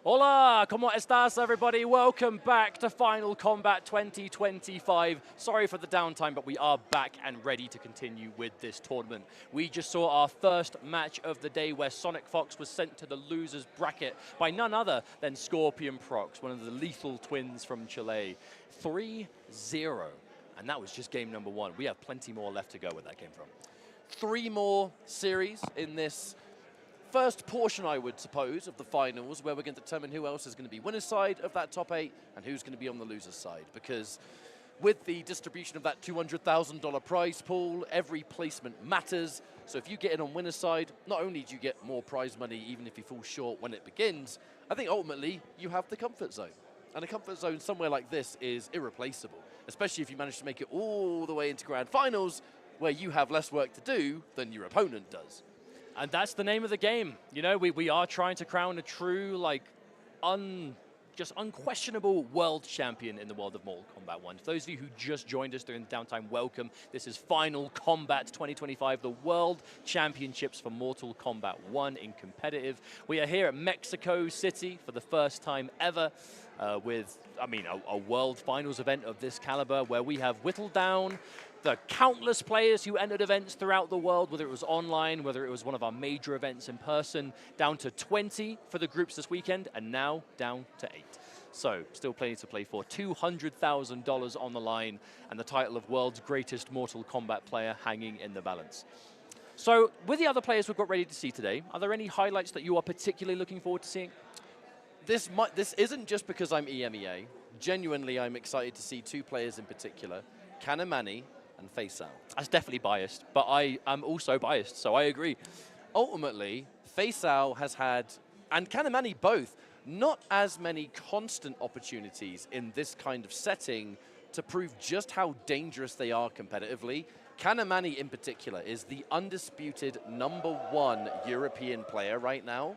Hola, ¿cómo estás, everybody? Welcome back to Final Kombat 2025. Sorry for the downtime, but we are back and ready to continue with this tournament. We just saw our first match of the day where Sonic Fox was sent to the losers bracket by none other than Scorpion Procs, one of the lethal twins from Chile. 3-0, and that was just game number one. We have plenty more left to go where that came from. 3 more series in this first portion, I would suppose, of the finals, where we're going to determine who else is going to be winner's side of that top 8 and who's going to be on the loser's side. Because with the distribution of that $200,000 prize pool, every placement matters. So if you get in on winner's side, not only do you get more prize money even if you fall short when it begins, I think ultimately you have the comfort zone. And a comfort zone somewhere like this is irreplaceable, especially if you manage to make it all the way into grand finals, where you have less work to do than your opponent does. And that's the name of the game. You know, we are trying to crown a true, like, just unquestionable world champion in the world of Mortal Kombat 1. For those of you who just joined us during the downtime, welcome. This is Final Kombat 2025, the World Championships for Mortal Kombat 1 in competitive. We are here at Mexico City for the first time ever with, a world finals event of this caliber where we have whittled down the countless players who entered events throughout the world, whether it was online, whether it was one of our major events in person, down to 20 for the groups this weekend, and now down to 8. So, still plenty to play for. $200,000 on the line, and the title of world's greatest Mortal Kombat player hanging in the balance. So, with the other players we've got ready to see today, are there any highlights that you are particularly looking forward to seeing? This isn't just because I'm EMEA. Genuinely, I'm excited to see 2 players in particular, Canamani and Faysal. That's definitely biased, but I am also biased, so I agree. Ultimately, Faysal has had, and Canamani both, not as many constant opportunities in this kind of setting to prove just how dangerous they are competitively. Canamani in particular is the undisputed #1 European player right now.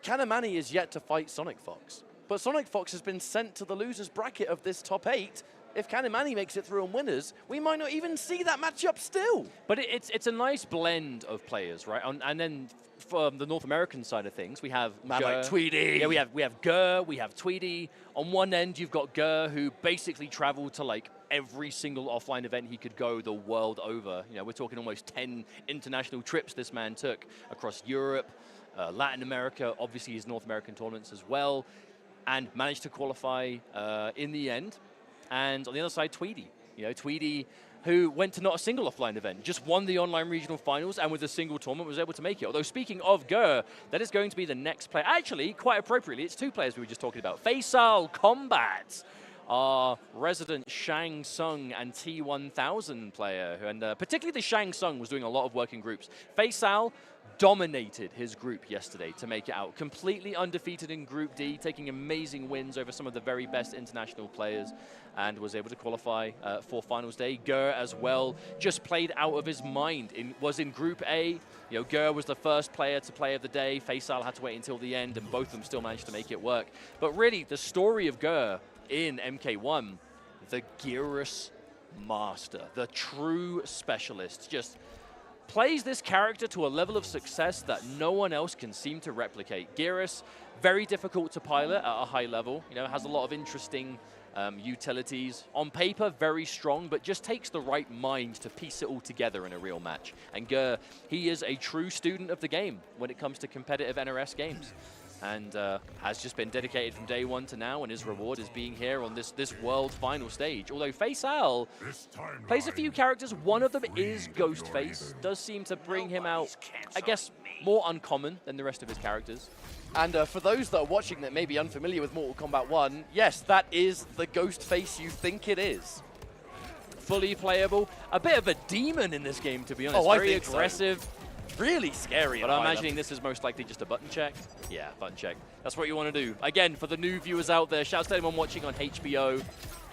Canamani is yet to fight Sonic Fox, but Sonic Fox has been sent to the losers bracket of this top 8. If Canamani makes it through on winners, we might not even see that matchup still. But it's a nice blend of players, right? And then from the North American side of things, we have Man Gurr. like Tweedy. Yeah, we have Gurr, we have Tweedy. On one end, you've got Gurr, who basically traveled to like every single offline event he could go the world over. You know, we're talking almost 10 international trips this man took across Europe, Latin America, obviously his North American tournaments as well, and managed to qualify in the end. And on the other side, Tweedy. You know, Tweedy, who went to not a single offline event, just won the online regional finals, and with a single tournament was able to make it. Although speaking of Gurr, that is going to be the next player. Actually, quite appropriately, it's 2 players we were just talking about. Faysal Kombat, our resident Shang Tsung and T1000 player, and particularly the Shang Tsung was doing a lot of work in groups. Faysal dominated his group yesterday to make it out. Completely undefeated in Group D, taking amazing wins over some of the very best international players, and was able to qualify for finals day. Gurr as well just played out of his mind. Was in Group A. You know, Gurr was the first player to play of the day. Faysal had to wait until the end, and both of them still managed to make it work. But really, the story of Gurr in MK1, the Gearus master, the true specialist, just plays this character to a level of success that no one else can seem to replicate. Gearus, very difficult to pilot at a high level, you know, has a lot of interesting utilities. On paper, very strong, but just takes the right mind to piece it all together in a real match. And Gurr, he is a true student of the game when it comes to competitive NRS games. And has just been dedicated from day one to now, and his reward is being here on this world final stage. Although Faysal plays a few characters, one of them is Ghostface. Does seem to bring him out, I guess, more uncommon than the rest of his characters. And for those that are watching that may be unfamiliar with Mortal Kombat 1, yes, that is the Ghostface you think it is. Fully playable. A bit of a demon in this game, to be honest. Oh, Very aggressive. So. Really scary. But I'm imagining this is most likely just a button check. Yeah, button check. That's what you want to do. Again, for the new viewers out there, shouts to anyone watching on HBO,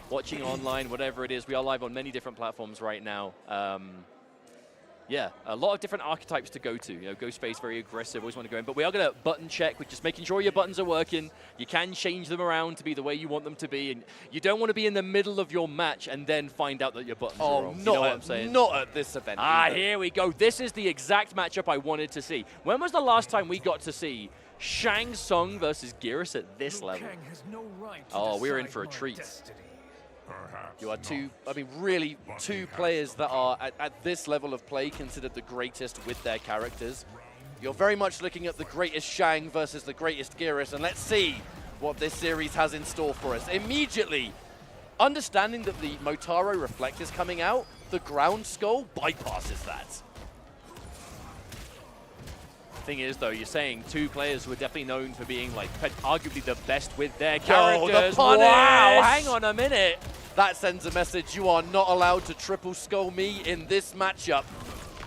watching online, whatever it is. We are live on many different platforms right now. Yeah, a lot of different archetypes to go to. You know, Ghostface, very aggressive, always want to go in. But we are going to button check, with just making sure your buttons are working. You can change them around to be the way you want them to be. And you don't want to be in the middle of your match and then find out that your buttons are wrong. You know what I'm saying? Not at this event. Ah, here we go. This is the exact matchup I wanted to see. When was the last time we got to see Shang Tsung versus Gurr at this level. Oh, we're in for a treat. You are really two players that are at this level of play considered the greatest with their characters. You're very much looking at the greatest Shang versus the greatest Gurr, and let's see what this series has in store for us. Immediately, understanding that the Motaro Reflect is coming out, the ground skull bypasses that. Thing is, though, you're saying two players who are definitely known for being, like, arguably the best with their characters. The punish! Wow, hang on a minute. That sends a message, you are not allowed to triple skull me in this matchup.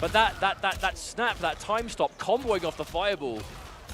But that snap, that time stop, comboing off the fireball,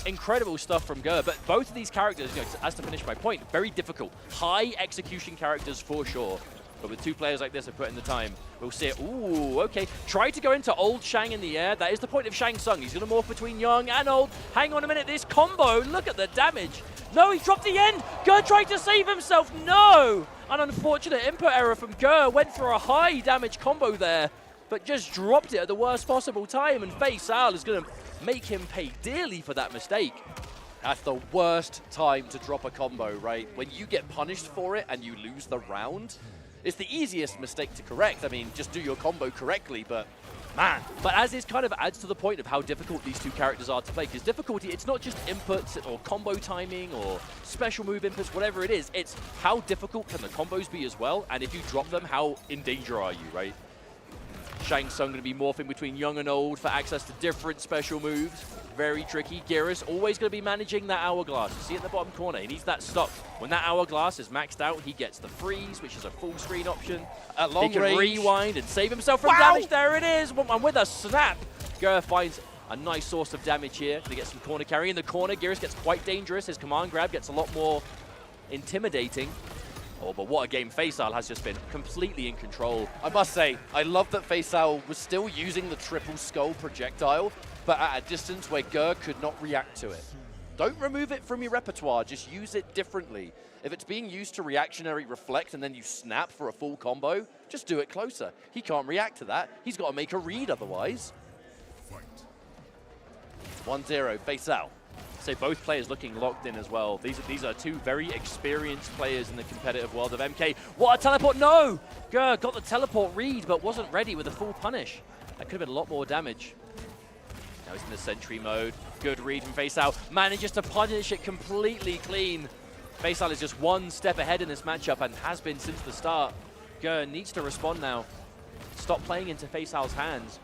incredible stuff from Gurr. But both of these characters, you know, as to finish my point, very difficult. High execution characters for sure. But with two players like this who put in the time, we'll see it. Ooh, okay. Try to go into old Shang in the air. That is the point of Shang Tsung. He's going to morph between young and old. Hang on a minute. This combo, look at the damage. No, he dropped the end. Gurr tried to save himself. No. An unfortunate input error from Gurr. Went for a high damage combo there, but just dropped it at the worst possible time. And Faysal is going to make him pay dearly for that mistake. That's the worst time to drop a combo, right? When you get punished for it and you lose the round, it's the easiest mistake to correct. I mean, just do your combo correctly, but man. But as this kind of adds to the point of how difficult these two characters are to play, because difficulty, it's not just inputs or combo timing or special move inputs, whatever it is, it's how difficult can the combos be as well, and if you drop them, how in danger are you, right? Shang Tsung going to be morphing between young and old for access to different special moves. Very tricky. Gurr always going to be managing that hourglass. You see it in the bottom corner. He needs that stock. When that hourglass is maxed out, he gets the freeze, which is a full screen option. At long he can range, rewind and save himself from damage. There it is. And with a snap, Gurr finds a nice source of damage here to get some corner carry. In the corner, Gurr gets quite dangerous. His command grab gets a lot more intimidating. Oh, but what a game. Faysal has just been completely in control. I must say, I love that Faysal was still using the triple skull projectile, but at a distance where Gurr could not react to it. Don't remove it from your repertoire, just use it differently. If it's being used to reactionary reflect and then you snap for a full combo, just do it closer. He can't react to that. He's got to make a read otherwise. 1-0, Faysal. So both players looking locked in as well. These are two very experienced players in the competitive world of MK. What a teleport! No! Gurr got the teleport read, but wasn't ready with a full punish. That could have been a lot more damage. Now he's in the sentry mode. Good read from Faysal. Manages to punish it completely clean. Faysal is just one step ahead in this matchup and has been since the start. Gurr needs to respond now. Stop playing into Faysal's hands.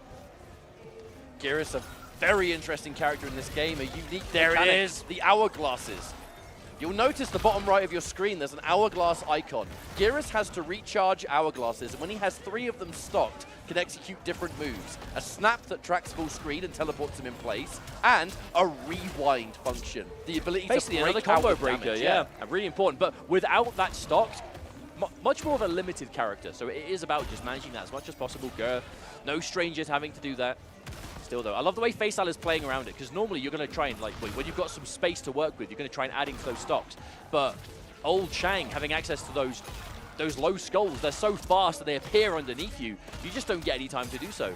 Gurr is a very interesting character in this game, a unique there mechanic. It is. The hourglasses. You'll notice the bottom right of your screen, there's an hourglass icon. Gurr has to recharge hourglasses, and when he has 3 of them stocked, can execute different moves. A snap that tracks full screen and teleports him in place, and a rewind function. The ability basically to break another combo out breaker, damage, yeah. Really important. But without that stocked, much more of a limited character. So it is about just managing that as much as possible. Gurr, no strangers having to do that. Still though, I love the way Faysal is playing around it, because normally you're going to try and, like, when you've got some space to work with, you're going to try and add into those stocks. But old Shang having access to those low skulls, they're so fast that they appear underneath you. You just don't get any time to do so.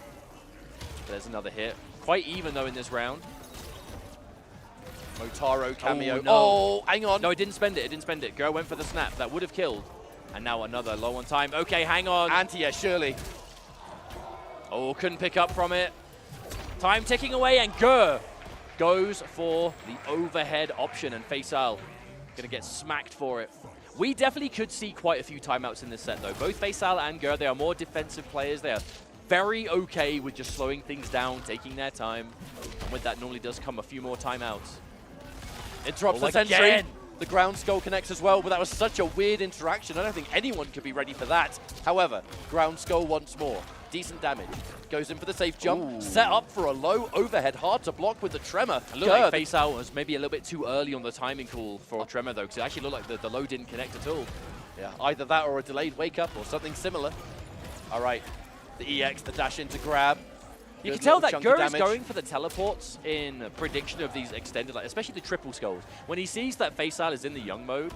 There's another hit. Quite even though in this round. Motaro cameo. Oh, no. Oh, hang on. No, it didn't spend it. It didn't spend it. Gurr went for the snap. That would have killed. And now another low on time. Okay, hang on. Anti-air, surely. Oh, couldn't pick up from it. Time ticking away, and Gurr goes for the overhead option, and Faysal going to get smacked for it. We definitely could see quite a few timeouts in this set, though. Both Faysal and Gurr, they are more defensive players. They are very okay with just slowing things down, taking their time. And with that, normally does come a few more timeouts. Interrupts the sentry. Again. The ground skull connects as well, but that was such a weird interaction. I don't think anyone could be ready for that. However, ground skull once more. Decent damage. Goes in for the safe jump. Ooh. Set up for a low overhead. Hard to block with the tremor. It looked like Faysal was maybe a little bit too early on the timing call for tremor, though, because it actually looked like the low didn't connect at all. Yeah, either that or a delayed wake up or something similar. All right, the EX, the dash in to grab. You can tell that Gurr is going for the teleports in prediction of these extended, like, especially the triple skulls. When he sees that Faysal is in the young mode,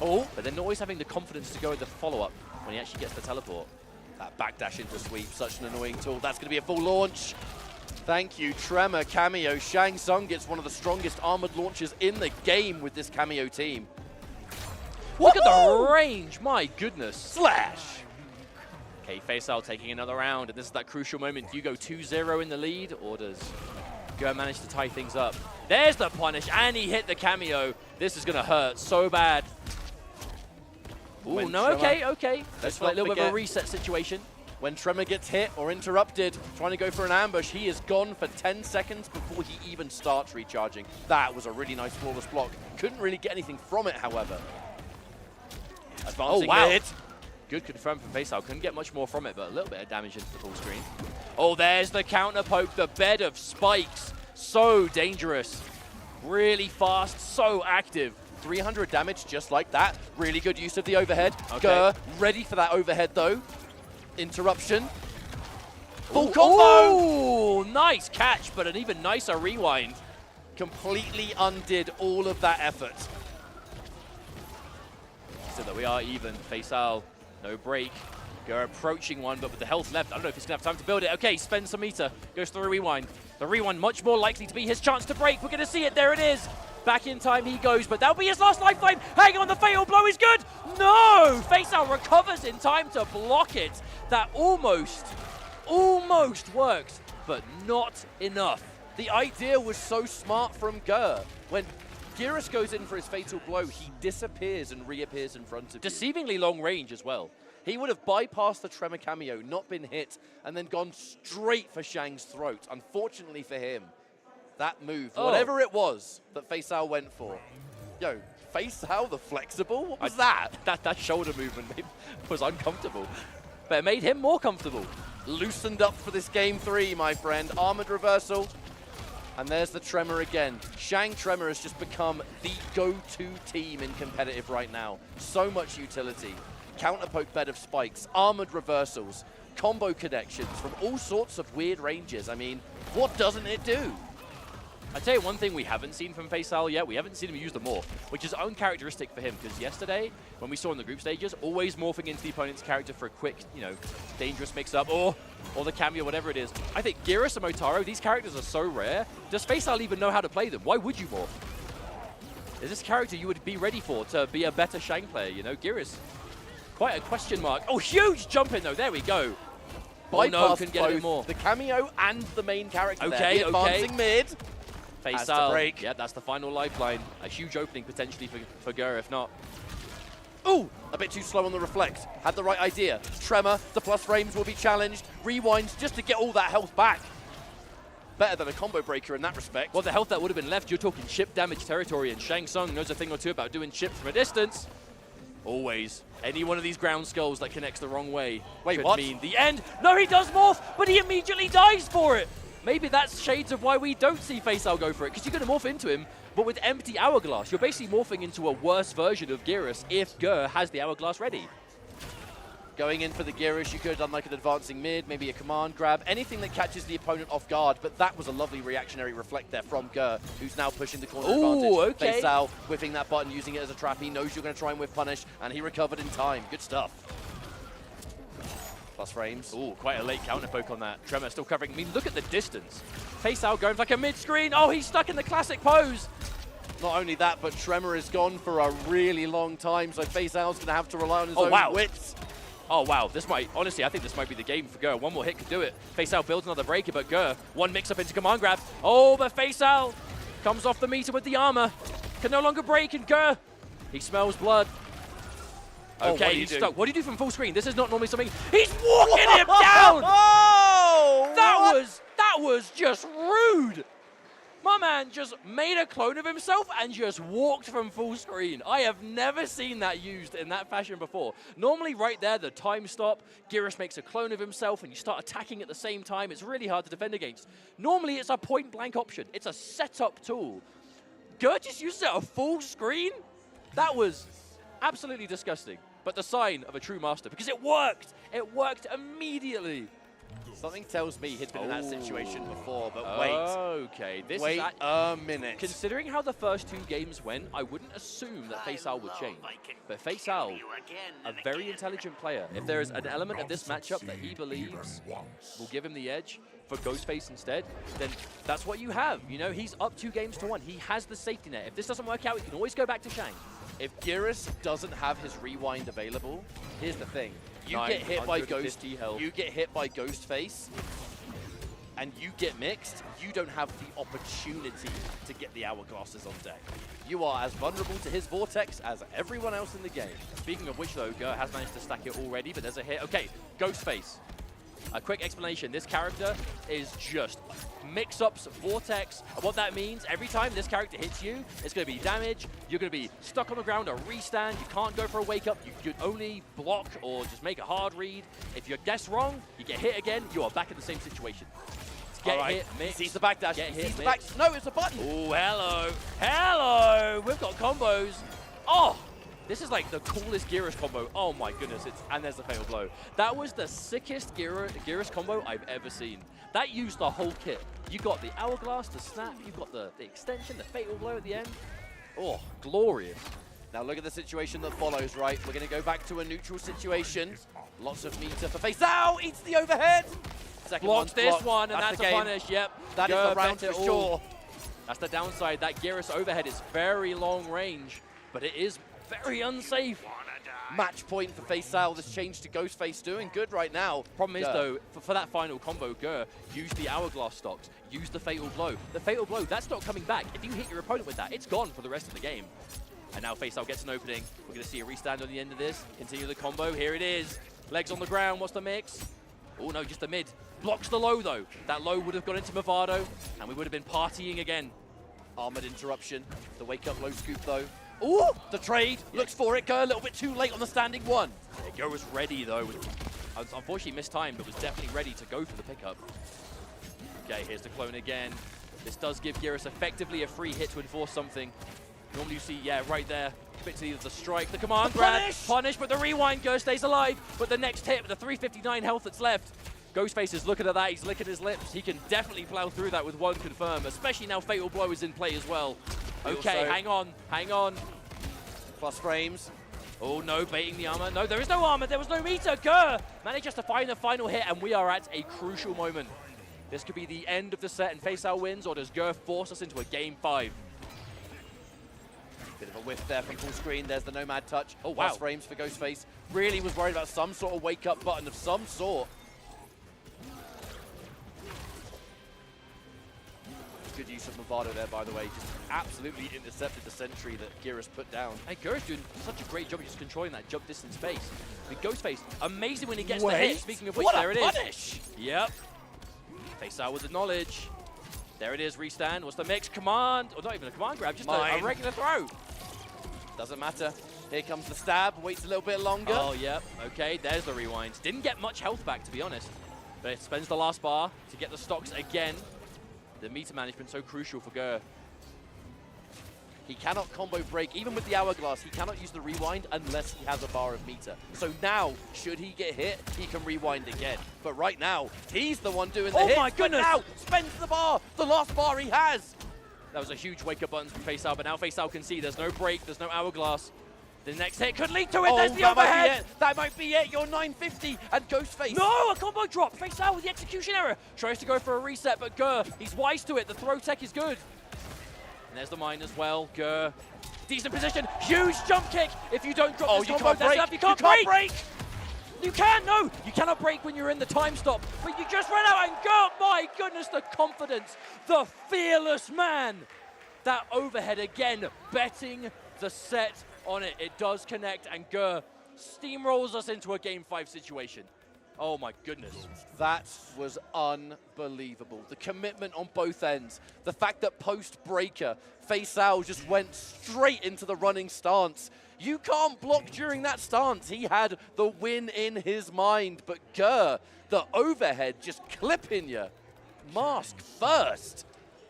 but then always having the confidence to go in the follow-up when he actually gets the teleport. That backdash into sweep, such an annoying tool. That's going to be a full launch. Thank you, Tremor cameo. Shang Tsung gets one of the strongest armored launchers in the game with this cameo team. Look at the range, my goodness. Slash! Okay, Faysal taking another round, and this is that crucial moment. Do you go 2-0 in the lead, or does Gurr manage to tie things up? There's the punish, and he hit the cameo. This is going to hurt so bad. Oh, no, okay. Let's play a little bit of a reset situation. When Tremor gets hit or interrupted, trying to go for an ambush, he is gone for 10 seconds before he even starts recharging. That was a really nice flawless block. Couldn't really get anything from it, however. Advancing mid. Good confirm from Faysal. Couldn't get much more from it, but a little bit of damage into the full screen. Oh, there's the counter poke, the bed of spikes. So dangerous. Really fast, so active. 300 damage just like that. Really good use of the overhead. Okay. Gurr ready for that overhead though. Interruption. Full combo! Oh, nice catch, but an even nicer rewind. Completely undid all of that effort. So that we are even. Faysal, no break. Gurr approaching one, but with the health left, I don't know if he's going to have time to build it. Okay, spends some meter. Goes for the rewind. The rewind much more likely to be his chance to break. We're going to see it. There it is. Back in time he goes, but that'll be his last lifeline. Hang on, the fatal blow is good. No! Faysal recovers in time to block it. That almost works, but not enough. The idea was so smart from Gurr. When Gyrus goes in for his fatal blow, he disappears and reappears in front of you. Deceivingly long range as well. He would have bypassed the Tremor cameo, not been hit, and then gone straight for Shang's throat. Unfortunately for him, that move, whatever it was that Faysal went for. Yo, Faysal the flexible? What was that? That shoulder movement was uncomfortable, but it made him more comfortable. Loosened up for this game 3, my friend. Armored reversal. And there's the Tremor again. Shang Tremor has just become the go-to team in competitive right now. So much utility. Counterpoke bed of spikes, armored reversals, combo connections from all sorts of weird ranges. I mean, what doesn't it do? I'll tell you one thing we haven't seen from Faysal yet. We haven't seen him use the morph, which is uncharacteristic for him, because yesterday, when we saw in the group stages, always morphing into the opponent's character for a quick, dangerous mix-up, or the cameo, whatever it is. I think Gyrus and Motaro, these characters are so rare. Does Faysal even know how to play them? Why would you morph? Is this character you would be ready for to be a better Shang player, Gyrus, quite a question mark. Oh, huge jump in, though. There we go. Bypass no, couldn't get a bit more. The cameo and the main character Okay, there. Advancing mid. Faysal, break. Yeah, that's the final lifeline. A huge opening potentially for Gurr, if not. Ooh, a bit too slow on the reflect. Had the right idea. Tremor, the plus frames will be challenged. Rewinds just to get all that health back. Better than a combo breaker in that respect. Well, the health that would have been left, you're talking chip damage territory, and Shang Tsung knows a thing or two about doing chips from a distance. Always. Any one of these ground skulls that connects the wrong way could mean the end. No, he does morph, but he immediately dies for it. Maybe that's shades of why we don't see Faysal go for it, because you're going to morph into him, but with empty hourglass. You're basically morphing into a worse version of Gyrus if Gurr has the hourglass ready. Going in for the Gyrus, you could have done like an advancing mid, maybe a command grab, anything that catches the opponent off guard, but that was a lovely reactionary reflect there from Gurr, who's now pushing the corner advantage. Okay. Faysal whipping that button, using it as a trap. He knows you're going to try and whiff punish, and he recovered in time. Good stuff. Plus frames. Ooh, quite a late counter poke on that. Tremor still covering. I mean, look at the distance. Faysal going for like a mid-screen. Oh, he's stuck in the classic pose. Not only that, but Tremor is gone for a really long time, so Faysal's going to have to rely on his own wits. Oh, wow. This might, honestly, I think this might be the game for Gurr. One more hit could do it. Faysal builds another breaker, but Gurr, one mix-up into command grab. Oh, but Faysal comes off the meter with the armor. Can no longer break, and Gurr, he smells blood. Okay, he's stuck. What do you do from full screen? This is not normally something. He's walking him down! Oh! That was just rude. My man just made a clone of himself and just walked from full screen. I have never seen that used in that fashion before. Normally right there, the time stop, Gyrus makes a clone of himself and you start attacking at the same time. It's really hard to defend against. Normally it's a point blank option. It's a setup tool. Gurr just used it at a full screen? That was absolutely disgusting. But the sign of a true master, because it worked. It worked immediately. Something tells me he's been in that situation before, but wait. Okay, wait a minute. Considering how the first two games went, I wouldn't assume that Faysal would change. But Faysal, a very intelligent player. If there is an element of this matchup that he believes will give him the edge, for Ghostface instead, then that's what you have. You know, he's up 2 games to 1. He has the safety net. If this doesn't work out, he can always go back to Shang. If Gurr doesn't have his rewind available, here's the thing. You get hit by Ghostface, and you get mixed, you don't have the opportunity to get the hourglasses on deck. You are as vulnerable to his vortex as everyone else in the game. Speaking of which, though, Gurr has managed to stack it already, but there's a hit. Okay, Ghostface. A quick explanation. This character is just mix-ups, vortex, and what that means, every time this character hits you, it's going to be damage, you're going to be stuck on the ground, a restand, you can't go for a wake-up, you could only block or just make a hard read. If you guess wrong, you get hit again, you are back in the same situation. Get hit, mix. Sees the backdash. Get hit, sees the back. No, it's a button. Oh, hello. Hello. We've got combos. Oh, this is like the coolest Gearus combo. Oh my goodness. And there's the fatal blow. That was the sickest Gearus combo I've ever seen. That used the whole kit. You got the hourglass, the snap, you got the extension, the fatal blow at the end. Oh, glorious. Now look at the situation that follows, right? We're going to go back to a neutral situation. Lots of meter for Faysal. Eats the overhead. Second Blocks this blocked. one, and that's a punish. Yep. That is the round for sure. That's the downside. That Gearus overhead is very long range, but it is very unsafe. Match point for Faysal. This change to Ghostface doing good right now. Problem is, though, for that final combo, Gurr, use the hourglass stocks, use the fatal blow. The fatal blow, that's not coming back. If you hit your opponent with that, it's gone for the rest of the game. And now Faysal gets an opening. We're going to see a restand on the end of this. Continue the combo. Here it is. Legs on the ground. What's the mix? Oh, no, just the mid. Blocks the low, though. That low would have gone into Movado, and we would have been partying again. Armored interruption. The wake-up low scoop, though. Ooh, the trade. Looks for it. Gurr a little bit too late on the standing one. Yeah, Gurr was ready, though. Unfortunately missed time, but was definitely ready to go for the pickup. Okay, here's the clone again. This does give Gearus effectively a free hit to enforce something. Normally you see, yeah, right there. Bit to either the strike, the command grab, punish, but the rewind, Gurr stays alive. But the next hit with the 359 health that's left. Ghostface is looking at that, he's licking his lips. He can definitely plow through that with one confirm, especially now Fatal Blow is in play as well. Okay, hang on, hang on. Plus frames. Oh no, baiting the armor. No, there is no armor, there was no meter. Gurr manages to find the final hit, and we are at a crucial moment. This could be the end of the set and Faysal wins, or does Gurr force us into a game 5? Bit of a whiff there from full screen. There's the Nomad touch. Oh, wow. Plus frames for Ghostface. Really was worried about some sort of wake-up button of some sort. Good use of Movado there, by the way. Just absolutely intercepted the sentry that Gearus put down. Hey, Gurr's doing such a great job of just controlling that jump distance space. I mean, Ghostface, amazing when he gets the hit. Speaking of which, there it is. What a punish! Yep. Faysal with the knowledge. There it is, restand. What's the mix? Command, or not even a command grab, just a regular throw. Doesn't matter. Here comes the stab. Waits a little bit longer. Oh, yep. Okay, there's the rewind. Didn't get much health back, to be honest. But it spends the last bar to get the stocks again. The meter management so crucial for Gurr. He cannot combo break. Even with the hourglass, he cannot use the rewind unless he has a bar of meter. So now, should he get hit, he can rewind again. But right now, he's the one doing the hit. Oh my goodness! But now, spends the bar, the last bar he has. That was a huge wake-up button from Faysal, but now Faysal can see there's no break, there's no hourglass. The next hit could lead to it. There's the overhead. That might be it. You're 950 and Ghostface. No, a combo drop. Faysal with the execution error. Tries to go for a reset, but Gurr, he's wise to it. The throw tech is good. And there's the mine as well. Gurr, decent position. Huge jump kick. If you don't drop this combo, that's enough. You can't break. You can't, no. You cannot break when you're in the time stop. But you just ran out and Gurr, my goodness, the confidence. The fearless man. That overhead again, betting the set on it. It does connect, and Gurr steamrolls us into a game 5 situation. Oh my goodness. That was unbelievable. The commitment on both ends. The fact that post-breaker, Faysal just went straight into the running stance. You can't block during that stance. He had the win in his mind, but Gurr, the overhead just clipping you. Mask first.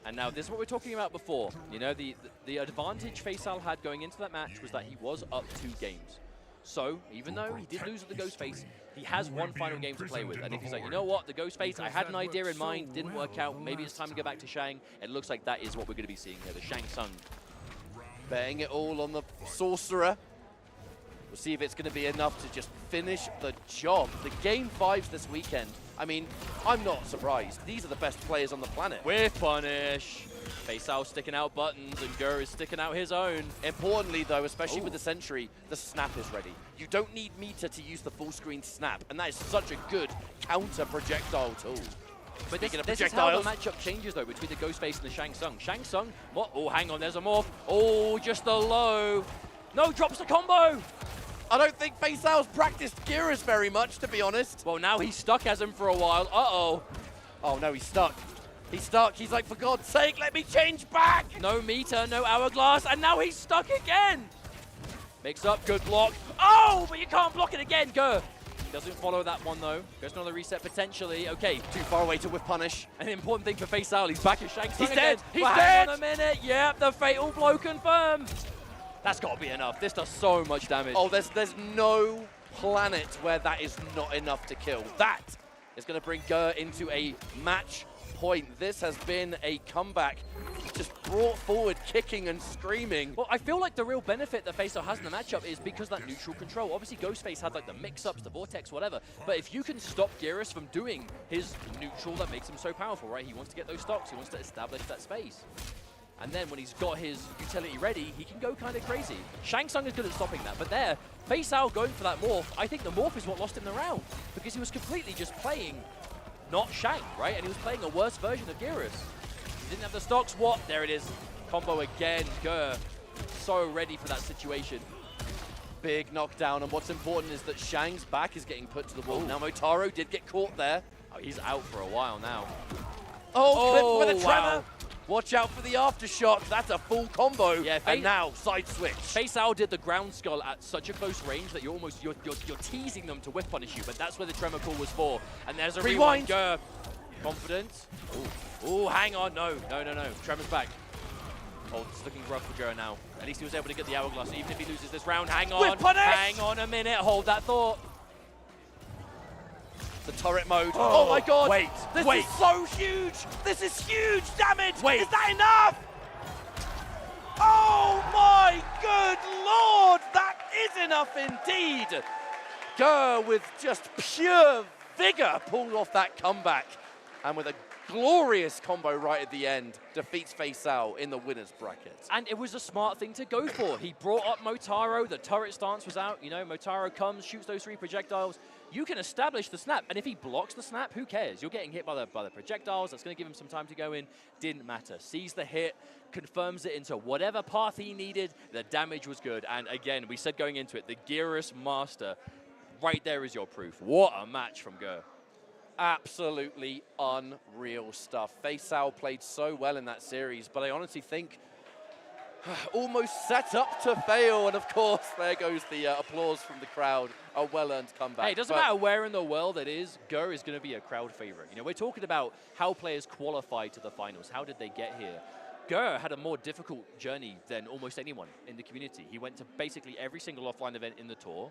And now this is what we were talking about before. You know, the advantage Faysal had going into that match was that he was up 2 games. So, even though he did lose at the Ghostface, he has one final game to play with. And if he's like, you know what, the Ghostface, I had an idea in mind, didn't work out, maybe it's time to go back to Shang, it looks like that is what we're going to be seeing here, the Shang Tsung. Betting it all on the Sorcerer. We'll see if it's going to be enough to just finish the job. The Game 5s this weekend, I mean, I'm not surprised. These are the best players on the planet. With punish. Faysal sticking out buttons and Gurr is sticking out his own. Importantly, though, especially with the Sentry, the snap is ready. You don't need meter to use the full screen snap, and that is such a good counter projectile tool. But Speaking of this is how the projectiles, matchup changes, though, between the Ghostface and the Shang Tsung. Shang Tsung, what? Oh, hang on, there's a morph. Oh, just a low. No, drops the combo. I don't think Faysal's practiced Gurr's very much, to be honest. Well, now he's stuck as him for a while. Uh-oh. Oh, no, he's stuck. He's stuck. He's like, for God's sake, let me change back. No meter, no hourglass, and now he's stuck again. Mix up, good block. Oh, but you can't block it again, Gurr. Doesn't follow that one, though. Goes another reset, potentially. Okay. Too far away to whiff punish. An important thing for Faysal, he's back at Shang Tsung He's dead. He's dead. Hang on a minute. Yep, the fatal blow confirmed. That's got to be enough. This does so much damage. Oh, there's no planet where that is not enough to kill. That is going to bring Gurr into a match point. This has been a comeback just brought forward, kicking and screaming. Well, I feel like the real benefit that Faysal has in the matchup is because of that neutral control. Obviously, Ghostface had like the mix-ups, the vortex, whatever. But if you can stop Gurr from doing his neutral, that makes him so powerful, right? He wants to get those stocks. He wants to establish that space. And then when he's got his utility ready, he can go kind of crazy. Shang Tsung is good at stopping that. But there, Faysal going for that morph, I think the morph is what lost him the round. Because he was completely just playing not Shang, right? And he was playing a worse version of Gurr. He didn't have the stocks. What? There it is. Combo again. Gurr so ready for that situation. Big knockdown, and what's important is that Shang's back is getting put to the wall. Now Motaro did get caught there. Oh, he's out for a while now. Oh, clip with a tremor. Wow. Watch out for the aftershock. That's a full combo. Yeah, and now side switch. Faysal did the ground skull at such a close range that you're almost you're teasing them to whiff punish you, but that's where the tremor call was for. And there's a rewind. Gurr. Confident. Oh, hang on. No. Tremor's back. Oh, it's looking rough for Gurr now. At least he was able to get the hourglass, even if he loses this round. Hang on. Whiff punish! Hang on a minute. Hold that thought. The turret mode. Oh my God. Wait. This is so huge. This is huge damage. Wait. Is that enough? Oh my good Lord. That is enough indeed. Gurr with just pure vigor pulled off that comeback. And with a glorious combo right at the end, defeats Faysal in the winner's bracket. And it was a smart thing to go for. He brought up Motaro, the turret stance was out, you know, Motaro comes, shoots those 3 projectiles. You can establish the snap, and if he blocks the snap, who cares? You're getting hit by the projectiles, that's gonna give him some time to go in. Didn't matter. Sees the hit, confirms it into whatever path he needed, the damage was good. And again, we said going into it, the Gyrus Master, right there is your proof. What a match from Gurr. Absolutely unreal stuff. Faysal played so well in that series, but I honestly think almost set up to fail. And of course, there goes the applause from the crowd. A well-earned comeback. Hey, it doesn't matter where in the world it is, Gurr is going to be a crowd favorite. You know, we're talking about how players qualify to the finals. How did they get here? Gurr had a more difficult journey than almost anyone in the community. He went to basically every single offline event in the tour.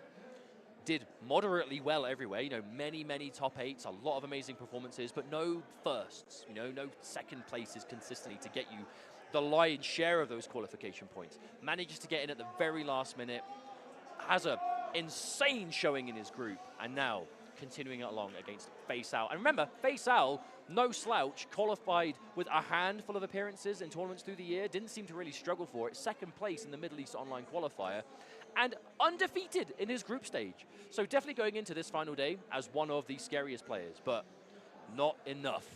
Did moderately well everywhere, you know, many top 8s, a lot of amazing performances, but no firsts, you know, no second places consistently to get you the lion's share of those qualification points. Manages to get in at the very last minute, has a insane showing in his group, and now continuing it along against Faysal. And remember, Faysal, no slouch, qualified with a handful of appearances in tournaments through the year, didn't seem to really struggle for it, second place in the Middle East Online qualifier, and undefeated in his group stage. So definitely going into this final day as one of the scariest players, but not enough.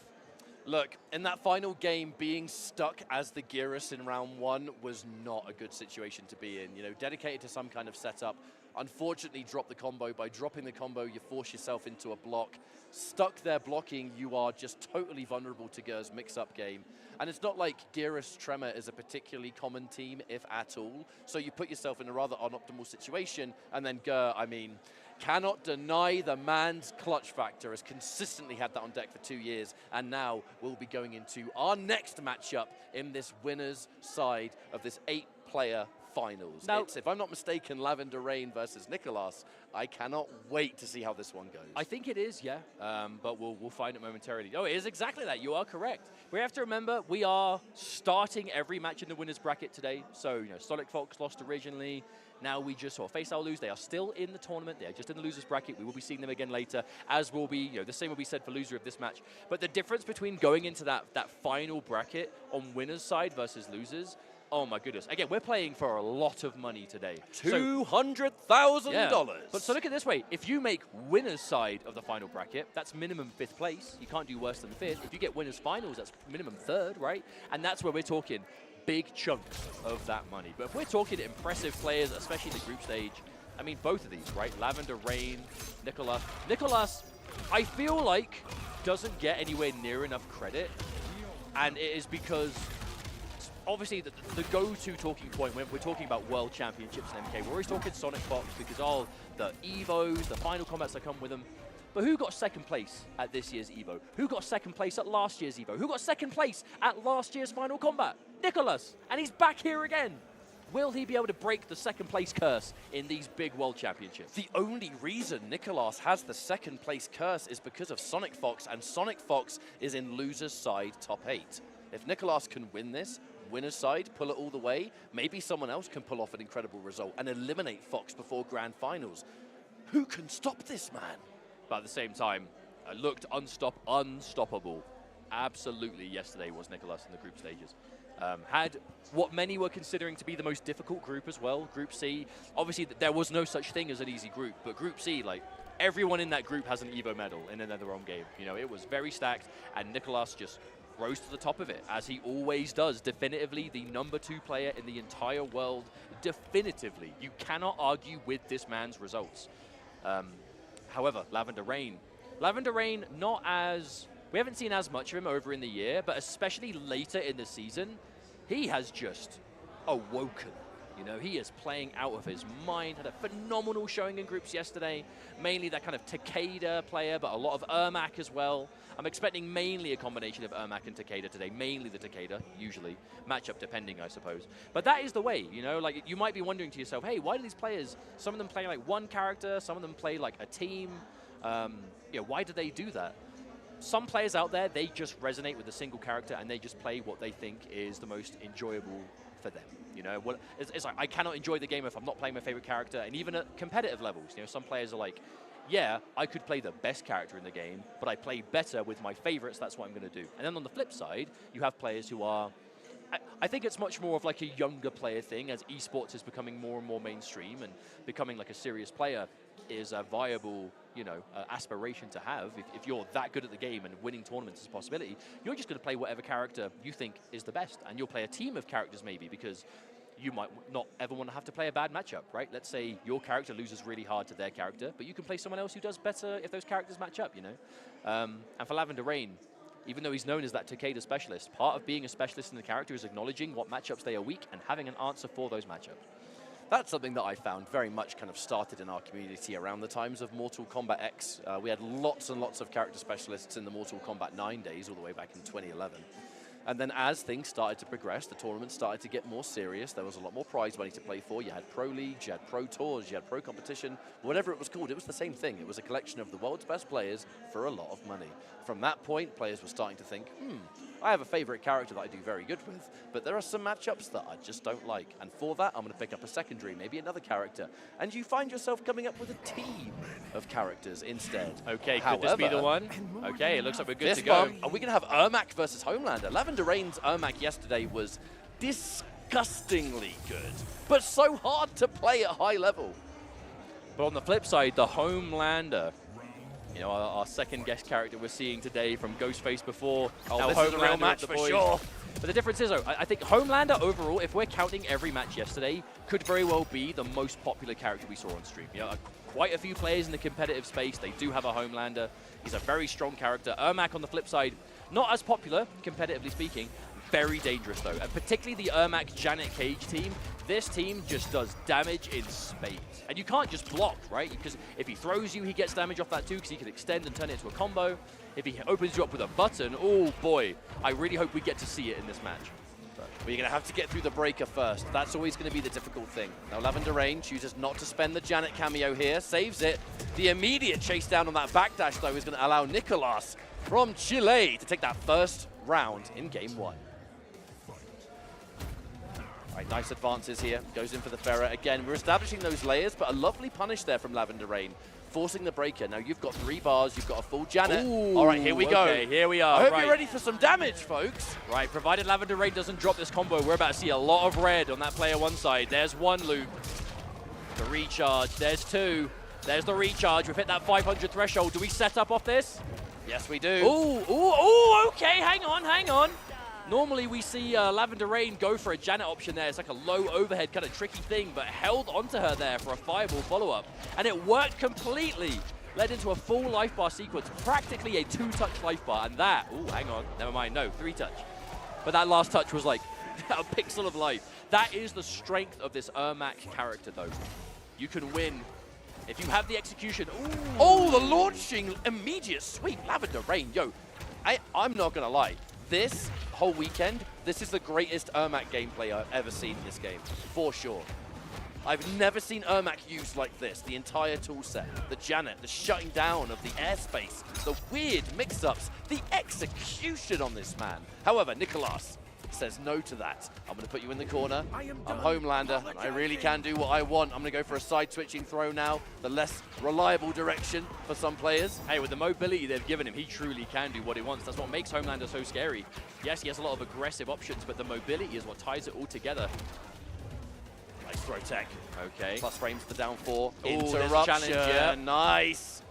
Look, in that final game, being stuck as the Gyrus in round 1 was not a good situation to be in. You know, dedicated to some kind of setup. Unfortunately, dropped the combo. By dropping the combo, you force yourself into a block. Stuck there blocking, you are just totally vulnerable to Gurr's mix-up game. And it's not like Gyrus Tremor is a particularly common team, if at all. So you put yourself in a rather unoptimal situation, and then Gurr, I mean, cannot deny the man's clutch factor, has consistently had that on deck for 2 years, and now we'll be going into our next matchup in this winner's side of this 6-player finals. Now, It's, if I'm not mistaken, Lavender Rain versus Nicolas. I cannot wait to see how this one goes. I think it is, yeah, but we'll find it momentarily. Oh, it is exactly that. You are correct. We have to remember we are starting every match in the winners bracket today. So, you know, Sonic Fox lost originally. Now we just saw Faysal lose. They are still in the tournament. They are just in the losers bracket. We will be seeing them again later, as will be, you know, the same will be said for loser of this match. But the difference between going into that final bracket on winners side versus losers, oh my goodness. Again, we're playing for a lot of money today. $200,000. Yeah. But so look at it this way. If you make winners side of the final bracket, that's minimum 5th place. You can't do worse than 5th. If you get winners finals, that's minimum 3rd, right? And that's where we're talking big chunks of that money. But if we're talking impressive players, especially in the group stage, I mean, both of these, right? Lavender Rain, Nicolas. Nicolas, I feel like, doesn't get anywhere near enough credit. And it is because obviously the go-to talking point when we're talking about world championships in MK, we're always talking Sonic Fox because all the Evos, the final combats that come with them. But who got 2nd place at this year's Evo? Who got 2nd place at last year's Evo? Who got 2nd place at last year's final combat? Nicolas, and he's back here again. Will he be able to break the 2nd place curse in these big world championships? The only reason Nicolas has the 2nd place curse is because of Sonic Fox, and Sonic Fox is in loser's side top 8. If Nicolas can win this, winner's side, pull it all the way, maybe someone else can pull off an incredible result and eliminate Fox before grand finals. Who can stop this man? But at the same time, looked unstoppable. Absolutely yesterday was Nicolas in the group stages. Had what many were considering to be the most difficult group as well, Group C. Obviously, there was no such thing as an easy group, but Group C, like, everyone in that group has an Evo medal in another own game. You know, it was very stacked, and Nicolas just rose to the top of it, as he always does. Definitively the #2 player in the entire world. Definitively. You cannot argue with this man's results. However, Lavender Rain. Lavender Rain, not as... We haven't seen as much of him over in the year, but especially later in the season, he has just awoken. You know, he is playing out of his mind. Had a phenomenal showing in groups yesterday. Mainly that kind of Takeda player, but a lot of Ermac as well. I'm expecting mainly a combination of Ermac and Takeda today. Mainly the Takeda, usually. Matchup depending, I suppose. But that is the way, you know? Like, you might be wondering to yourself, hey, why do these players, some of them play like one character, some of them play like a team. You know, why do they do that? Some players out there, they just resonate with a single character and they just play what they think is the most enjoyable for them. You know, it's like, I cannot enjoy the game if I'm not playing my favorite character. And even at competitive levels, you know, some players are like, yeah, I could play the best character in the game, but I play better with my favorites, that's what I'm going to do. And then on the flip side, you have players who are, I think it's much more of like a younger player thing, as esports is becoming more and more mainstream and becoming like a serious player is a viable, you know, aspiration to have. If you're that good at the game and winning tournaments is a possibility, you're just going to play whatever character you think is the best. And you'll play a team of characters maybe because you might not ever want to have to play a bad matchup, right? Let's say your character loses really hard to their character, but you can play someone else who does better if those characters match up, you know? And for Lavender Rain, even though he's known as that Takeda specialist, part of being a specialist in the character is acknowledging what matchups they are weak and having an answer for those matchups. That's something that I found very much kind of started in our community around the times of Mortal Kombat X. We had lots and lots of character specialists in the Mortal Kombat 9 days, all the way back in 2011. And then as things started to progress, the tournament started to get more serious. There was a lot more prize money to play for. You had Pro Leagues, you had Pro Tours, you had Pro Competition, whatever it was called, it was the same thing. It was a collection of the world's best players for a lot of money. From that point, players were starting to think, I have a favorite character that I do very good with, but there are some matchups that I just don't like. And for that, I'm going to pick up a secondary, maybe another character. And you find yourself coming up with a team of characters instead. Okay, could this be the one? Okay, it looks like we're good to go. Are we going to have Ermac versus Homelander? Lavender Rain's Ermac yesterday was disgustingly good, but so hard to play at high level. But on the flip side, the Homelander, you know, our second guest character we're seeing today from Ghostface before. Oh, this is a real match for sure. But the difference is, though, I think Homelander overall, if we're counting every match yesterday, could very well be the most popular character we saw on stream. You know, quite a few players in the competitive space, they do have a Homelander. He's a very strong character. Ermac on the flip side, not as popular, competitively speaking, very dangerous though. And particularly the Ermac Janet Cage team, this team just does damage in spades. And you can't just block, right? Because if he throws you, he gets damage off that too, because he can extend and turn it into a combo. If he opens you up with a button, oh boy, I really hope we get to see it in this match. But you're going to have to get through the breaker first. That's always going to be the difficult thing. Now, Lavender Rain chooses not to spend the Janet cameo here, saves it. The immediate chase down on that backdash, though, is going to allow Nicolas from Chile to take that first round in game 1. Right, nice advances here. Goes in for the Ferret. Again, we're establishing those layers, but a lovely punish there from Lavender Rain. Forcing the breaker. Now you've got 3 bars, you've got a full Janet. Ooh, all right, here we go. Okay, here we are. I hope you're ready for some damage, folks. Right, provided Lavender Rain doesn't drop this combo, we're about to see a lot of red on that player 1 side. There's 1 loop. The recharge. There's 2. There's the recharge. We've hit that 500 threshold. Do we set up off this? Yes, we do. Ooh, okay, hang on. Normally we see Lavender Rain go for a Janet option there. It's like a low overhead kind of tricky thing, but held onto her there for a fireball follow-up. And it worked completely. Led into a full life bar sequence, practically a 2-touch life bar. And that, ooh, hang on, never mind, no, 3-touch. But that last touch was like a pixel of life. That is the strength of this Ermac character, though. You can win if you have the execution. Ooh. Oh, the launching immediate sweep. Lavender Rain, yo, I'm not going to lie. This whole weekend, this is the greatest Ermac gameplay I've ever seen in this game, for sure. I've never seen Ermac used like this, the entire tool set. The Janet, the shutting down of the airspace, the weird mix-ups, the execution on this man. However, Nicolas says no to that. I'm going to put you in the corner. I'm Homelander, and I really can do what I want. I'm going to go for a side-switching throw now, the less reliable direction for some players. Hey, with the mobility they've given him, he truly can do what he wants. That's what makes Homelander so scary. Yes, he has a lot of aggressive options, but the mobility is what ties it all together. Nice throw tech. Okay. Plus frames the down 4. Ooh, Interruption. challenge, yeah. Nice.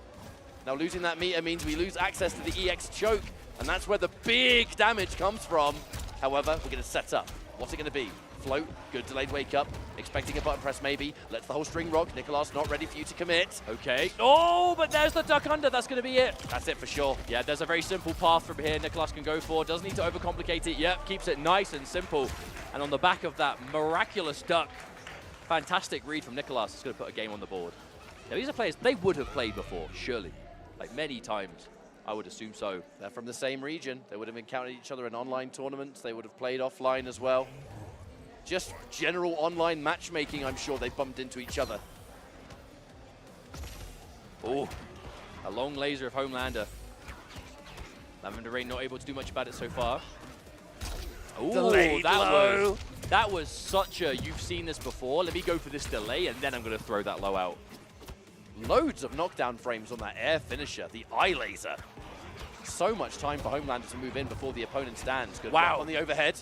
Now losing that meter means we lose access to the EX choke, and that's where the big damage comes from. However, we're going to set up. What's it going to be? Float, good delayed wake up, expecting a button press maybe. Lets the whole string rock. Nicolas not ready for you to commit. Okay. Oh, but there's the duck under. That's going to be it. That's it for sure. Yeah, there's a very simple path from here Nicolas can go for. Doesn't need to overcomplicate it. Yep, keeps it nice and simple. And on the back of that miraculous duck, fantastic read from Nicolas. It's going to put a game on the board. Now, these are players they would have played before, surely. Like many times. I would assume so. They're from the same region. They would have encountered each other in online tournaments. They would have played offline as well. Just general online matchmaking, I'm sure they bumped into each other. Oh, a long laser of Homelander. Lavender Rain not able to do much about it so far. Oh, that was such a, you've seen this before. Let me go for this delay, and then I'm going to throw that low out. Loads of knockdown frames on that air finisher, the eye laser. So much time for Homelander to move in before the opponent stands. Good wow. On the overhead.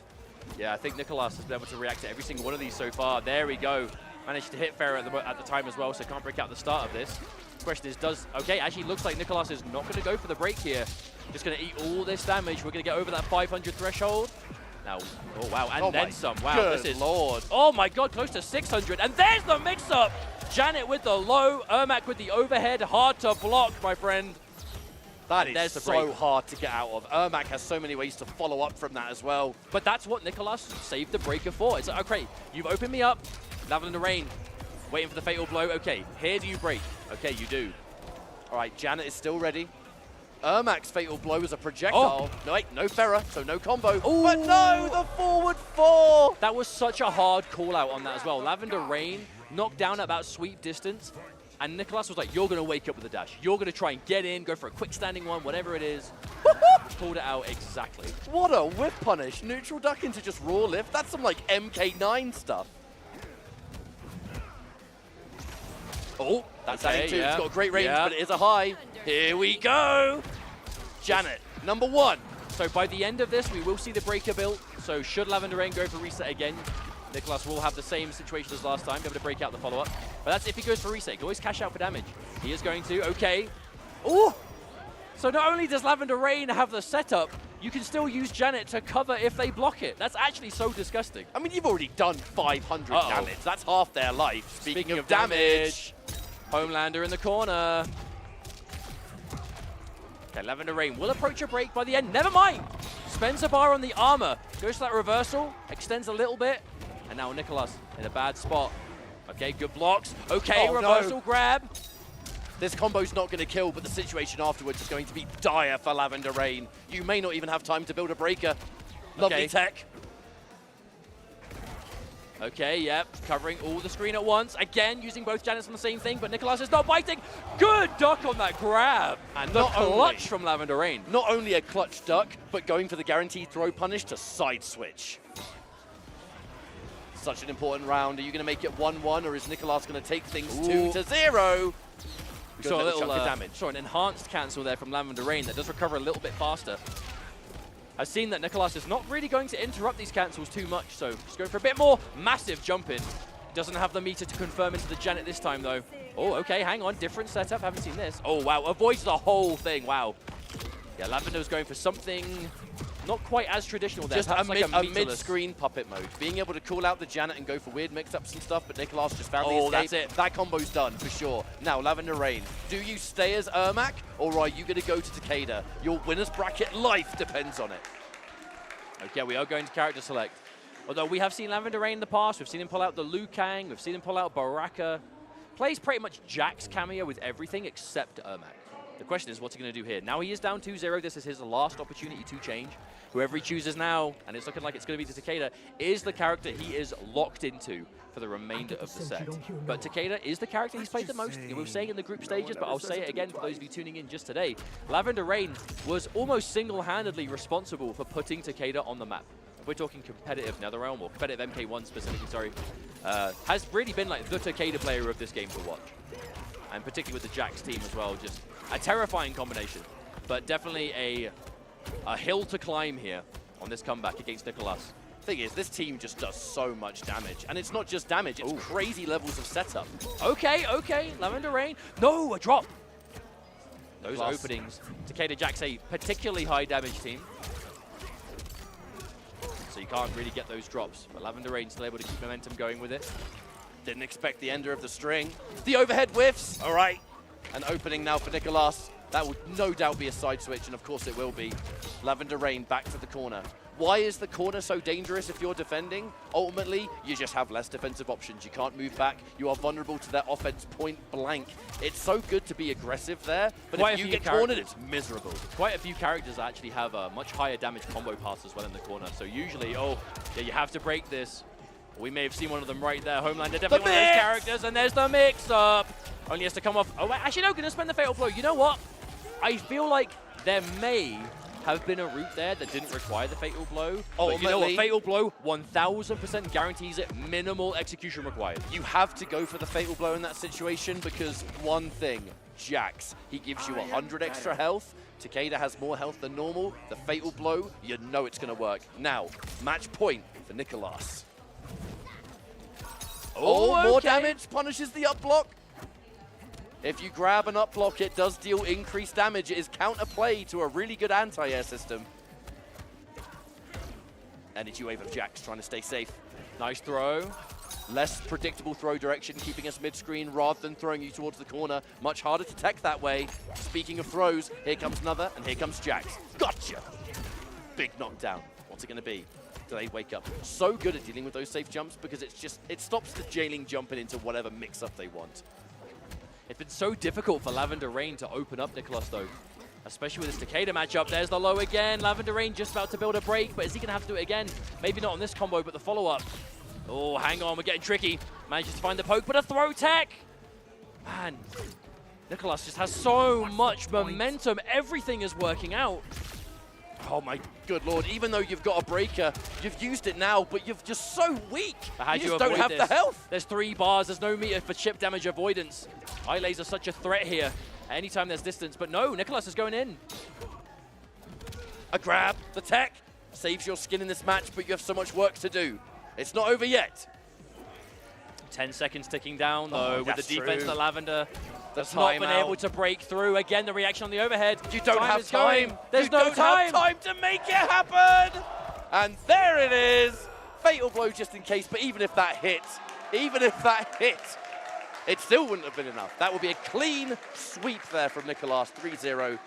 Yeah, I think Nicolas has been able to react to every single one of these so far. There we go. Managed to hit Farah at the time as well, so can't break out the start of this. Question is, okay, actually looks like Nicolas is not going to go for the break here. Just going to eat all this damage. We're going to get over that 500 threshold. Now, oh wow, and then some. Wow, this is, Lord. Oh my God, close to 600. And there's the mix-up. Janet with the low, Ermac with the overhead. Hard to block, my friend. That is so hard to get out of. Ermac has so many ways to follow up from that as well. But that's what Nicolas saved the breaker for. It's like, okay, you've opened me up. Lavender Rain, waiting for the fatal blow. Okay, here do you break? Okay, you do. All right, Janet is still ready. Ermac's fatal blow is a projectile. Oh. No, wait, no Farah, so no combo. Ooh. But no, the forward 4. That was such a hard call out on that as well. Lavender Rain knocked down at about sweep distance. And Nicolas was like, you're going to wake up with a dash. You're going to try and get in, go for a quick standing one, whatever it is. Pulled it out exactly. What a whip punish. Neutral duck into just raw lift. That's some like MK9 stuff. Oh, that's adding too. It's got great range, but it is a high. Here we go. Janet, number 1. So by the end of this, we will see the breaker built. So should Lavender Rain go for reset again, Nicolas will have the same situation as last time, be able to break out the follow-up. But that's if he goes for reset. He can always cash out for damage. He is going to, okay. Ooh! So not only does Lavender Rain have the setup, you can still use Janet to cover if they block it. That's actually so disgusting. I mean, you've already done 500 damage. That's half their life. Speaking of damage. Homelander in the corner. Okay, Lavender Rain will approach a break by the end. Never mind. Spends a bar on the armor. Goes to that reversal. Extends a little bit. And now Nicolas in a bad spot. Okay, good blocks. Okay, reversal grab. This combo's not going to kill, but the situation afterwards is going to be dire for Lavender Rain. You may not even have time to build a breaker. Lovely tech. Okay, yep, covering all the screen at once. Again, using both Janets on the same thing, but Nicolas is not biting. Good duck on that grab. And the clutch from Lavender Rain. Not only a clutch duck, but going for the guaranteed throw punish to side switch. Such an important round. Are you going to make it 1-1, or is Nicolas going to take things 2-0? We saw a little chunk of damage. Saw an enhanced cancel there from Lavender Rain that does recover a little bit faster. I've seen that Nicolas is not really going to interrupt these cancels too much, so just going for a bit more massive jump in. Doesn't have the meter to confirm into the Janet this time, though. Oh, okay, hang on, different setup, haven't seen this. Oh, wow, avoids the whole thing, wow. Yeah, Lavender's going for something not quite as traditional there. Just a mid-screen puppet mode. Being able to call out the Janet and go for weird mix-ups and stuff, but Nicolas just found the escape. That's it. That combo's done, for sure. Now, Lavender Rain, do you stay as Ermac, or are you going to go to Takeda? Your winner's bracket life depends on it. Okay, we are going to character select. Although we have seen Lavender Rain in the past, we've seen him pull out the Liu Kang, we've seen him pull out Baraka. Plays pretty much Jack's cameo with everything except Ermac. The question is, what's he going to do here? Now he is down 2-0. This is his last opportunity to change. Whoever he chooses now, and it's looking like it's going to be to Takeda, is the character he is locked into for the remainder of the set. But Takeda is the character he's played the most. We were saying in the group stages, but I'll say it again for those of you tuning in just today. Lavender Rain was almost single-handedly responsible for putting Takeda on the map. We're talking competitive NetherRealm, or competitive MK1 specifically, sorry. Has really been like the Takeda player of this game to watch. And particularly with the Jax team as well, just a terrifying combination. But definitely a hill to climb here on this comeback against Nicolas. Thing is, this team just does so much damage. And it's not just damage, it's crazy levels of setup. Okay, Lavender Rain. No, a drop. Those openings. Takeda Jax, a particularly high damage team. So you can't really get those drops. But Lavender Rain still able to keep momentum going with it. Didn't expect the ender of the string. The overhead whiffs. All right. An opening now for Nicolas. That will no doubt be a side switch, and of course it will be. Lavender Rain back to the corner. Why is the corner so dangerous if you're defending? Ultimately, you just have less defensive options. You can't move back. You are vulnerable to their offense point blank. It's so good to be aggressive there, but if you get cornered, it's miserable. Quite a few characters actually have a much higher damage combo pass as well in the corner. So usually, you have to break this. We may have seen one of them right there. Homelander, definitely one of those characters, and there's the mix-up. Only has to come off. Oh, actually, no, going to spend the Fatal Blow. You know what? I feel like there may have been a route there that didn't require the Fatal Blow. Oh, but you know what? Fatal Blow 1000% guarantees it. Minimal execution required. You have to go for the Fatal Blow in that situation because one thing, Jax, he gives you 100 extra health. Takeda has more health than normal. The Fatal Blow, you know it's going to work. Now, match point for Nicolas. More damage, punishes the up block. If you grab an up block, it does deal increased damage. It is counterplay to a really good anti-air system. Energy wave of Jax trying to stay safe. Nice throw. Less predictable throw direction, keeping us mid-screen rather than throwing you towards the corner. Much harder to tech that way. Speaking of throws, here comes another, and here comes Jax. Gotcha! Big knockdown. What's it going to be? Do they wake up? So good at dealing with those safe jumps because it stops the jailing jumping into whatever mix-up they want. It's been so difficult for Lavender Rain to open up Nicolas, though. Especially with this Takeda matchup. There's the low again. Lavender Rain just about to build a break, but is he going to have to do it again? Maybe not on this combo, but the follow-up. Oh, hang on, we're getting tricky. Manages to find the poke, but a throw tech! Man, Nicolas just has so much momentum. Everything is working out. Oh my good lord, even though you've got a breaker, you've used it now, but you're just so weak. You just don't have the health. There's 3 bars, there's no meter for chip damage avoidance. Eye laser such a threat here. Anytime there's distance, but no, Nicolas is going in. A grab, the tech, saves your skin in this match, but you have so much work to do. It's not over yet. 10 seconds ticking down, though, with the defense that Lavender has not been able to break through. Again, the reaction on the overhead. You don't have time. There's no time. To make it happen. And there it is. Fatal Blow just in case, but even if that hit, it still wouldn't have been enough. That would be a clean sweep there from Nicolas, 3-0.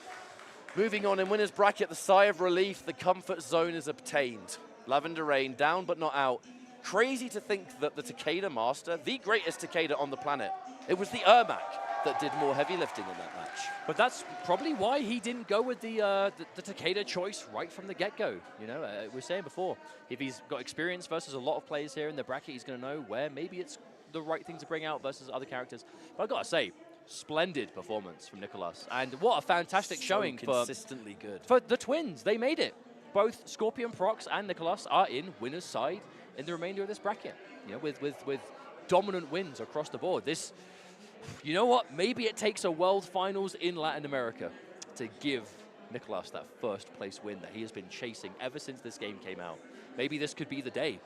Moving on in winner's bracket, the sigh of relief, the comfort zone is obtained. Lavender Rain down but not out. Crazy to think that the Takeda Master, the greatest Takeda on the planet, it was the Ermac that did more heavy lifting in that match. But that's probably why he didn't go with the Takeda choice right from the get-go. You know, we were saying before, if he's got experience versus a lot of players here in the bracket, he's going to know where maybe it's the right thing to bring out versus other characters. But I've got to say, splendid performance from Nicolas. And what a fantastic showing consistently good. For the twins. They made it. Both Scorpion Procs and Nicolas are in winner's side in the remainder of this bracket. You know, with dominant wins across the board. This, you know what? Maybe it takes a World Finals in Latin America to give Nicolas that first place win that he has been chasing ever since this game came out. Maybe this could be the day.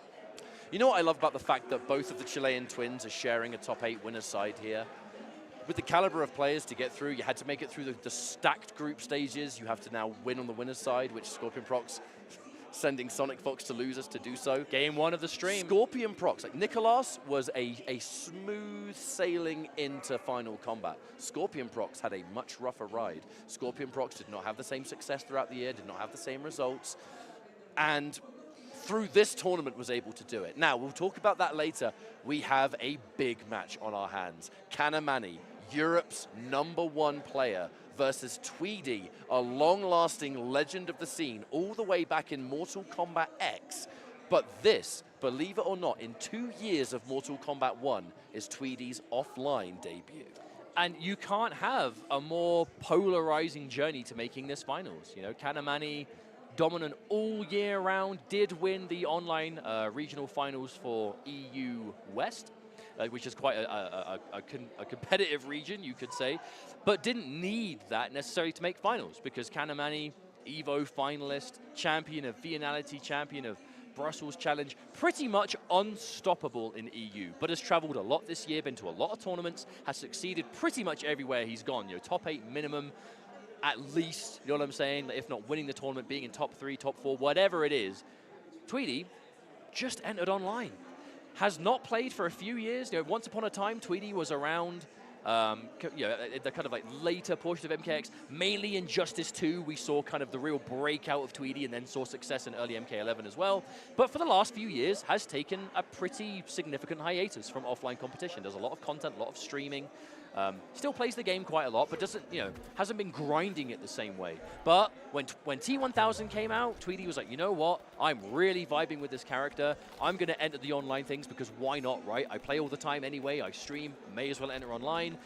You know what I love about the fact that both of the Chilean twins are sharing a top 8 winner's side here? With the caliber of players to get through, you had to make it through the stacked group stages. You have to now win on the winner's side, which Scorpion Procs sending Sonic Fox to losers to do so. Game 1 of the stream. Scorpion Procs, like Nicolas was a smooth sailing into final combat. Scorpion Procs had a much rougher ride. Scorpion Procs did not have the same success throughout the year, did not have the same results, and through this tournament was able to do it. Now, we'll talk about that later. We have a big match on our hands. Canamani, Europe's #1 player, versus Tweedy, a long-lasting legend of the scene, all the way back in Mortal Kombat X. But this, believe it or not, in 2 years of Mortal Kombat 1, is Tweedy's offline debut. And you can't have a more polarizing journey to making this finals. You know, Canamani, dominant all year round, did win the online regional finals for EU West, which is quite a competitive region, you could say, but didn't need that necessarily to make finals because Canamani, EVO finalist, champion of Viennality, champion of Brussels Challenge, pretty much unstoppable in EU, but has traveled a lot this year, been to a lot of tournaments, has succeeded pretty much everywhere he's gone. You know, top 8 minimum, at least, you know what I'm saying? If not winning the tournament, being in top 3, top 4, whatever it is. Tweedy just entered online. Has not played for a few years. You know, once upon a time, Tweedy was around you know, the kind of like later portion of MKX, mainly in Justice 2, we saw kind of the real breakout of Tweedy and then saw success in early MK11 as well. But for the last few years, has taken a pretty significant hiatus from offline competition. Does a lot of content, a lot of streaming. Still plays the game quite a lot, but doesn't, you know, hasn't been grinding it the same way. But when T1000 came out, Tweedy was like, you know what? I'm really vibing with this character. I'm going to enter the online things because why not, right? I play all the time anyway. I stream, may as well enter online.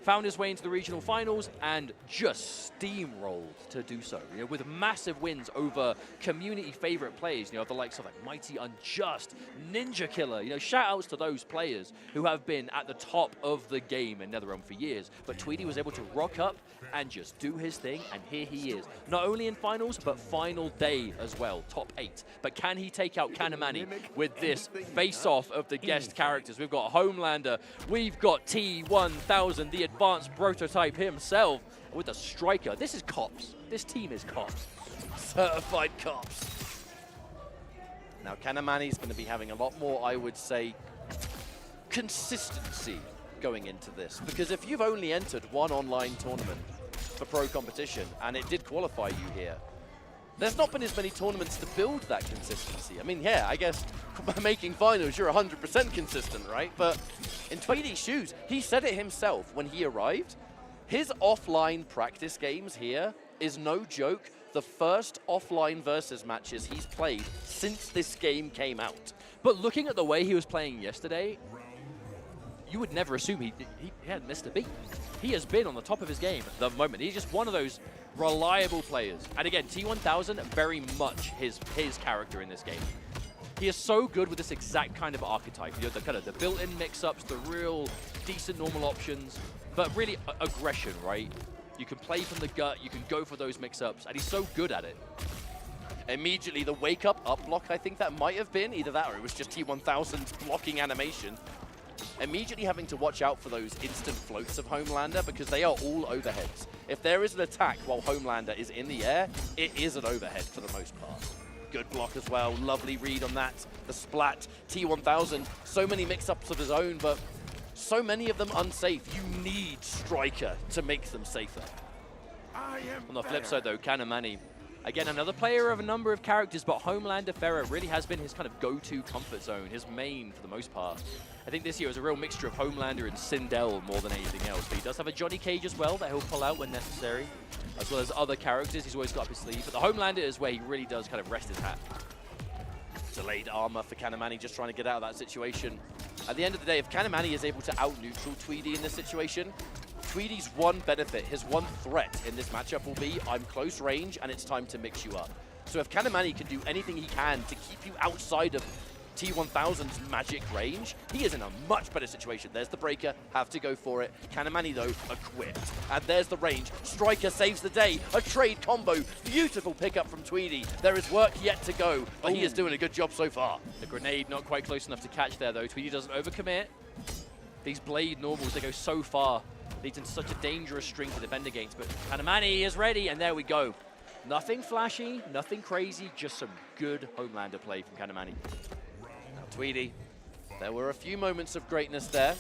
Found his way into the regional finals and just steamrolled to do so, you know, with massive wins over community favorite players, you know, the likes of like Mighty Unjust, Ninja Killer, you know, shout outs to those players who have been at the top of the game in NetherRealm for years. But Tweedy was able to rock up and just do his thing, and here he is. Not only in finals, but final day as well, top 8. But can he take out Canamani with this face-off of the guest characters? We've got Homelander, we've got T1000, the advanced prototype himself, with the striker. This is cops. This team is cops. Certified cops. Now, Canamani's going to be having a lot more, I would say, consistency going into this. Because if you've only entered one online tournament for pro competition, and it did qualify you here, there's not been as many tournaments to build that consistency. I mean, yeah, I guess making finals, you're 100% consistent, right? But in Tweedy's shoes, he said it himself when he arrived. His offline practice games here is no joke, the first offline versus matches he's played since this game came out. But looking at the way he was playing yesterday, you would never assume he hadn't missed a beat. He has been on the top of his game at the moment. He's just one of those reliable players. And again, T1000, very much his character in this game. He is so good with this exact kind of archetype. You know, the kind of the built-in mix-ups, the real decent normal options, but really aggression, right? You can play from the gut, you can go for those mix-ups, and he's so good at it. Immediately, the wake-up block, I think that might have been, either that or it was just T1000's blocking animation. Immediately having to watch out for those instant floats of Homelander because they are all overheads. If there is an attack while Homelander is in the air, it is an overhead for the most part. Good block as well, lovely read on that. The splat, T1000, so many mix-ups of his own, but so many of them unsafe. You need Striker to make them safer. On the flip side though, Canamani Again, another player of a number of characters, but Homelander Ferrer really has been his kind of go-to comfort zone, his main for the most part. I think this year was a real mixture of Homelander and Sindel more than anything else, but he does have a Johnny Cage as well that he'll pull out when necessary, as well as other characters he's always got up his sleeve. But the Homelander is where he really does kind of rest his hat. Delayed armor for Canamani, just trying to get out of that situation. At the end of the day, if Canamani is able to out-neutral Tweedy in this situation, Tweedy's one benefit, his one threat in this matchup will be, I'm close range and it's time to mix you up. So if Canamani can do anything he can to keep you outside of T1000's magic range, he is in a much better situation. There's the breaker, have to go for it. Canamani, though, equipped. And there's the range. Striker saves the day. A trade combo. Beautiful pickup from Tweedy. There is work yet to go, but he is doing a good job so far. The grenade not quite close enough to catch there, though. Tweedy doesn't overcommit. These blade normals, they go so far. Leads in such a dangerous string to defend against, but Canamani is ready, and there we go. Nothing flashy, nothing crazy, just some good Homelander play from Canamani. Tweedy, there were a few moments of greatness there.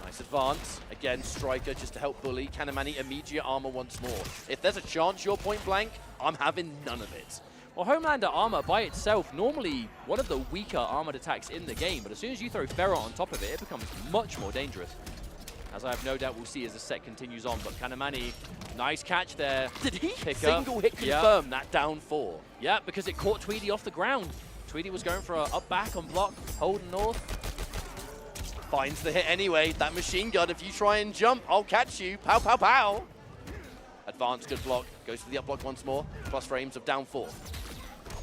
Nice advance. Again, Striker just to help bully. Canamani immediate armor once more. If there's a chance you're point blank, I'm having none of it. Well, Homelander armor by itself, normally one of the weaker armored attacks in the game, but as soon as you throw Ferro on top of it, it becomes much more dangerous. As I have no doubt we'll see as the set continues on, but Canamani, nice catch there. Did he Pick single up. hit confirm that down 4? Yeah, because it caught Tweedy off the ground. Tweedy was going for a up back on block, holding north. Finds the hit anyway. That machine gun, if you try and jump, I'll catch you. Pow, pow, pow. Advanced, good block. Goes for the up block once more. Plus frames of down 4.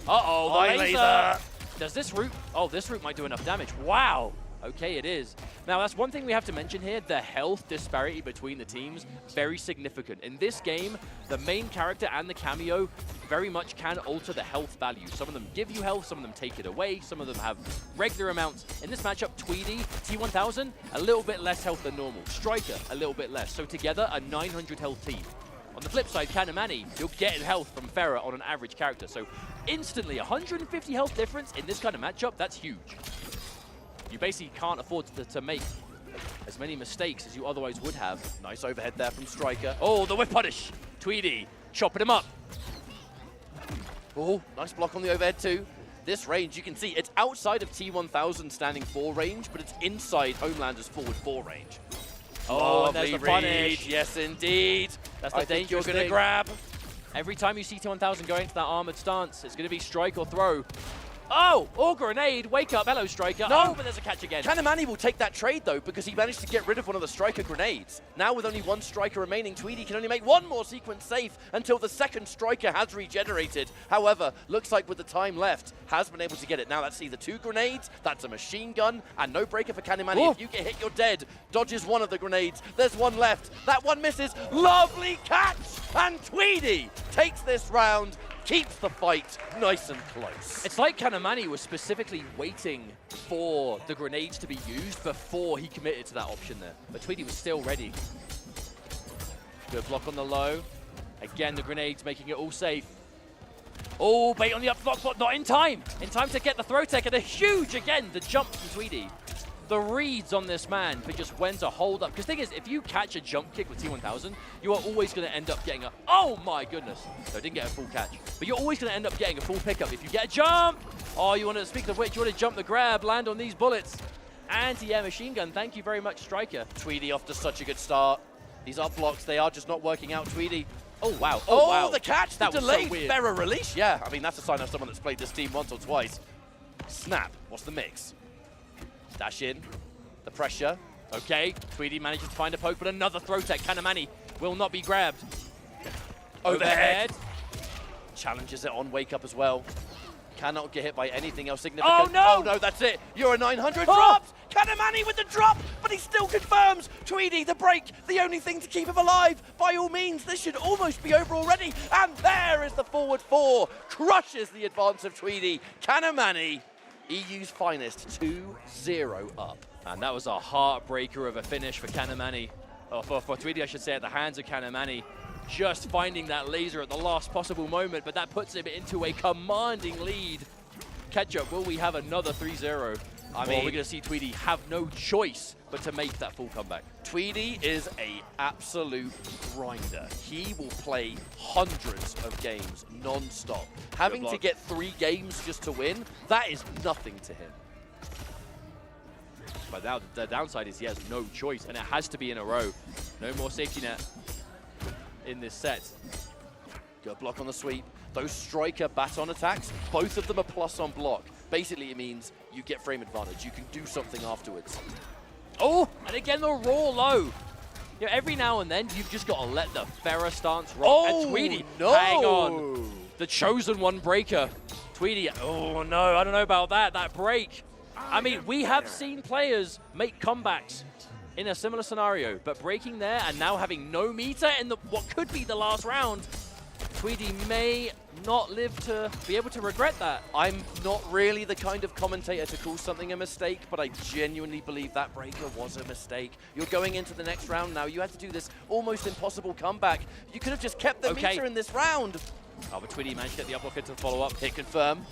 Uh-oh, the laser. Does this route... Oh, this route might do enough damage. Wow. Okay, it is. Now, that's one thing we have to mention here. The health disparity between the teams, very significant. In this game, the main character and the cameo very much can alter the health value. Some of them give you health, some of them take it away, some of them have regular amounts. In this matchup, Tweedy, T1000, a little bit less health than normal. Striker, a little bit less. So together, a 900 health team. On the flip side, Canamani, you're getting health from Ferrer on an average character. So instantly, 150 health difference in this kind of matchup, that's huge. You basically can't afford to make as many mistakes as you otherwise would have. Nice overhead there from Striker. Oh, the whip punish. Tweedy chopping him up. Oh, nice block on the overhead too. This range, you can see it's outside of T1000 standing 4 range, but it's inside Homelander's forward 4 range. Oh, and there's the punish. Yes, indeed. That's the dangerous you're going to thing. grab. Every time you see T1000 going into that armored stance, it's going to be strike or throw. Oh, or grenade. Wake up. Hello, Striker. No. Oh, but there's a catch again. Canamani will take that trade, though, because he managed to get rid of one of the Striker grenades. Now, with only 1 Striker remaining, Tweedy can only make 1 more sequence safe until the 2nd Striker has regenerated. However, looks like with the time left, has been able to get it. Now, that's either 2 grenades, that's a machine gun, and no breaker for Canamani. Oh. If you get hit, you're dead. Dodges 1 of the grenades. There's 1 left. That 1 misses. Lovely catch! And Tweedy takes this round, keeps the fight nice and close. It's like Canamani was specifically waiting for the grenades to be used before he committed to that option there. But Tweedy was still ready. Good block on the low. Again, the grenades making it all safe. Oh, bait on the up block, but not in time. In time to get the throw tech, and a huge, again, the jump from Tweedy. The reads on this man for just when to hold up. Because the thing is, if you catch a jump kick with T1000, you are always going to end up getting a... Oh my goodness. No, I didn't get a full catch. But you're always going to end up getting a full pickup. If you get a jump, oh, you want to, speak of which, you want to jump the grab, land on these bullets. Anti-air machine gun. Thank you very much, Striker. Tweedy off to such a good start. These up blocks, they are just not working out. Tweedy. Oh, wow. Oh, wow. the catch, that the was so delayed weird. Ferrer release. Yeah, I mean, that's a sign of someone that's played this team once or twice. Snap. What's the mix? Dash in. The pressure. Okay, Tweedy manages to find a poke, but another throw tech. Canamani will not be grabbed. Overhead. Challenges it on wake up as well. Cannot get hit by anything else significant. Oh, no! Oh, no, that's it. You're a 900 Oh! drops. Canamani with the drop, but he still confirms. Tweedy, the break, the only thing to keep him alive. By all means, this should almost be over already. And there is the forward 4. Crushes the advance of Tweedy. Canamani, EU's finest, 2-0 up. And that was a heartbreaker of a finish for Canamani. Oh, for Tweedy, I should say, at the hands of Canamani. Just finding that laser at the last possible moment, but that puts him into a commanding lead. Ketchup, will we have another 3-0? I Or mean, we're going to see Tweedy have no choice but to make that full comeback. Tweedy is a absolute grinder. He will play hundreds of games non-stop. Having to get 3 games just to win, that is nothing to him. But now the downside is he has no choice, and it has to be in a row. No more safety net in this set. Good block on the sweep. Those striker baton attacks, both of them are plus on block. Basically, it means you get frame advantage. You can do something afterwards. Oh, and again, the raw low. You know, every now and then, you've just got to let the Ferrer stance roll. Oh, and Tweedy, no. hang on. The chosen one breaker. Tweedy, oh no, I don't know about that. That break. I mean, we have seen players make comebacks in a similar scenario, but breaking there and now having no meter in what could be the last round, Tweedy may not live to be able to regret that. I'm not really the kind of commentator to call something a mistake, but I genuinely believe that breaker was a mistake. You're going into the next round now. You had to do this almost impossible comeback. You could have just kept the meter in this round. Oh, but Tweedy managed to get the up blocker to follow up. Hit confirm.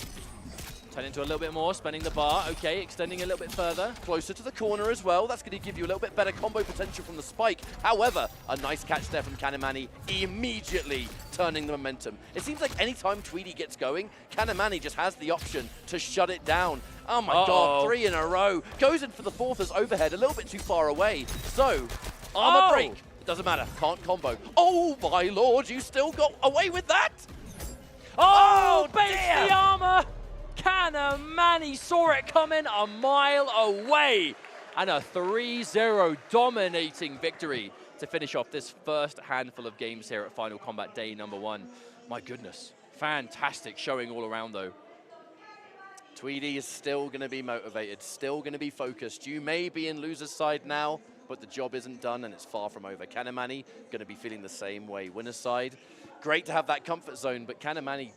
Turn into a little bit more, spending the bar. Okay, extending a little bit further. Closer to the corner as well. That's going to give you a little bit better combo potential from the spike. However, a nice catch there from Canamani, immediately turning the momentum. It seems like any time Tweedy gets going, Canamani just has the option to shut it down. Oh my God, 3 in a row. Goes in for the 4th as overhead, a little bit too far away. So, armor break. It doesn't matter, can't combo. Oh my Lord, you still got away with that? Oh, base the armor. Canamani saw it coming a mile away. And a 3-0 dominating victory to finish off this first handful of games here at Final Kombat Day #1. My goodness, fantastic showing all around though. Tweedy is still going to be motivated, still going to be focused. You may be in loser's side now, but the job isn't done and it's far from over. Canamani going to be feeling the same way. Winner's side, great to have that comfort zone, but Canamani,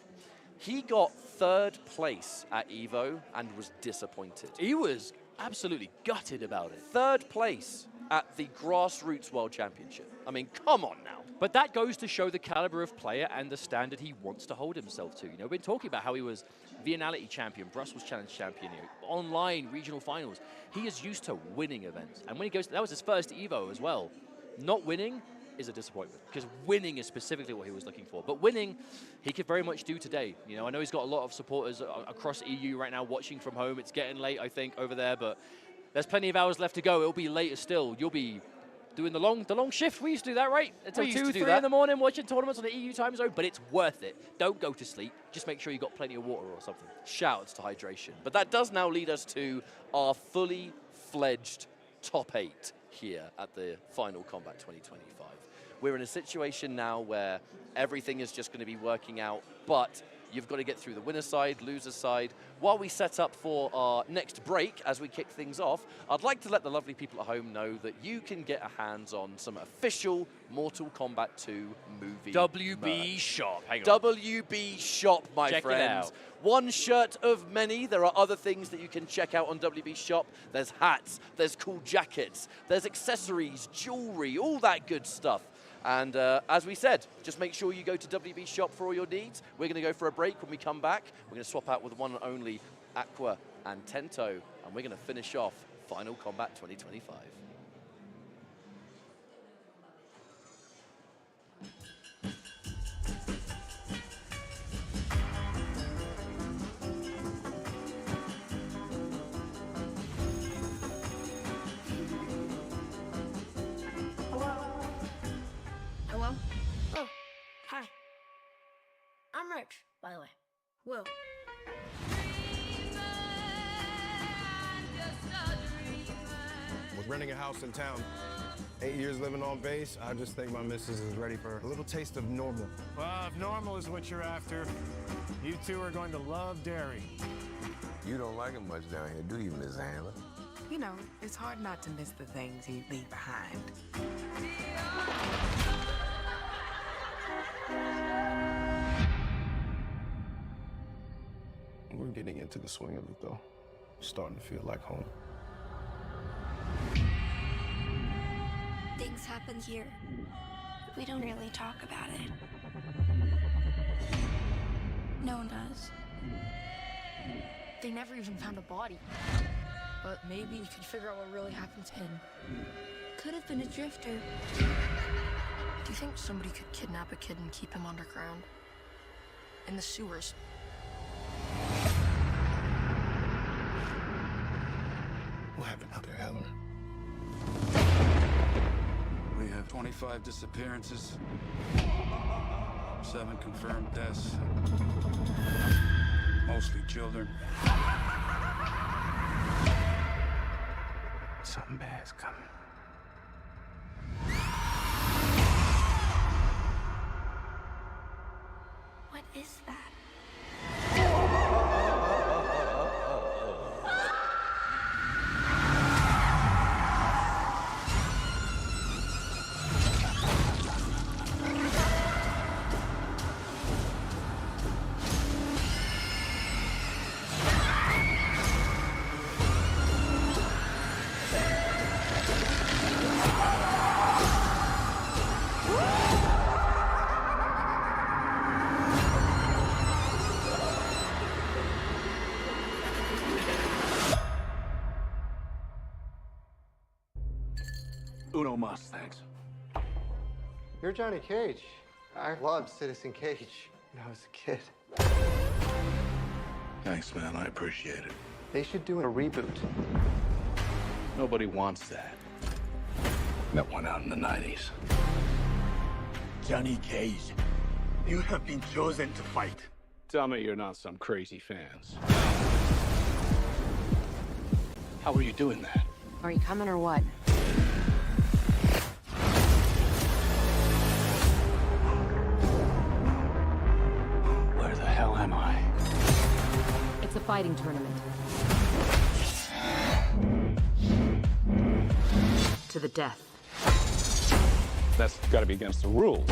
he got 3rd place at EVO and was disappointed. He was absolutely gutted about it. 3rd place at the Grassroots World Championship. I mean, come on now. But that goes to show the caliber of player and the standard he wants to hold himself to. You know, we've been talking about how he was Viennality champion, Brussels Challenge champion, you know, online regional finals. He is used to winning events. And when he goes, that was his first EVO as well. Not winning is a disappointment, because winning is specifically what he was looking for. But winning, he could very much do today. You know, I know he's got a lot of supporters across EU right now watching from home. It's getting late, I think, over there, but there's plenty of hours left to go. It'll be later still. You'll be doing the long shift. We used to do that, right? Until 2, 3 in the morning, watching tournaments on the EU time zone, but it's worth it. Don't go to sleep. Just make sure you got plenty of water or something. Shouts to hydration. But that does now lead us to our fully fledged top 8 here at the Final Kombat 2025. We're in a situation now where everything is just going to be working out, but you've got to get through the winner side, loser side. While we set up for our next break, as we kick things off, I'd like to let the lovely people at home know that you can get a hands on some official Mortal Kombat 2 movie WB shop. Hang on. WB shop, my Check friend. it out. One shirt of many. There are other things that you can check out on WB shop. There's hats, there's cool jackets, there's accessories, jewelry, all that good stuff. And as we said, just make sure you go to WB Shop for all your needs. We're going to go for a break. When we come back, we're going to swap out with one and only Aqua and Tento, and we're going to finish off Final Kombat 2025. Hello? Oh, hi. I'm Rich, by the way. Will. Was renting a house in town. 8 years living on base, I just think my missus is ready for a little taste of normal. Well, if normal is what you're after, you two are going to love dairy. You don't like it much down here, do you, Miss Handler? You know, it's hard not to miss the things you leave behind. We're getting into the swing of it, though. Starting to feel like home. Things happen here. We don't really talk about it. No one does. They never even found a body. but maybe we could figure out what really happened to him. Could have been a drifter. Do you think somebody could kidnap a kid and keep him underground? In the sewers? What happened out there, Helen? We have 25 disappearances, 7 confirmed deaths, mostly children. Something bad's coming. What is that? Uno mas, thanks. You're Johnny Cage. I loved Citizen Cage when I was a kid. Thanks, man. I appreciate it. They should do a reboot. Nobody wants that. That went out in the 90s. Johnny Cage, you have been chosen to fight. Tell me you're not some crazy fans. How are you doing that? Are you coming or what? Where the hell am I? It's a fighting tournament. To the death. That's gotta be against the rules.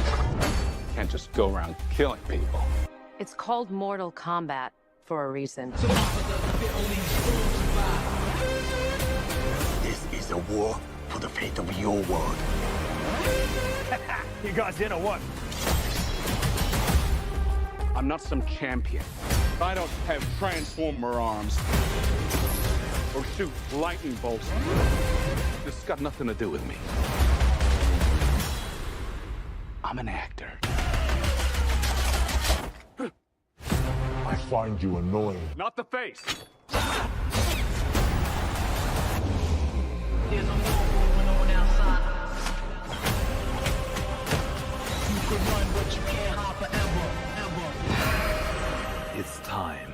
Can't just go around killing people. It's called Mortal Kombat for a reason. This is a war for the fate of your world. You guys in or what? I'm not some champion. I don't have transformer arms or shoot lightning bolts. This has got nothing to do with me. I'm an actor. I find you annoying. Not the face. There's a war going on outside. You could run, but you can't hide forever, ever. It's time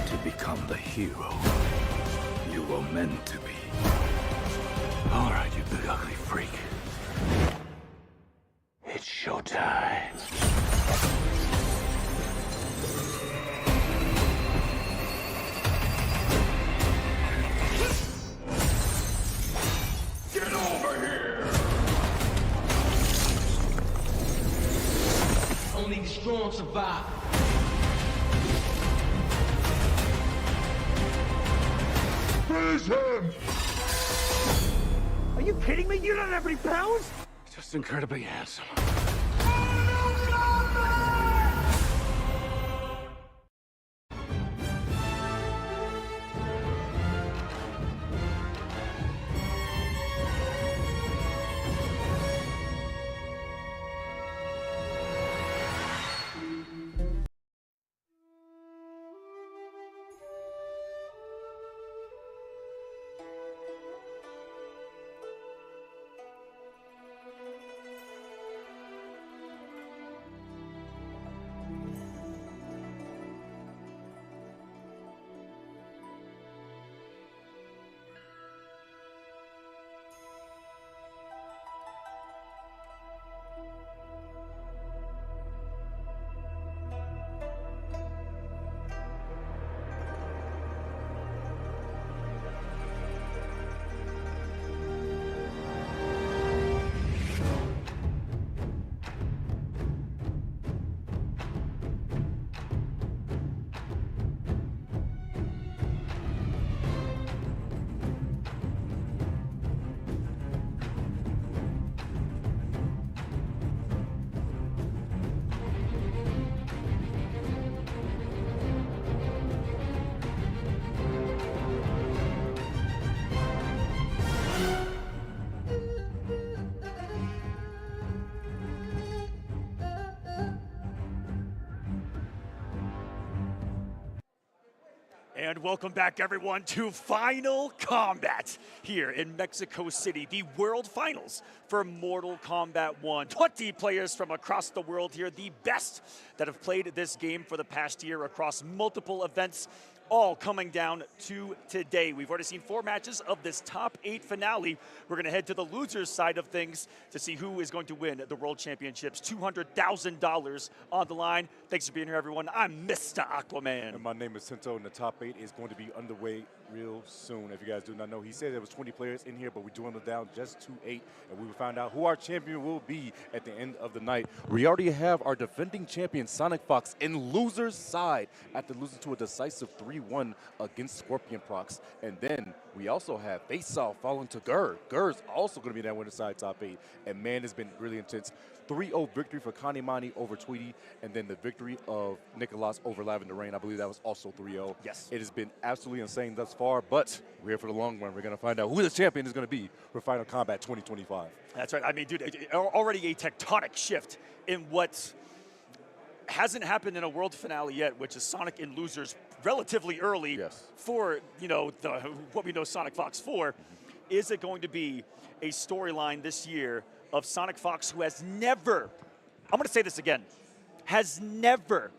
to become the hero you were meant to be. All right, you big ugly freak. It's showtime. Get over here! Only the strong survive. Freeze him! Are you kidding me? You don't have any powers? Just incredibly handsome. And welcome back, everyone, to Final Kombat here in Mexico City, the World Finals for Mortal Kombat 1. 20 players from across the world here, the best that have played this game for the past year across multiple events, all coming down to today. We've already seen 4 matches of this top 8 finale. We're going to head to the losers side of things to see who is going to win the World Championships. $200,000 on the line. Thanks for being here, everyone. I'm Mr. Aquaman. And my name is Tinto, and the top 8 is going to be underway real soon. If you guys do not know, he said there was 20 players in here, but we dwindled down just to 8, and we will find out who our champion will be at the end of the night. We already have our defending champion, Sonic Fox, in loser's side after losing to a decisive 3-1 against Scorpion Procs. And then we also have Faysal falling to Gurr. Gurr's also going to be in that winner's side top 8, and man, it's been really intense. 3-0 victory for Canamani over Tweedy, and then the victory of Nicolas over Lavender Rain. I believe that was also 3-0. Yes. It has been absolutely insane thus far, but we're here for the long run. We're going to find out who the champion is going to be for Final Kombat 2025. That's right. I mean, dude, already a tectonic shift in what hasn't happened in a world finale yet, which is Sonic in losers relatively early for, you know, what we know Sonic Fox for. Is it going to be a storyline this year of Sonic Fox, who has never, I'm going to say this again, has never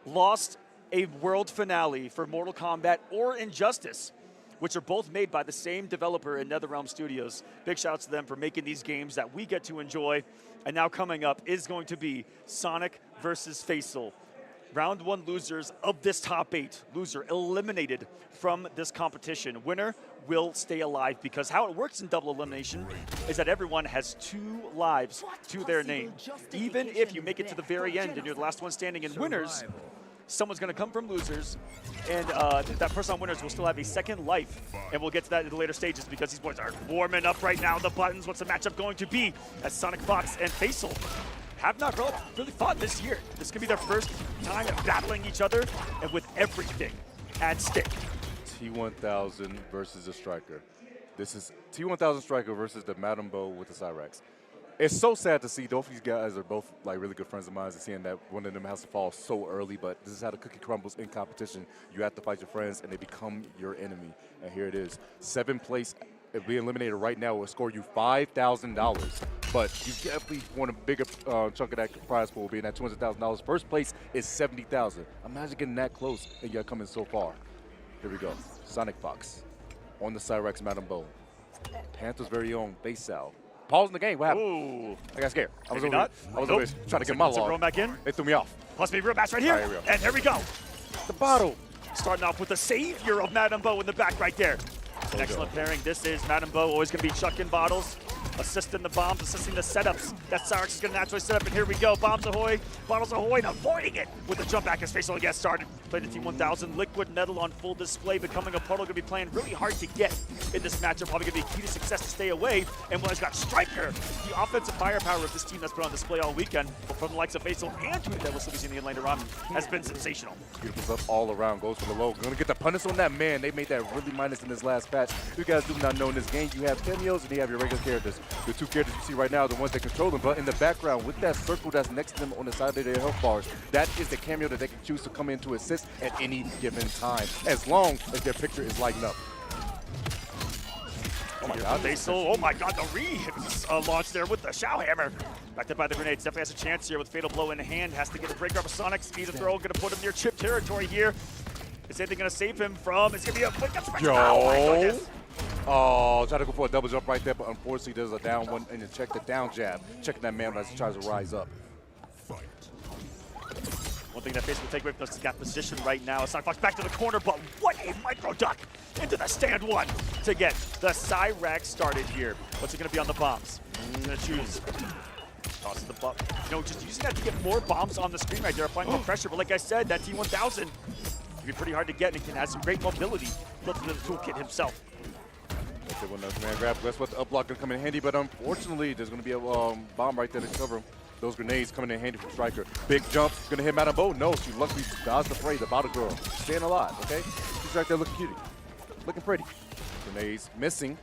lost a world finale for Mortal Kombat or Injustice, which are both made by the same developer in NetherRealm Studios. Big shouts to them for making these games that we get to enjoy. And now coming up is going to be Sonic versus Faysal. Round 1 losers of this top 8. Loser eliminated from this competition. Winner will stay alive, because how it works in double elimination is that everyone has 2 lives to their name. Even if you make it to the very end and you're the last one standing in winners, someone's going to come from losers, and that person on winners will still have a second life. And we'll get to that in the later stages, because these boys are warming up right now. The buttons, what's the matchup going to be as Sonic Fox and Faysal have not really fought this year. This could be their first time battling each other, and with everything at stake. T1000 versus the Striker. This is T1000 Striker versus the Madame Bo with the Cyrax. It's so sad to see. Both of these guys are both like really good friends of mine, and seeing that one of them has to fall so early, but this is how the cookie crumbles in competition. You have to fight your friends, and they become your enemy. And here it is. 7th place, if we eliminated right now, will score you $5,000. But you definitely want a bigger chunk of that prize pool, being at $200,000. First place is $70,000. Imagine getting that close, and you're coming so far. Here we go. Sonic Fox on the Cyrax Madame Bo. Panther's very own Faysal. Pause in the game. What happened? Ooh. I got scared. I was Maybe over here trying to get my log. Back in. They threw me off. Must be real match right here. Right, here we go. And here we go. The bottle. Starting off with the savior of Madame Bo in the back right there. An excellent pairing. This is Madame Bo, always going to be chucking bottles, assisting the bombs, assisting the setups. That Cyrax is going to naturally set up, and here we go. Bombs ahoy, bottles ahoy, and avoiding it with the jump back as Faysal gets started. Play the T1000, Liquid Metal on full display, becoming a puddle. Going to be playing really hard to get in this matchup. Probably going to be key to success to stay away. And when he's got Striker, the offensive firepower of this team that's put on display all weekend, from the likes of Faysal and Tweedy that we'll still be seeing in the later on, has been sensational. Beautiful stuff all around. Goes for the low. Going to get the punish on that man. They made that really minus in this last patch. You guys do not know, in this game, you have cameos and you have your regular characters. The 2 characters you see right now are the ones that control them, but in the background, with that circle that's next to them on the side of their health bars, that is the cameo that they can choose to come in to assist at any given time, as long as their picture is lighting up. Oh my god, Faysal, oh my god, the re-launch there with the Shao Hammer. Backed up by the grenades, definitely has a chance here with Fatal Blow in hand. Has to get a breaker up of Sonic, speed of throw, gonna put him near chip territory here. Is anything gonna save him from, it's gonna be a quick up. Yo! Oh, try to go for a double jump right there, but unfortunately there's a down one, and you check the down jab. Checking that man as he tries to rise up. One thing that Faysal will take away from us is got position right now. Sonic Fox back to the corner, but what a micro duck into the stand 1 to get the Cyrax started here. What's it gonna be on the bombs? He's gonna choose. Tosses the bomb. You know, just using that to get more bombs on the screen right there, applying more pressure. But like I said, that T1000 can be pretty hard to get, and it can have some great mobility built into the toolkit himself. Okay, one man grab. That's what the up block gonna come in handy, but unfortunately, there's gonna be a bomb right there to cover him. Those grenades coming in handy from Striker. Big jump, gonna hit Madame Bo. No, she luckily dodged the fray, the bottle girl. Staying alive, okay? She's right there looking cutie. Looking pretty. Grenades missing.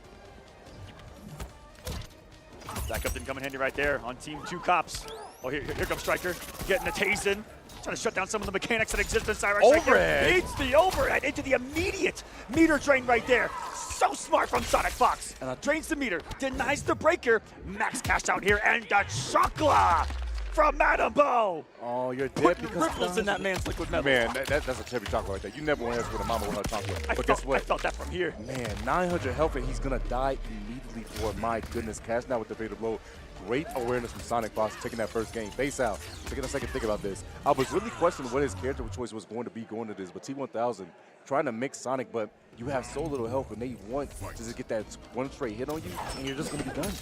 Backup didn't come in handy right there on Team 2 Cops. Oh, here comes Striker, getting the Tazen. Trying to shut down some of the mechanics that exist in Cyrex. Overhead. Beats the overhead into the immediate meter drain right there. So smart from Sonic Fox. Drains the meter, denies the breaker. Max cash out here, and the chokla from Madam Bo. Oh, you're dead Putting because ripples in that man's liquid metal. Man, that's a cherry chocolate right there. You never want to answer with a mama with her chocolate. But guess what? I felt that from here. Man, 900 health, and he's going to die immediately for, my goodness, cash now with the beta blow. Great awareness from Sonic Fox taking that first game. Faysal, taking a second to think about this. I was really questioning what his character choice was going to be going to this, but T1000 trying to mix Sonic, but you have so little health, and they want to just get that one straight hit on you, and you're just going to be done.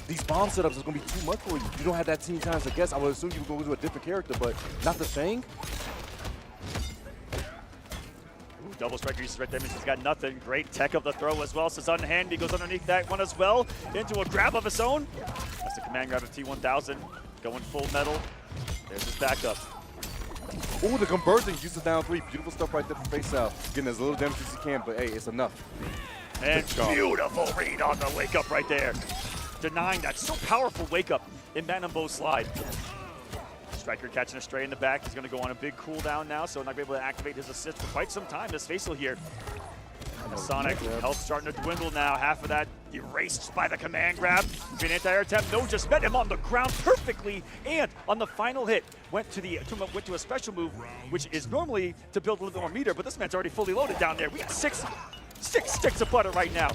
These bomb setups is going to be too much for you. You don't have that team times to guess. I would assume you would go to a different character, but not the Shang. Double striker uses red damage. He's got nothing. Great tech of the throw as well. Sazan hand. He goes underneath that one as well. Into a grab of his own. That's the command grab of T1000. Going full metal. There's his backup. Ooh, the conversion uses down 3. Beautiful stuff right there from Faysal. Getting as little damage as he can, but hey, it's enough. And beautiful read on the wake up right there. Denying that so powerful wake up in Madam Bo's slide. Striker catching a stray in the back. He's going to go on a big cooldown now, so not going to be able to activate his assist for quite some time. This Faysal here. And the Sonic health starting to dwindle now. Half of that erased by the command grab. An anti-air attempt. No, just met him on the ground perfectly. And on the final hit, went to a special move, which is normally to build a little bit more meter, but this man's already fully loaded down there. We got six sticks of butter right now.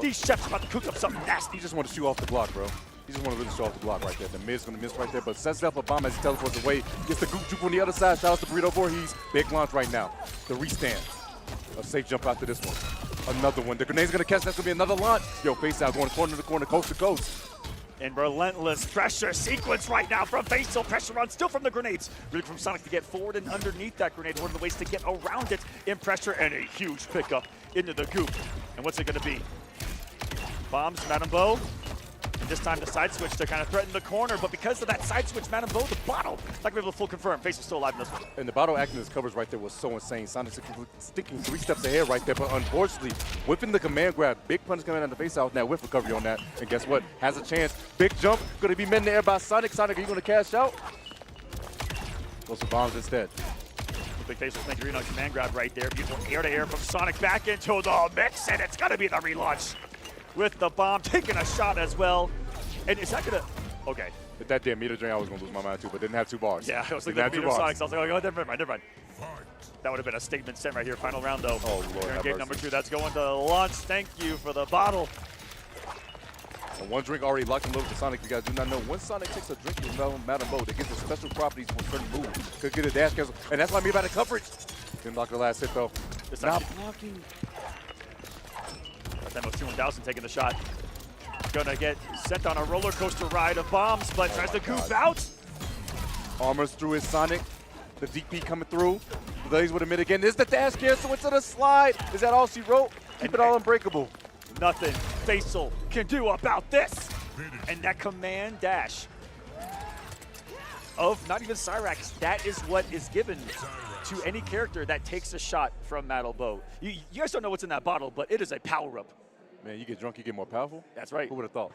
These chefs about to cook up something nasty. He just want to shoot off the block, bro. He just want to really show off the block right there. The mid's going to miss right there, but sets up a bomb as he teleports away. Gets the goop juke on the other side. Shout out to Burrito Voorhees. Big launch right now. The restand. A safe jump after this one. Another one. The grenade's going to catch. That's going to be another launch. Yo, Faysal going corner to corner, coast to coast. And relentless pressure sequence right now from Faysal. Pressure on still from the grenades. Really from Sonic to get forward and underneath that grenade. One of the ways to get around it in pressure, and a huge pickup into the goop. And what's it going to be? Bombs, Madam Bo. And this time the side switch to kind of threaten the corner, but because of that side switch, Madam Bo, the bottle, not going to be able to full confirm. Faysal still alive in this one. And the bottle acting as covers right there was so insane. Sonic sticking 3 steps ahead right there, but unfortunately, whipping the command grab. Big punch coming out of the Faysal now with recovery on that. And guess what? Has a chance. Big jump. Going to be met in the air by Sonic. Sonic, are you going to cash out? Goes for bombs instead. Big Faysal thinking on command grab right there. Beautiful air-to-air from Sonic back into the mix, and it's going to be the relaunch with the bomb, taking a shot as well. And is that going to... Okay. If that damn meter drain, I was going to lose my mind too, but didn't have 2 bars. Yeah, I was thinking meter Sonic, so I was like, oh, never mind. That would have been a statement sent right here. Final round, though. Oh, Lord, here in game number 2, that's going to launch. Thank you for the bottle. And one drink already locked and loaded for Sonic. You guys do not know, when Sonic takes a drink with Madam Bo, they get the special properties for certain moves. Could get a dash cancel, and that's why I mean by the coverage. Didn't lock the last hit, though. Not blocking. That was T1000 taking the shot. Gonna get sent on a roller coaster ride of bombs, but tries to goop out. Armors through his Sonic. The DP coming through. Blaze with a mid again. Is the dash cancel into the slide? Is that all she wrote? Keep it all unbreakable. Nothing Faysal can do about this. And that command dash of not even Cyrax, that is what is given to any character that takes a shot from Madam Bo. You guys don't know what's in that bottle, but it is a power-up. Man, you get drunk, you get more powerful? That's right. Who would have thought?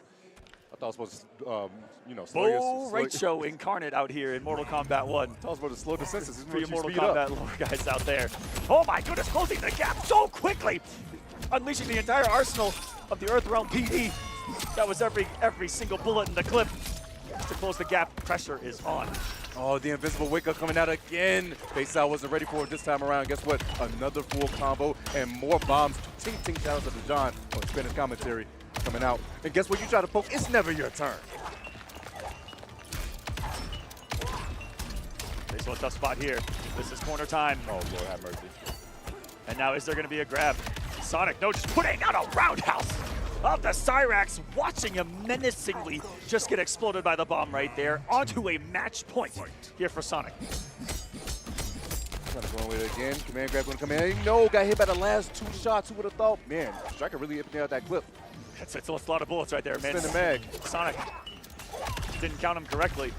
I thought I was supposed to, Bo Raicho incarnate out here in Mortal Kombat 1. I thought I was supposed to slow the senses. For your Mortal Kombat lore guys out there. Oh my goodness, closing the gap so quickly. Unleashing the entire arsenal of the Earthrealm PD. That was every single bullet in the clip. To close the gap, pressure is on. Oh, the invincible wake up coming out again. Faysal wasn't ready for it this time around. Guess what? Another full combo and more bombs. Ting shout out to John on Spanish commentary coming out. And guess what? You try to poke, it's never your turn. Faysal a tough spot here. This is corner time. Oh, Lord have mercy. And now is there going to be a grab? Sonic, no, just putting out a roundhouse of the Cyrax, watching him menacingly just get exploded by the bomb right there onto a match point here for Sonic. Trying to go with it again. Command grab going to come in. No, got hit by the last 2 shots. Who would have thought? Man, Striker really hit me out that clip. That's a lot of bullets right there, man. Spin the mag. Sonic didn't count him correctly.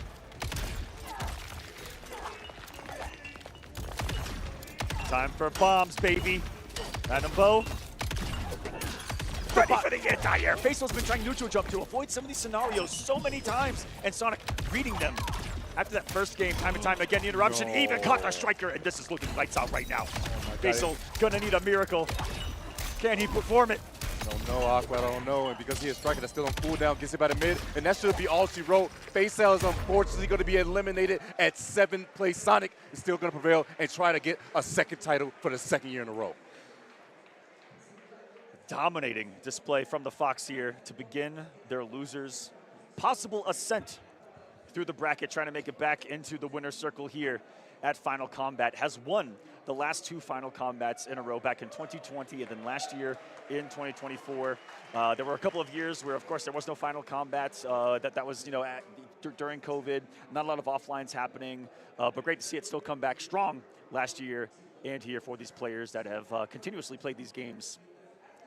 Time for bombs, baby. Madam Bo. Ready for the anti-air. Faysal's been trying neutral jump to avoid some of these scenarios so many times, and Sonic reading them After that first game, time and time again, the interruption even caught the striker, and this is looking lights out right now. Faysal gonna need a miracle. Can he perform it? I don't know, Aqua, I don't know. And because he is striker that's still on cooldown, gets hit by the mid, and that should be all she wrote. Faysal is unfortunately going to be eliminated at 7th place. Sonic is still going to prevail and try to get a second title for the 2nd year in a row. Dominating display from the Fox here to begin their losers' possible ascent through the bracket, trying to make it back into the winner's circle here at Final Kombat. Has won the last 2 Final Kombats in a row back in 2020 and then last year in 2024. There were a couple of years where, of course, there was no Final Kombats. That was, you know, during COVID, not a lot of offlines happening, but great to see it still come back strong last year and here for these players that have continuously played these games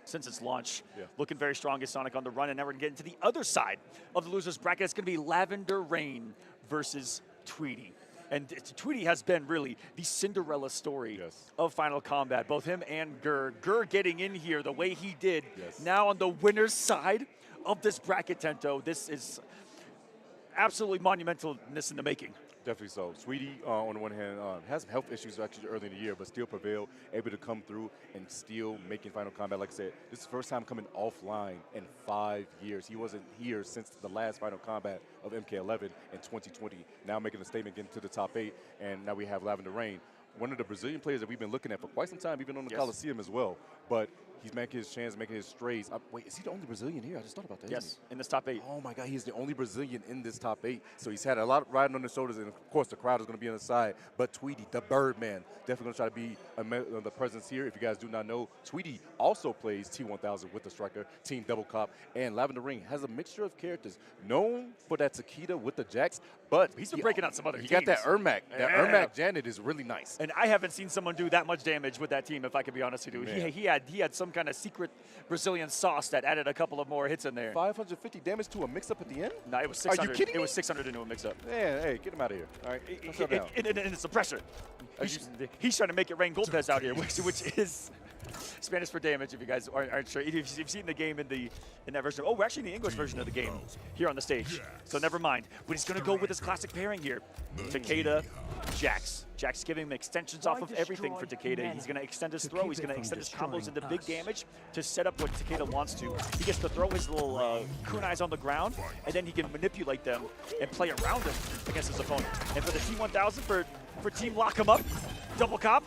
since its launch. Looking very strong as Sonic on the run, and now we're gonna get into the other side of the losers bracket. It's gonna be Lavender Rain versus Tweedy. And Tweedy has been really the Cinderella story of Final Kombat, both him and Gurr. Gurr getting in here the way he did, now on the winner's side of this bracket, Tento. This is absolutely monumentalness in the making. Definitely so. Tweedy, on the one hand, has some health issues actually early in the year, but still prevailed, able to come through and still making Final Kombat. Like I said, this is the first time coming offline in 5 years. He wasn't here since the last Final Kombat of MK11 in 2020. Now making a statement, getting to the top 8, and now we have Lavender Rain, one of the Brazilian players that we've been looking at for quite some time, even on the Coliseum as well. But he's making his chance, making his strays. Wait, is he the only Brazilian here? I just thought about that. Yes, in this top 8. Oh my God, he's the only Brazilian in this top 8. So he's had a lot riding on his shoulders, and of course the crowd is going to be on the side. But Tweedy, the Birdman, definitely going to try to be the presence here. If you guys do not know, Tweedy also plays T1000 with the striker, Team Double Cop, and Lavender Rain has a mixture of characters. Known for that Takeda with the Jacks, but he's been breaking out some other teams. He got that Ermac. That Ermac Janet is really nice. And I haven't seen someone do that much damage with that team, if I can be honest with you. He had some kind of secret Brazilian sauce that added a couple of more hits in there. 550 damage to a mix-up at the end? No, it was 600. Are you kidding me? It was 600 into a mix-up. Man, hey, get him out of here. All right, and it's the pressure. He's trying to make it rain Golpez out here, which is Spanish for damage, if you guys aren't sure. If you've seen the game in that version. Oh, we're actually in the English version of the game here on the stage. So never mind. But he's going to go with his classic pairing here. Takeda, Jax. Jax giving him extensions off of everything for Takeda. He's going to extend his throw. He's going to extend his combos into big damage to set up what Takeda wants to. He gets to throw his little kunais on the ground, and then he can manipulate them and play around them against his opponent. And for the T1000, for Team Lock 'em Up, Double Cop,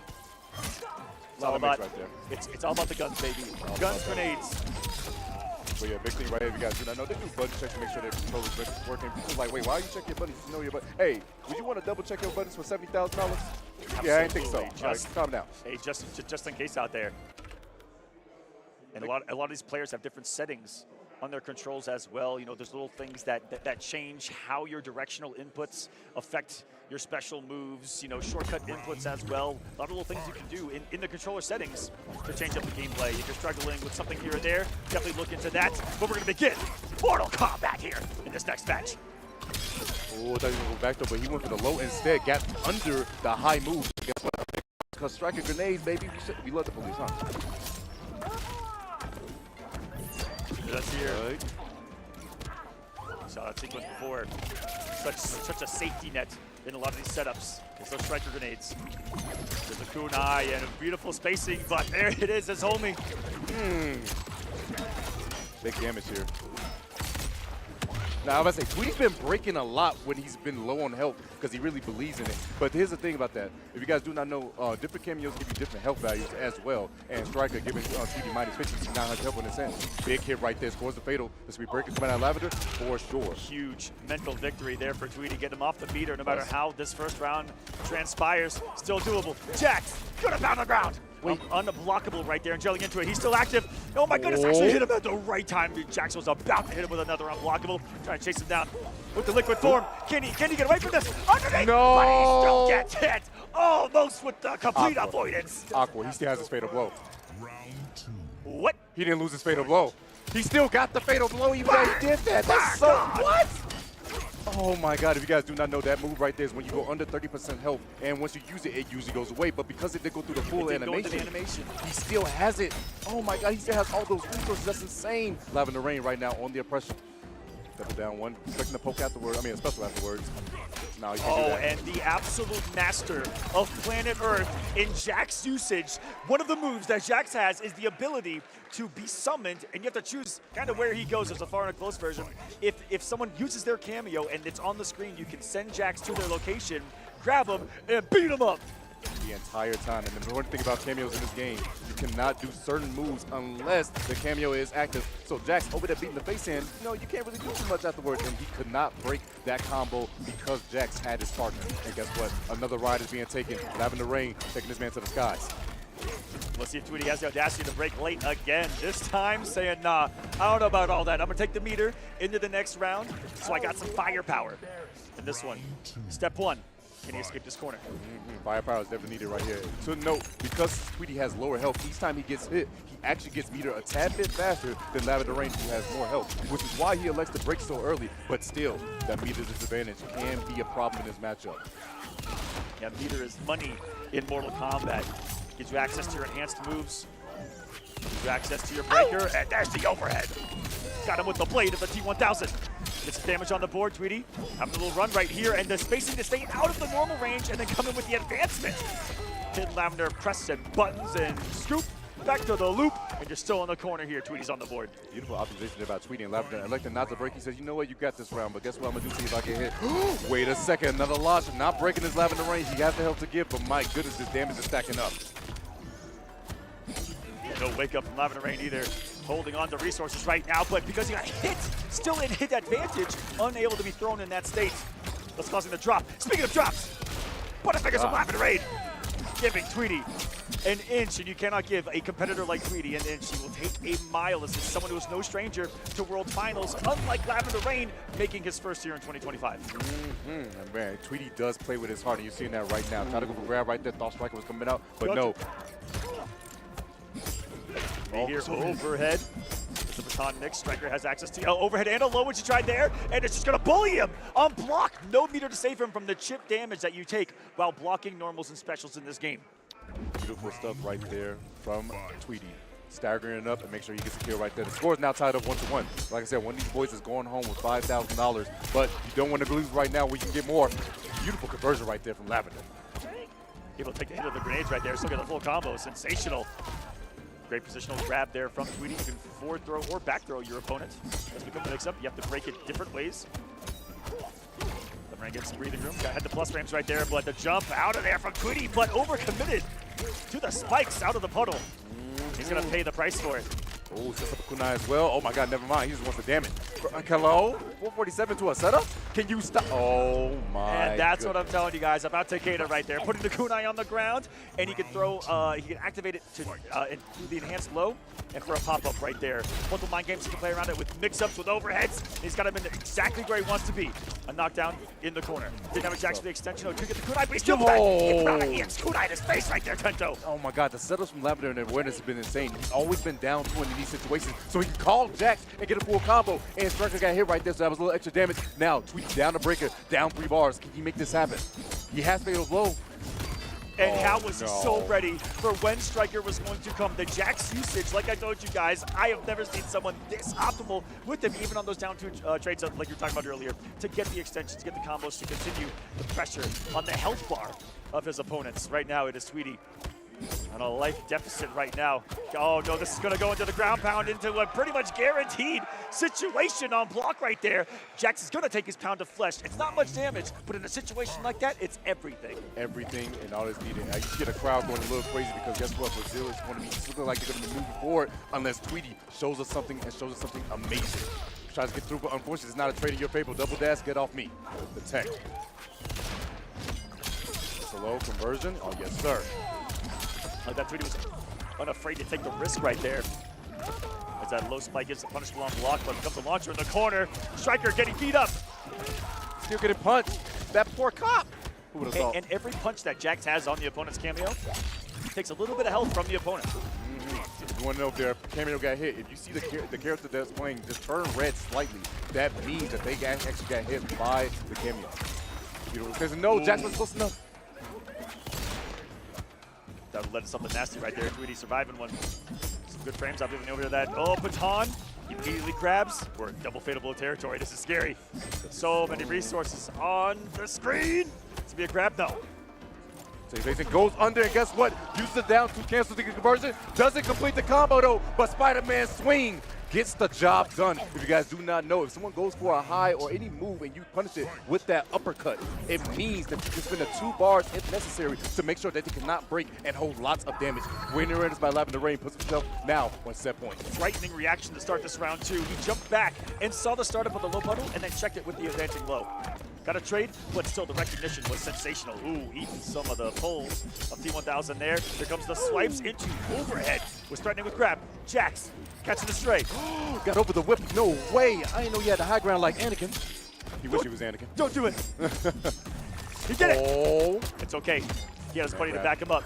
it's all about the guns, baby. Guns, grenades. Well, yeah, big thing right here. You guys do not know. They do button check to make sure their controller's working. People's like, wait, why are you checking your buttons? You know your buttons. Hey, would you want to double check your buttons for $70,000? Yeah, I didn't think so. Just calm down. Hey, just in case out there. And a lot of these players have different settings on their controls as well. You know, there's little things that change how your directional inputs affect your special moves, you know, shortcut inputs as well. A lot of little things you can do in the controller settings to change up the gameplay. If you're struggling with something here or there, definitely look into that. But we're going to begin Mortal Kombat here in this next match. Oh, I thought he was going to go back though, but he went for the low instead, got under the high move. Guess what? Because striking grenades, baby, we love the police, huh? That's here. Right. Saw that sequence before. Such a safety net in a lot of these setups. There's those striker grenades. There's a kunai and a beautiful spacing, but there it is, it's homie. Big damage here. Now, I was about to say, Tweedy's been breaking a lot when he's been low on health because he really believes in it. But here's the thing about that. If you guys do not know, different cameos give you different health values as well. And Striker giving Tweedy minus 50 to 900 health on his end. Big hit right there. Scores the fatal. This will be breaking coming out of Lavender for sure. Huge mental victory there for Tweedy. Get him off the meter no matter how this first round transpires. Still doable. Jax, good up on the ground. Wait, unblockable right there and gelling into it. He's still active. Oh my goodness, actually hit him at the right time. Jax was about to hit him with another unblockable. Trying to chase him down with the liquid form. Can he get away from this? Underneath, but he still gets hit. Almost with the complete avoidance. Awkward, he still has his fatal blow. What? He didn't lose his fatal blow. He still got the fatal blow even though he did that. That's so, what? Oh my God, if you guys do not know, that move right there is when you go under 30% health, and once you use it, it usually goes away. But because it did go through the full animation, he still has it. Oh my God, he still has all those resources. That's insane. Lavender Rain right now on the oppression. Double down one, expecting to poke afterwards. I mean, a special afterwards. No, you can't do that. And the absolute master of planet Earth in Jack's usage. One of the moves that Jax has is the ability to be summoned, and you have to choose kind of where he goes. There's a far and a close version. If someone uses their cameo and it's on the screen, you can send Jax to their location, grab him, and beat him up. The entire time. And the important thing about cameos in this game, you cannot do certain moves unless the cameo is active. So Jax over there beating the face in, you can't really do too much afterwards, and he could not break that combo because Jax had his partner. And guess what? Another ride is being taken. Lavender Rain taking this man to the skies. Let's see if Tweedy has the audacity to break late again. This time saying, nah, I don't know about all that. I'm going to take the meter into the next round, so I got some firepower in this one. Step one. Can he escape this corner? Firepower is definitely needed right here. To note, because Tweedy has lower health, each time he gets hit, he actually gets meter a tad bit faster than Lavender Rain, who has more health, which is why he elects to break so early. But still, that meter disadvantage can be a problem in this matchup. Yeah, meter is money in Mortal Kombat. Gives you access to your enhanced moves, gives you access to your breaker, and there's the overhead. Got him with the blade of the T-1000. Gets some damage on the board, Tweedy. Having a little run right here, and the spacing to stay out of the normal range, and then come in with the advancement. Hidden Lavender presses and buttons and scoop. Back to the loop, and you're still in the corner here. Tweedy's on the board. Beautiful optimization about Tweedy and Lavender. Electing not to break. He says, you know what, you got this round, but guess what I'm going to do, see if I get hit. Wait a second, another launch. Not breaking his Lavender range. He has the help to give, but my goodness, his damage is stacking up. No wake up from Lavender Rain either. Holding on to resources right now, but because he got hit, still in hit advantage, unable to be thrown in that state. That's causing the drop. Speaking of drops, Butterfingers from Lavender Rain, giving Tweedy an inch, and you cannot give a competitor like Tweedy an inch. He will take a mile. This is someone who is no stranger to World Finals, unlike Lavender Rain, making his first year in 2025. And man, Tweedy does play with his heart, and you're seeing that right now. Try to go for grab right there. Thought Striker was coming out, but no. Here, overhead. The baton mix. Striker has access to overhead and a low, which he tried there, and it's just going to bully him on block. No meter to save him from the chip damage that you take while blocking normals and specials in this game. Beautiful stuff right there from Tweedy. Staggering it up and make sure he gets a kill right there. The score is now tied up 1-1. Like I said, one of these boys is going home with $5,000, but you don't want to lose right now where you can get more. Beautiful conversion right there from Lavender. Able to take the hit of the grenades right there, still get the full combo. Sensational. Great positional grab there from Tweedy. You can forward throw or back throw your opponent. As we come to mix up, you have to break it different ways. Lavender gets some breathing room. Got head to plus frames right there, but the jump out of there from Tweedy, but overcommitted to the spikes out of the puddle. He's going to pay the price for it. Oh, sets up a kunai as well. Oh my god, never mind. He just wants the damage. Hello? 447 to a setup? Can you stop? Oh my And that's what I'm telling you guys about Takeda right there. Putting the kunai on the ground, and he can throw, he can activate it to the enhanced low and for a pop-up right there. Multiple mind games he can play around it with mix-ups, with overheads. He's got him in exactly where he wants to be. A knockdown in the corner. Didn't have a jacks for the extension. Oh, could get the kunai, but he's still back. It's not an EX kunai in his face right there, Tento. Oh my god, the setups from Lavender and awareness have been insane. He's always been down to in these situations, so he can call Jax and get a full combo. And Striker got hit right there, so that was a little extra damage. Now, Tweedy down the breaker, down 3 bars. Can he make this happen? He has fatal blow. And how was he so ready for when Striker was going to come? The Jax usage, like I told you guys, I have never seen someone this optimal with him, even on those down 2 trades like you were talking about earlier, to get the extensions, get the combos, to continue the pressure on the health bar of his opponents. Right now, it is Tweedy on a life deficit right now. Oh no, this is going to go into the ground pound, into a pretty much guaranteed situation on block right there. Jax is going to take his pound of flesh. It's not much damage, but in a situation like that, it's everything. Everything and all that's needed. You get a crowd going a little crazy because guess what? Brazil is going to be looking like they're going to be moving forward unless Tweedy shows us something and shows us something amazing. Tries to get through, but unfortunately, it's not a trade in your favor. Double dash, get off me. The tech. Slow conversion. Oh, yes, sir. That Tweedy was unafraid to take the risk right there. As that low spike gets the punishable on block, but comes the launcher in the corner. Striker getting beat up. Still getting punched. That poor cop. Who would have thought? And every punch that Jax has on the opponent's cameo takes a little bit of health from the opponent. You want to know if their cameo got hit. If you see the character that's playing just turn red slightly, that means that they actually got hit by the cameo. Because no, Jax was close enough. That led to something nasty right there. Tweedy surviving one. Some good frames up even over to that. Oh, baton He immediately grabs. We're in double fatal blow territory. This is scary. So many resources on the screen. It's gonna be a grab, no. So Faysal goes under, and guess what? Uses the down to cancel the conversion. Doesn't complete the combo though, but Spider-Man swing gets the job done. If you guys do not know, if someone goes for a high or any move and you punish it with that uppercut, it means that you can spend the 2 bars if necessary to make sure that they cannot break and hold lots of damage. Winner is by Lavender Rain, puts himself now on set point. Frightening reaction to start this round 2. He jumped back and saw the startup of the low bundle and then checked it with the advancing low. Got a trade, but still the recognition was sensational. Ooh, eating some of the pulls of T1000 there. Here comes the swipes into overhead. Was threatening with grab. Jax catching the stray. Got over the whip, no way. I didn't know you had the high ground like Anakin. He wished he was Anakin. Don't do it. He did it. Oh. It's okay. He has plenty to back him up.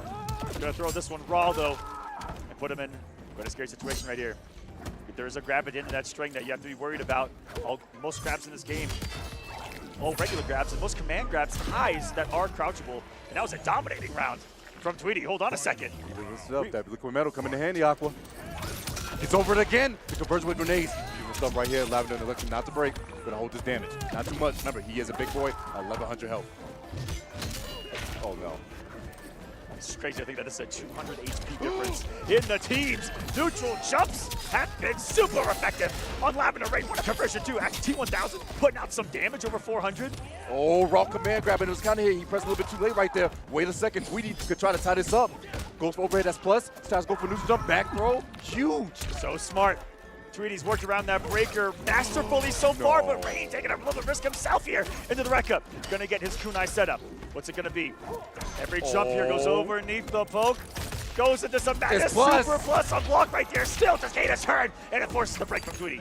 Gonna throw this one raw though and put him in quite a scary situation right here. If there is a grab at the end of that string that you have to be worried about. Most grabs in this game, all regular grabs, and most command grabs, highs that are crouchable. And that was a dominating round from Tweedy. Hold on a second. That liquid metal coming in handy, Aqua. It's over it again. The conversion with grenades. Beautiful stuff right here. Lavender and election not to break. Gonna hold this damage. Not too much. Remember, he is a big boy. 1100 health. Oh no. It's crazy. I think that is a 200 HP difference in the teams. Neutral jumps have been super effective on Lavender Rain. What a conversion too. Actually, T1000 putting out some damage over 400. Oh, raw command grab, and it was kind of here. He pressed a little bit too late right there. Wait a second. Tweedy could try to tie this up. Goes for overhead, that's plus. Tries to go for neutral jump, back throw. Huge. So smart. Tweedy's worked around that breaker masterfully so far, but Rain taking a little risk himself here into the wreck up. Gonna get his kunai set up. What's it gonna be? Every jump here goes overneath the poke. Goes into some madness. Super plus on block right there. Still just gain a turn, and it forces the break from Tweedy.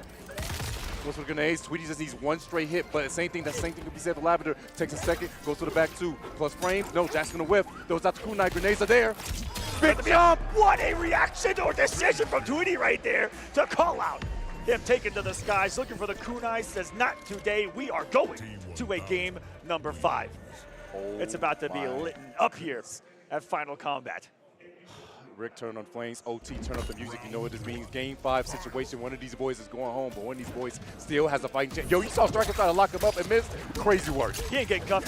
Goes for grenades. Tweedy just needs one straight hit, but the same thing could be said for Lavender. Takes a second, goes to the back 2. Plus frames. No, Jack's gonna whiff. Those out to kunai. Grenades are there. Big jump! What a reaction or decision from Tweedy right there to call out. Him taken to the skies, looking for the kunai, says not today. We are going to a game number 5. It's about to be lit up here at Final Combat. Rick turn on flames, OT turn up the music. You know what this means. Game 5 situation. One of these boys is going home, but one of these boys still has a fighting chance. Yo, you saw Striker try to lock him up and miss. Crazy work. He ain't getting cuffed.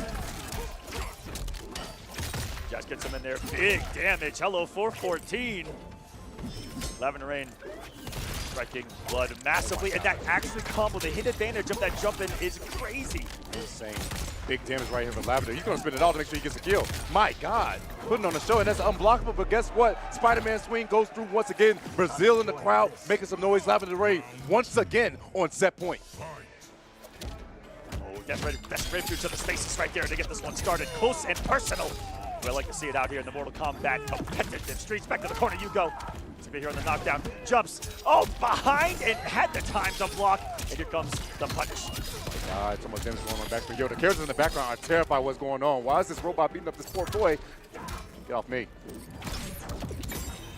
Just gets him in there. Big damage. Hello, 414. Lavender Rain striking blood massively, and that actually combo, the hit advantage of that jump in is crazy. Insane. Big damage right here for Lavender. He's going to spin it all to make sure he gets a kill. My God. Putting on the show, and that's unblockable, but guess what? Spider-Man swing goes through once again. Brazil in the crowd making some noise. Lavender Rain once again on set point. Oh, best breakthrough to the spaces right there to get this one started. Close and personal. I like to see it out here in the Mortal Kombat competitive streets. Back to the corner you go. It's gonna be here on the knockdown. Jumps. Oh, behind and had the time to block. And here comes the punish. God, so much damage going on back there. Yo, the characters in the background are terrified what's going on. Why is this robot beating up this poor boy? Get off me.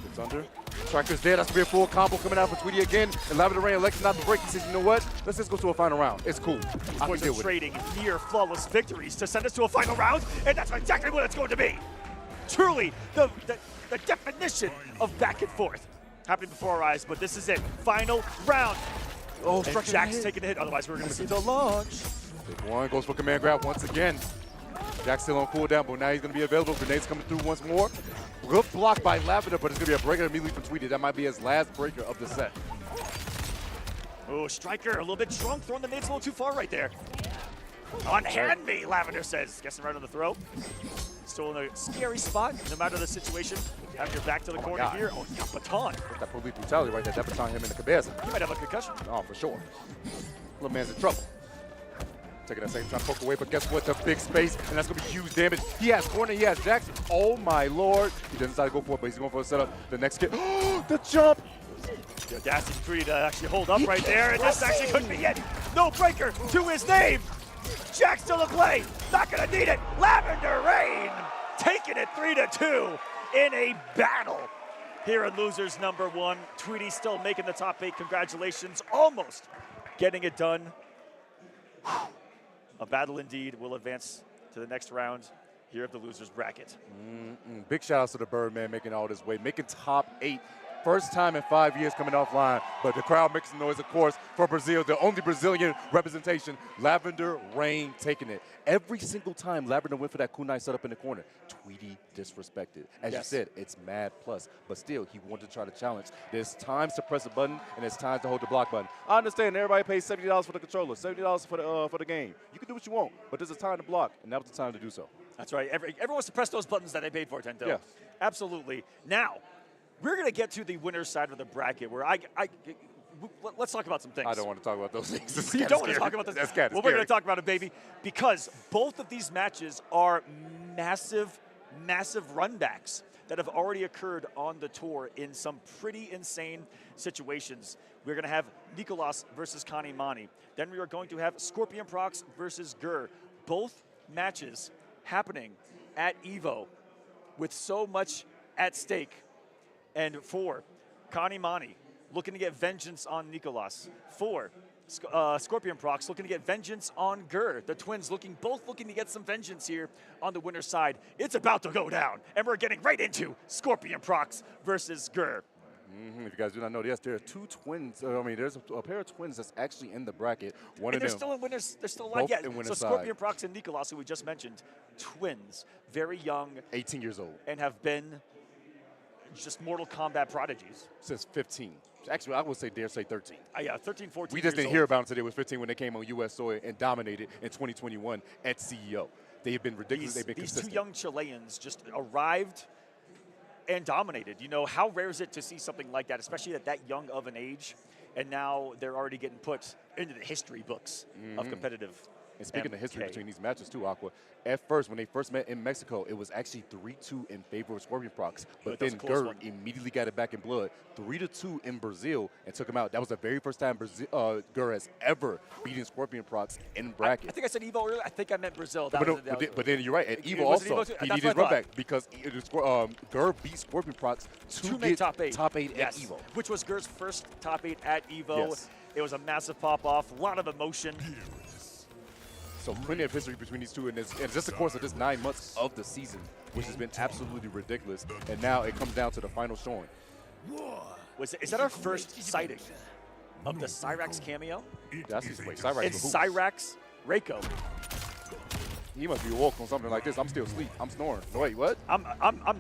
It's under. Striker's dead. That's gonna be a full combo coming out for Tweedy again. And Lavender Rain elects not to break. He says, you know what? Let's just go to a final round. It's cool. I can deal with it. Trading near flawless victories to send us to a final round, and that's exactly what it's going to be. Truly, the definition of back and forth happening before our eyes, but this is it. Final round. Oh, and Jack's taking a hit, otherwise we're going to see the launch. Big one goes for command grab once again. Jack's still on cooldown, but now he's going to be available. Grenades coming through once more. Good block by Lavender, but it's going to be a breaker immediately for Tweedy. That might be his last breaker of the set. Oh, Striker a little bit drunk, throwing the nades a little too far right there. Unhand me, Lavender says. Guessing right on the throw. Still in a scary spot, no matter the situation. Have your back to the corner here. Oh, he got baton. That's that police brutality right there. That baton him in the cabeza. He might have a concussion. Oh, for sure. Little man's in trouble. Taking that same, trying to poke away, but guess what? The big space, and that's going to be huge damage. He has corner, he has Jax. Oh, my Lord. He doesn't decide to go for it, but he's going for a setup. The next kick. The jump. The audacity free to actually hold up right there, and this actually couldn't be it. No breaker to his name. Jax still in play. Not going to need it. Lavender Rain taking it 3-2 in a battle here in Losers number 1. Tweedy still making the top 8. Congratulations. Almost getting it done. A battle indeed. Will advance to the next round here of the Losers bracket. Big shout outs to the Birdman making all this weight, making top 8 First time in 5 years coming offline, but the crowd makes some noise, of course, for Brazil, the only Brazilian representation. Lavender Rain taking it. Every single time Lavender went for that kunai setup in the corner, Tweedy disrespected. As you said, it's mad plus, but still, he wanted to try to challenge. There's times to press a button, and there's times to hold the block button. I understand everybody pays $70 for the controller, $70 for the game. You can do what you want, but there's a time to block, and that was the time to do so. That's right. Everyone wants to press those buttons that they paid for, Tento. Yeah. Absolutely. Now, we're going to get to the winner's side of the bracket where let's talk about some things. I don't want to talk about those things. You don't want to talk about this? That's kind of Well, scary. we're going to talk about it, baby, because both of these matches are massive, massive runbacks that have already occurred on the tour in some pretty insane situations. We're going to have Nicolas versus Canamani. Then we are going to have Scorpion Procs versus Gurr. Both matches happening at EVO with so much at stake. And for Canamani, looking to get vengeance on Nicolas. For Scorpion Procs, looking to get vengeance on Gurr. The twins both looking to get some vengeance here on the winner's side. It's about to go down, and we're getting right into Scorpion Procs versus Gurr. If you guys do not know, yes, there are two twins. There's a pair of twins that's actually in the bracket. One and of they're them. Still in winners. They're still alive. Both Yeah. in winner's So Scorpion side. Procs and Nicolas, who we just mentioned, twins, very young, 18 years old, and have been just Mortal Kombat prodigies. Since 15. Actually, I would dare say 13. Yeah, 13, 14 We just years didn't hear old. about them until they was 15 when they came on U.S. soil and dominated in 2021 at CEO. They have been ridiculous. They've been These consistent. two young Chileans just arrived and dominated. You know, how rare is it to see something like that, especially at that young of an age, and now they're already getting put into the history books of competitive. And speaking of history between these matches too, Aqua, at first, when they first met in Mexico, it was actually 3-2 in favor of Scorpion Procs. But then Gurr immediately got it back in blood, 3-2 in Brazil, and took him out. That was the very first time Gurr has ever beaten Scorpion Procs in bracket. I think I said Evo earlier. I think I meant Brazil. But then you're right. At Evo was it also, Evo? he That's needed what I run back because Gurr beat Scorpion Procs to make get top 8 at Evo. Which was Gurr's first top 8 at Evo. Yes. It was a massive pop-off, a lot of emotion. So plenty of history between these two, and just the course of this 9 months of the season, which has been absolutely ridiculous. And now it comes down to the final showing. Is that our first sighting of the Cyrax cameo? That's his way. Cyrax. It's Cyrax Reiko. He must be woke on something like this. I'm still asleep. I'm snoring. Wait, what? I'm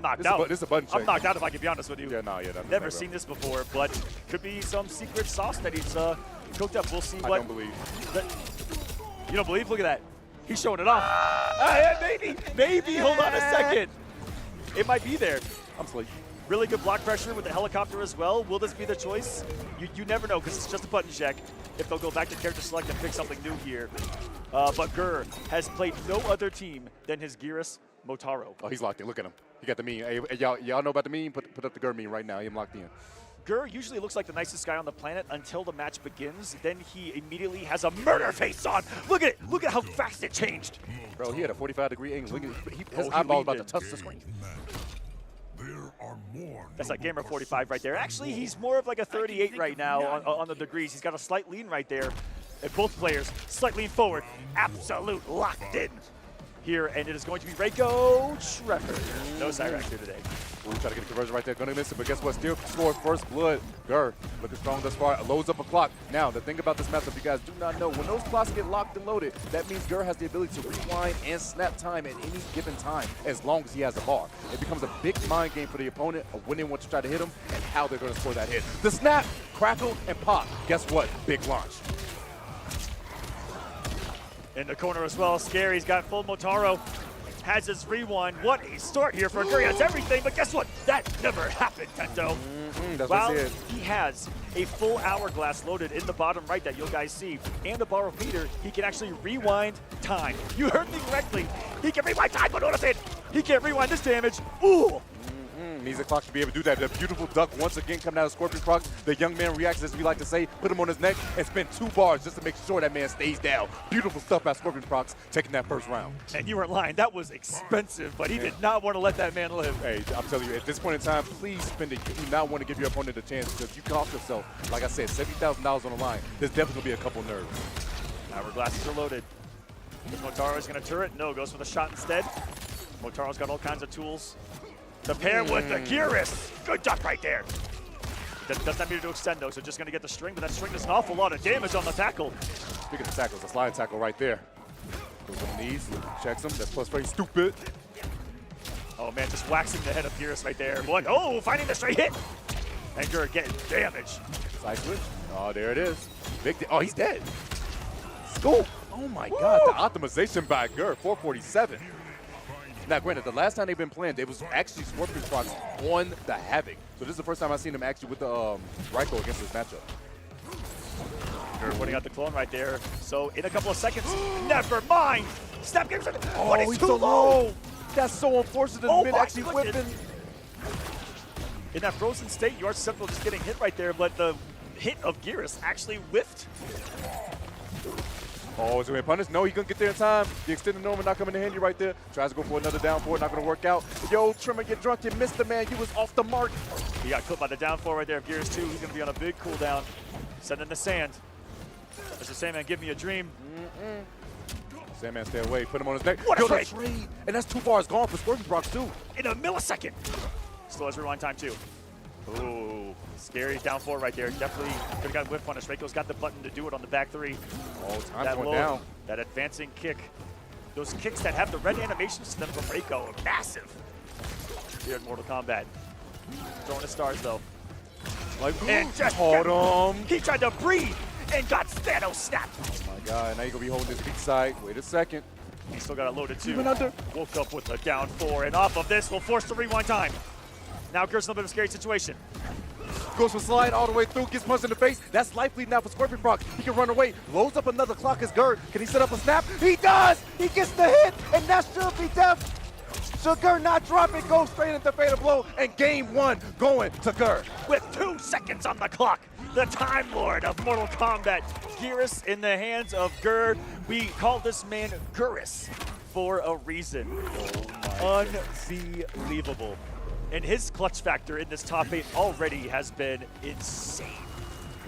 knocked out. This is a button check. I'm knocked out if I can be honest with you. Yeah, that's never seen this before, but could be some secret sauce that he's cooked up. We'll see what. I don't believe. You don't believe? Look at that. He's showing it off. Maybe. Hold on a second. It might be there. I'm asleep. Really good block pressure with the helicopter as well. Will this be the choice? You never know because it's just a button check. If they'll go back to character select and pick something new here. But Gurr has played no other team than his Gearus Motaro. Oh, he's locked in. Look at him. He got the meme. Hey, y'all know about the meme? Put up the Gurr meme right now. He's locked in. Gurr usually looks like the nicest guy on the planet until the match begins. Then he immediately has a murder face on. Look at it. Look at how fast it changed. Bro, he had a 45-degree angle. Look at his eyeball about to touch the screen. That's like Gamer 45 right there. Actually, he's more of like a 38 right now on the degrees. He's got a slight lean right there. And both players slight lean forward. Absolute locked in here, and it is going to be Reiko Trevor. No Cyrax here today. We try to get a conversion right there. Gonna miss it, but guess what? Still scores first blood. Gurr looking strong thus far. Loads up a clock. Now, the thing about this matchup, you guys do not know, when those clocks get locked and loaded, that means Gurr has the ability to rewind and snap time at any given time as long as he has a bar. It becomes a big mind game for the opponent of when they want to try to hit him and how they're going to score that hit. The snap, crackle, and pop. Guess what? Big launch. In the corner as well, Scary's got full Motaro. Has his rewind. What a start here for Gurr. He has everything, but guess what? That never happened, Tento. That's While what I said. he has a full hourglass loaded in the bottom right that you guys see, and a bar of meter, he can actually rewind time. You heard me correctly. He can rewind time, but notice it. He can't rewind this damage. Ooh. Needs a clock to be able to do that. The beautiful duck once again coming out of Scorpion Procs. The young man reacts, as we like to say, put him on his neck and spend 2 bars just to make sure that man stays down. Beautiful stuff by Scorpion Procs taking that first round. And you weren't lying. That was expensive, but he did not want to let that man live. Hey, I'm telling you, at this point in time, please spend it. You do not want to give your opponent a chance because you cost yourself, like I said, $70,000 on the line. There's definitely going to be a couple nerves. Hourglasses are loaded. Is Motaro's going to turret? No, goes for the shot instead. Motaro's got all kinds of tools. The pair with the Gearus. Good duck right there. Doesn't have meter to extend though, so just gonna get the string, but that string does an awful lot of damage on the tackle. Speaking of tackles, a slide tackle right there. Goes on the knees, checks him. That's plus very stupid. Oh man, just waxing the head of Gurr right there. One, oh, finding the straight hit. And Gurr getting damage. Side switch. Oh, there it is. Oh, he's dead. Scoop. Oh my God, the optimization by Gurr, 447. Now, granted, the last time they've been playing, it was actually Scorpion Procs on the Havoc. So this is the first time I've seen him actually with the Raiko against this matchup. Gurr putting out the clone right there. So in a couple of seconds, never mind. Snap games. Oh, but it's he's too so low. That's so unfortunate. Oh, Mid actually whipping. In that frozen state, you are susceptible to just getting hit right there, but the hit of Gyrus actually whiffed. Oh, is he going to punish? No, he couldn't get there in time. The extended normal not coming in handy right there. Tries to go for another down forward, not going to work out. Yo, Trimmer, get drunk. You missed the man. He was off the mark. He got clipped by the down four right there of Gyrus 2. He's going to be on a big cooldown. Send in the sand. Mr. Sandman, give me a dream. Sandman, stay away. Put him on his neck. What a trade! trade! And that's too far. It's gone for Scorpion Procs, too. In a millisecond. Still has rewind time, too. Ooh, scary down four right there. Definitely could have got whiff punish. Reiko's got the button to do it on the back three. Oh, time's going down. That advancing kick. Those kicks that have the red animations to them from Reiko are massive here in Mortal Kombat. Throwing the stars, though. Like, and just hold him. He tried to breathe and got Thanos snapped. Oh, my God. Now you're going to be holding this weak side. Wait a second. He still got it loaded, too. Even under. Woke up with a down four, and off of this will force the rewind time. Now Gurr's in a little bit of a scary situation. Goes for slide all the way through, gets punched in the face. That's life lead now for Scorpion Procs. He can run away, loads up another clock as Gurr. Can he set up a snap? He does! He gets the hit, and that should be death. Should Gurr not drop it, go straight into fatal blow, and game one going to Gurr. With 2 seconds on the clock, the Time Lord of Mortal Kombat. Gyrus in the hands of Gurr. We call this man Gurrus for a reason. Unbelievable. And his clutch factor in this top 8 already has been insane.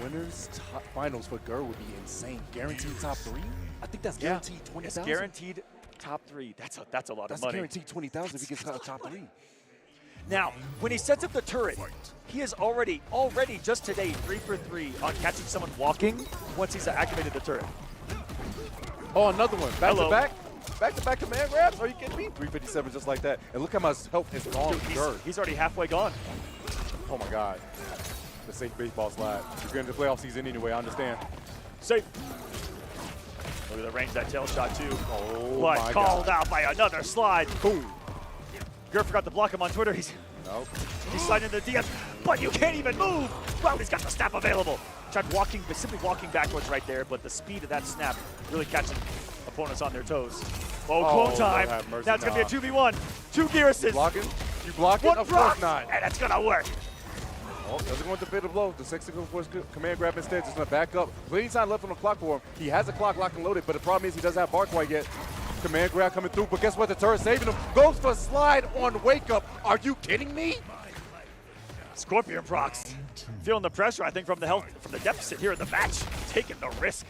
Winners finals for Gurr would be insane. Guaranteed top 3? I think that's guaranteed 20,000. It's guaranteed top 3. That's a lot of money. That's guaranteed 20,000 if he gets top 3. Now, when he sets up the turret, he is already just today 3 for 3 on catching someone walking once he's activated the turret. Oh, another one. Back to back? Back-to-back command grabs? Are you kidding me? 357 just like that. And look how much health has gone. Dude, he's already halfway gone. Oh, my God. The safe baseball slide. You're going to the playoff season anyway, I understand. Safe. Look at the range of that tail shot, too. Oh, but my called God. out by another slide. Boom. Gurr forgot to block him on Twitter. He's sliding into the DMs, but you can't even move. Well, he's got the snap available. Tried simply walking backwards right there, but the speed of that snap really catching opponents on their toes. Oh, clone time. Now it's going to be a 2v1. 2 Gyruses. You blocking? One Of course Procs, not. and it's going to work. Oh, doesn't go into fatal blow. The 6 going for his command grab instead. Just going to back up. Plenty time left on the clock for him. He has a clock locked and loaded, but the problem is he doesn't have bar quite yet. Command grab coming through, but guess what? The turret saving him. Goes for slide on wake up. Are you kidding me? Scorpion Procs feeling the pressure, I think, from the deficit here in the match. Taking the risk.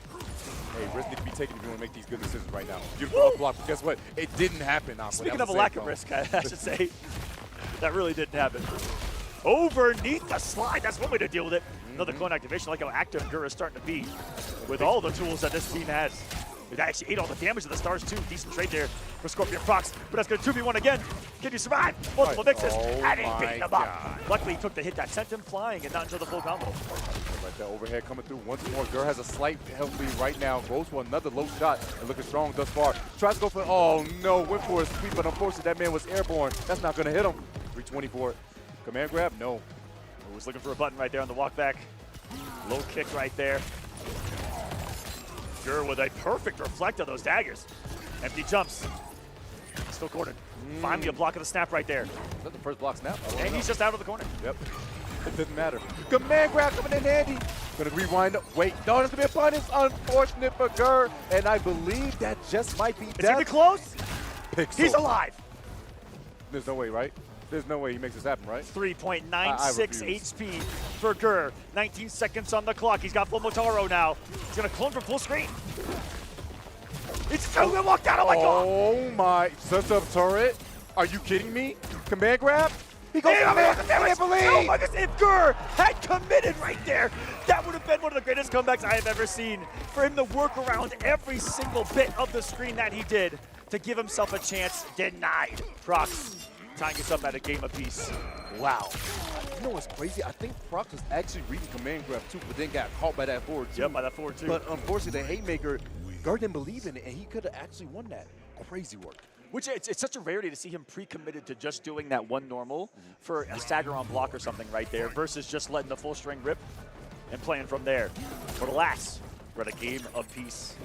Hey, risk need to be taken if you want to make these good decisions right now. Beautiful up block, but guess what? It didn't happen. Speaking of a lack of risk, I should say, that really didn't happen. Overneath the slide, that's one way to deal with it. Another clone activation, like how active Gurr is starting to be with all the tools that this team has. It actually ate all the damage of the stars too. Decent trade there for Scorpion Procs, but that's going to 2v1 again. Can you survive? Multiple mixes, and he beat him up. Luckily, he took the hit that sent him flying and not into the full combo. Like that overhead coming through once more. Gurr has a slight health lead right now. Goes for another low shot and looking strong thus far. Tries to go for, oh no, went for a sweep, but unfortunately that man was airborne. That's not going to hit him. 324. Command grab? No. He was looking for a button right there on the walk back. Low kick right there. Gurr with a perfect reflect of those daggers. Empty jumps. Still cornered. Finally a block of the snap right there. Is that the first block snap? And he's just out of the corner. Yep. It didn't matter. Command grab coming in handy. Gonna rewind up. Wait, no, there's gonna be a punish. Unfortunate for Gurr. And I believe that just might be death. Is he close? Pixel. He's alive. There's no way, right? There's no way he makes this happen, right? 3.96 HP for Gurr. 19 seconds on the clock. He's got full Motaro now. He's going to clone from full screen. It's still going to walk down. Oh, my God. Oh, my. Such a turret. Are you kidding me? Command grab? He goes, oh my goodness, if Gurr had committed right there, that would have been one of the greatest comebacks I have ever seen. For him to work around every single bit of the screen that he did to give himself a chance, denied. Procs tying us up at a game apiece. Wow. You know what's crazy? I think Procs was actually reading command grab too, but then got caught by that forward too. Yep, by that forward too. But unfortunately, the haymaker, Gurr didn't believe in it, and he could have actually won that. Crazy work. Which it's such a rarity to see him pre-committed to just doing that one normal for a stagger on block or something right there versus just letting the full string rip and playing from there. But alas, we're at a game apiece.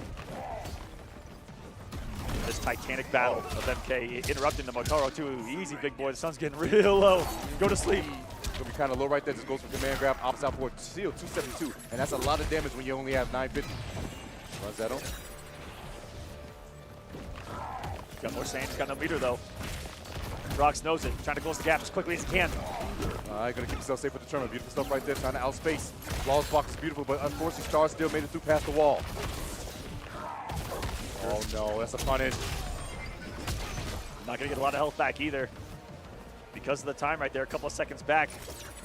This titanic battle of MK interrupting the Motaro too. Easy, big boy. The sun's getting real low. Go to sleep. Gonna be kind of low right there. Just goes for command grab. Opposite out forward. Seal 272. And that's a lot of damage when you only have 950. Runs that on. Got more sand. He's got no meter though. Procs knows it. Trying to close the gap as quickly as he can. All right, gonna keep himself safe with the tournament. Beautiful stuff right there. Trying to outspace. Flawless block is beautiful, but unfortunately, Star still made it through past the wall. Oh no, that's a punish. Not gonna get a lot of health back either. Because of the time right there, a couple of seconds back.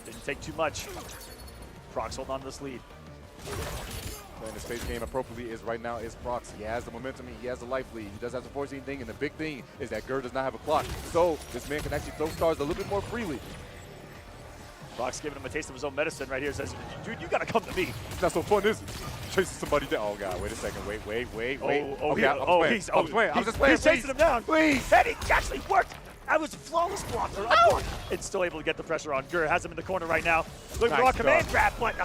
Didn't take too much. Procs hold on to this lead. Playing the space game appropriately is right now is Procs. He has the momentum, he has the life lead. He doesn't have to force anything, and the big thing is that Gurr does not have a clock. So this man can actually throw stars a little bit more freely. Procs giving him a taste of his own medicine right here. Says, dude, you gotta come to me. It's not so fun, is it? Chasing somebody down. Oh God, wait a second. Wait. Oh, okay, I was just playing. He's chasing him down. Please. And he actually worked. That was a flawless block. And still able to get the pressure on. Gurr has him in the corner right now. Looking for a command grab, but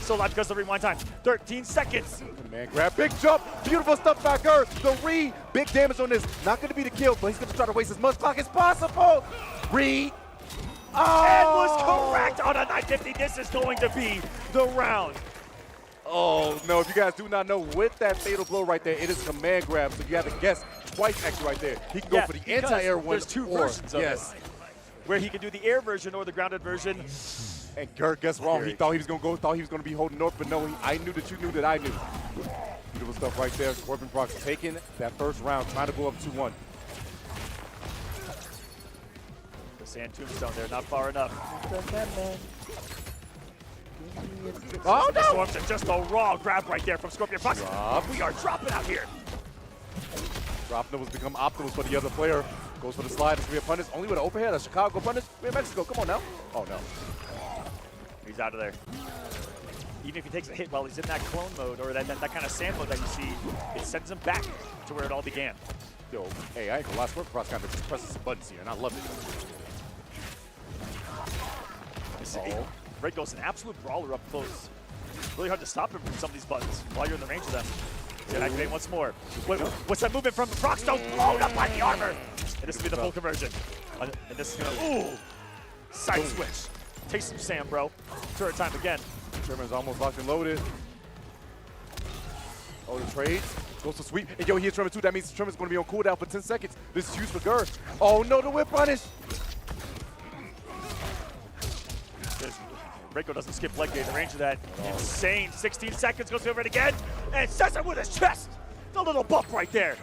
so live because of the rewind time. 13 seconds. Command grab, big jump. Beautiful stuff by Gurr. The read, big damage on this. Not going to be the kill, but he's going to try to waste as much clock as possible. Read. Oh. And was correct on a 950. This is going to be the round. Oh, no, if you guys do not know, with that fatal blow right there, it is command grab, so you have to guess twice actually right there. He can go for the anti-air one. There's two versions of it. Where he can do the air version or the grounded version. And Gurr guessed wrong. He thought he was going to go, thought he was going to be holding north, but no, I knew that you knew that I knew. Beautiful stuff right there. Scorpion Procs taking that first round, trying to go up 2-1. The sand tombstone there, not far enough. Oh no! Just a raw grab right there from Scorpion Procs. We are dropping out here. Drop was become optimals for the other player. Goes for the slide. It's going to be a punish. Only with an overhead. A Chicago punish. We're in Mexico. Come on now. Oh no. He's out of there. Even if he takes a hit while he's in that clone mode or that kind of sand mode that you see, it sends him back to where it all began. Yo, hey, I ain't gonna lie. Scorpion Procs kind of just presses some buttons here, and I love it. Red goes an absolute brawler up close. Really hard to stop him from some of these buttons while you're in the range of them. He's gonna activate once more. What's that movement from the Procs? Blown up by the armor. And this will be the full conversion. And this is gonna, side switch. Take some sand, bro. Turret time again. Sherman's almost locked and loaded. Oh, the trade. Goes to sweep. And yo, here's Sherman too. That means Sherman's gonna be on cooldown for 10 seconds. This is huge for Gurr. Oh no, the whip punish. Rico doesn't skip leg day in the range of that. Insane 16 seconds, goes over it again, and says it with his chest. The little bump right there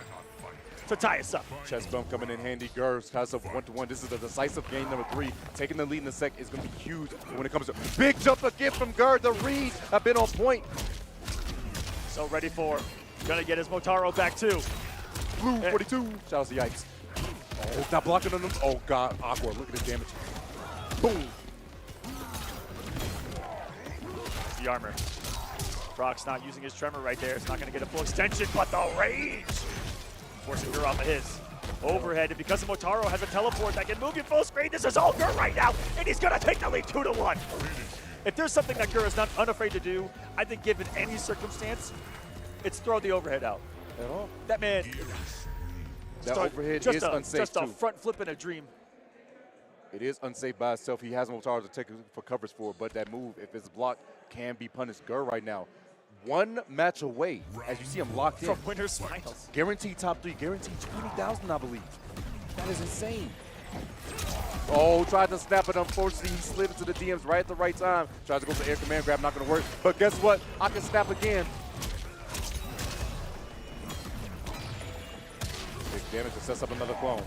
to tie us up. Chest bump coming in handy. Gurr ties up 1-1. This is a decisive game number 3. Taking the lead in the sec is going to be huge when it comes to big jump again from Gurr. The reads have been on point. So ready for, gonna get his Motaro back too. Blue 42. Shout out to Yikes. Oh, not blocking on them. Oh God, awkward. Look at this damage. Boom. The armor. Procs not using his tremor right there. It's not going to get a full extension, but the rage forcing Gurr off of his overhead. And because Motaro has a teleport that can move you full screen, this is all Gurr right now, and he's going to take the lead 2-1. If there's something that Gurr is not unafraid to do, I think given any circumstance, it's throw the overhead out. At all? That man. That overhead is unsafe Just a front flip in a dream. It is unsafe by itself. He has Motaro to take for coverage for, but that move, if it's blocked, can be punished. Gurr right now, one match away, as you see him locked in. From winner's finals. Guaranteed top 3, guaranteed 20,000, I believe. That is insane. Oh, tried to snap it. Unfortunately, he slid into the DMs right at the right time. Tries to go for air command grab, not going to work. But guess what? I can snap again. Big damage to set up another clone.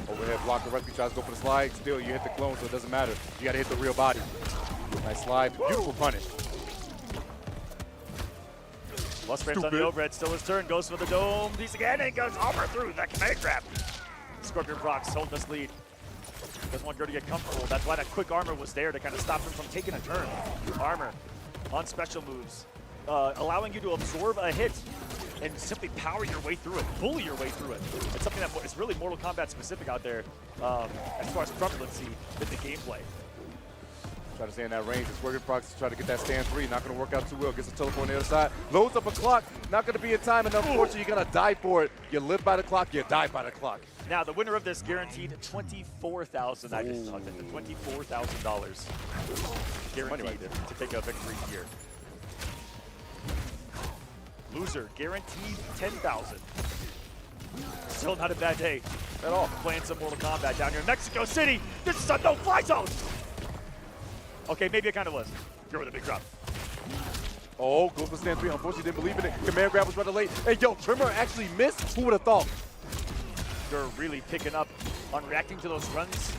Overhead block directly, tries to go for the slide. Still, you hit the clone, so it doesn't matter. You got to hit the real body. Nice slide. Beautiful punish. Plus frames on the overhead. Still his turn. Goes for the dome. Piece again and goes over through the command grab. Scorpion Procs holding this lead. Doesn't want Gurr to get comfortable. That's why that quick armor was there to kind of stop him from taking a turn. Armor on special moves, allowing you to absorb a hit and simply power your way through it, bully your way through it. It's something that is really Mortal Kombat specific out there as far as prevalency with the gameplay. Trying to stay in that range. It's working Procs to try to get that stand free. Not going to work out too well. Gets a teleport on the other side. Loads up a clock. Not going to be in time. And unfortunately, you got to die for it. You live by the clock. You die by the clock. Now, the winner of this guaranteed $24,000. I just talked into $24,000 guaranteed right there to take a victory here. Loser guaranteed $10,000. Still not a bad day at all. Playing some Mortal Kombat down here in Mexico City. This is a no-fly zone. Okay, maybe it kind of was. Gurr with a big drop. Oh, goes for stand 3. Unfortunately, didn't believe in it. Command grab was rather late. Hey, yo, Trimmer actually missed. Who would have thought? Gurr really picking up on reacting to those runs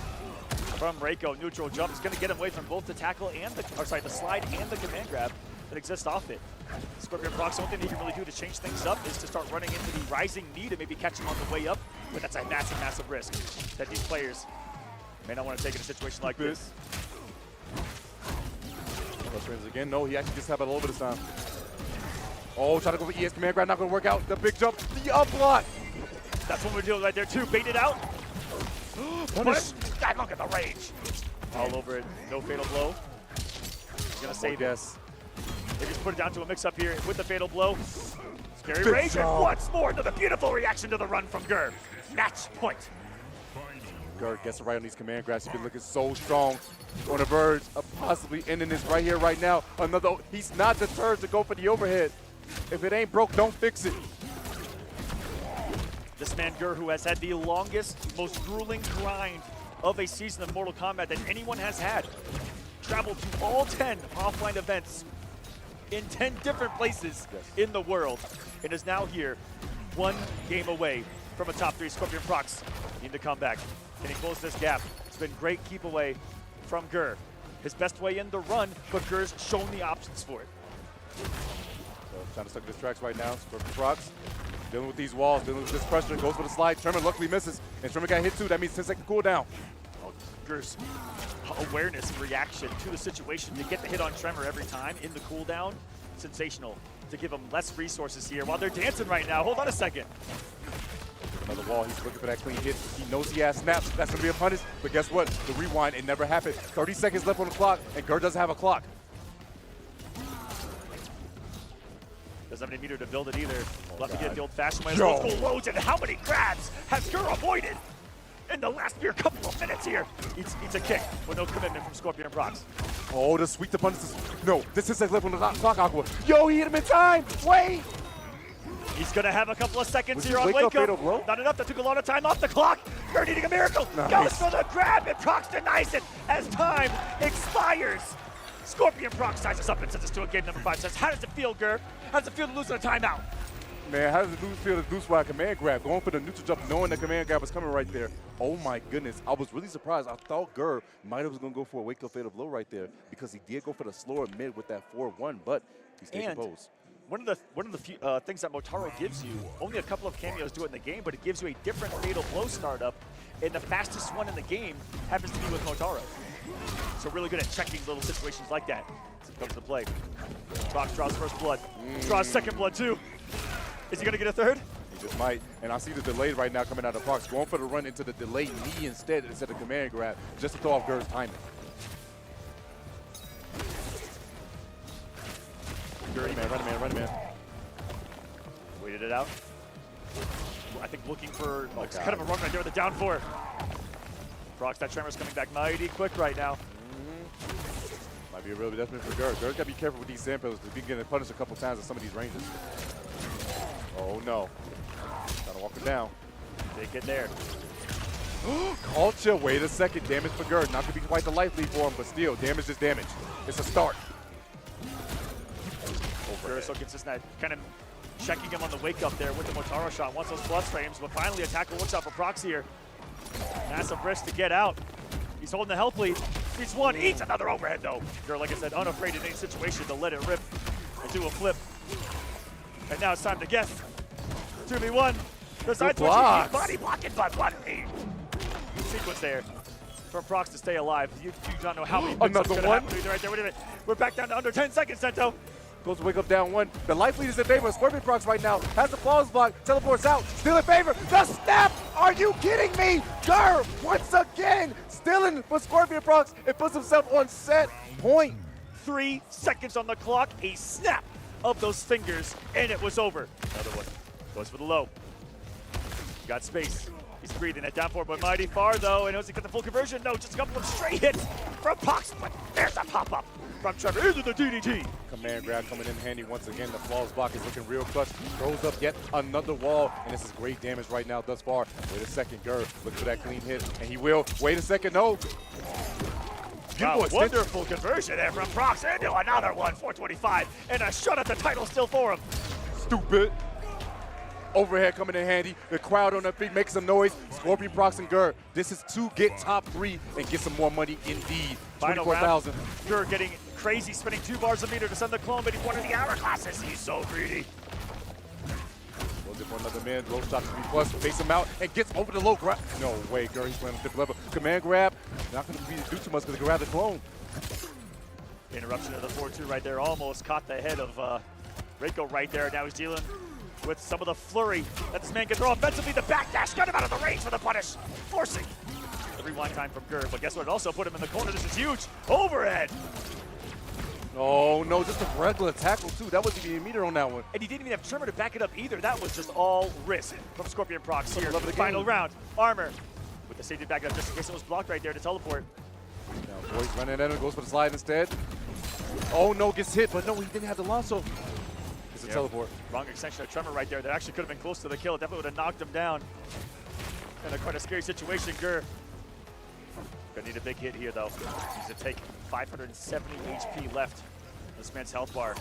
from Reiko. Neutral jump is going to get him away from both the tackle and the slide and the command grab that exists off it. Scorpion Procs, the only thing he can really do to change things up is to start running into the rising knee to maybe catch him on the way up, but that's a massive, massive risk that these players may not want to take in a situation like this. Again, no, he actually just had a little bit of time. Oh, trying to go for ES command grab, not going to work out. The big jump, the up block. That's what we're doing right there too. Bait it out. Punish. God, look at the range. All over it. No fatal blow. He's gonna save it. They just put it down to a mix-up here with the fatal blow. Scary range, and once more, another beautiful reaction to the run from Gurr. Match point. Gurr gets it right on these command grabs. He's been looking so strong on the verge of possibly ending this right here, right now. Another, he's not deterred to go for the overhead. If it ain't broke, don't fix it. This man Gurr, who has had the longest, most grueling grind of a season of Mortal Kombat that anyone has had, traveled to all 10 offline events in 10 different places in the world, and is now here, one game away from a top 3. Scorpion Procs need to come back. Can he close this gap? It's been great keep away from Gurr. His best way in the run, but Gurr's shown the options for it. So trying to stuck his tracks right now. Scorpion Procs dealing with these walls, dealing with this pressure, goes for the slide. Tremor luckily misses, and Tremor got hit too. That means 10-second cooldown. Gurr's awareness and reaction to the situation to get the hit on Tremor every time in the cooldown, sensational. To give him less resources here while they're dancing right now. Hold on a second. Another wall, he's looking for that clean hit. He knows he has snaps. That's gonna be a punish, but guess what? The rewind, it never happened. 30 seconds left on the clock, and Gurr doesn't have a clock. Doesn't have any meter to build it either. Left to get the old-fashioned way. Multiple loads, and how many grabs has Gurr avoided in the last mere couple of minutes here? It's a kick with no commitment from Scorpion Procs. Oh, the sweep to punish. No, this is left on the clock, Aqua. Yo, he hit him in time. Wait. He's going to have a couple of seconds here on wake up. Not enough. That took a lot of time off the clock. Gurr needing a miracle. Nice. Goes for the grab, and Procs denies it as time expires. Scorpion Procs sizes up and sends us to a game number 5. Says, how does it feel, Gurr? How does it feel to lose in a timeout? Man, how does it feel to lose by a command grab? Going for the neutral jump, knowing the command grab was coming right there. Oh my goodness, I was really surprised. I thought Gurr might have was going to go for a wake-up fatal blow right there because he did go for the slower mid with that 4-1, but he stayed composed. One of the few, things that Motaro gives you, only a couple of cameos do it in the game, but it gives you a different fatal blow startup, and the fastest one in the game happens to be with Motaro. So really good at checking little situations like that. So it comes to play. Procs draws first blood, draws second blood too. Is he gonna get a third? He just might. And I see the delay right now coming out of Procs, going for the run into the delayed knee instead of command grab, just to throw off Gurr's timing. Run man, run man. Waited it out. I think looking for kind of a run right there with the down 4. Procs, that Tremor's coming back mighty quick right now. Might be a real adjustment for Gurr. Gurr's got to be careful with these sand pillars because he's getting punished a couple times at some of these ranges. Oh no. Gotta walk it down. They get there. Culture, wait a second. Damage for Gurr. Not going to be quite the life lead for him, but still, damage is damage. It's a start. Gurr so consistent, kind of checking him on the wake up there with the Motaro shot. Once those plus frames, but finally a tackle works out for Procs here. Massive risk to get out. He's holding the health lead. He's one, eats another overhead though. Gurr, like I said, unafraid in any situation to let it rip and do a flip. And now it's time to guess. 2v1. The side switch, body blocking, but what a sequence there from Procs to stay alive. You do not know how many Another one. Right there. Wait a minute. We're back down to under 10 seconds, Sento. Goes to wake up down one. The life lead is in favor of Scorpion Procs right now. Has the flawless block. Teleports out. Still in favor. The snap! Are you kidding me? Gurr, once again, stealing for Scorpion Procs and puts himself on set point. 3 seconds on the clock. A snap of those fingers, and it was over. Another one. Goes for the low. Got space. He's breathing it down for but mighty far though, and has he got the full conversion? No, just a couple of straight hits from Procs, but there's a pop-up from Trevor into the DDT. Command grab coming in handy once again. The flawless block is looking real clutch. Throws up yet another wall, and this is great damage right now thus far. Wait a second, Gurr, look for that clean hit, and he will. Wait a second, no. Wow, wonderful conversion there from Procs into another one, 425, and a shot at the title still for him. Stupid. Overhead coming in handy. The crowd on their feet makes some noise. Scorpion, Procs, and Gurr. This is to get top 3 and get some more money indeed. 24,000. Gurr getting crazy, spending 2 bars a meter to send the clone, but he's one of the hourglasses. He's so greedy. Goes in for another man. Low shot to B+, face him out, and gets over the low grab. No way, Gurr, he's playing on a different level. Command grab. Not going to do too much because they grab the clone. Interruption of the 4-2 right there. Almost caught the head of Reiko right there. Now he's dealing with some of the flurry that this man can throw offensively. The backdash got him out of the range for the punish, forcing the rewind time from Gurr. But guess what? It also put him in the corner. This is huge. Overhead. Oh no, just a regular tackle too. That wasn't even a meter on that one. And he didn't even have trimmer to back it up either. That was just all risk from Scorpion Procs here. The final round. Armor with the safety back up just in case it was blocked right there to teleport. Now Boy's running at him, goes for the slide instead. Oh no, gets hit, but no, he didn't have the lasso. It's a teleport. Wrong extension of tremor right there. That actually could have been close to the kill. It definitely would have knocked him down. And quite a scary situation, Gurr. Gonna need a big hit here though. Needs to take 570 HP left. This man's health bar.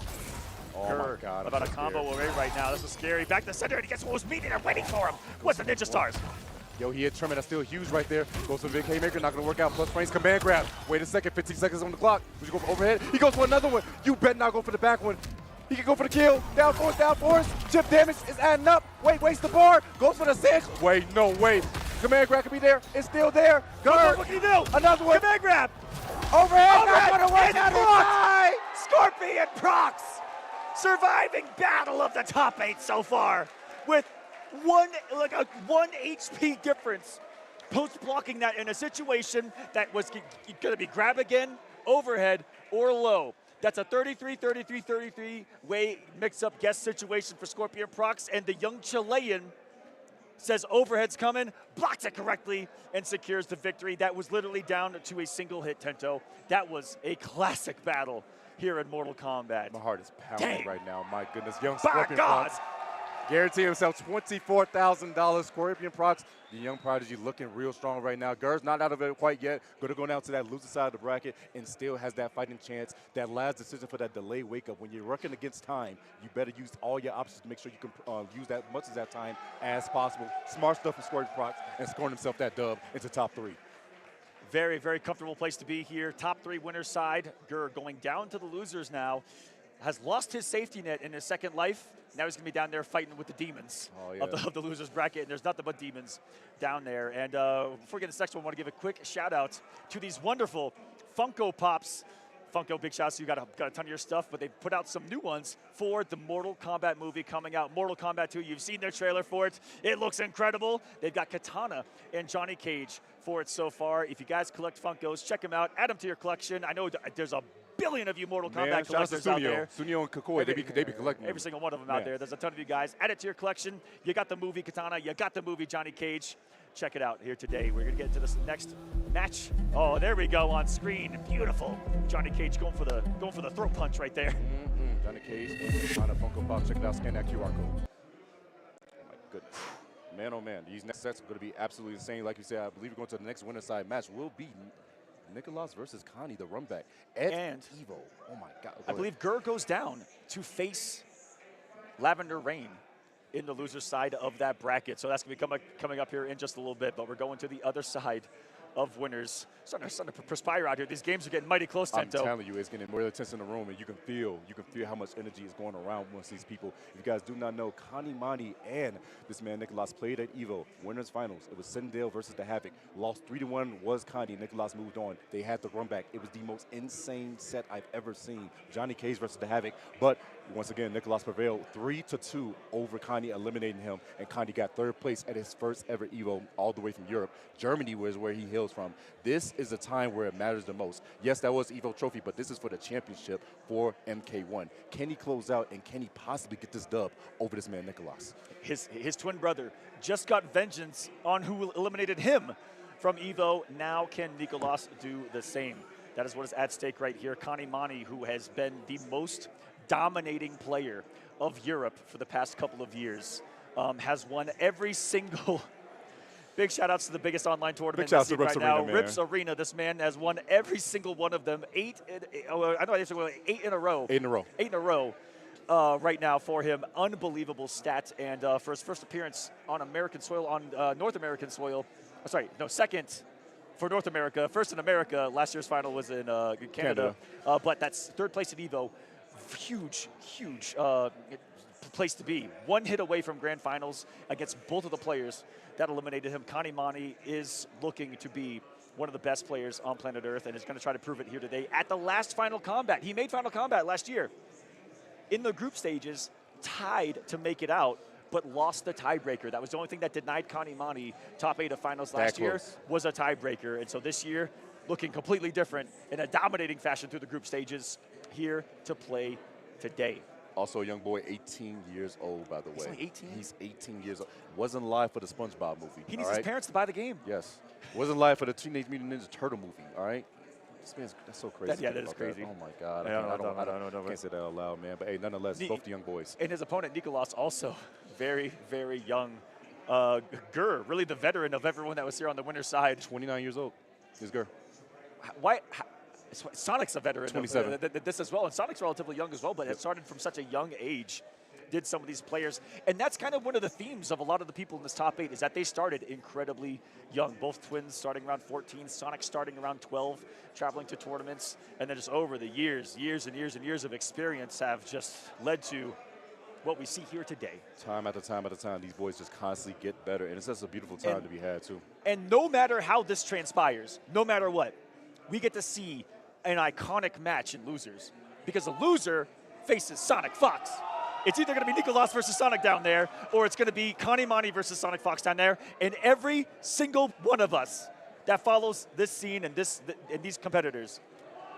Oh Gurr, my God, about a combo away right now. This is scary. Back to center, and he gets what was meeting and waiting for him. What's the Ninja Stars? Yo, he hit Tremor, that's still huge right there. Goes for a big haymaker, not gonna work out. Plus frames, command grab. Wait a second, 15 seconds on the clock. Would you go for overhead? He goes for another one. You better not go for the back one. He can go for the kill. Down force. Chip damage is adding up. Wait, waste the bar. Goes for the 6. Wait, no, wait. Command grab can be there. It's still there. Gurr. What can you do? Another one. Command grab. Overhead. Not gonna work out inside. Scorpion Procs. Surviving battle of the top 8 so far with a 1 HP difference. Post blocking that in a situation that was going to be grab again, overhead, or low. That's a 33-33-33 way mix-up guess situation for Scorpion Procs, and the young Chilean says overhead's coming, blocks it correctly, and secures the victory. That was literally down to a single hit, Tento. That was a classic battle here in Mortal Kombat. My heart is pounding right now. My goodness, young By Scorpion God. Procs. Guarantee himself $24,000. Scorpion Procs, the young prodigy, looking real strong right now. Gurr's not out of it quite yet. Going to go down to that loser side of the bracket and still has that fighting chance. That last decision for that delayed wake-up. When you're working against time, you better use all your options to make sure you can use that much of that time as possible. Smart stuff from Scorpion Procs and scoring himself that dub into top 3. Very, very comfortable place to be here. Top 3 winners side. Gurr going down to the losers now. Has lost his safety net in his second life. Now he's going to be down there fighting with the demons of the losers bracket, and there's nothing but demons down there. And before we get to the next one, I want to give a quick shout out to these wonderful Funko Pops. Funko, big shout out to you. Got a ton of your stuff, but they put out some new ones for the Mortal Kombat movie coming out. Mortal Kombat 2, you've seen their trailer for it. It looks incredible. They've got Katana and Johnny Cage for it so far. If you guys collect Funkos, check them out. Add them to your collection. I know there's a billion of you Mortal Kombat collectors out there. Sunio and Kakoi, they be collecting every single one of them out there. There's a ton of you guys. Add it to your collection. You got the movie Katana. You got the movie Johnny Cage. Check it out here today. We're going to get into this next match. Oh, there we go on screen. Beautiful. Johnny Cage going for the throat punch right there. Johnny Cage and Katana Funko Pop. Check it out. Scan that QR code. Oh my goodness. Man, oh man. These next sets are going to be absolutely insane. Like you said, I believe we're going to the next winner side match. Will be Nicolas versus Kani, the runback. And Evo. Oh my God. I believe Gurr goes down to face Lavender Rain. in the loser side of that bracket. So that's going to be coming up here in just a little bit, but we're going to the other side of winners. Starting to perspire out here. These games are getting mighty close, Tento. I'm telling you, it's getting more tense in the room, and you can feel how much energy is going around amongst these people. If you guys do not know, Canamani and this man Nicolas played at EVO winners finals. It was Sindel versus the Havoc. Lost 3-1 was Kani. Nicolas moved on. They had the run back. It was the most insane set I've ever seen. Johnny Cage versus the Havoc, but once again, Nicolas prevailed 3-2 over Kani, eliminating him, and Kani got third place at his first ever EVO all the way from Europe. Germany was where he hails from. This is the time where it matters the most. Yes, that was EVO trophy, but this is for the championship for MK1. Can he close out, and can he possibly get this dub over this man, Nicolas? His twin brother just got vengeance on who eliminated him from EVO. Now can Nicolas do the same? That is what is at stake right here. Canamani, who has been the most dominating player of Europe for the past couple of years, has won every single big shout outs to the biggest online tournament big shout right now. Arena, Rips Arena. This man has won every single one of them. 8 in a row. 8 in a row. 8 in a row right now for him. Unbelievable stat. And for his first appearance on American soil, on North American soil, second for North America. First in America. Last year's final was in Canada. But that's third place at EVO. Huge place to be. One hit away from grand finals against both of the players that eliminated him. Canamani is looking to be one of the best players on planet Earth and is going to try to prove it here today at the last Final Combat. He made Final Combat last year. In the group stages, tied to make it out, but lost the tiebreaker. That was the only thing that denied Canamani top 8 of finals last year, was a tiebreaker. And so this year, looking completely different in a dominating fashion through the group stages, here to play today. Also a young boy, 18 years old, by the way. He's only 18? He's 18 years old. Wasn't live for the SpongeBob movie. He needs his parents to buy the game. Yes. Wasn't live for the Teenage Mutant Ninja Turtle movie, all right? This man's, that's so crazy. That is crazy. Oh, my God. I can't say that out loud, man. But, hey, nonetheless, both the young boys. And his opponent, Nicolas, also very, very young. Gurr, really the veteran of everyone that was here on the winner's side. 29 years old is Gurr. Why? Sonic's a veteran 27. Of this as well, and Sonic's relatively young as well, but it started from such a young age, did some of these players. And that's kind of one of the themes of a lot of the people in this top 8 is that they started incredibly young. Both twins starting around 14, Sonic starting around 12, traveling to tournaments, and then just over the years and years of experience have just led to what we see here today. Time after time after time, these boys just constantly get better, and it's just a beautiful time to be had, too. And no matter how this transpires, no matter what, we get to see an iconic match in losers because the loser faces Sonic Fox. It's either going to be Nicolas versus Sonic down there, or it's going to be Canamani versus Sonic Fox down there. And every single one of us that follows this scene and these competitors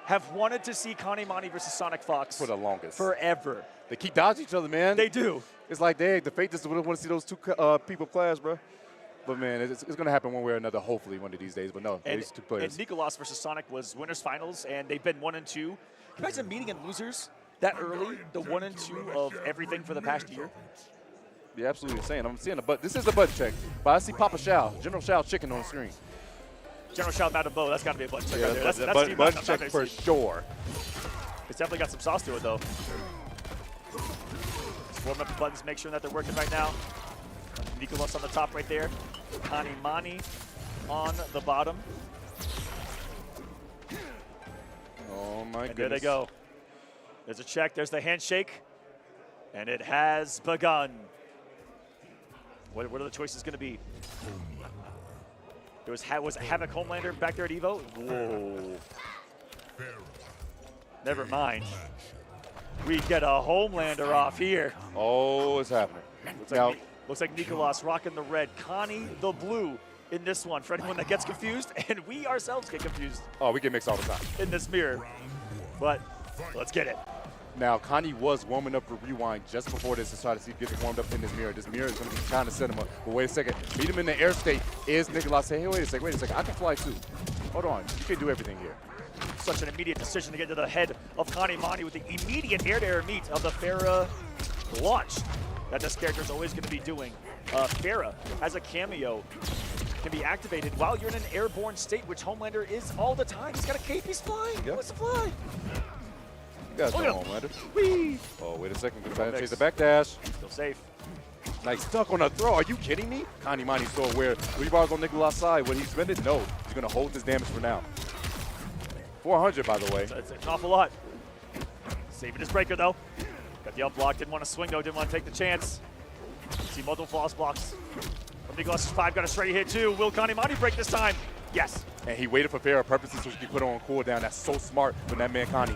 have wanted to see Canamani versus Sonic Fox for the longest. Forever. They keep dodging each other, man. They do. It's like, dang, the fate just want to see those two people clash, bro. But, man, it's going to happen one way or another, hopefully, one of these days. But, no, these two players. And Nicolas versus Sonic was winners finals, and they've been 1 and 2. Can you imagine meeting in losers that early, the 1 and 2 of everything for the past year? Yeah, absolutely insane. I'm seeing this is a button check, but I see Papa Shao, General Shao chicken on the screen. General Shao Madam Bo, that's got to be a button check right there. That's button check for sure. It's definitely got some sauce to it, though. Just warm up the buttons, make sure that they're working right now. Nicolas on the top right there. Canamani on the bottom. Oh, my goodness. There they go. There's a check. There's the handshake. And it has begun. What are the choices going to be? There was Havoc Homelander back there at EVO. Whoa. Never mind. We get a Homelander off here. Oh, it's happening. Looks like Nicolas rocking the red, Kani the blue in this one. For anyone that gets confused, and we ourselves get confused. Oh, we get mixed all the time. In this mirror. But let's get it. Now, Kani was warming up for Rewind just before this to try to see if he gets warmed up in this mirror. This mirror is going to be trying to set him up. But wait a second. Meet him in the air state. Is Nicolas saying, hey, wait a second. I can fly too. Hold on. You can do everything here. Such an immediate decision to get to the head of Canamani with the immediate air-to-air meet of the Farah launch that this character is always going to be doing. Farah, as a cameo, can be activated while you're in an airborne state, which Homelander is all the time. He's got a cape, he's flying. He wants to fly. You guys know Homelander. Whee! Oh, wait a second. Good time to chase the backdash. Still safe. Nice duck on a throw. Are you kidding me? Canamani so aware. 3 bars on Nicolas' side. Would he spend it? No. He's going to hold this damage for now. 400, by the way. It's an awful lot. Saving his breaker, though. Got the up block. Didn't want to swing, though. Didn't want to take the chance. See multiple false blocks. From Nicolas' 5. Got a straight hit, too. Will Canamani break this time? Yes. And he waited for fair purposes so he could put on cooldown. That's so smart from that man, Kani.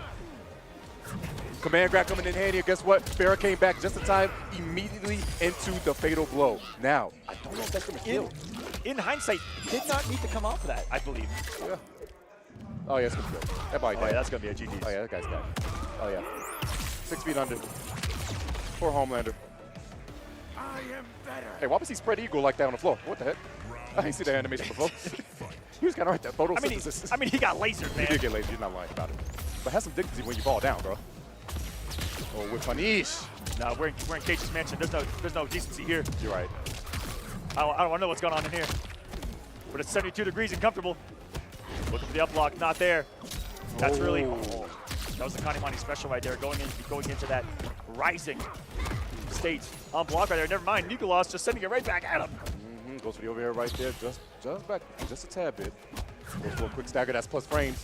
Command grab coming in handy. Guess what? Farrah came back just in time, immediately into the fatal blow. Now, I don't know if that's going to kill. In hindsight, did not need to come off of that, I believe. Yeah. Oh, yeah, it's going to be good. That body yeah, that's going to be a GG. Oh, yeah, that guy's dead. Oh, yeah. 6 feet under. Poor Homelander. I am better. Hey, why was he spread eagle like that on the floor? What the heck? I didn't see the animation before. He was kind of right there. I mean, he got lasered, man. He did get lasered. You're not lying about it. But have some dignity when you fall down, bro. Oh, with punish. No, we're in Cage's mansion. There's no decency here. You're right. I don't want to know what's going on in here. But it's 72 degrees and comfortable. Looking for the up block, not there. That's really. Oh, that was the Canamani special right there, going into that rising state. On block right there. Never mind. Nicolas just sending it right back at him. Goes for the overhead right there, just back, just a tad bit. Goes for a quick stagger. That's plus frames.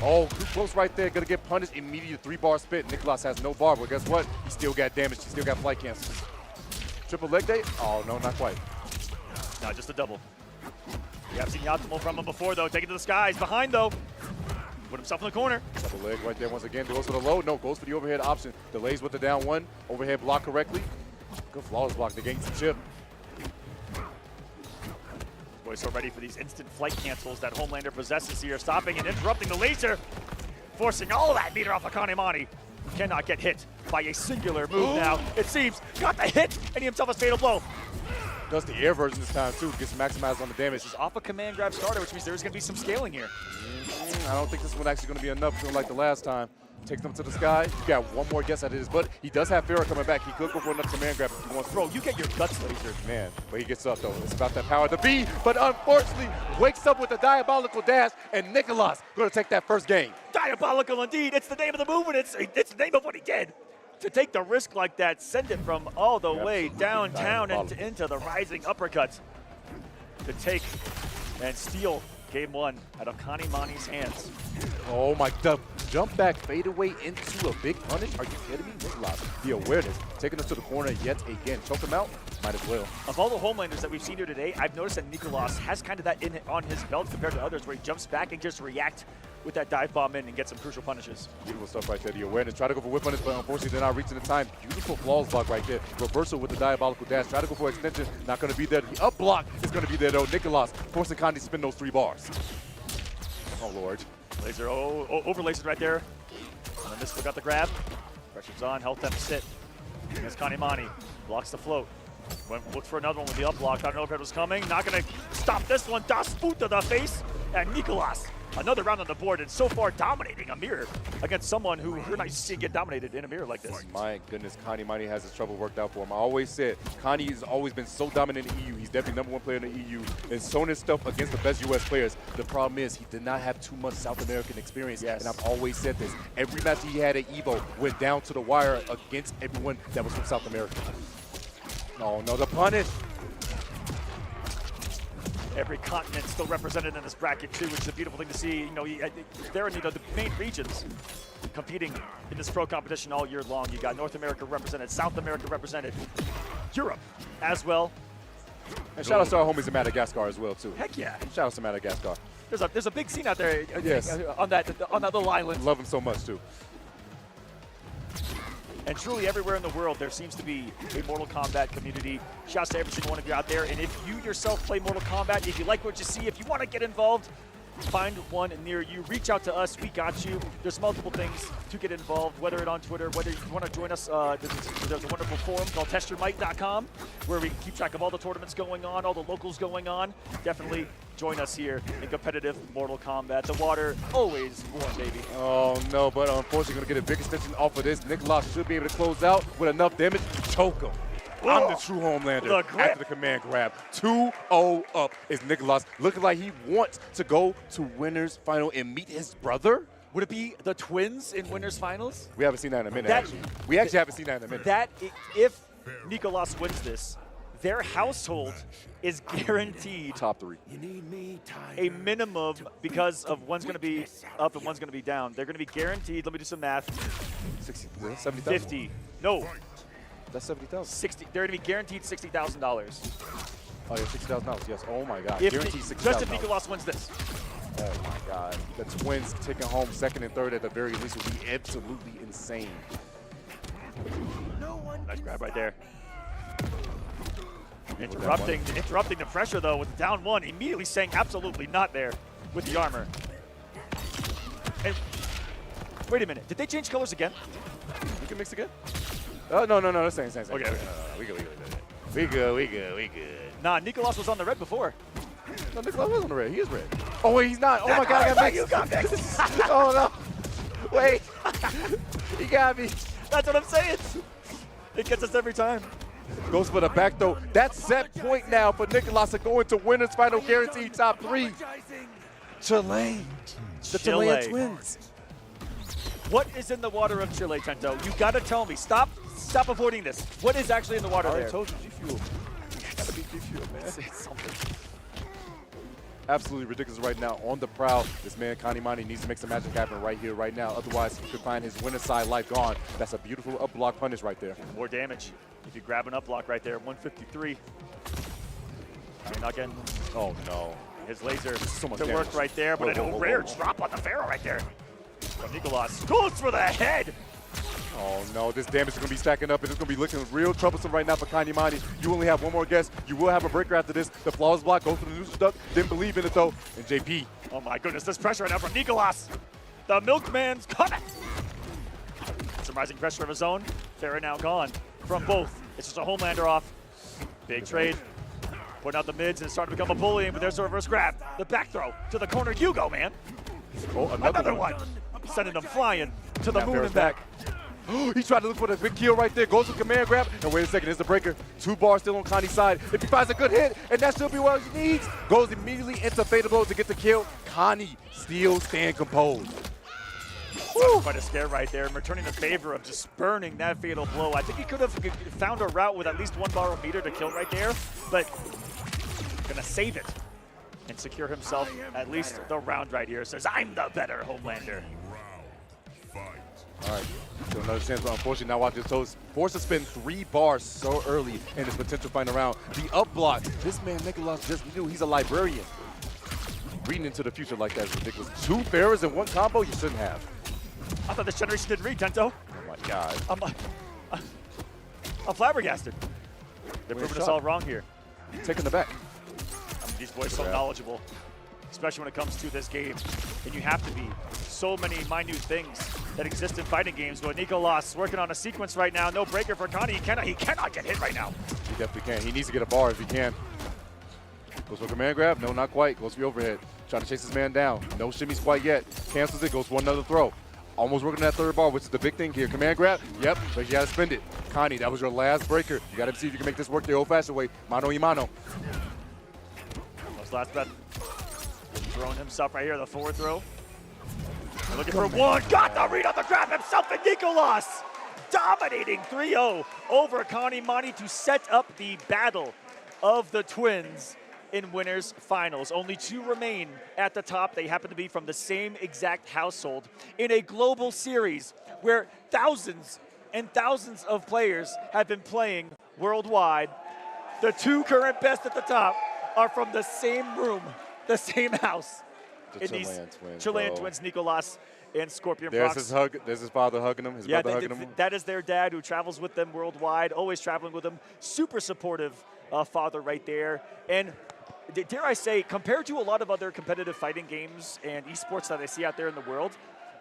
Oh, too close right there. Gonna get punished. Immediate 3-bar spit. Nicolas has no bar, but guess what? He still got damaged. He still got flight cancel. Triple leg day? Oh, no, not quite. No, just a double. We have seen the optimal from him before, though. Take it to the skies. Behind, though. Put himself in the corner. Double leg right there once again. Goes for the low. No, goes for the overhead option. Delays with the down 1. Overhead block correctly. Good flawless block. They're getting some chip. Boys so ready for these instant flight cancels that Homelander possesses here. Stopping and interrupting the laser. Forcing all of that meter off of Canamani. Cannot get hit by a singular move now. It seems. Got the hit, and he himself has fatal blow. Does the air version this time, too. Gets maximized on the damage. This is off a command grab starter, which means there's going to be some scaling here. I don't think this one actually going to be enough to like the last time. Takes them to the sky. You got one more guess at his butt. He does have Farrah coming back. He could go for another command grab if he wants. Bro, you get your guts lasered. Man, but he gets up, though. It's about that power to be, but unfortunately wakes up with a diabolical dash, and Nicolas going to take that first game. Diabolical indeed. It's the name of the move, and it's the name of what he did. To take the risk like that, send it from all the way downtown and into the rising uppercuts. To take and steal game 1 out of Canamani's hands. Oh my God. Jump back, fade away into a big punish. Are you kidding me? Nicolas, the awareness, taking us to the corner yet again. Choke him out, might as well. Of all the Homelanders that we've seen here today, I've noticed that Nicolas has kind of that on his belt compared to others where he jumps back and just react with that dive bomb in and get some crucial punishes. Beautiful stuff right there. The awareness. Try to go for whip punish, but unfortunately they're not reaching the time. Beautiful flawless block right there. Reversal with the diabolical dash. Try to go for extension. Not going to be there. The up block is going to be there though. Nicolas forcing Kani to spin those 3 bars. Oh Lord. Laser over lasered right there. And then this got the grab. Pressure's on. Health deficit. Here's Canamani. Blocks the float. Looks for another one with the up block. I don't know if it was coming. Not going to stop this one. Das boot to the face. And Nicolas. Another round on the board, and so far dominating a mirror against someone who you're nice to see get dominated in a mirror like this. My goodness, Canamani has his trouble worked out for him. I always said, Kani has always been so dominant in the EU. He's definitely #1 player in the EU and shown his stuff against the best U.S. players. The problem is he did not have too much South American experience, and I've always said this. Every match he had at EVO went down to the wire against everyone that was from South America. Oh, no, the punish. Every continent still represented in this bracket too, which is a beautiful thing to see. You know, they're in the main regions competing in this pro competition all year long. You got North America represented, South America represented, Europe as well. And shout out to our homies in Madagascar as well too. Heck yeah! Shout out to Madagascar. There's a big scene out there. Yes. On that little island. Love them so much too. And truly everywhere in the world, there seems to be a Mortal Kombat community. Shouts to every single one of you out there. And if you yourself play Mortal Kombat, if you like what you see, if you want to get involved, find one near you. Reach out to us. We got you. There's multiple things to get involved, whether it on Twitter, whether you want to join us. There's a wonderful forum called testyourmight.com where we keep track of all the tournaments going on, all the locals going on. Definitely join us here in competitive Mortal Kombat. The water always warm, baby. Oh no, but unfortunately going to get a big extension off of this. Nicolas should be able to close out with enough damage to choke him. I'm the true Homelander after the command grab. 2-0 up is Nicolas, looking like he wants to go to winner's final and meet his brother. Would it be the twins in winners finals? We haven't seen that in a minute, actually. We actually haven't seen that in a minute. If Nicolas wins this, their household is guaranteed top 3. A minimum, because of one's going to be up and one's going to be down. They're going to be guaranteed, let me do some math, 60, 70,000? 50. No. That's 70,000. 60. They're going to be guaranteed $60,000. Oh, yeah, $60,000. Yes. Oh, my God. Guaranteed $60,000. Just if Nicolas wins this. Oh, my God. The Twins taking home second and third at the very least would be absolutely insane. Nice grab right there. Interrupting the pressure, though, with down 1. Immediately saying absolutely not there with the armor. And wait a minute. Did they change colors again? We can mix again? Oh, no. That's same. Okay. We good. Nah, Nicolas was on the red before. No, Nicolas was on the red. He is red. Oh, wait, he's not. Oh, my God, I got mixed. You got mixed. Oh, no. Wait. He got me. That's what I'm saying. It gets us every time. Goes for the back throw. That's set point now for Nicolas to go into winners final guaranteed top 3. Chile. The Chilean Twins. What is in the water of Chile, Tento? You got to tell me. Stop avoiding this. What is actually in the water there? I told you, G Fuel. Gotta be G Fuel, man. It's something. Absolutely ridiculous right now. On the prowl, this man Canamani needs to make some magic happen right here, right now. Otherwise, he could find his winner side life gone. That's a beautiful up block punish right there. More damage. If you grab an up block right there, 153. You're not getting. Oh no. His laser so much to work right there, but a rare drop on the Pharaoh right there. From Nicolas goes for the head. Oh no, this damage is going to be stacking up and it's going to be looking real troublesome right now for Canamani. You only have one more guess. You will have a breaker after this. The flawless block goes for the neutral duck. Didn't believe in it though. And JP. Oh my goodness, this pressure right now from Nicolas. The milkman's coming. Some rising pressure of his own. Pharaoh now gone from both. It's just a Homelander off. Big trade. Putting out the mids and it's starting to become a bullying, but there's the reverse grab. The back throw to the corner. You go, man. Oh, another one. Sending them flying to the moon and back. He tried to look for the big kill right there. Goes for command grab. And wait a second, there's the breaker. 2 bars still on Kani's side. If he finds a good hit, and that should be what he needs, goes immediately into fatal blow to get the kill. Kani still stand composed. Quite a scare right there, and returning the favor of just burning that fatal blow. I think he could have found a route with at least 1 barometer to kill right there, but gonna save it and secure himself at least the round right here. Says, I'm the better Homelander. All right, so another chance, but unfortunately now watch his toes. Forced to spend 3 bars so early in his potential final round. The up block, this man Nicolas just knew he's a librarian. Reading into the future like that is ridiculous. 2 Pharaohs in 1 combo, you shouldn't have. I thought this generation didn't read, Tento. Oh my God. I'm flabbergasted. They're proving us all wrong here. Taking the back. These boys so knowledgeable, especially when it comes to this game. And you have to be. So many minute things that exist in fighting games. But Nicolas working on a sequence right now. No breaker for Kani. He cannot get hit right now. He definitely can. He needs to get a bar if he can. Goes for command grab. No, not quite. Goes for the overhead. Trying to chase this man down. No shimmies quite yet. Cancels it. Goes for another throw. Almost working that 3rd bar, which is the big thing here. Command grab. Yep, but you got to spend it. Kani, that was your last breaker. You got to see if you can make this work the old-fashioned way. Mano y mano. Almost last bet. Throwing himself right here. The forward throw. Looking for 1. Got the read on the grab himself, and Nicolas dominating 3-0 over Canamani to set up the battle of the Twins in winners finals. Only 2 remain at the top. They happen to be from the same exact household in a global series where thousands and thousands of players have been playing worldwide. The 2 current best at the top are from the same room, the same house. The Chilean Twins, Chilean Twins, Nicolas and Scorpion There's Procs. his hug. There's his father hugging him. His brother hugging him. That is their dad who travels with them worldwide, always traveling with them. Super supportive father right there. And dare I say, compared to a lot of other competitive fighting games and esports that I see out there in the world,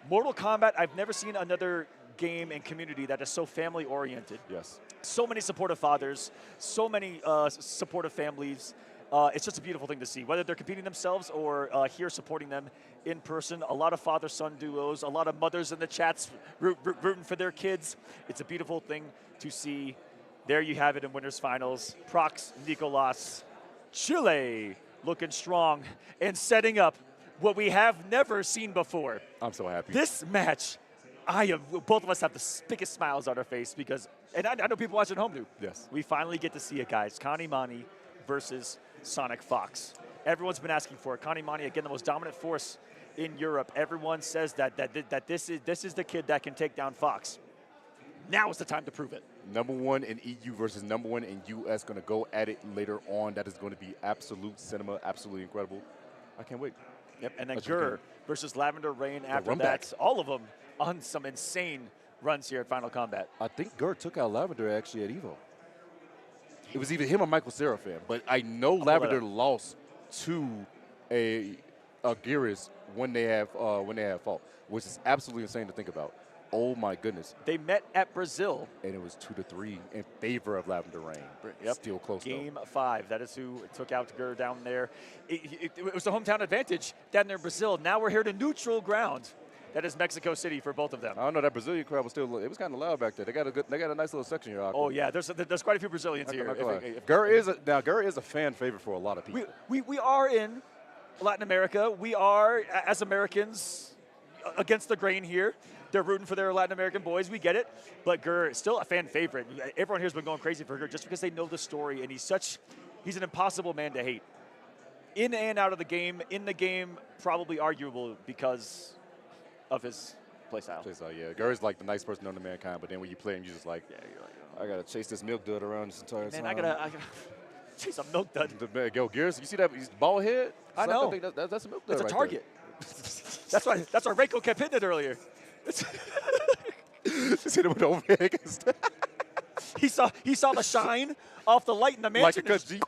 Mortal Kombat, I've never seen another game and community that is so family oriented. Yes. So many supportive fathers, so many supportive families. It's just a beautiful thing to see, whether they're competing themselves or here supporting them in person. A lot of father-son duos, a lot of mothers in the chats rooting for their kids. It's a beautiful thing to see. There you have it in winners finals. Procs, Nicolas, Chile looking strong and setting up what we have never seen before. I'm so happy. This match, both of us have the biggest smiles on our face because, and I know people watching at home do. Yes. We finally get to see it, guys. Canamani versus Sonic Fox. Everyone's been asking for it. Canamani, again, the most dominant force in Europe. Everyone says that this is the kid that can take down Fox. Now is the time to prove it. #1 in EU versus #1 in US, going to go at it later on. That is going to be absolute cinema, absolutely incredible. I can't wait. Yep, and then Gurr versus Lavender Rain after run that. backs. All of them on some insane runs here at Final Combat. I think Gurr took out Lavender actually at EVO. It was either him or Michael Seraphin, but I know Lavender lost to a Geras when they have fault, which is absolutely insane to think about. Oh my goodness. They met at Brazil. And it was 2-3 in favor of Lavender Rain. Yep. Still close Game though. 5. That is who took out Gurr down there. It was a hometown advantage down there in Brazil. Now we're here to neutral ground. That is Mexico City for both of them. I don't know, that Brazilian crowd was still, it was kind of loud back there. They got a nice little section here. Oh yeah, there's quite a few Brazilians here. Gurr is a fan favorite for a lot of people. We are in Latin America. We are, as Americans, against the grain here. They're rooting for their Latin American boys. We get it. But Gurr is still a fan favorite. Everyone here has been going crazy for Gurr just because they know the story, and he's an impossible man to hate. In and out of the game, in the game, probably arguable because of his playstyle. Yeah. Gurr is like the nice person known to mankind, but then when you play him, you're just like, I got to chase this milk dud around this entire time. Man, I gotta chase a milk dud. Go, Gears, you see that bald head? I know. That's a milk dud. That's right a target. That's why Reiko kept hitting it earlier. Just hit him with the overhead. He saw the shine off the light in the mansion. Like a G.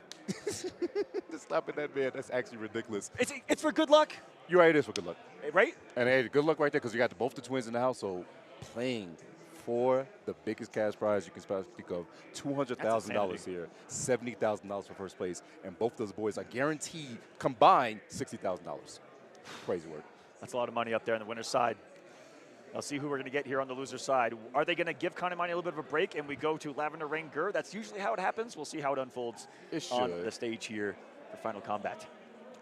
Just slapping that man. That's actually ridiculous. It's for good luck. You're right. It is for good luck. Right? And hey, good luck right there because you got both the twins in the house. So playing for the biggest cash prize you can speak of, $200,000 here, $70,000 for first place, and both those boys are guaranteed combined $60,000. Crazy work. That's a lot of money up there on the winner's side. I'll see who we're going to get here on the loser side. Are they going to give Canamani a little bit of a break and we go to Lavender Rain Gurr? That's usually how it happens. We'll see how it unfolds on the stage here for Final Combat.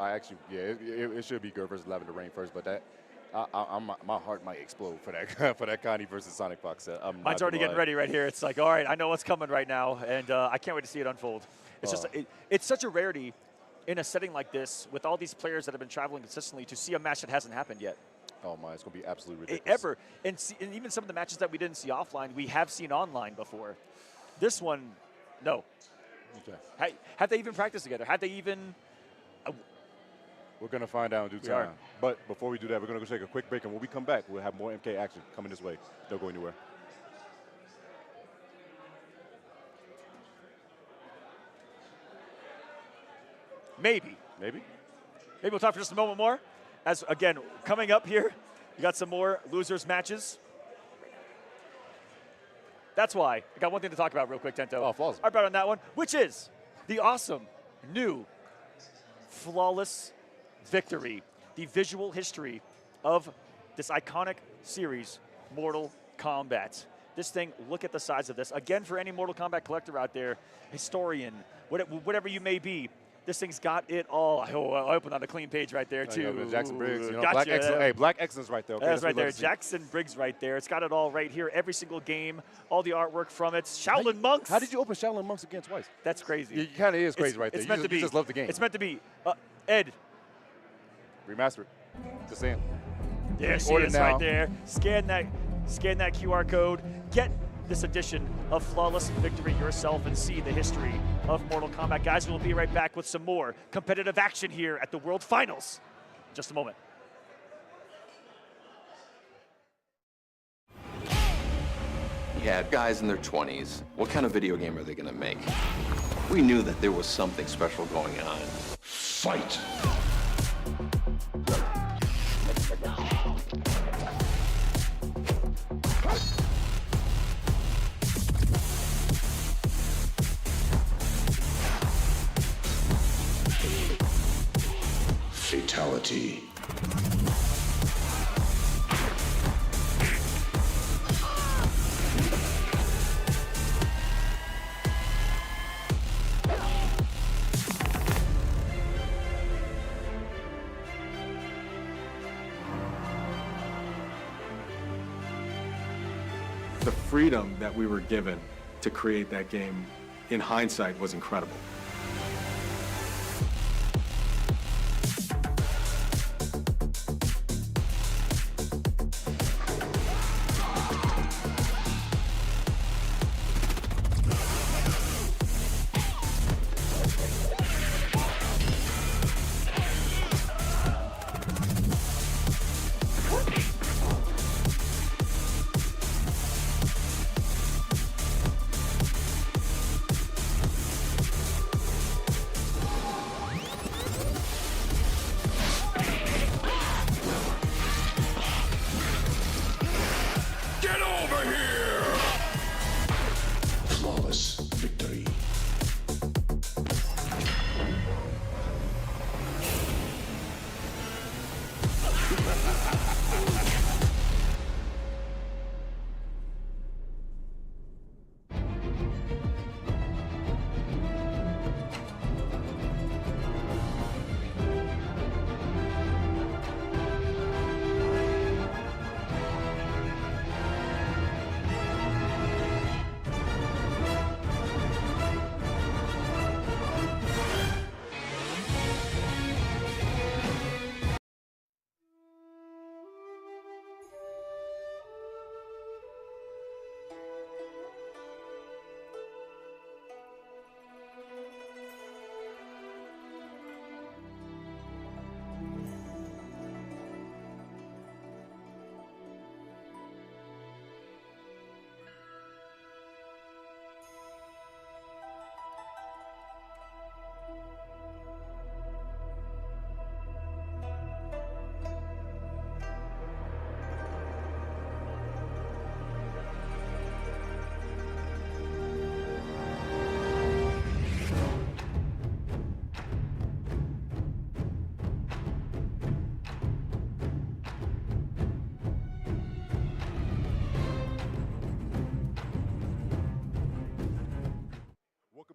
It should be Gurr versus Lavender Rain first, but that my heart might explode for that Kani versus Sonic Fox set. Mine's already getting ready right here. It's like, all right, I know what's coming right now, and I can't wait to see it unfold. It's just it's such a rarity in a setting like this with all these players that have been traveling consistently to see a match that hasn't happened yet. Oh my, it's going to be absolutely ridiculous. And even some of the matches that we didn't see offline, we have seen online before. This one, no. Okay. Have they even practiced together? Have they even... We're going to find out in due time. But before we do that, we're going to go take a quick break, and when we come back, we'll have more MK action coming this way. Don't go anywhere. Maybe. Maybe we'll talk for just a moment more. As, again, coming up here, we got some more losers matches. That's why. I got one thing to talk about real quick, Tento. Oh, flawless. I brought on that one, which is the awesome, new, flawless victory. The visual history of this iconic series, Mortal Kombat. This thing, look at the size of this. Again, for any Mortal Kombat collector out there, historian, whatever you may be, this thing's got it all. I opened on a clean page right there, too. Yeah, Jackson Briggs. You know, gotcha. Black Excellence right there. Okay, that's right there. Jackson Briggs right there. It's got it all right here. Every single game, all the artwork from it. Shaolin Monks. How did you open Shaolin Monks again twice? That's crazy. It kind of is crazy right there. It's meant to be. You just love the game. It's meant to be. Ed. Remaster it. Just saying. There she is right there. Scan that QR code. Get this edition of Flawless Victory yourself and see the history of Mortal Kombat. Guys, we'll be right back with some more competitive action here at the World Finals. Just a moment. Yeah, guys in their 20s. What kind of video game are they going to make? We knew that there was something special going on. Fight! Fatality. the freedom that we were given to create that game, in hindsight, was incredible.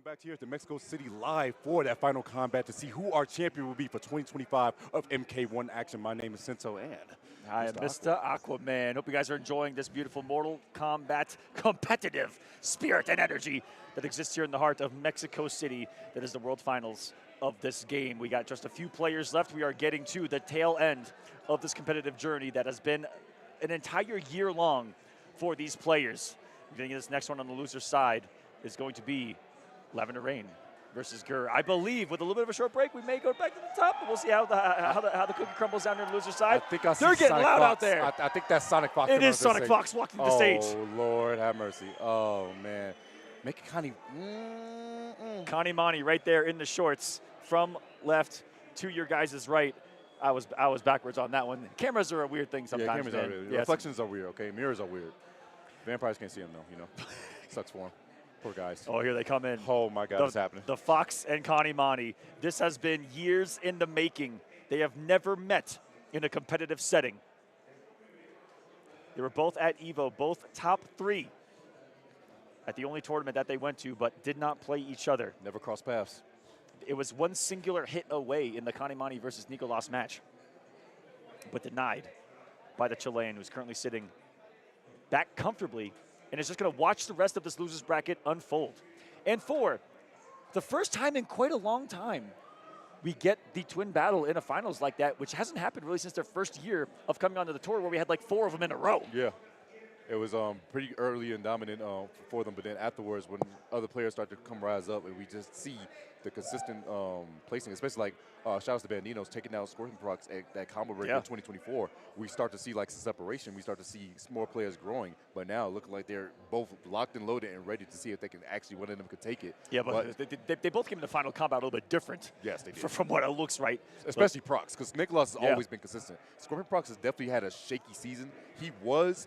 Back here at the Mexico City live for that final combat to see who our champion will be for 2025 of MK1 Action. My name is Sento and I am Mr. Aquaman. Hope you guys are enjoying this beautiful Mortal Kombat competitive spirit and energy that exists here in the heart of Mexico City. That is the World Finals of this game. We got just a few players left. We are getting to the tail end of this competitive journey that has been an entire year long for these players. Getting this next one on the loser side is going to be Lavender Rain versus Gurr. I believe with a little bit of a short break, we may go back to the top, but we'll see how the cookie crumbles down there on the loser side. I think They're getting Sonic loud Fox. out there. I think that's Sonic Fox. It is Sonic Fox walking the stage. Oh, Lord, have mercy. Oh, man. Make it Kani. Canamani right there in the shorts from left to your guys' right. I was backwards on that one. Cameras are a weird thing sometimes. Yeah, cameras are weird. Yeah, reflections are weird, okay? Mirrors are weird. Vampires can't see them, though, you know. Sucks for them. Poor guys. Oh, here they come in. Oh, my God, what's happening? The Fox and Canamani. This has been years in the making. They have never met in a competitive setting. They were both at EVO, both top 3 at the only tournament that they went to, but did not play each other. Never crossed paths. It was one singular hit away in the Canamani versus Nicolas match, but denied by the Chilean, who's currently sitting back comfortably and is just going to watch the rest of this losers bracket unfold. And for the first time in quite a long time, we get the twin battle in a finals like that, which hasn't happened really since their first year of coming onto the tour, where we had like 4 of them in a row. Yeah. It was pretty early and dominant for them, but then afterwards, when other players start to come rise up, and we just see the consistent placing, especially like shout outs to Bandinos taking down Scorpion Procs at that combo break in 2024. We start to see like separation. We start to see more players growing, but now looking like they're both locked and loaded and ready to see if they can actually, one of them could take it. Yeah, but they both came into final combat a little bit different. Yes, they did. From what it looks right. Especially Procs, because Nicolas has always been consistent. Scorpion Procs has definitely had a shaky season. He was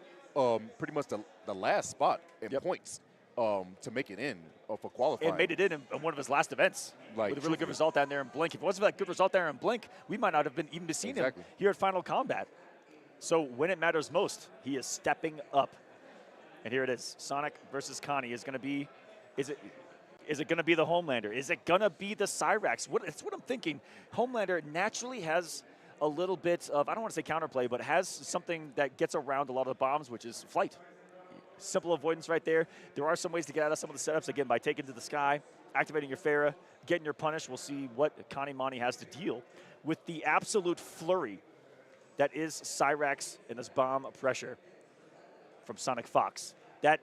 pretty much the last spot in points to make it in for qualifying. And made it in one of his last events with a really good result down there in Blink. If it wasn't for that good result there in Blink, we might not have been even seen him here at Final Combat. So when it matters most, he is stepping up. And here it is. Sonic versus Kani is going to be, is it going to be the Homelander? Is it going to be the Cyrax? It's what I'm thinking. Homelander naturally has a little bit of, I don't want to say counterplay, but has something that gets around a lot of the bombs, which is flight. Simple avoidance right there. There are some ways to get out of some of the setups, again, by taking to the sky, activating your Farah, getting your punish. We'll see what Canamani has to deal with the absolute flurry that is Cyrax and this bomb pressure from Sonic Fox. That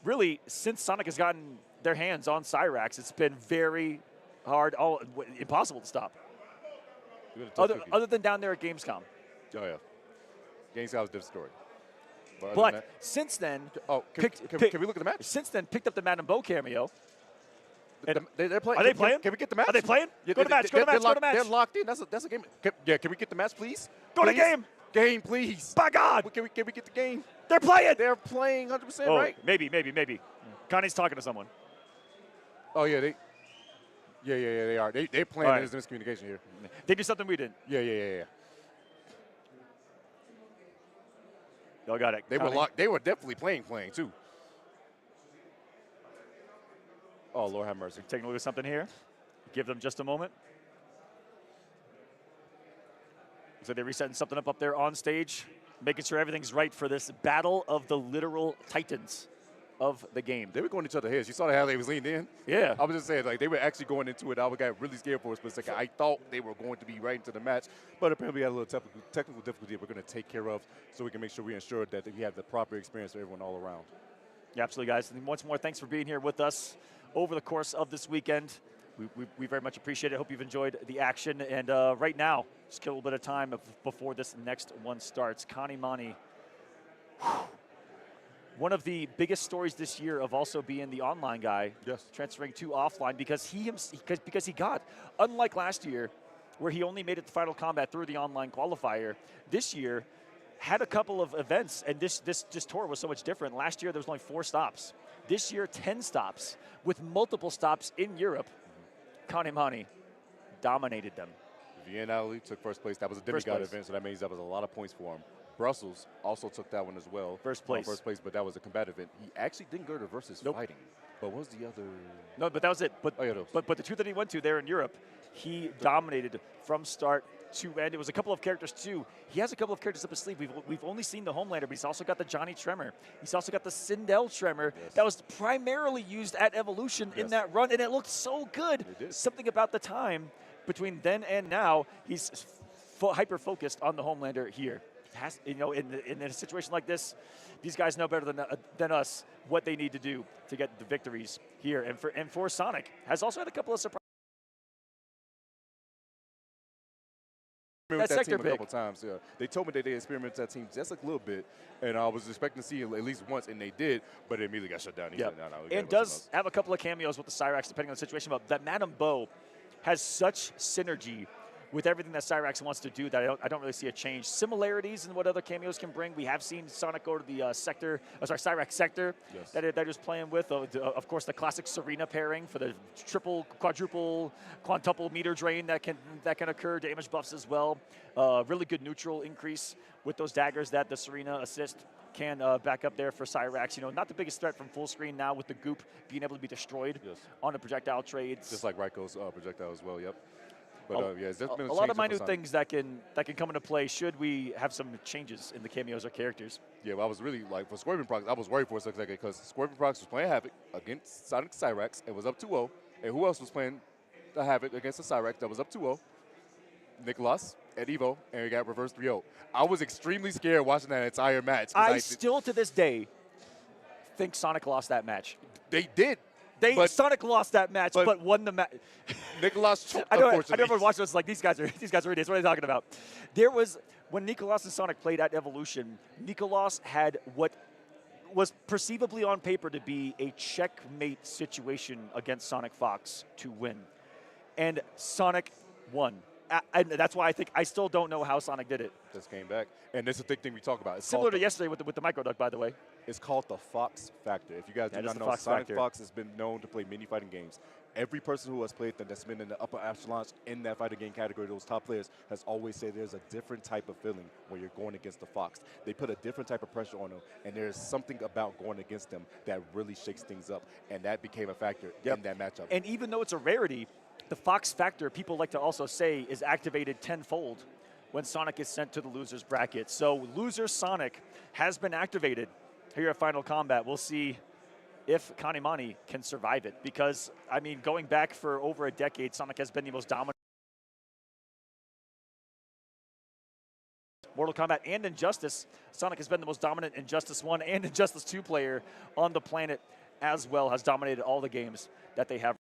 really, since Sonic has gotten their hands on Cyrax, it's been very hard, impossible to stop. Other than down there at Gamescom. Oh, yeah. Gamescom was a different story. But since then, can we look at the match? Since then, picked up the Madame Bo cameo. They're playing. Are they playing? Can we get the match? Are they playing? Yeah, go to match. Go to match. Go to match. They're locked in. That's a game. Can we get the match, please? Go to game. Game, please. By God. Can we get the game? They're playing. They're playing 100%, right? Maybe. Kani's talking to someone. Oh yeah, they are. They're playing. Right. There's miscommunication here. They do something we didn't. Yeah. Y'all got it. They were locked. They were definitely playing too. Oh, Lord have mercy. Taking a look at something here. Give them just a moment. So they're resetting something up there on stage, making sure everything's right for this battle of the literal titans of the game. They were going each other heads. You saw how they was leaned in? Yeah. I was just saying, like, they were actually going into it. I got really scared for a split second. I thought they were going to be right into the match, but apparently we had a little technical difficulty we're going to take care of so we can make sure we ensure that we have the proper experience for everyone all around. Yeah, absolutely, guys. And once more, thanks for being here with us over the course of this weekend. We very much appreciate it. Hope you've enjoyed the action. And right now, just a little bit of time before this next one starts. Canamani, one of the biggest stories this year of also being the online guy, transferring to offline because he got, unlike last year, where he only made it to Final Combat through the online qualifier, this year had a couple of events, and this tour was so much different. Last year there was only 4 stops. This year 10 stops with multiple stops in Europe. Canamani dominated them. Vienna took first place. That was a demigod event, so that means that was a lot of points for him. Brussels also took that one as well. First place, but that was a combat event. He actually didn't go to versus fighting. But what was the other? No, but that was it. But the 2 that he went to there in Europe, he dominated from start to end. It was a couple of characters too. He has a couple of characters up his sleeve. We've only seen the Homelander, but he's also got the Johnny Tremor. He's also got the Sindel Tremor that was primarily used at Evolution in that run, and it looked so good. Something about the time between then and now, he's hyper focused on the Homelander here. In a situation like this, these guys know better than us what they need to do to get the victories here. And for Sonic, has also had a couple of surprises. That team a couple times. Yeah. They told me that they experimented that team just a little bit, and I was expecting to see it at least once, and they did, but it immediately got shut down. And does have a couple of cameos with the Cyrax, depending on the situation. But that Madame Bo has such synergy with everything that Cyrax wants to do that I don't really see a change. Similarities in what other cameos can bring. We have seen Sonic go to the Cyrax sector that he was playing with. Of course, the classic Serena pairing for the triple, quadruple, quintuple meter drain that can occur. Damage buffs as well. Really good neutral increase with those daggers that the Serena assist can back up there for Cyrax. Not the biggest threat from full screen now with the goop being able to be destroyed on the projectile trades. Just like Raiko's projectile as well. Yep. But, a lot of minute things that can come into play should we have some changes in the cameos or characters. Yeah, well, I was really, for Scorpion Procs, I was worried for a second because Scorpion Procs was playing Havoc against Sonic Cyrax. It was up 2-0. And who else was playing the Havoc against the Cyrax that was up 2-0? Nicolas at Evo, and we got reverse 3-0. I was extremely scared watching that entire match. I still, to this day, think Sonic lost that match. They did. Sonic lost that match, but won the match. Nicolas choked, I never watched this. Like these guys are idiots. What are they talking about? There was when Nicolas and Sonic played at Evolution. Nicolas had what was perceivably on paper to be a checkmate situation against Sonic Fox to win, and Sonic won. And that's why I still don't know how Sonic did it. Just came back. And this is the big thing we talk about. It's similar to yesterday with the micro duck, by the way. It's called the Fox Factor. If you guys do not know, Sonic Fox has been known to play many fighting games. Every person who has played them that's been in the upper echelons in that fighting game category, those top players, has always said there's a different type of feeling when you're going against the Fox. They put a different type of pressure on them, and there's something about going against them that really shakes things up, and that became a factor in that matchup. And even though it's a rarity, the Fox Factor, people like to also say, is activated tenfold when Sonic is sent to the loser's bracket. So loser Sonic has been activated here at Final Combat. We'll see if Canamani can survive it, because, I mean, going back for over a decade, Sonic has been the most dominant. Mortal Kombat and Injustice, Sonic has been the most dominant Injustice 1 and Injustice 2 player on the planet as well, has dominated all the games that they have.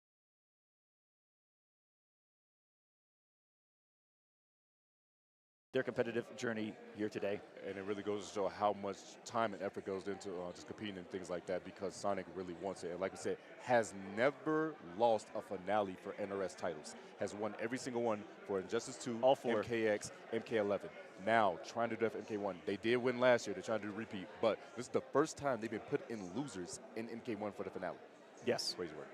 Their competitive journey here today. And it really goes to show how much time and effort goes into just competing and things like that, because Sonic really wants it. And like I said, has never lost a finale for NRS titles. Has won every single one for Injustice 2, all 4. MKX, MK11. Now, trying to do that for MK1. They did win last year. They're trying to do a repeat. But this is the first time they've been put in losers in MK1 for the finale. Yes. Crazy work.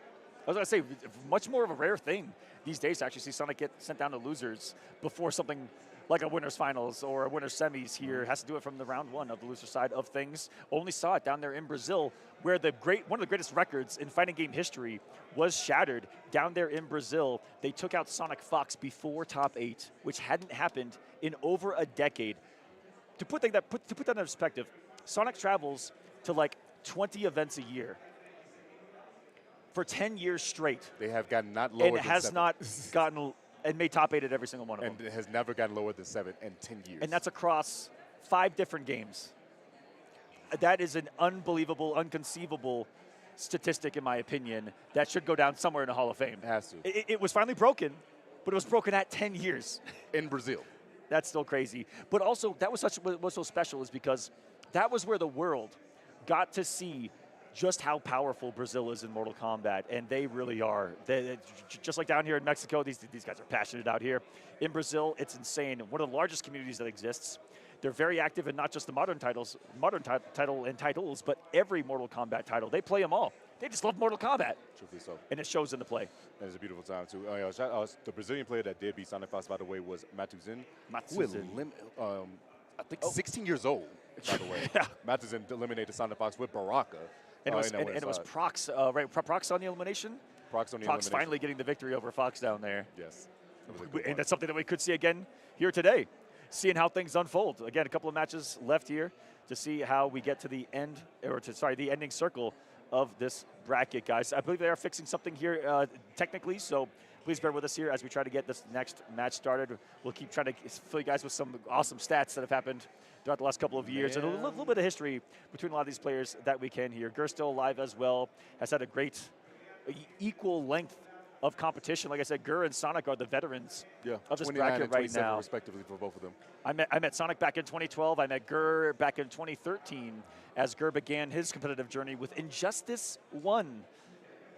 I was going to say, much more of a rare thing these days to actually see Sonic get sent down to losers before something like a winner's finals or a winner's semis here. Has to do it from the round 1 of the loser side of things. Only saw it down there in Brazil, where one of the greatest records in fighting game history was shattered down there in Brazil. They took out Sonic Fox before top 8, which hadn't happened in over a decade. To put that in perspective, Sonic travels to like 20 events a year for 10 years straight. They have gotten not lower and than has 7. not gotten and made top 8 at every single one of them. And it has never gotten lower than 7 in 10 years. And that's across 5 different games. That is an unbelievable, unconceivable statistic, in my opinion, that should go down somewhere in the Hall of Fame. It has to. It was finally broken, but it was broken at 10 years. In Brazil. That's still crazy. But also, that was what's so special is because that was where the world got to see just how powerful Brazil is in Mortal Kombat, and they really are. Just like down here in Mexico, these guys are passionate out here. In Brazil, it's insane. One of the largest communities that exists. They're very active in not just the modern titles, but every Mortal Kombat title. They play them all. They just love Mortal Kombat. Truthfully so. And it shows in the play. That is a beautiful time, too. The Brazilian player that did beat Sonic Fox, by the way, was Matuzin. I think 16 years old, by the way. Yeah. Matuzin eliminated Sonic Fox with Baraka. And it was Procs, right? Procs on the elimination? Procs on the elimination. Finally getting the victory over Fox down there. Yes. And that's something that we could see again here today, seeing how things unfold. Again, a couple of matches left here to see how we get to the end, the ending circle of this bracket, guys. I believe they are fixing something here technically, so please bear with us here as we try to get this next match started. We'll keep trying to fill you guys with some awesome stats that have happened throughout the last couple of years, and a little bit of history between a lot of these players that we can hear. Gurr still alive as well, has had a great equal length of competition. Like I said, Gurr and Sonic are the veterans of this bracket right now. Respectively for both of them. I met Sonic back in 2012. I met Gurr back in 2013 as Gurr began his competitive journey with Injustice 1.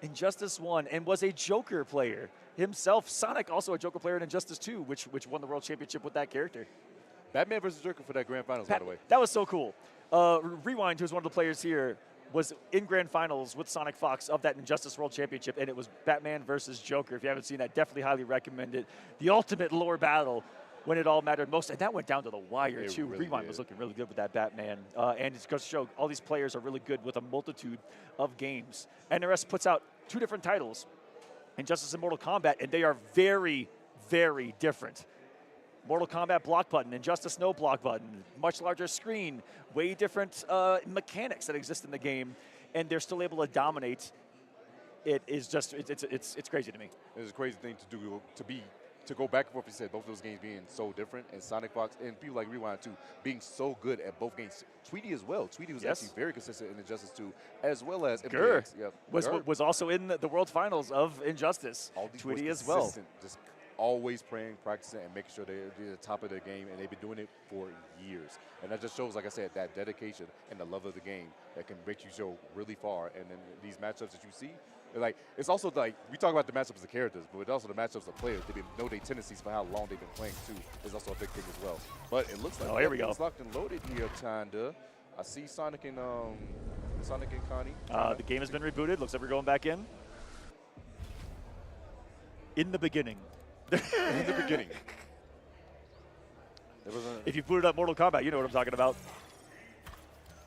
Injustice 1, and was a Joker player himself. Sonic also a Joker player in Injustice 2, which won the World Championship with that character. Batman versus Joker for that Grand Finals, by the way. That was so cool. Rewind, who's one of the players here, was in Grand Finals with Sonic Fox of that Injustice World Championship, and it was Batman versus Joker. If you haven't seen that, definitely highly recommend it. The ultimate lore battle when it all mattered most, and that went down to the wire, too. Really Rewind was looking really good with that Batman, and it's going to show all these players are really good with a multitude of games. NRS puts out 2 different titles, Injustice and Mortal Kombat, and they are very, very different. Mortal Kombat block button, Injustice no block button, much larger screen, way different mechanics that exist in the game, and they're still able to dominate. It is just, it's crazy to me. It's a crazy thing to do, to go back and forth. You said both of those games being so different, and Sonic Fox and people like Rewind too being so good at both games. Tweedy as well. Tweedy was actually very consistent in Injustice 2, as well as Gurr Gurr was also in the World Finals of Injustice. Tweedy as well. Just always praying, practicing, and making sure they're at the top of their game, and they've been doing it for years. And that just shows, like I said, that dedication and the love of the game that can make you go really far. And then these matchups that you see, it's also like, we talk about the matchups of the characters, but it's also the matchups of players. They know their tendencies for how long they've been playing, too, is also a big thing as well. But it looks like here we go. It's locked and loaded here, kinda. I see Sonic and Kani. The game has been rebooted. Looks like we're going back in. In the beginning. In the beginning. If you booted up Mortal Kombat, you know what I'm talking about.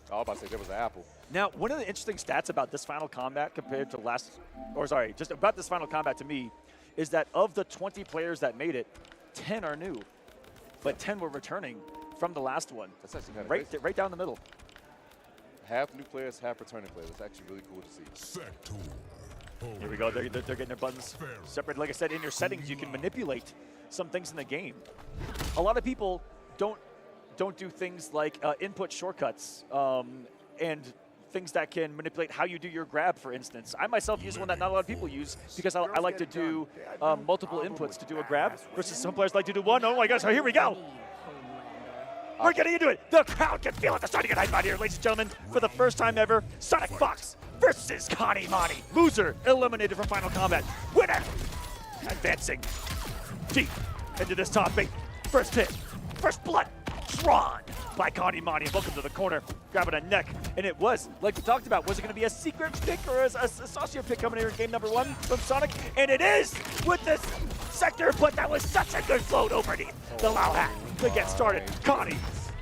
I was about to say there was an apple. Now, one of the interesting stats about this Final Combat compared to just about this Final Combat to me, is that of the 20 players that made it, 10 are new, but 10 were returning from the last one. That's actually kind of right down the middle. half new players, half returning players. It's actually really cool to see. Here we go. They're getting their buttons separated. Like I said, in your settings, you can manipulate some things in the game. A lot of people don't do things like input shortcuts and things that can manipulate how you do your grab, for instance. I myself use one that not a lot of people use because I like to do multiple inputs to do a grab versus some players like to do one. Oh my gosh, here we go. We're getting into it. The crowd can feel it. They're starting to get hype out here, ladies and gentlemen. For the first time ever, Sonic Fox versus Canamani. Loser eliminated from Final Combat. Winner advancing deep into this top 8. First hit, first blood drawn by Canamani. Welcome to the corner, grabbing a neck. And it was, like we talked about, was it going to be a secret pick or a saucier pick coming here in game number 1 from Sonic? And it is with this sector, but that was such a good float overneath the Lao hat to get started. Kani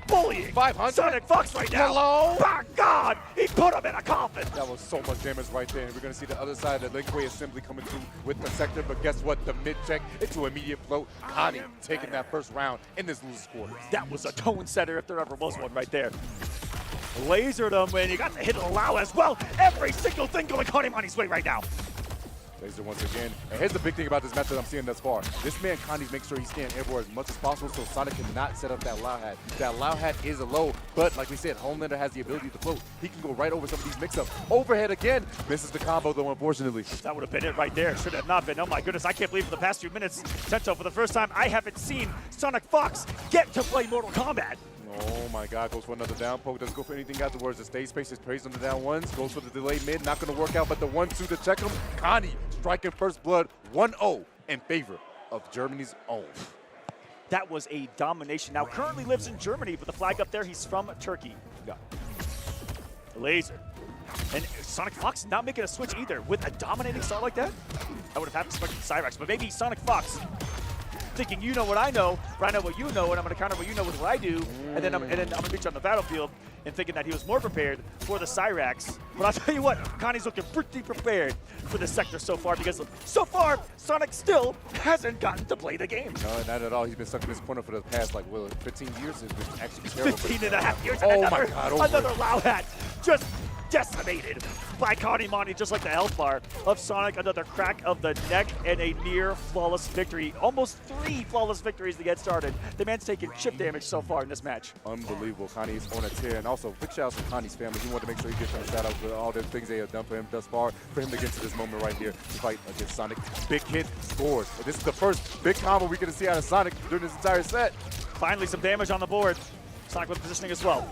bullying 500. Sonic Fox right now. Hello? My God, he put him in a coffin. That was so much damage right there. And we're going to see the other side of the Linkway assembly coming through with the sector. But guess what? The mid-check into immediate float. Kani taking that first round in this loser's quarters. That was a tone setter if there ever was one right there. Lasered him, and he got the hit of the Lao as well. Every single thing going Canamani's way right now. Laser once again. And here's the big thing about this match that I'm seeing thus far. This man, Kani, makes sure he's staying airborne as much as possible so Sonic cannot set up that Lao hat. That Lao hat is a low, but like we said, Homelander has the ability to float. He can go right over some of these mix-ups. Overhead again. Misses the combo, though, unfortunately. That would have been it right there. Should have not been. Oh, my goodness. I can't believe for the past few minutes, Tento, for the first time, I haven't seen Sonic Fox get to play Mortal Kombat. Oh my God, goes for another down poke. Doesn't go for anything afterwards. The stage space is praised on the down ones. Goes for the delayed mid. Not going to work out, but the 1-2 to check him. Kani striking first blood 1-0 in favor of Germany's own. That was a domination. Now currently lives in Germany, but the flag up there, he's from Turkey. Yeah. Laser. And Sonic Fox not making a switch either. With a dominating start like that, I would have had to expect Cyrex, but maybe Sonic Fox thinking, you know what I know, but I know what you know, and I'm going to counter what you know with what I do, and then I'm going to reach on the battlefield, and thinking that he was more prepared for the Cyrax. But I'll tell you what, Kani's looking pretty prepared for this sector so far, because so far, Sonic still hasn't gotten to play the game. No, not at all. He's been stuck in this corner for the past, 15 years. It's been actually terrible. 15 and a half years, oh and my God, another Lao hat just decimated by Canamani, just like the health bar of Sonic. Another crack of the neck and a near flawless victory. Almost 3 flawless victories to get started. The man's taken chip damage so far in this match. Unbelievable. Kani is on a tear. And also, big shout out to Kani's family. He wanted to make sure he gets a shout out for all the things they have done for him thus far. For him to get to this moment right here to fight against Sonic. Big hit, scores. And this is the first big combo we're going to see out of Sonic during this entire set. Finally, some damage on the board. Sonic with positioning as well.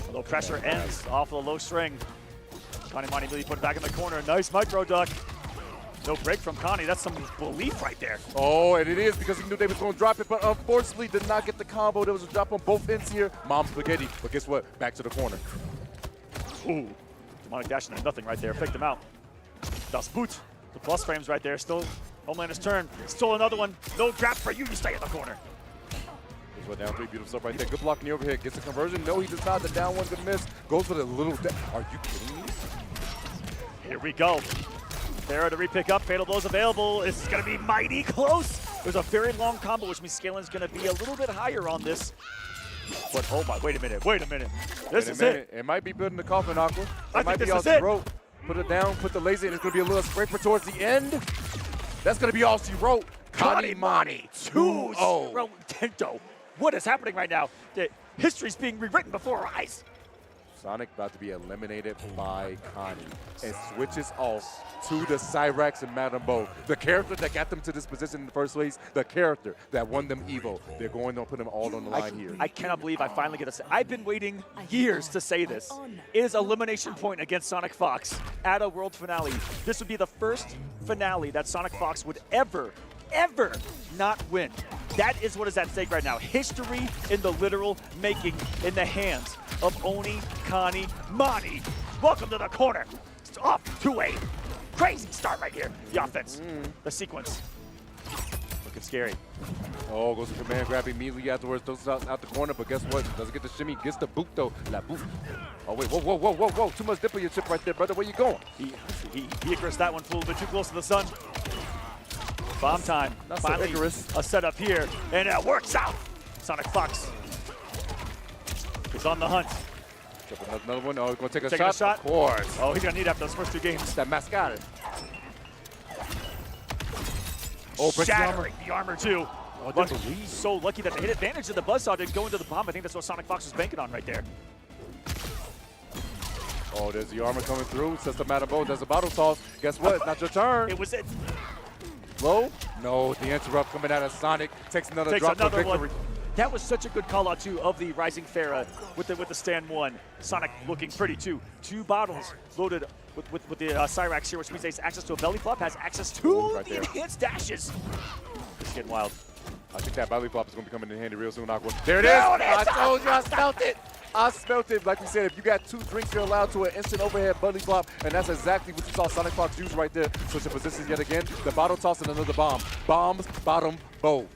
A little pressure ends off of the low string. Canamani really put it back in the corner. Nice micro duck. No break from Kani. That's some belief right there. Oh, and it is because he knew they was going to drop it, but unfortunately did not get the combo. There was a drop on both ends here. Mom spaghetti. But guess what? Back to the corner. Ooh. Demonic dashing at nothing right there. Picked him out. Das Boot. The plus frames right there. Still Homelander's turn. Stole another one. No grab for you. You stay in the corner. Down 3, beautiful stuff right there. Good block in the overhead. Gets the conversion. No, he does not. The down one's a miss. Goes for the little. Are you kidding me? Here we go. There to repick up. Fatal blows available. This is going to be mighty close. There's a very long combo, which means scaling's going to be a little bit higher on this. But oh my, wait a minute. This is it. It might be building the coffin, Aqua. I think this is it. Wrote. Put it down, put the laser in. It's going to be a little scraper towards the end. That's going to be all she wrote. Canamani 2-0 Tento. What is happening right now? The history's being rewritten before our eyes. Sonic about to be eliminated by Kani and switches off to the Cyrax and Madame Bo. The character that got them to this position in the first place, the character that won them Evo. They're going to put them all on the line here. I cannot believe I finally get to say. I've been waiting years to say this. It is elimination point against Sonic Fox at a world finale. This would be the first finale that Sonic Fox would ever not win. That is what is at stake right now. History in the literal making in the hands of Canamani. Welcome to the corner. It's off to a crazy start right here. The offense, the sequence. Looking scary. Oh, goes to command grab immediately afterwards. Throws out the corner, but guess what? Doesn't get the shimmy. Gets the boot though. La boot. Oh wait, whoa. Too much dip on your chip right there, brother. Where you going? He aggressed that one, fool, but too close to the sun. Bomb time. That's finally so a setup here, and it works out. Sonic Fox is on the hunt. Another one. Oh, he's going to take a Taking shot? a shot. Of course. Oh, he's going to need after those first 2 games. It's that mascot. Oh, shattering the armor too. Oh, so lucky that they hit advantage of the buzzsaw to go into the bomb. I think that's what Sonic Fox was banking on right there. Oh, there's the armor coming through. Says the Madabo. There's a bottle toss. Guess what? It's not your turn. It was it. Low? No, the interrupt coming out of Sonic. Takes another drop for victory. One. That was such a good call out too of the Rising Pharah with the stand 1. Sonic looking pretty too. 2 bottles loaded with the Cyrax here, which means he has access to a belly flop, has access to the enhanced dashes. It's getting wild. I think that belly flop is going to be coming in handy real soon, Aqua. There it is! I told you, I smelt it! I smelt it. Like we said, if you got 2 drinks, you're allowed to an instant overhead belly flop, and that's exactly what you saw Sonic Fox use right there. Switching positions yet again. The bottle toss and another bomb. Bombs, bottom, bow.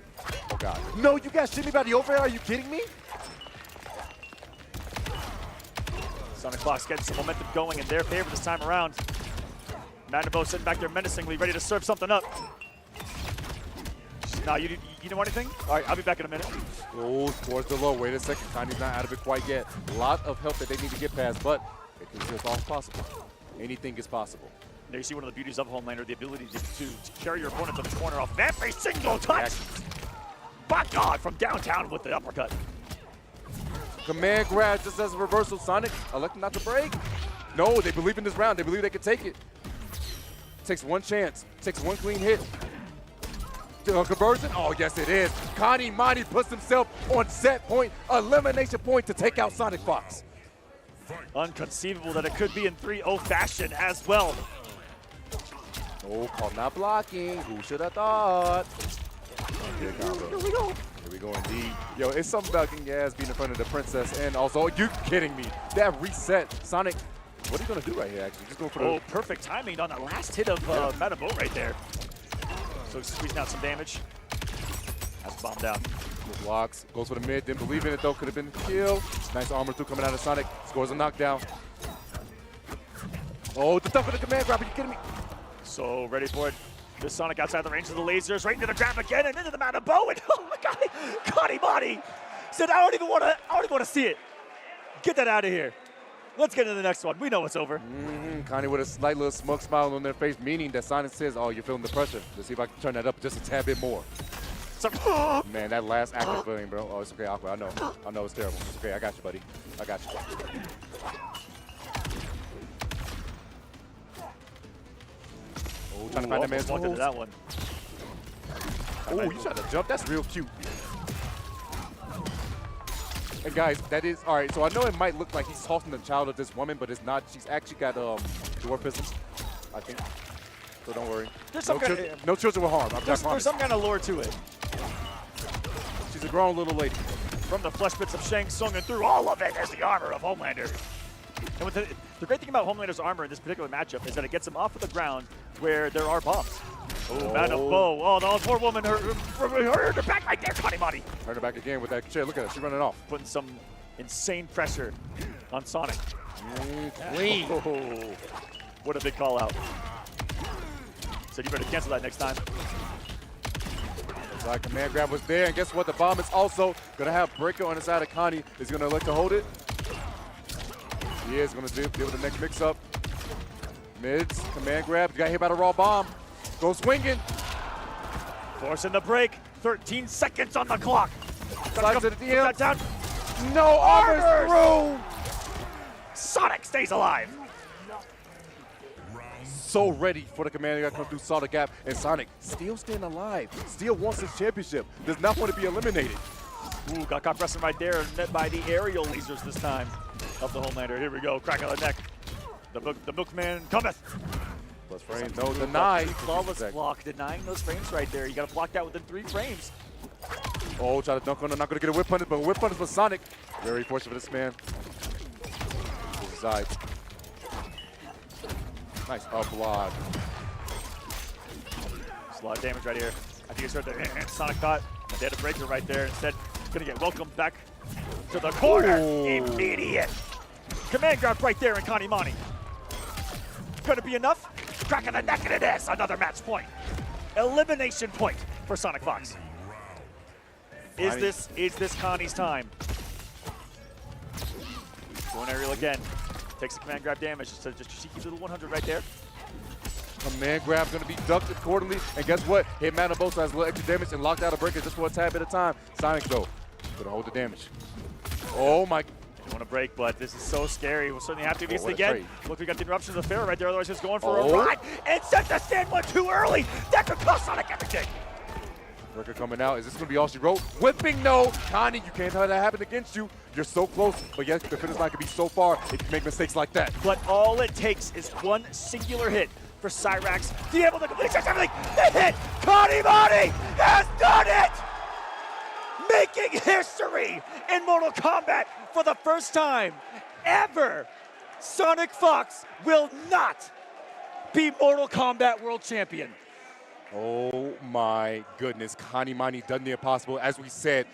Oh, God. No, you guys shit me by the overhead? Are you kidding me? Sonic Fox getting some momentum going in their favor this time around. Madabo sitting back there menacingly, ready to serve something up. No, you know anything? All right, I'll be back in a minute. Oh, towards the low. Wait a second. Kani's not out of it quite yet. A lot of help that they need to get past, but it's all possible. Anything is possible. There you see one of the beauties of Homelander, the ability to carry your opponent to the corner off every single touch. By God, from downtown with the uppercut. Command grab just as a reversal. Sonic electing not to break. No, they believe in this round. They believe they can take it. Takes 1 chance. Takes 1 clean hit. Conversion? Oh, yes, it is. Canamani puts himself on set point, elimination point to take out Sonic Fox. Unconceivable that it could be in 3-0 fashion as well. Oh, called not blocking. Who should have thought? Here we go. Here we go indeed. Yo, it's something about getting your ass beat in front of the princess. And also, you kidding me? That reset. Sonic, what are you going to do right here, actually? Just go for the... perfect timing on the last hit of Madabo right there. So he's squeezing out some damage. That's bombed down. Blocks. Goes for the mid. Didn't believe in it, though. Could have been the kill. Nice armor through coming out of Sonic. Scores a knockdown. Oh, the thump of the command grab. Are you kidding me? So ready for it. This Sonic outside the range of the lasers, right into the grab again, and into the Madabo, and oh my God, Canamani said, I don't even want to see it. Get that out of here. Let's get to the next one. We know it's over. Kani with a slight little smug smile on their face, meaning that Sonic says, oh, you're feeling the pressure. Let's see if I can turn that up just a tad bit more. Man, that last active feeling, bro. Oh, it's okay, Aqua. I know it's terrible. It's okay. I got you, buddy. I got you. Oh, trying to find that man's walked into that one. Oh, you tried to jump. That's real cute. And guys, that is, all right, so I know it might look like he's tossing the child of this woman, but it's not. She's actually got dwarfism, I think. So don't worry. There's no children will harm. There's some kind of lore to it. She's a grown little lady. From the flesh bits of Shang Tsung and through all of it is the armor of Homelander. And with the great thing about Homelander's armor in this particular matchup is that it gets him off of the ground where there are bombs. Oh, Madabo. Oh, the poor woman, her back right there, Canamani. Turn her back again with that chair. Look at her, she's running off. Putting some insane pressure on Sonic. Clean. Oh, what a big call out. Said you better cancel that next time. That command grab was there, and guess what? The bomb is also going to have Breaker on the side of Kani. Is going to look to hold it. He is going to deal with the next mix-up. Mids, command grab. Got hit by the raw bomb. Go swinging. Forcing the break. 13 seconds on the clock. Slides to the DM. Down. No, armor's through. Sonic stays alive. So ready for the command grab to come through, saw the gap, and Sonic still staying alive. Still wants his championship. Does not want to be eliminated. Ooh, got caught pressing right there, met by the aerial lasers this time of the Homelander. Here we go, crack on the neck. The milkman cometh. Plus frame, no, deny. Flawless block, denying those frames right there. You got to block that within 3 frames. Oh, try to dunk on him, not going to get a whip punish, but a whip punish for Sonic. Very fortunate for this man. Side. Nice up block. There's a lot of damage right here. I think it's right there. And Sonic caught. They had a breaker right there. Instead, going to get welcomed back to the corner. Ooh. Immediate. Command grab right there in Canamani. Going to be enough? Crack of the neck, and it is. Another match point. Elimination point for Sonic Fox. Is this Kani's time? Going aerial again. Takes the command grab damage. Just a cheeky little 100 right there. Command grab going to be ducked accordingly. And guess what? Hitman on both sides, a little extra damage and locked out a breaker just for a tad bit of time. Sonic, though, going to hold the damage. Oh, my. You want to break, but this is so scary. We'll certainly have to against it again. Look, we got the interruption of the Pharaoh right there. Otherwise, he's going for a ride and sets the stand one too early. That could cost Sonic everything. Breaker coming out. Is this going to be all she wrote? Whipping, no. Kani, you can't have that happen against you. You're so close. But yes, the finish line can be so far if you make mistakes like that. But all it takes is one singular hit for Cyrax to be able to complete everything. The hit! Canamani has done it! Making history in Mortal Kombat for the first time ever. Sonic Fox will not be Mortal Kombat World Champion. Oh my goodness, Canamani done the impossible. As we said,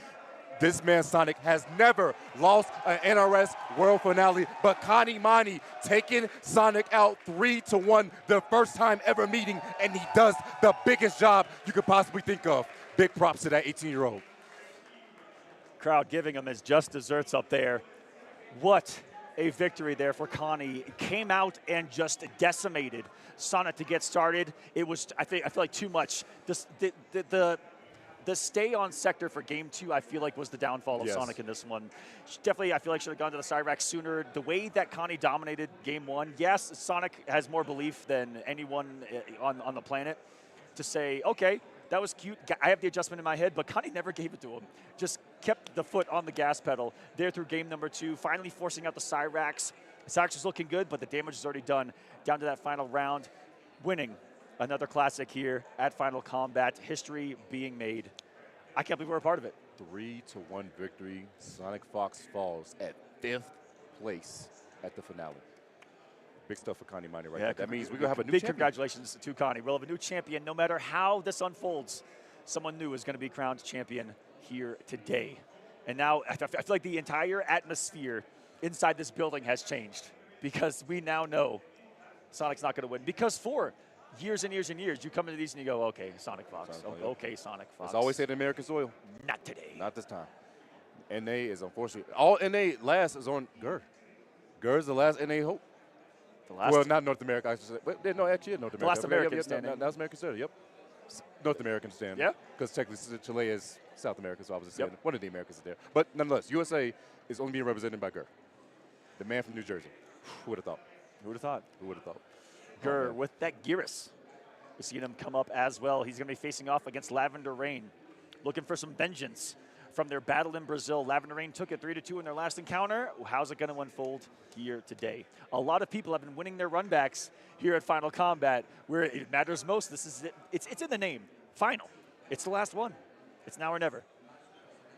this man Sonic has never lost an NRS World Finale, but Canamani taking Sonic out 3-1, the first time ever meeting, and he does the biggest job you could possibly think of. Big props to that 18-year-old. Crowd giving him his just desserts up there. What a victory there for Kani. Came out and just decimated Sonic to get started. It was, I feel like too much. The stay on sector for game 2, I feel like was the downfall of Sonic in this one. Definitely, I feel like should have gone to the Cyrax sooner. The way that Kani dominated game 1, yes, Sonic has more belief than anyone on the planet to say, okay, that was cute. I have the adjustment in my head, but Kani never gave it to him. Just kept the foot on the gas pedal there through game number 2, finally forcing out the Cyrax. Cyrax was looking good, but the damage is already done. Down to that final round, winning another classic here at Final Kombat. History being made. I can't believe we're a part of it. 3-1 victory. Sonic Fox falls at 5th place at the finale. Big stuff for Canamani right there. That means we're going to have a new big champion. Congratulations to Kani. We'll have a new champion. No matter how this unfolds, someone new is going to be crowned champion here today. And now I feel like the entire atmosphere inside this building has changed because we now know Sonic's not going to win. Because for years and years and years, you come into these and you go, okay, Sonic Fox. Okay, Sonic Fox. As always said in American soil. Not today. Not this time. NA is unfortunately, all NA last is on Gurr. Gurr is the last NA hope. Well, not North America, I should say. But, no, actually, North America. The last American standing. That's American standing, yep. North American standing. Yeah. Because technically Chile is South America, so I was just saying one of the Americans is there. But nonetheless, USA is only being represented by Gurr, the man from New Jersey. Who would have thought? Who would have thought? Who would have thought? Gurr with that Gearus. We're seeing him come up as well. He's going to be facing off against Lavender Rain, looking for some vengeance from their battle in Brazil. Lavender Rain took it 3-2 in their last encounter. How's it going to unfold here today? A lot of people have been winning their runbacks here at Final Kombat, where it matters most. This is it. It's in the name. Final. It's the last one. It's now or never.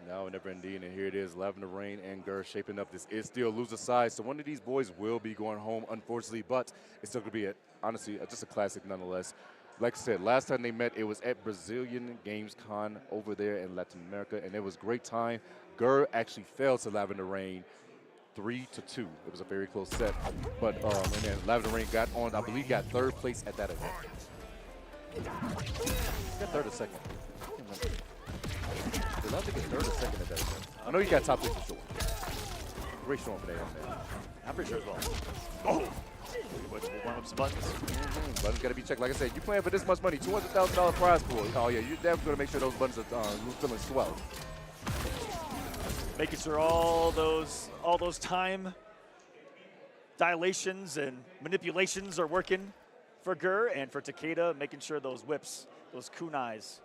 Now or never indeed, and here it is, Lavender Rain and Gurr shaping up. This is still loser side, so one of these boys will be going home, unfortunately, but it's still going to be, honestly, just a classic nonetheless. Like I said, last time they met, it was at Brazilian Games Con over there in Latin America, and it was a great time. Gurr actually fell to Lavender Rain 3-2. It was a very close set, but and then Lavender Rain got on, I believe, got 3rd place at that event. Got 3rd or 2nd. I can't remember. Did I think it's 3rd or 2nd at that event? I know you got top 3 for sure. Great showing for that young man. I'm pretty sure as well. Oh! We'll warm up some buttons. Buttons got to be checked. Like I said, you're playing for this much money, $200,000 prize pool. Oh yeah, you're definitely going to make sure those buttons are feeling swell. Making sure all those time dilations and manipulations are working for Gurr, and for Takeda, making sure those whips, those kunais,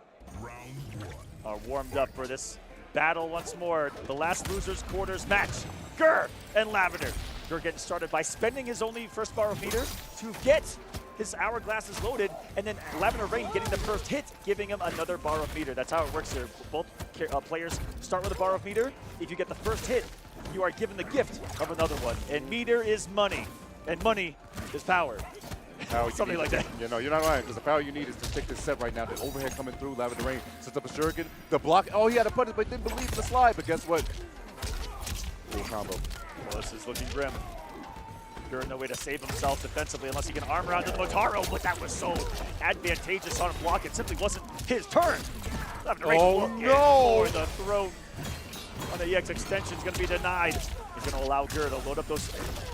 are warmed up for this battle once more. The last losers quarters match. Gurr and Lavender. Gurr getting started by spending his only first bar of meter to get his hourglasses loaded, and then Lavender Rain getting the first hit, giving him another bar of meter. That's how it works here. Both players start with a bar of meter. If you get the first hit, you are given the gift of another one. And meter is money, and money is power. Something like that. You know, you're not lying, because the power you need is to take this set right now. The overhead coming through, Lavender Rain sets up a shuriken. The block, oh, he had a punish, but didn't believe in the slide. But guess what? Full combo. Well, this is looking grim. Gurr no way to save himself defensively unless he can arm around the Motaro, but that was so advantageous on a block. It simply wasn't his turn. Oh, no! For the throat. on the EX extension is going to be denied. He's going to allow Gurr to load up those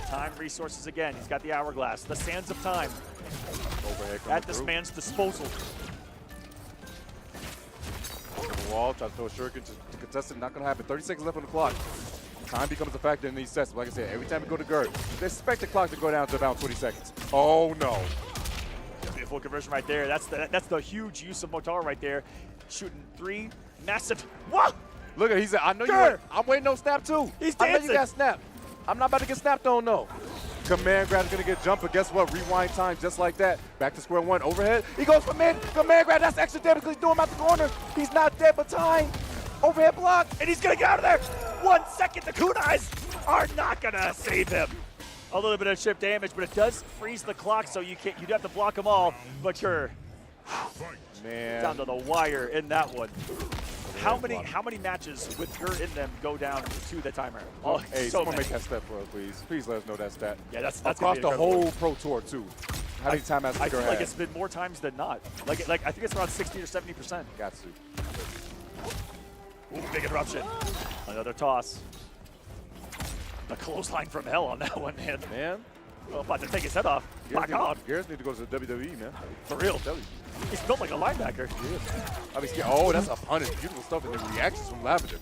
time resources again. He's got the hourglass, the sands of time at this man's disposal. Wall, try to throw a shuriken to contest it. Not going to happen. 30 seconds left on the clock. Time becomes a factor in these sets. Like I said, every time we go to Gurr, they expect the clock to go down to about 20 seconds. Oh no. Beautiful conversion right there. That's the huge use of Motaro right there. Shooting 3 massive. What? Look at, he said, I know you. I'm waiting on snap too. He's dancing. I know you got snap. I'm not about to get snapped on, no. Command grab is going to get jumped, but guess what? Rewind time just like that. Back to square one. Overhead. He goes for mid. Command grab. That's extra damage because he's doing him out the corner. He's not dead, but time. Overhead block. And he's going to get out of there. 1 second. The kunais are not going to save him. A little bit of chip damage, but it does freeze the clock, so you'd have to block them all. But you're down to the wire in that one. How many matches with Gurr in them go down to the timer? Oh, hey, so someone make that step for us, please. Please let us know that stat. Yeah, that's across the whole Pro Tour too. How many times has Gurr had? I feel like it's been more times than not. Like I think it's around 60 or 70%. Got to. Ooh, big interruption. Another toss. A clothesline from hell on that one, man. Well, about to take his head off. My God. Garrett's need to go to the WWE, man. For real. He's built like a linebacker. I mean, oh, that's a punish. Beautiful stuff in the reactions from Lavender.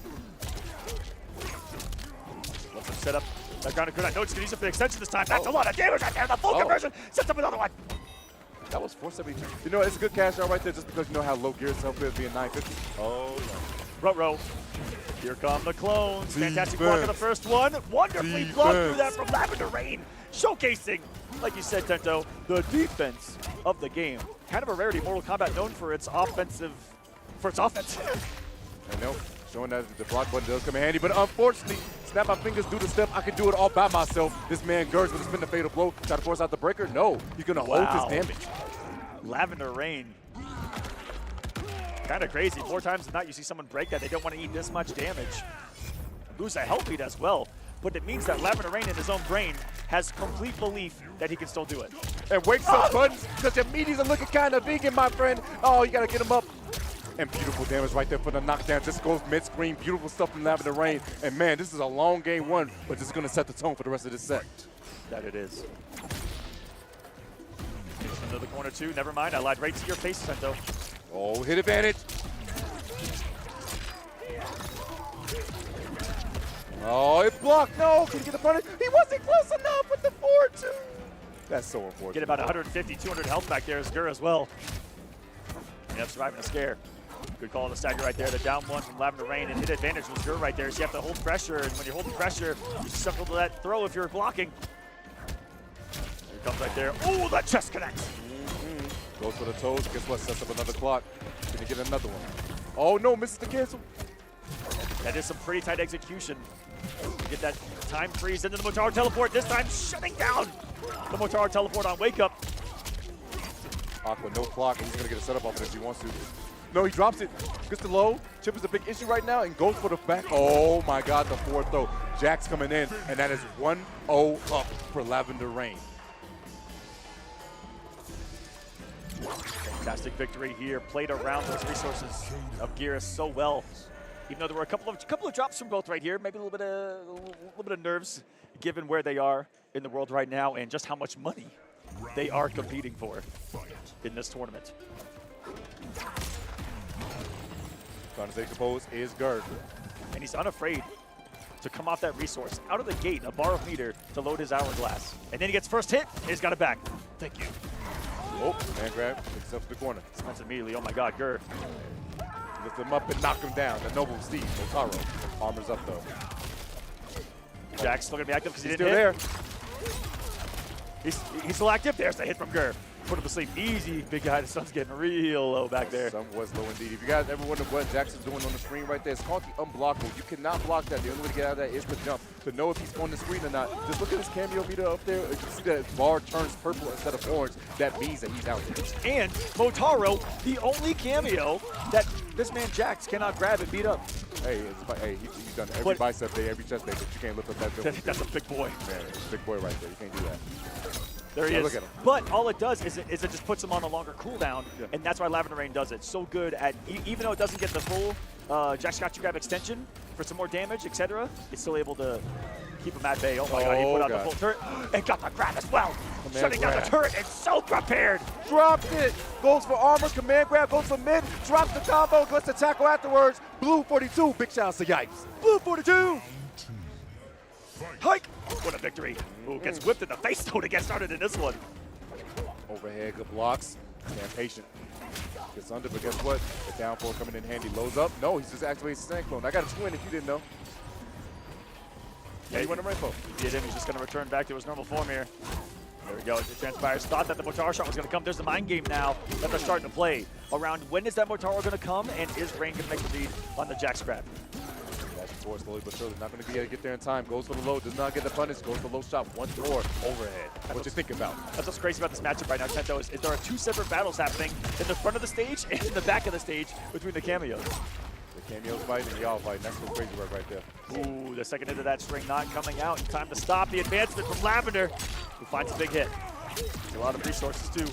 Lets him set up that ground and kunai. No, he's going to use it for the extension this time. That's a lot of damage right there. The full conversion sets up another one. That was 472. You know, it's a good cash out right there just because you know how low Garrett's health is being 950. Oh, no. Row. Here come the clones. Fantastic block on the first one. Wonderfully blocked through that from Lavender Rain. Showcasing, like you said, Tento, the defense of the game. Kind of a rarity. Mortal Kombat known for its offense. I know. Showing that the block button does come in handy, but unfortunately, snap my fingers, do the step. I can do it all by myself. This man Gurr's going to spin the fatal blow. Try to force out the breaker. No, he's going to hold his damage. Lavender Rain. Kind of crazy. 4 times than not, you see someone break that. They don't want to eat this much damage. Lose a health beat as well. But it means that Lavender Rain in his own brain has complete belief that he can still do it. And wakes up buttons because your meaties are looking kind of vegan, my friend. Oh, you got to get him up. And beautiful damage right there for the knockdown. Just goes mid-screen. Beautiful stuff from Lavender Rain. And man, this is a long game 1, but this is going to set the tone for the rest of this set. That it is. Into the corner 2. Never mind. I lied right to your face, Sento. Oh, hit advantage. Oh, it blocked. No, can he get the punish? He wasn't close enough with the 4-2. That's so unfortunate. Get about 150, 200 health back there as Gurr as well. Yep, surviving a scare. Good call on the stagger right there. The down 1 from Lavender Rain, and hit advantage was Gurr right there. So you have to hold pressure, and when you're holding pressure, you susceptible to that throw if you're blocking. Here it comes right there. Oh, that chest connects. Goes for the toes. Guess what? Sets up another clock. Gonna get another one. Oh no, misses the cancel. That is some pretty tight execution. Get that time freeze into the Motaro teleport. This time shutting down the Motaro teleport on wake up. Aqua, no clock, and he's gonna get a setup off of it if he wants to. No, he drops it. Gets the low. Chip is a big issue right now and goes for the back. Oh my God, the 4th throw. Jack's coming in, and that is 1-0 up for Lavender Rain. Fantastic victory here. Played around those resources of Geras so well. Even though there were a couple of drops from both right here, maybe a little bit of nerves given where they are in the world right now and just how much money they are competing for in this tournament. Trying to stay composed is Gurr. And he's unafraid to come off that resource out of the gate, a bar of meter to load his hourglass. And then he gets first hit, and he's got it back. Thank you. Oh, man grab, takes up the corner. That's immediately, oh my God, Gurr. Lift him up and knock him down. The noble Steve, Motaro. Armor's up though. Jack's still gonna be active because he He's didn't still hit. there. He's still active. There's the hit from Gurr. Put him to sleep. Easy, big guy. The sun's getting real low back there. The sun was low indeed. If you guys ever wonder what Jackson's doing on the screen right there, it's called the unblockable. You cannot block that. The only way to get out of that is to jump. To know if he's on the screen or not, just look at his cameo meter up there. You see that his bar turns purple instead of orange. That means that he's out there. And Motaro, the only cameo that this man Jax cannot grab and beat up. Hey, he's done every bicep day, every chest day, but you can't lift up that bill. That's a big boy. Man, big boy right there. You can't do that. There he is. Look at him. But all it does is it just puts him on a longer cooldown, and that's why Lavender Rain does it. So good at, even though it doesn't get the full Jack's got to grab extension for some more damage, etc. It's still able to keep him at bay. Oh my god, he put out the full turret. And got the grab as well. Shutting down the turret and so prepared. Dropped it. Goes for armor. Command grab. Goes for mid. Drops the combo. Gets the tackle afterwards. Blue 42. Big shout out to Yipes. Blue 42. Hike. What a victory. Ooh, gets whipped in the face though to get started in this one. Overhead. Good blocks. Stand patient. Gets under, but guess what? The downfall coming in handy. Lows up. No, he's just activating Stand Clone. I got a twin if you didn't know. Yeah, he went to Rainbow. He did him. He's just going to return back to his normal form here. There we go. It transpires. Thought that the Motaro shot was going to come. There's the mind game now that they're starting to play around when is that Motaro going to come, and is Rain going to make the read on the Jack Scrap? That's forward slowly but surely. Not going to be able to get there in time. Goes for the low. Does not get the punish. Goes for the low shot. One door overhead. What you think about? That's what's crazy about this matchup right now, Kento, is there are two separate battles happening in the front of the stage and in the back of the stage between the cameos. The cameos fighting and y'all fighting. That's what's crazy right there. Ooh, the second into that string not coming out. Time to stop the advancement from Lavender, who finds a big hit. A lot of resources too.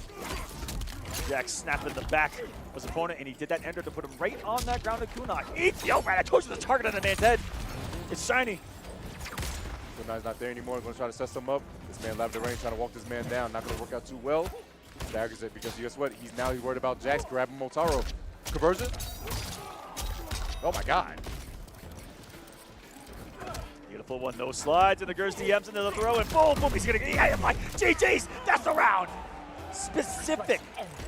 Jack snapping the back of his opponent, and he did that ender to put him right on that grounded kunai. Eats the overhead. I told you the target on the man's head. It's shiny. Kunai's not there anymore. Going to try to set some up. This man Lavender Rain trying to walk this man down. Not going to work out too well. Staggers it because guess what? He's worried about Jax grabbing Motaro. Conversion. Oh my god. Beautiful one, no slides, and the Gurr's DMs into the throw, and boom, boom, he's gonna get him like GG's, that's the round. Specific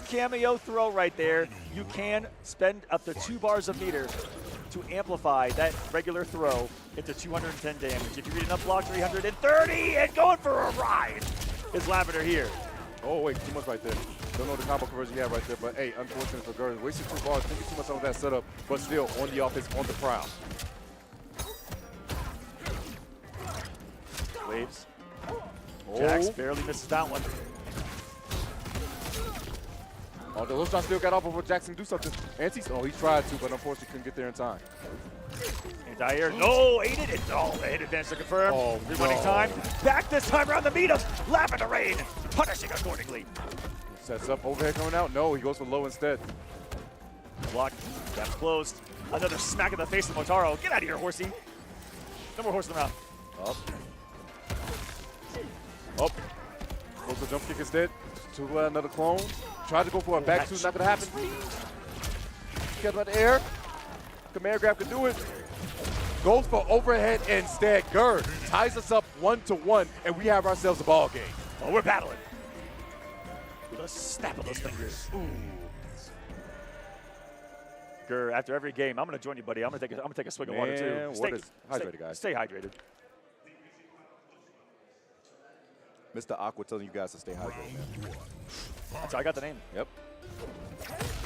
cameo throw right there. You can spend up to 2 bars of meter to amplify that regular throw into 210 damage. If you read enough block, 330, and going for a ride is Lavender here. Oh wait, too much right there. Don't know the combo conversion he had right there, but hey, unfortunate for Gurr. Wasted 2 bars, thinking too much on that setup, but still on the offense, on the prowl. Waves. Jax barely misses that one. Oh, the low shot still got off before Jackson do something. Oh, he tried to, but unfortunately couldn't get there in time. Anti-air, no, ate it. Oh, the hit advantage to confirm. Oh, running time. Back this time around the meetup. Lavender Rain, punishing accordingly. Sets up, overhead coming out. No, he goes for low instead. Block, gap's closed. Another smack in the face of Motaro. Get out of here, horsey. No more horse in the mouth. Up. Up. Goes for jump kick instead. To another clone. Tried to go for a back two, not gonna happen. Get out the air. Command grab can do it. Goes for overhead instead. Gurr ties us up 1-1, and we have ourselves a ball game. Oh, we're battling. With a snap of those fingers. Ooh. Gurr, after every game, I'm gonna join you, buddy. I'm gonna take a swig of water too. Stay hydrated, guys. Stay hydrated. Mr. Aqua telling you guys to stay hydrated, man. So I got the name. Yep.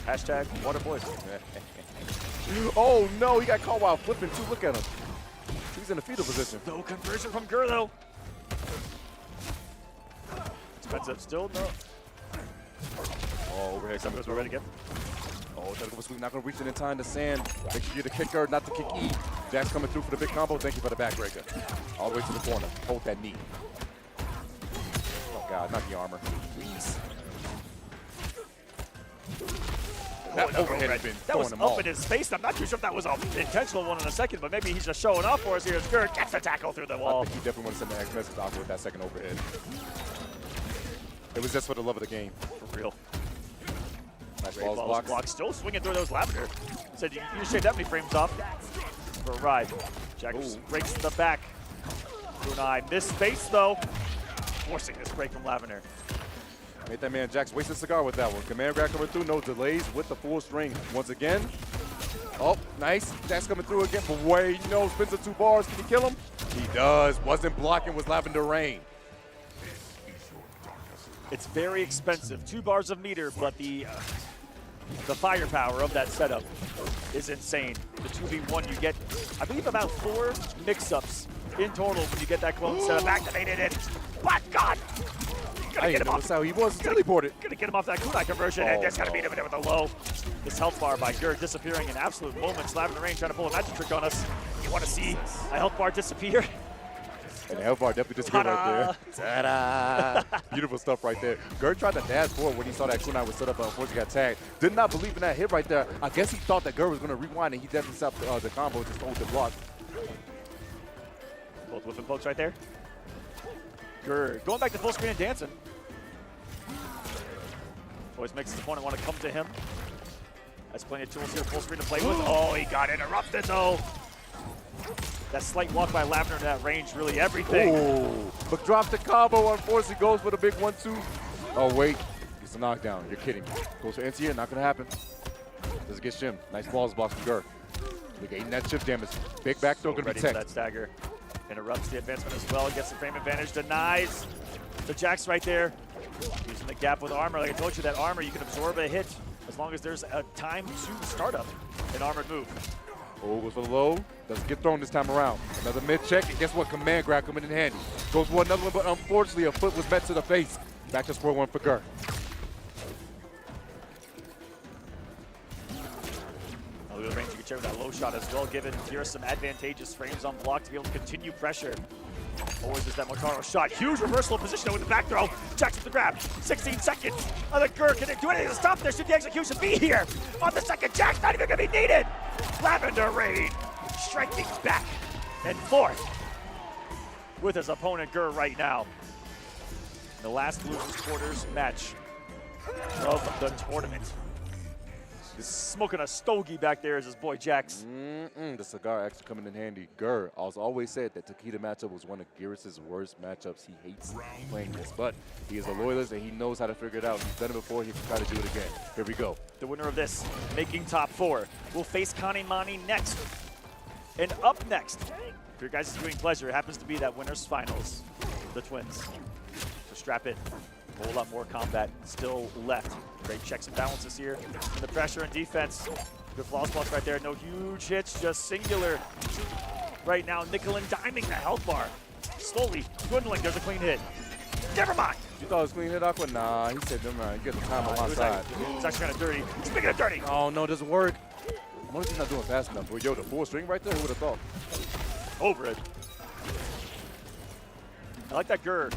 Hashtag water boys. Oh no, he got caught while flipping too. Look at him. He's in a fetal position. No conversion from Gurr though. Expensive still, no. Oh, overhead coming through. Ready again. Oh, try to go for sweep, not gonna reach it in time to sand. Make sure you're the kicker, not the kick E. Jack's coming through for the big combo. Thank you for the backbreaker. All the way to the corner. Hold that knee. Oh God, not the armor. Please. That was up in his face. I'm not too sure if that was an intentional one in a second, but maybe he's just showing off for us here. Gurr gets the tackle through the wall. I think he definitely want to send the X message off with that second overhead. It was just for the love of the game. For real. Nice balls block. Still swinging through those Lavender. Said you shaved that many frames off for a ride. Jack breaks the back. Kunai missed space though. Forcing this break from Lavender. Made that man Jax waste a cigar with that one. Command grab coming through, no delays with the full string. Once again. Oh, nice. Jax coming through again. But wait, no, spins of 2 bars. Can he kill him? He does. Wasn't blocking, was Lavender Rain. It's very expensive. 2 bars of meter, but the firepower of that setup is insane. The 2v1, you get, I believe, about 4 mix-ups in total when you get that clone setup activated. And, but God! I didn't notice how he was teleported. Gonna get him off that kunai conversion, and just gotta beat him with a low. This health bar by Gurr disappearing in absolute moments. Lavender Rain trying to pull a magic trick on us. You want to see a health bar disappear? And the health bar definitely just hit right there. Ta-da! Beautiful stuff right there. Gurr tried to dash forward when he saw that kunai was set up, but unfortunately got tagged. Did not believe in that hit right there. I guess he thought that Gurr was going to rewind, and he definitely stopped the combo, just hold the block. Both whipping pokes right there. Gurr going back to full screen and dancing. Always makes his opponent want to come to him. Has plenty of tools here, full screen to play with. Oh, he got interrupted though. That slight walk by Lavender in that range, really everything. Oh, but drops the combo, unfortunately goes for the big 1-2. Oh wait, gets a knockdown. You're kidding me. Goes for NC, not gonna happen. Doesn't get shimmed. Nice balls box from Gurr. Negating that chip damage. Big back throw gonna be tech. That stagger. Interrupts the advancement as well. Gets the frame advantage. Denies the jacks right there. Using the gap with armor. Like I told you, that armor, you can absorb a hit as long as there's a time to start up an armored move. Oh, goes for the low. Doesn't get thrown this time around. Another mid check, and guess what? Command grab coming in handy. Goes for another one, but unfortunately a foot was met to the face. Back to square one for Gurr. The range you can check with that low shot as well, given here are some advantageous frames on block to be able to continue pressure. Always is that Motaro shot. Huge reversal of position with the back throw. Jacks with the grab. 16 seconds. The Gurr can do anything to stop there. Should the execution be here? On the second, Jack's not even going to be needed. Lavender Rain striking back and forth with his opponent Gurr right now. The last losers quarters match of the tournament. He's smoking a stogie back there as his boy Jax. The cigar actually coming in handy. Gurr always said that Takeda matchup was one of Garrus' worst matchups. He hates playing this, but he is a loyalist and he knows how to figure it out. He's done it before, he can try to do it again. Here we go. The winner of this, making top 4, will face Canamani next. And up next, for your guys' viewing pleasure, it happens to be that winner's finals, the Twins. So strap in. A whole lot more combat still left. Great checks and balances here. And the pressure and defense. Good flaw spots right there. No huge hits, just singular. Right now, Nicolas diming the health bar. Slowly dwindling. There's a clean hit. Never mind. You thought it was clean hit, Aqua? Nah, he said never mind. Get the time on my side. It's actually kind of dirty. Speaking of dirty. Oh no, it doesn't work. I wonder if he's not doing fast enough. But yo, the full string right there, who would have thought? Over it. I like that Gurr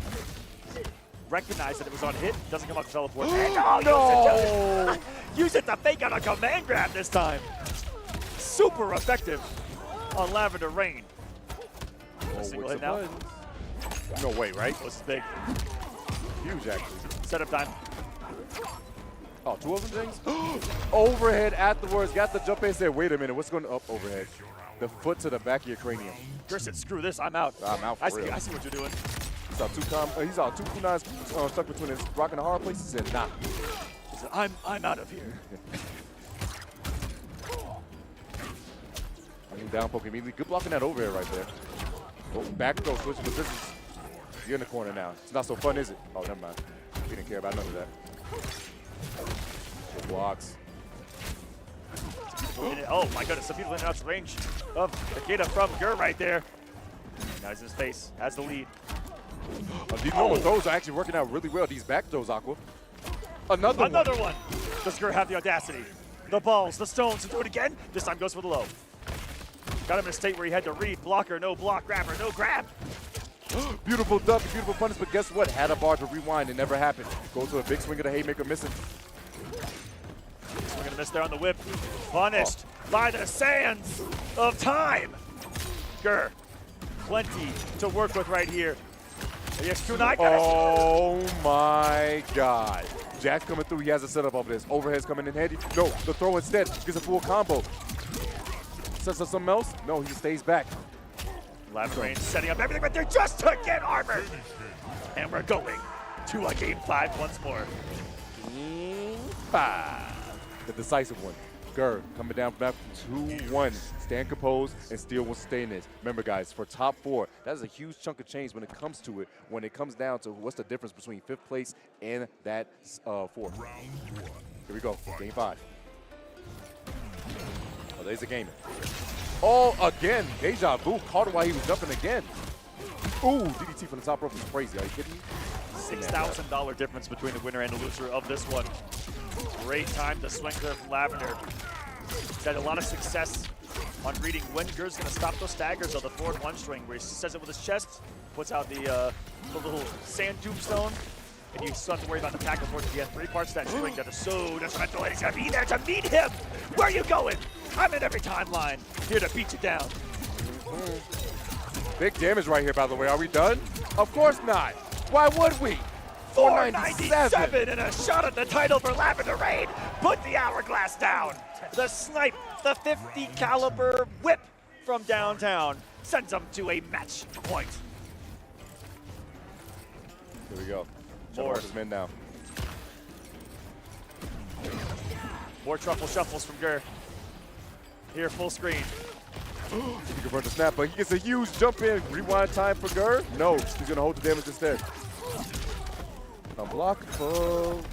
recognized that it was on hit. Doesn't come up to teleport. Oh, no! Use it to fake out a command grab this time. Super effective on Lavender Rain. Oh, single hit now. No way, right? This is big. Huge, actually. Setup time. Oh, 2 of them things? Overhead afterwards. Got the jump in, said, wait a minute, what's going up overhead? The foot to the back of your cranium. Gurr said, screw this, I'm out. I'm out for real. I see what you're doing. He saw two kunais stuck between his rock and a hard place. He said, nah. He said, I'm out of here. Down poke immediately. Good blocking that overhead right there. Oh, back throw, switch positions. You're in the corner now. It's not so fun, is it? Oh, never mind. We didn't care about none of that. Good blocks. Oh my goodness, some people in and out range of Takeda from Gurr right there. Now he's in his face, has the lead. These normal throws are actually working out really well. These back throws, Aqua. Another one. Does Gurr have the audacity? The balls, the stones to do it again? This time goes for the low. Got him in a state where he had to read blocker, no block, grabber, no grab. Beautiful duck, beautiful punish, but guess what? Had a bar to rewind, it never happened. Goes to a big swing of the haymaker, missing. Swing and a miss there on the whip. Punished by the sands of time. Gurr, plenty to work with right here. Yes, kunai. Oh my God. Jack's coming through, he has a setup over this. Overhead's coming in handy. No, the throw instead gets a full combo. Sets up something else? No, he stays back. Lavender Rain setting up everything right there just to get armor. And we're going to a game 5 once more. Game 5. The decisive one. Gurr coming down back 2-1. Stand composed and still will stay in this. Remember, guys, for top 4, that is a huge chunk of change when it comes to it. When it comes down to what's the difference between 5th place and that 4th. Here we go. Game 5. Oh, there's a game. Oh, again. Deja vu. Caught him while he was jumping again. Ooh, DDT from the top rope is crazy. Are you kidding me? $6,000 difference between the winner and the loser of this one. Great time to swing clear from Lavender. He's had a lot of success on reading when Gurr's going to stop those staggers on the forward one string, where he says it with his chest, puts out the little sand tombstone, and you still have to worry about the tackle force. He has 3 parts of that string that are so detrimental, and he's going to be there to meet him. Where are you going? I'm in every timeline, here to beat you down. Big damage right here, by the way. Are we done? Of course not. Why would we? 497 and a shot at the title for Lavender Rain. Put the hourglass down. The snipe, the 50 caliber whip from downtown sends them to a match point. Here we go. More. His men now. More truffle shuffles from Gurr. Here, full screen. He can run the snap, but he gets a huge jump in. Rewind time for Gurr. No, he's going to hold the damage instead. Unblockable.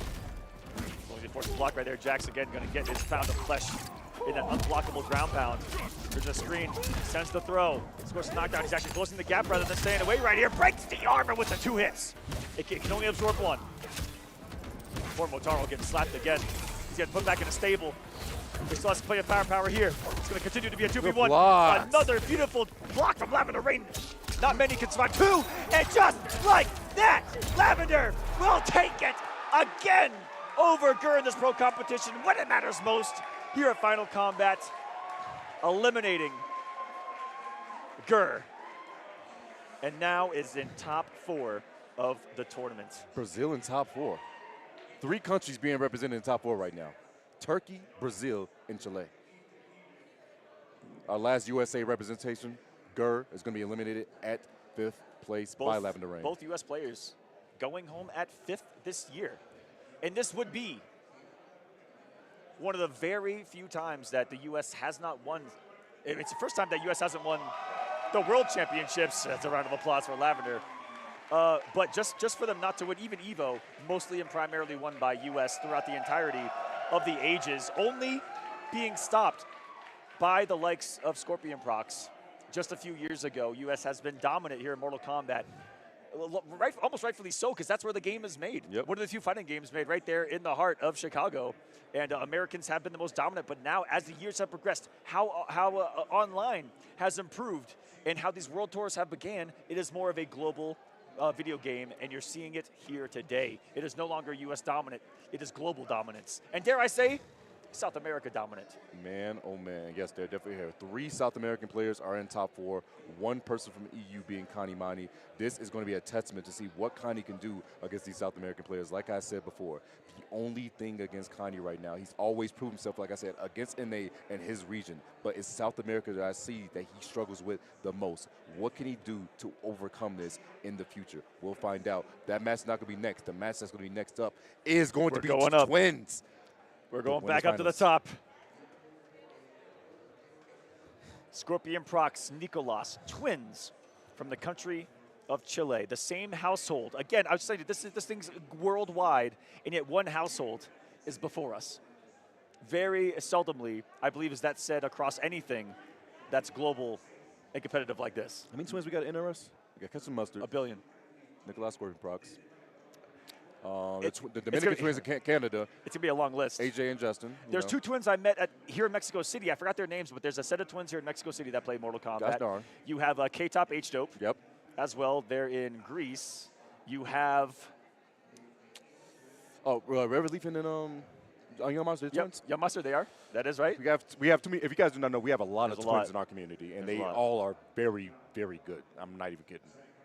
Going to force the block right there. Jax again going to get his pound of flesh in that unblockable ground pound. There's a screen. Sends the throw. Scores the knockdown. He's actually closing the gap rather than staying away right here. Breaks the armor with the 2 hits. It can only absorb 1. Poor Motaro getting slapped again. He's getting put back in a stable. He still has plenty of power here. It's going to continue to be a 2v1. Another beautiful block from Lavender Rain. Not many can survive 2, and just like that, Lavender will take it again over Gurr in this pro competition when it matters most. Here at Final Kombat, eliminating Gurr, and now is in top 4 of the tournament. Brazil in top 4. 3 countries being represented in top 4 right now. Turkey, Brazil, and Chile. Our last USA representation, Gurr is going to be eliminated at 5th place by Lavender Rain. Both U.S. players going home at 5th this year. And this would be one of the very few times that the U.S. has not won. It's the first time that U.S. hasn't won the World Championships. That's a round of applause for Lavender. But just for them not to win even EVO, mostly and primarily won by U.S. throughout the entirety of the ages, only being stopped by the likes of Scorpion Procs. Just a few years ago, U.S. has been dominant here in Mortal Kombat. Almost rightfully so, because that's where the game is made. Yep. One of the few fighting games made right there in the heart of Chicago. And Americans have been the most dominant, but now as the years have progressed, how online has improved and how these world tours have began, it is more of a global video game, and you're seeing it here today. It is no longer U.S. dominant, it is global dominance. And dare I say, South America dominant. Man, oh man, yes, they're definitely here. 3 South American players are in top 4. 1 person from EU being Canamani. This is going to be a testament to see what Kani can do against these South American players. Like I said before, the only thing against Kani right now, he's always proved himself, like I said, against NA and his region. But it's South America that I see that he struggles with the most. What can he do to overcome this in the future? We'll find out. That match is not going to be next. The match that's going to be next up is going to be twins. We're going back up to the top. Scorpion Procs, Nicolas, twins from the country of Chile. The same household. Again, I was saying this thing's worldwide, and yet one household is before us. Very seldomly, I believe, is that said across anything that's global and competitive like this. How many twins we got in NRS? We got Ketchup Mustard. 1 billion. Nicolas, Scorpion Procs. The Dominican twins in Canada. It's going to be a long list. AJ and Justin. There's 2 twins I met here in Mexico City. I forgot their names, but there's a set of twins here in Mexico City that play Mortal Kombat. Gosh darn. You have K-Top H-Dope. Yep. As well, they're in Greece. You have... Red Leaf and Young Monster twins? Young Monster, they are. That is right. We have too many. If you guys do not know, we have a lot of twins in our community, and they all are very, very good. I'm not even kidding.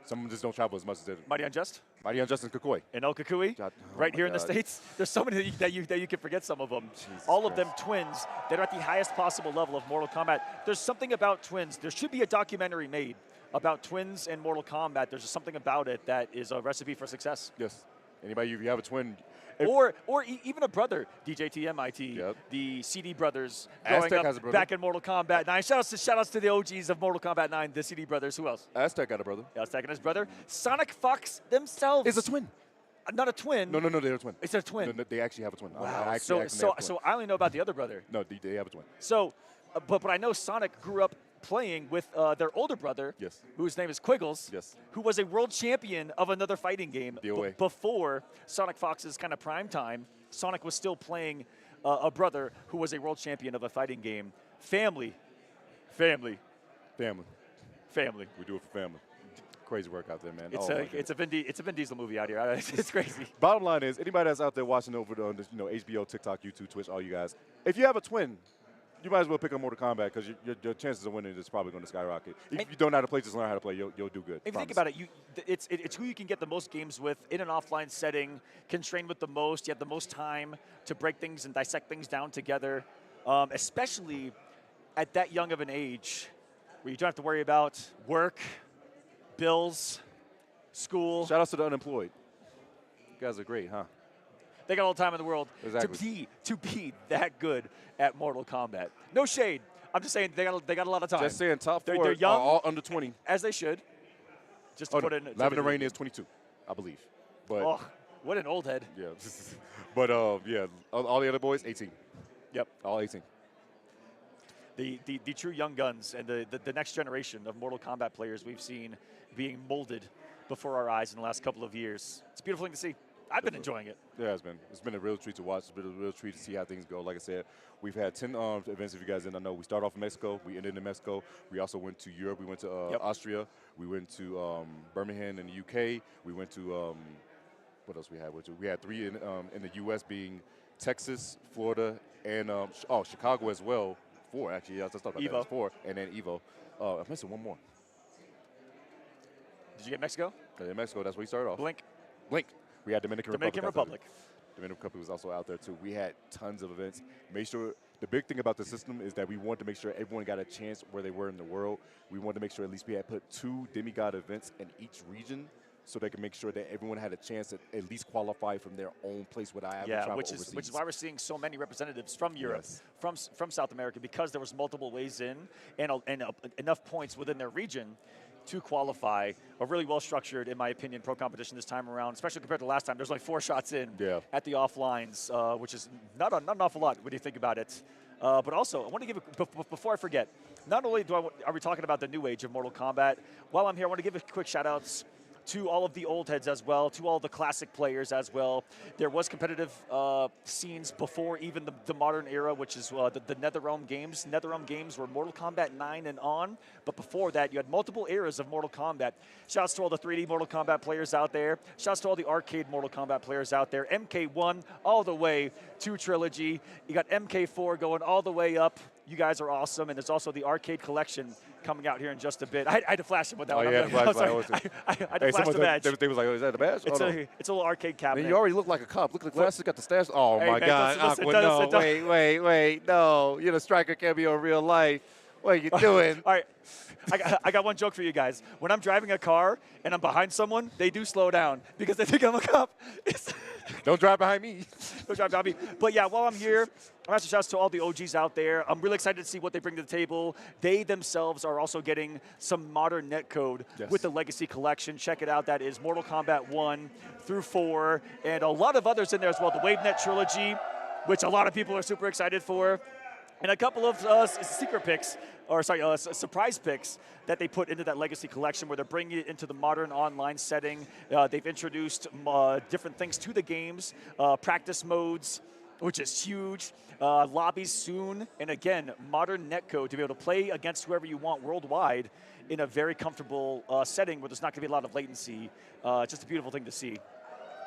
Some of them just don't travel as much as they do. Mighty Unjust? Mighty Unjust and Kukui. And El Kukui, right here in the States. There's so many that you can forget some of them. All of them twins that are at the highest possible level of Mortal Kombat. There's something about twins. There should be a documentary made about twins and Mortal Kombat. There's just something about it that is a recipe for success. Yes. Anybody, if you have a twin. Or even a brother, DJ TMIT, the CD brothers growing up back in Mortal Kombat 9. Shout outs to the OGs of Mortal Kombat 9, the CD brothers. Who else? Aztec got a brother. Aztec and his brother. Sonic Fox themselves. Is a twin. Not a twin. No, they're a twin. It's a twin. No, they actually have a twin. Wow. So I only know about the other brother. No, they have a twin. So, but I know Sonic grew up playing with their older brother, whose name is Quiggles, who was a world champion of another fighting game before Sonic Fox's kind of prime time. Sonic was still playing a brother who was a world champion of a fighting game. Family Family. Family. Family. We do it for family. Crazy work out there, man. It's a Vin Diesel movie out here. It's crazy. Bottom line is, anybody that's out there watching over on this, HBO, TikTok, YouTube, Twitch, all you guys, if you have a twin, you might as well pick up Mortal Kombat because your chances of winning is probably going to skyrocket. If you don't know how to play, just learn how to play. You'll do good. If you think about it, it's who you can get the most games with in an offline setting, constrained with the most. You have the most time to break things and dissect things down together, especially at that young of an age where you don't have to worry about work, bills, school. Shout out to the unemployed. You guys are great, huh? They got all the time in the world to be that good at Mortal Kombat. No shade. I'm just saying they got a lot of time. Just saying, top 4 they're young, are all under 20. as they should. Just to put in. Lavender Rain is 22, I believe. But oh, what an old head. Yeah. But yeah, all the other boys, 18. Yep. All 18. The true young guns and the next generation of Mortal Kombat players we've seen being molded before our eyes in the last couple of years. It's a beautiful thing to see. I've been enjoying it. Yeah, it's been a real treat to watch. It's been a real treat to see how things go. Like I said, we've had 10 events, if you guys didn't know. We started off in Mexico. We ended in Mexico. We also went to Europe. We went to Austria. We went to Birmingham in the UK. We went to, what else we had? We had 3 in the US, being Texas, Florida, and Chicago as well. 4, actually. Yeah, let's talk about that. 4, and then Evo. I'm missing one more. Did you get Mexico? Yeah, Mexico. That's where we started off. Blink. We had Dominican Republic. Dominican Republic was also out there too. We had tons of events. Make sure the big thing about the system is that we wanted to make sure everyone got a chance where they were in the world. We wanted to make sure at least we had put 2 demigod events in each region, so they can make sure that everyone had a chance to at least qualify from their own place without having to travel overseas. Which is why we're seeing so many representatives from Europe, from South America, because there was multiple ways in and enough points within their region to qualify. A really well-structured, in my opinion, pro competition this time around, especially compared to last time. There's only 4 shots in at the offlines, which is not an awful lot when you think about it. But also, I want to give before I forget, not only are we talking about the new age of Mortal Kombat, while I'm here, I want to give a quick shout-outs to all of the old heads as well, to all the classic players as well. There was competitive scenes before even the modern era, which is the NetherRealm games. NetherRealm games were Mortal Kombat 9 and on, but before that, you had multiple eras of Mortal Kombat. Shouts to all the 3D Mortal Kombat players out there. Shouts to all the arcade Mortal Kombat players out there. MK1 all the way to Trilogy. You got MK4 going all the way up. You guys are awesome, and there's also the arcade collection coming out here in just a bit. I had to flash him with that one. Yeah, I had to flash the badge. They was like, oh, is that the badge? It's a little arcade cabinet. Man, you already look like a cop. Look at the glasses, got the stash. Oh, hey, my man, God. Aqua, no, wait. No, you're the striker, can't be on real life. What are you doing? All right. I got one joke for you guys. When I'm driving a car and I'm behind someone, they do slow down because they think I'm a cop. Don't drive behind me. Don't drive behind me. But yeah, while I'm here, I'm asking shouts to all the OGs out there. I'm really excited to see what they bring to the table. They themselves are also getting some modern netcode with the Legacy Collection. Check it out. That is Mortal Kombat 1 through 4, and a lot of others in there as well. The WaveNet Trilogy, which a lot of people are super excited for. And a couple of surprise picks that they put into that Legacy Collection where they're bringing it into the modern online setting. They've introduced different things to the games, practice modes, which is huge, lobbies soon, and again, modern netcode to be able to play against whoever you want worldwide in a very comfortable setting where there's not going to be a lot of latency. Just a beautiful thing to see.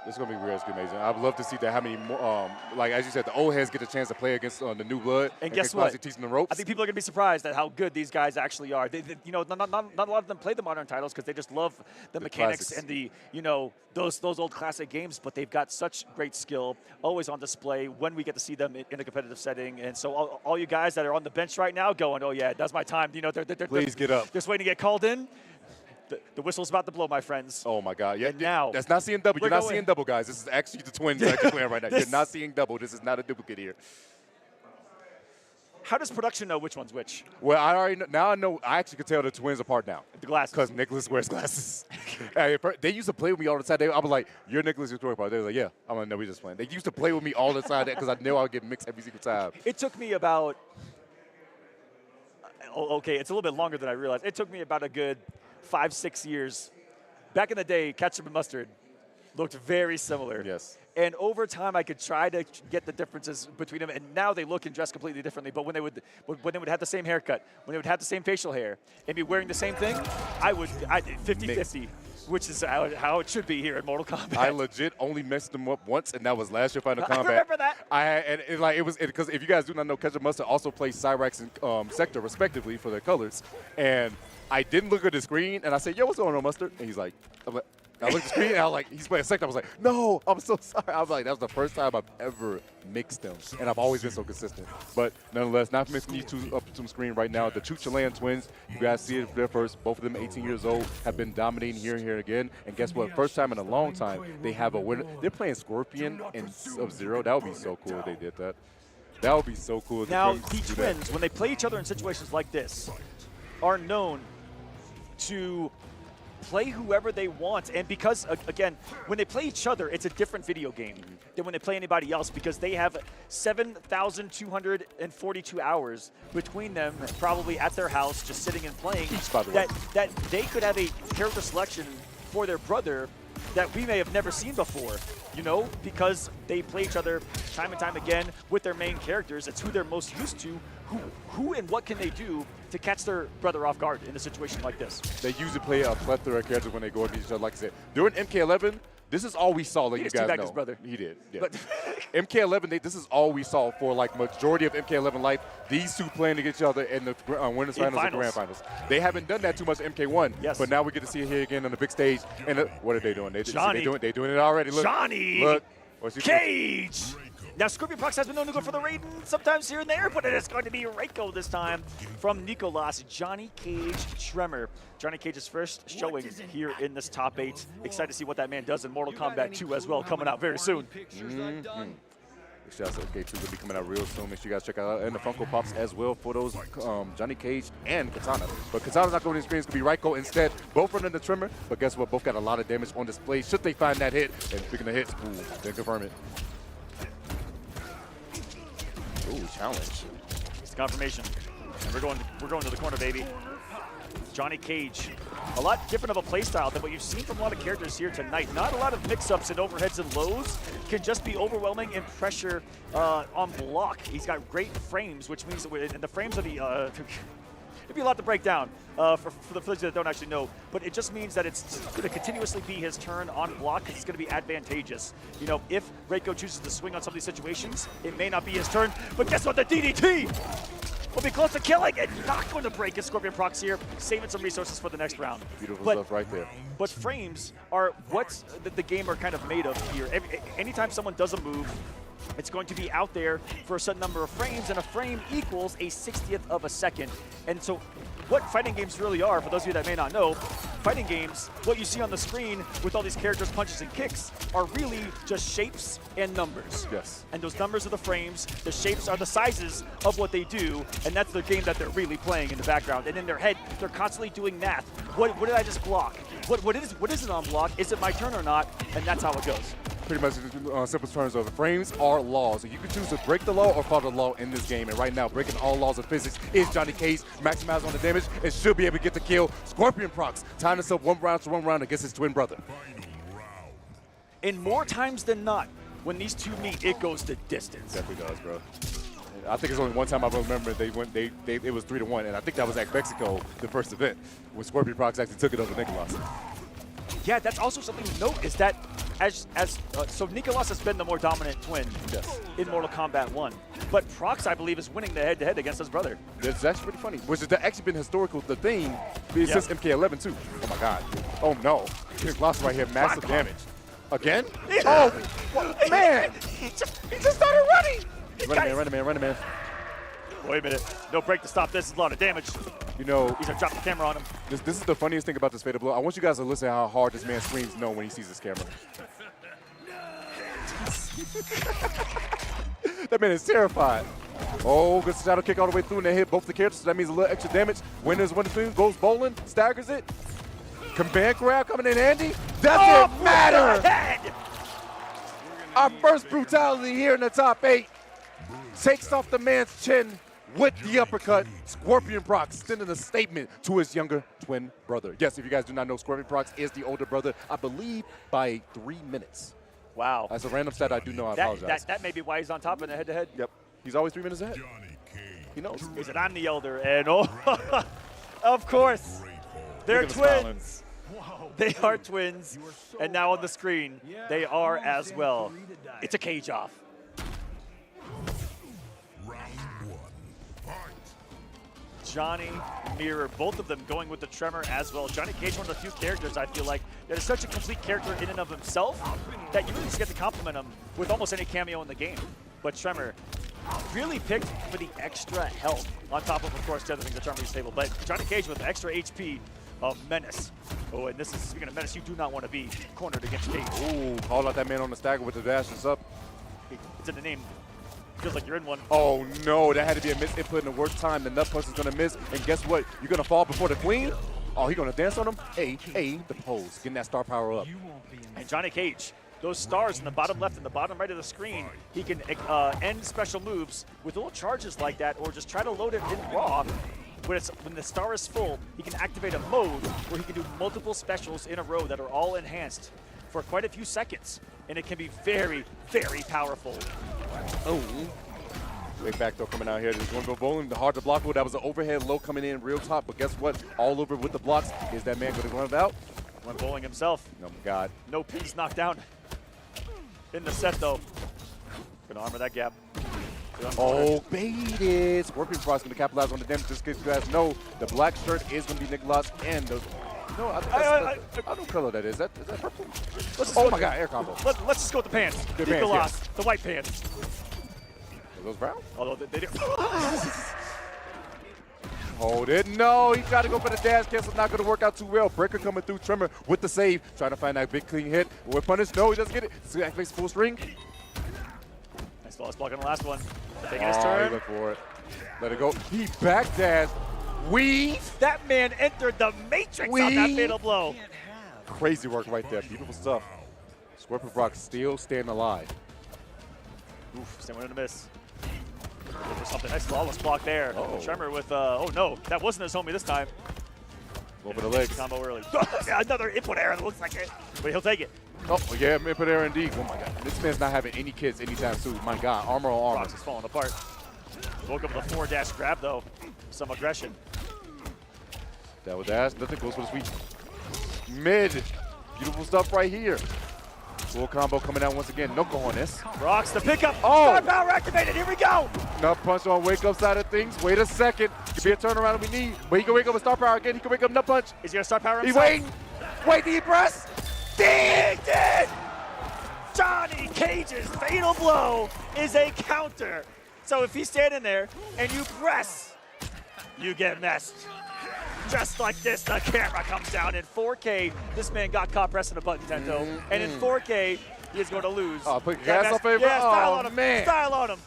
It's going to be really amazing. I'd love to see that how many more, like as you said, the old heads get a chance to play against the new blood. And guess what? Teaching them ropes. I think people are going to be surprised at how good these guys actually are. Not a lot of them play the modern titles because they just love the mechanics classics. And those old classic games, but they've got such great skill always on display when we get to see them in a competitive setting. And so all you guys that are on the bench right now going, oh yeah, that's my time. Please get up. Just waiting to get called in. The whistle's about to blow, my friends. Oh, my God. Yeah, and now, that's not seeing double. You're not seeing double, guys. This is actually the twins actually playing right now. You're not seeing double. This is not a duplicate here. How does production know which one's which? Well, I already know. Now I know. I actually can tell the twins apart now. The glasses. Because Nicolas wears glasses. They used to play with me all the time. I was like, you're Nicolas, you're Troy. They were like, yeah. I'm like, no, we just playing. They used to play with me all the time because I knew I would get mixed every single time. It took me about, okay, it's a little bit longer than I realized. It took me about a good 5-6 years. Back in the day, ketchup and mustard. looked very similar. Yes. And over time, I could try to get the differences between them, and now they look and dress completely differently. But when they would have the same haircut, when they would have the same facial hair, and be wearing the same thing, I 50-50, which is how it should be here in Mortal Kombat. I legit only messed them up once, and that was last year Final Kombat. I remember that. It was because if you guys do not know, Ketchup Mustard also plays Cyrax and Sector respectively for their colors, and I didn't look at the screen, and I said, "Yo, what's going on, Mustard?" And he's like, I looked at the screen, and I was like, he's playing Sector. I was like, no, I'm so sorry. I was like, that was the first time I've ever mixed them, and I've always been so consistent. But nonetheless, not mixing these two up to the screen right now. The two Chilean twins, you guys see it there first. Both of them 18 years old, have been dominating here and here again. And guess what? First time in a long time, they have a winner. They're playing Scorpion and Sub-Zero. That would be so cool if they did that. That would be so cool. Now, the twins, when they play each other in situations like this, are known to play whoever they want. And because, again, when they play each other, it's a different video game than when they play anybody else, because they have 7,242 hours between them, probably at their house, just sitting and playing, that they could have a character selection for their brother that we may have never seen before, you know, because they play each other time and time again with their main characters. It's who they're most used to. Who and what can they do to catch their brother off guard in a situation like this? They usually play a plethora of characters when they go against each other. Like I said, during MK11, this is all we saw, like you guys know. His brother. He did, yeah. But MK11, this is all we saw for like majority of MK11 life. These two playing against each other in the winners finals and grand finals. They haven't done that too much in MK1, but now we get to see it here again on the big stage. And what are they doing? They're doing it already. Look, Johnny Cage. Now, Scorpion Procs has been known to go for the Raiden sometimes here and there, but it is going to be Reiko this time from Nicolas. Johnny Cage Tremor. Johnny Cage's first showing here in this top 8. Excited to see what that man does in Mortal Kombat 2 as well, coming out very soon. Shout out to K2 will be coming out real soon. Make sure you guys check out and the Funko Pops as well for those Johnny Cage and Katana. But Katana's not going to the screen. It's going to be Reiko instead. Both running the Tremor, but guess what? Both got a lot of damage on display. Should they find that hit? And speaking of hits, then confirm it. Ooh, challenge. It's confirmation. And we're going to the corner, baby. Johnny Cage. A lot different of a playstyle than what you've seen from a lot of characters here tonight. Not a lot of mix-ups and overheads and lows. Can just be overwhelming in pressure on block. He's got great frames, which means that the frames of the it'd be a lot to break down for the folks that don't actually know, but it just means that it's going to continuously be his turn on block, because it's going to be advantageous. You know, if Reiko chooses to swing on some of these situations, it may not be his turn, but guess what? The DDT will be close to killing and not going to break his Scorpion Procs here, saving some resources for the next round. Beautiful stuff right there. But frames are what the game are kind of made of here. Anytime someone does a move, it's going to be out there for a certain number of frames, and a frame equals a 60th of a second. And so what fighting games really are, for those of you that may not know, fighting games, what you see on the screen with all these characters, punches and kicks, are really just shapes and numbers. Yes. And those numbers are the frames, the shapes are the sizes of what they do, and that's the game that they're really playing in the background. And in their head, they're constantly doing math. What did I just block? What is it on block? Is it my turn or not? And that's how it goes. Pretty much simple terms of it. Frames are laws. You can choose to break the law or follow the law in this game. And right now, breaking all laws of physics is Johnny Cage. Maximize on the damage and should be able to get the kill. Scorpion Procs tying himself one round against his twin brother. And more times than not, when these two meet, it goes the distance. Definitely does, bro. I think it's only one time I remember it was 3-1, and I think that was at Mexico, the first event, when Scorpion Procs actually took it over Nicolas. Yeah, that's also something to note, is that so Nicolas has been the more dominant twin in Mortal Kombat 1, but Procs, I believe, is winning the head-to-head against his brother. That's actually pretty funny, which has actually been historical, the thing, since MK11 too. Oh my God. Oh no. Nicolas right here, massive damage. Again? Oh, what, man! He just started running! Run a man. Wait a minute. No break to stop this. It's a lot of damage. You know, he's gonna drop the camera on him. This is the funniest thing about this Fatal Blow. I want you guys to listen to how hard this man screams no when he sees this camera. That man is terrified. Oh, good shadow kick all the way through, and they hit both the characters, so that means a little extra damage. Winners 1-2, goes bowling, staggers it. Command grab coming in handy. Doesn't matter! Our first brutality here in the top 8. Takes off the man's chin. with the uppercut. Scorpion Procs sending a statement to his younger twin brother. Yes, if you guys do not know, Scorpion Procs is the older brother, I believe, by 3 minutes. Wow. That's a random stat I do know. I apologize. That may be why he's on top in the head-to-head. Yep. He's always 3 minutes ahead. He knows. Is it I'm the elder? And oh, of course, they're twins. They are twins. And now on the screen, they are as well. It's a cage off. Johnny, Mirror, both of them going with the Tremor as well. Johnny Cage, one of the few characters I feel like that is such a complete character in and of himself that you really just get to compliment him with almost any cameo in the game. But Tremor really picked for the extra health on top of course, the other things that Tremor is stable. But Johnny Cage with the extra HP of Menace. Oh, and this is, speaking of Menace, you do not want to be cornered against Cage. Ooh, call out that man on the stagger with the dashes up. It's in the name. Feels like you're in one. Oh no, that had to be a miss input in the worst time. The nut punch is gonna miss, and guess what? You're gonna fall before the queen. Oh, he gonna dance on him? Hey, the pose, getting that star power up. And Johnny Cage, those stars in the bottom left and the bottom right of the screen, he can end special moves with little charges like that, or just try to load it in raw. When the star is full, he can activate a mode where he can do multiple specials in a row that are all enhanced for quite a few seconds, and it can be very, very powerful. Oh, big back throw coming out here. Just going to go bowling. The hard to block. That was an overhead low coming in real top. But guess what? All over with the blocks. Is that man going to run it out? Run bowling himself. Oh my God. No pins knocked down in the set though. Gonna armor that gap. Oh, baited. Scorpion Procs going to capitalize on the damage. Just because you guys know, the black shirt is going to be Nicolas and the. No, I don't know color that is. Is that purple? Oh my God, air combo. Let's just go with the pants. The Nicolas, pants, yes. The white pants. Are those brown? Although they did. Hold it. No, he tried to go for the dash cancel. Not going to work out too well. Breaker coming through. Tremor with the save. Trying to find that big clean hit. With punish. No, he doesn't get it. So he activates full string. Nice flawless block on the last one. Taking his turn. He went for it. Let it go. He backdash. Weave. That man entered the matrix on that fatal blow. Crazy work right there. Beautiful stuff. Scorpion Procs still staying alive. Oof, still wanted to miss. Looking for something. Nice flawless block there. Oh. Tremor with, oh no, that wasn't his homie this time. Over the legs. Combo early. Another input error that looks like it, but he'll take it. Oh, yeah, input error indeed. Oh my God. This man's not having any kids anytime soon. My God, armor on armor. Procs is falling apart. Woke up with a 4-dash grab though. Some aggression. That was dash. Nothing goes for the sweep. Mid. Beautiful stuff right here. Full combo coming out once again. Nico on this. Procs the pickup. Oh! Star power activated. Here we go. Nut punch on wake up side of things. Wait a second. Could be a turnaround we need. But he can wake up with star power again. He can wake up nut punch. Is he gonna star power He himself? waiting. Wait, did he press? He did! Johnny Cage's fatal blow is a counter. So if he's standing there and you press, you get messed. Just like this, the camera comes down in 4K. This man got caught pressing a button, Tento. And in 4K, he is going to lose. Oh, put gas off favor? Yeah, style on Oh, him. man. Style on him.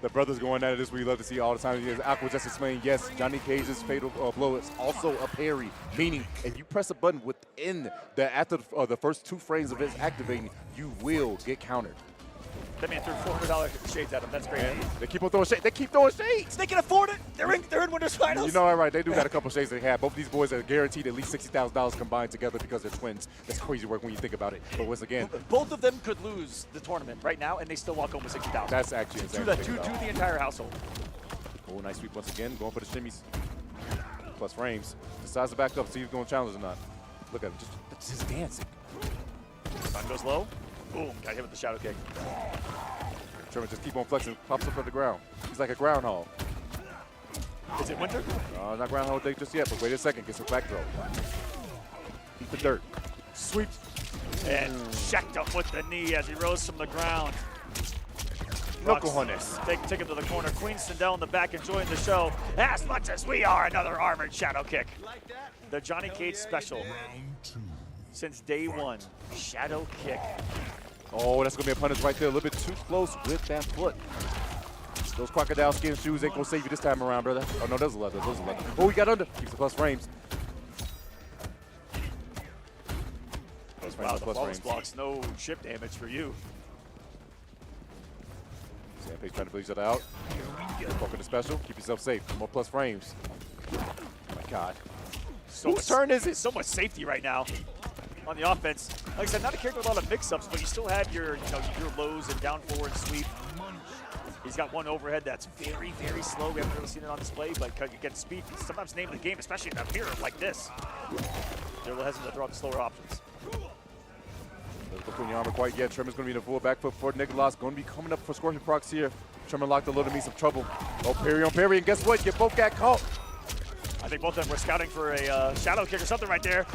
The brothers going at it this we love to see all the time. Aqua just explained, yes, Johnny Cage's fatal blow is also a parry, meaning if you press a button within after the first 2 frames of it activating, you will get countered. That man threw $400 shades at him. That's great. Man, they keep on throwing shades. They keep throwing shades. They can afford it. They're in Winners Finals. You know, right? They do got a couple shades they have. Both of these boys are guaranteed at least $60,000 combined together because they're twins. That's crazy work when you think about it. But once again, both of them could lose the tournament right now, and they still walk home with $60,000. That's actually insane. To the entire household. Oh, nice sweep once again. Going for the shimmies. Plus frames. Decides to back up, see if he's going to challenge or not. Look at him. Just dancing. Sun goes low. Boom. Got hit with the shadow kick. Trevor just keep on flexing. Pops up from the ground. He's like a groundhog. Is it winter? Not groundhog day just yet, but wait a second. Gets a back throw. Eat the dirt. Sweeps. And checked up with the knee as he rose from the ground. Nico on this. Take him to the corner. Queenston down in the back enjoying the show as much as we are. Another armored shadow kick. The Johnny Cage special. Since day 1. Shadow kick. Oh, that's going to be a punish right there. A little bit too close with that foot. Those crocodile skin shoes ain't going to save you this time around, brother. Oh, no, those are leather. Those are leather. Oh, he got under. Keeps the plus frames. Wow, the flawless blocks. No chip damage for you. Sandpage trying to pull each other out. Poking the special. Keep yourself safe. More plus frames. Oh my God. Whose turn is it? So much safety right now on the offense. Like I said, not a character with a lot of mix-ups, but you still have your, your lows and down forward sweep. He's got one overhead that's very, very slow. We haven't really seen it on display, but you get speed. Sometimes name the game, especially in a mirror like this. They're a little hesitant to throw out the slower options. Doesn't put in your armor quite yet. Tremor's going to be in the full back foot for Nicolas. Going to be coming up for Scorpion Procs here. Tremor locked a little to me some trouble. Oh, parry on parry, and guess what? You both got caught. I think both of them were scouting for a shadow kick or something right there.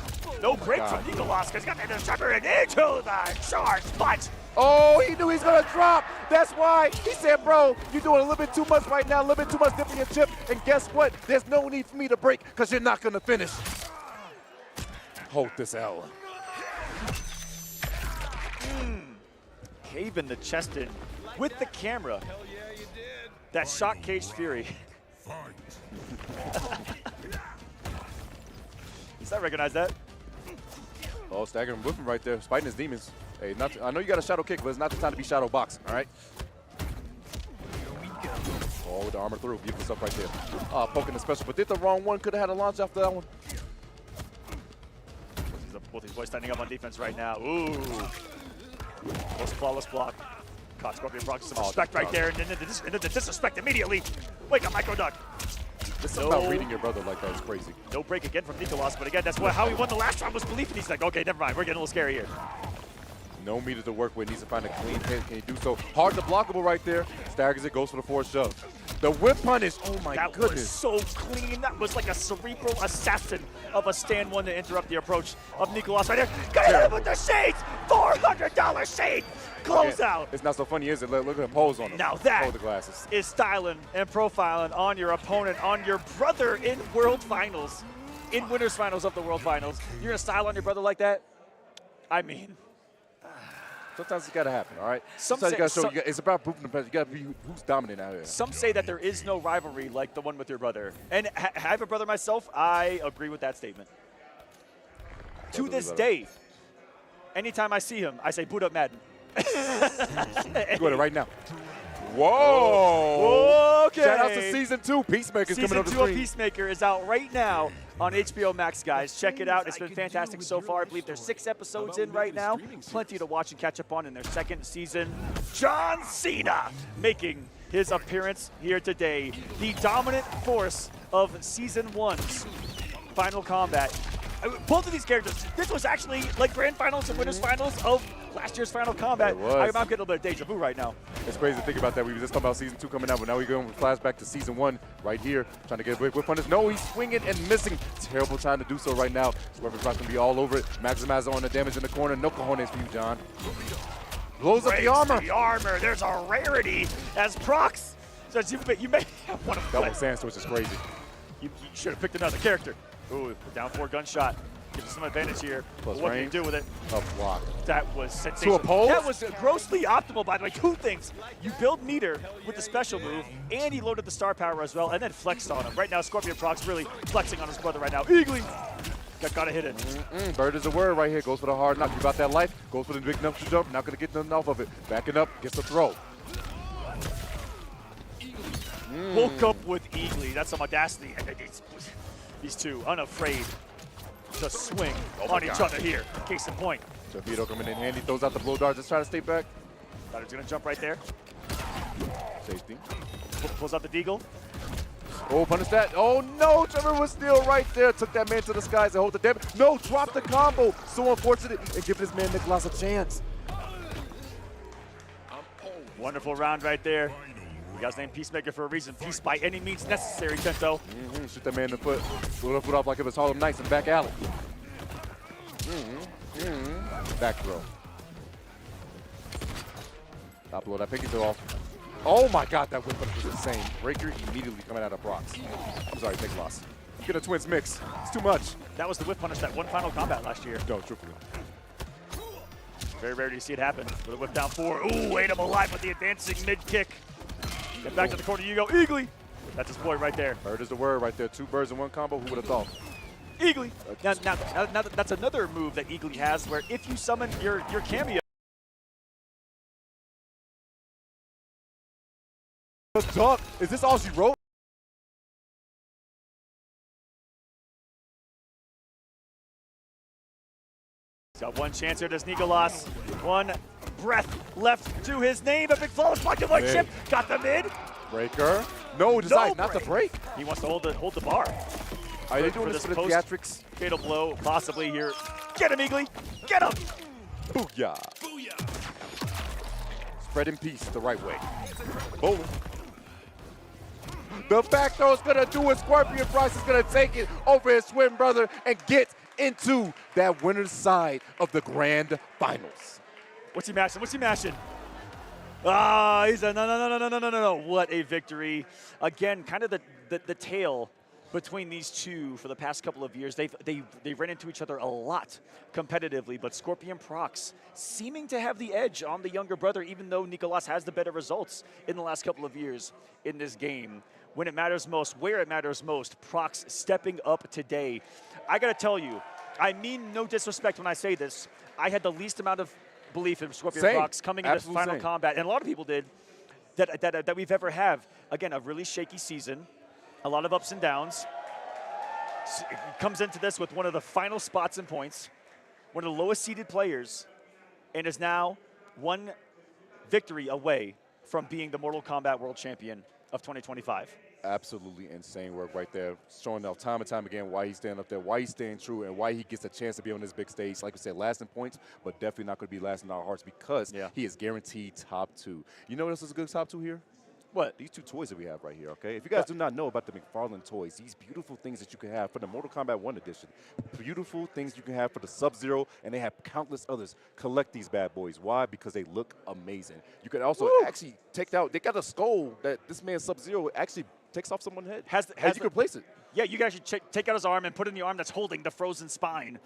No break from Nicolas, because he's got the Tremor into the charge punch. Oh, he knew he was going to drop. That's why he said, bro, you're doing a little bit too much right now, a little bit too much dipping your chip. And guess what? There's no need for me to break because you're not going to finish. Hold this L. Caving the chest in with the camera. That shock cage fury. Does that recognize that? Oh, staggering with him right there, fighting his demons. Hey, I know you got a shadow kick, but it's not the time to be shadow boxing, all right? Oh, with the armor through, beautiful stuff right there. Poking the special, but did the wrong one. Could have had a launch after that one. Both these boys standing up on defense right now. Ooh. Most flawless block. Caught Scorpion Procs some respect right there, and then the disrespect immediately. Wake up, micro duck. This is about reading your brother like that is crazy. No break again from Nicolas, but again, that's how he won the last round was belief, and he's like, okay, never mind, we're getting a little scary here. No meter to work with, needs to find a clean hit. Can he do so? Hard to blockable right there. Staggers it, goes for the forward shove. The whip punish, oh my goodness. That was so clean. That was like a cerebral assassin of a stand one to interrupt the approach of Nicolas right there. Got hit him with the shades! $400 shade! Close out. It's not so funny, is it? Look at the pose on him. Now that the glasses. is styling and profiling on your opponent, on your brother in World Finals, in Winners Finals of the World Finals. You're going to style on your brother like that? I mean... Sometimes it's got to happen, all right? Sometimes you got to show, it's about proving the best. You got to be who's dominant out here. Some say that there is no rivalry like the one with your brother. And I have a brother myself, I agree with that statement. To this day, anytime I see him, I say, boot up Madden. Go ahead right now. Whoa! Okay. Shout out to Season 2. Peacemaker's coming on the screen. Season 2 of Peacemaker is out right now on HBO Max, guys. Check it out. It's been fantastic so far. I believe there's 6 episodes in right now. Plenty to watch and catch up on in their second season. John Cena making his appearance here today. The dominant force of Season 1's Final Combat. Both of these characters, this was actually like grand finals and winners finals of last year's Final Combat. It was. I'm getting a little bit of deja vu right now. It's crazy to think about that. We were just talking about Season 2 coming out, but now we're going with flashback to Season 1 right here. Trying to get a whip on this. No, he's swinging and missing. Terrible time to do so right now. Scorpion's not going to be all over it. Maximizer on the damage in the corner. No cojones for you, John. Blows up the armor. The armor. There's a rarity as Procs says you may have one of them. Double Sandstorm is crazy. You should have picked another character. Ooh, down 4 gunshot. Gives us some advantage here. Plus what can you do with it? A block. That was sensational. To a pole? That was grossly optimal, by the way. 2 things. You build meter with the special move, and he loaded the star power as well, and then flexed on him. Right now, Scorpion Procs really flexing on his brother right now. Eagly! Gotta hit it. Bird is a word right here. Goes for the hard knock. You got that life. Goes for the big enough to jump. Not going to get nothing off of it. Backing up. Gets the throw. Woke up with Eagly. That's some audacity. These two unafraid to swing on each other here. Case in point. Javito coming in handy. Throws out the blow dart. Just trying to stay back. Thought he was going to jump right there. Safety. Pulls out the deagle. Oh, punish that. Oh, no. Trevor was still right there. Took that man to the skies and hold the damage. No, drop the combo. So unfortunate. And give this man Nicolas a chance. Wonderful round right there. You guys named Peacemaker for a reason. Peace by any means necessary, Tento. Shoot that man in the foot. Blew the foot off like it was Harlem Nights in back alley. Back throw. Top blow that pinky toe off. Oh my God, that whip was insane. Breaker immediately coming out of Procs. I'm sorry, Nicolas. Get a twins mix. It's too much. That was the whip punish that won Final Combat last year. No, truthfully. Very rare to see it happen. With a whip down 4. Ooh, ate him alive with the advancing mid kick. Get back to the corner, you go, Eagly. That's his boy right there. Bird is the word right there. 2 birds in 1 combo. Who would have thought? Eagly. Now that's another move that Eagly has, where if you summon your cameo, The duck. Is this all she wrote? He's got one chance here. Does Nicolas. One breath left to his name. A big flawless block to white chip. Got the mid. Breaker. No, decide not to break. He wants to hold the bar. Are they doing this for the theatrics? Fatal blow, possibly here. Get him, Eagly. Get him. Booyah. Spread in peace the right way. Boom. The back throw is going to do it. Scorpion Price is going to take it over his twin brother and get into that winner's side of the grand finals. What's he mashing? What's he mashing? Ah, he's a no. What a victory. Again, kind of the tale between these two for the past couple of years. They've ran into each other a lot competitively, but Scorpion Procs seeming to have the edge on the younger brother, even though Nicolas has the better results in the last couple of years in this game. When it matters most, where it matters most, Procs stepping up today. I gotta tell you, I mean no disrespect when I say this, I had the least amount of belief in Scorpion Procs coming into Final Combat, and a lot of people did, that we've ever have. Again, a really shaky season. A lot of ups and downs. Comes into this with one of the final spots and points, one of the lowest seeded players, and is now one victory away from being the Mortal Kombat World Champion of 2025. Absolutely insane work right there. Showing off time and time again why he's standing up there, why he's staying true, and why he gets a chance to be on this big stage. Like we said, last in points, but definitely not going to be last in our hearts because he is guaranteed top 2. You know what else is a good top 2 here? What? These 2 toys that we have right here, okay? If you guys do not know about the McFarlane toys, these beautiful things that you can have for the Mortal Kombat 1 edition, beautiful things you can have for the Sub-Zero, and they have countless others. Collect these bad boys. Why? Because they look amazing. You can also actually take out, they got a skull that this man Sub-Zero actually takes off someone's head. You can replace it. Yeah, you can actually take out his arm and put in the arm that's holding the frozen spine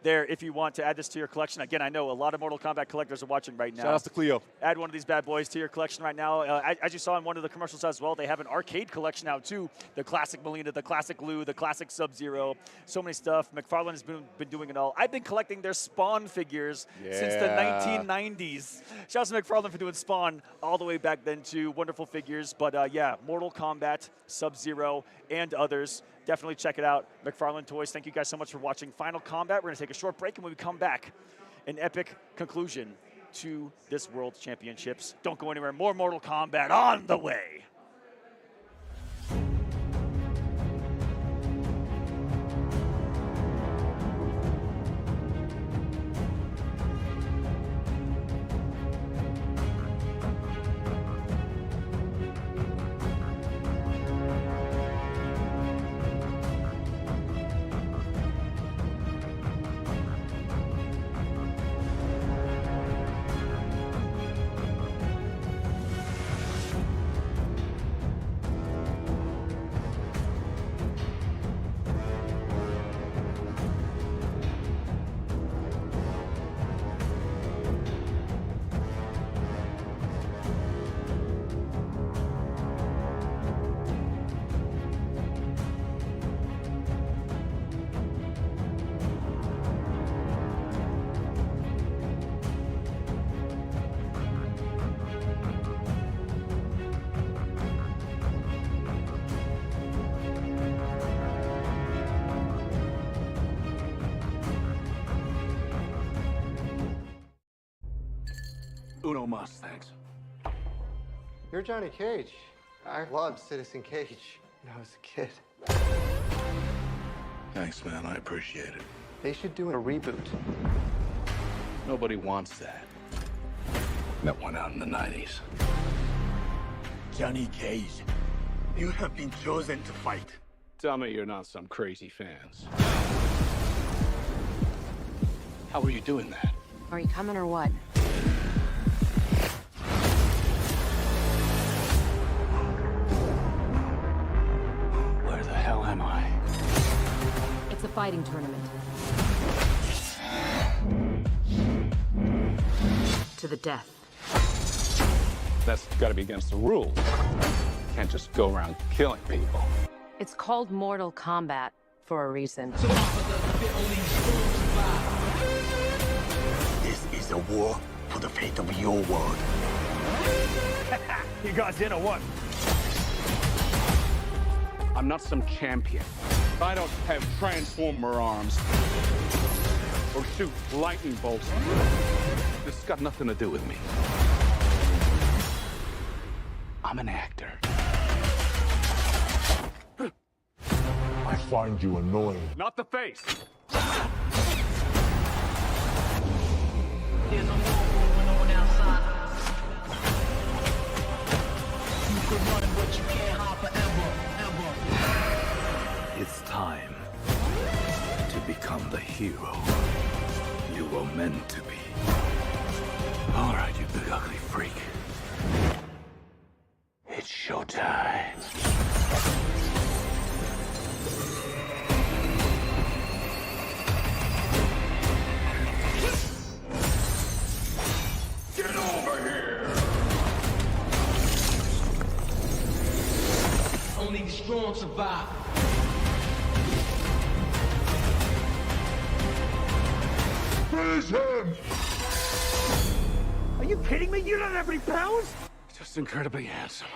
there if you want to add this to your collection. Again, I know a lot of Mortal Kombat collectors are watching right now. Shout out to Cleo. Add one of these bad boys to your collection right now. As you saw in one of the commercials as well, they have an arcade collection now too. The classic Melina, the classic Liu, the classic Sub-Zero. So many stuff. McFarlane has been doing it all. I've been collecting their Spawn figures since the 1990s. Shout out to McFarlane for doing Spawn all the way back then too. Wonderful figures. But yeah, Mortal Kombat, Sub-Zero, and others. Definitely check it out. McFarlane Toys, thank you guys so much for watching Final Combat. We're going to take a short break, and when we come back, an epic conclusion to this World Championships. Don't go anywhere. More Mortal Kombat on the way. Uno mas, thanks. You're Johnny Cage. I loved Citizen Cage when I was a kid. Thanks, man. I appreciate it. They should do a reboot. Nobody wants that. Met one out in the 90s. Johnny Cage, you have been chosen to fight. Tell me you're not some crazy fans. How are you doing that? Are you coming or what? Where the hell am I? It's a fighting tournament. To the death. That's gotta be against the rules. Can't just go around killing people. It's called Mortal Kombat for a reason. This is a war for the fate of your world. You guys in a one. I'm not some champion. I don't have transformer arms or shoot lightning bolts. This has got nothing to do with me. I'm an actor. I find you annoying. Not the face. There's a war going on outside. You could run, but you can't hide forever, ever. It's time to become the hero you were meant to be. All right, you big ugly freak. It's showtime. Get over here! Only the strong survive. Freeze him! Are you kidding me? You don't have any powers? Just incredibly handsome.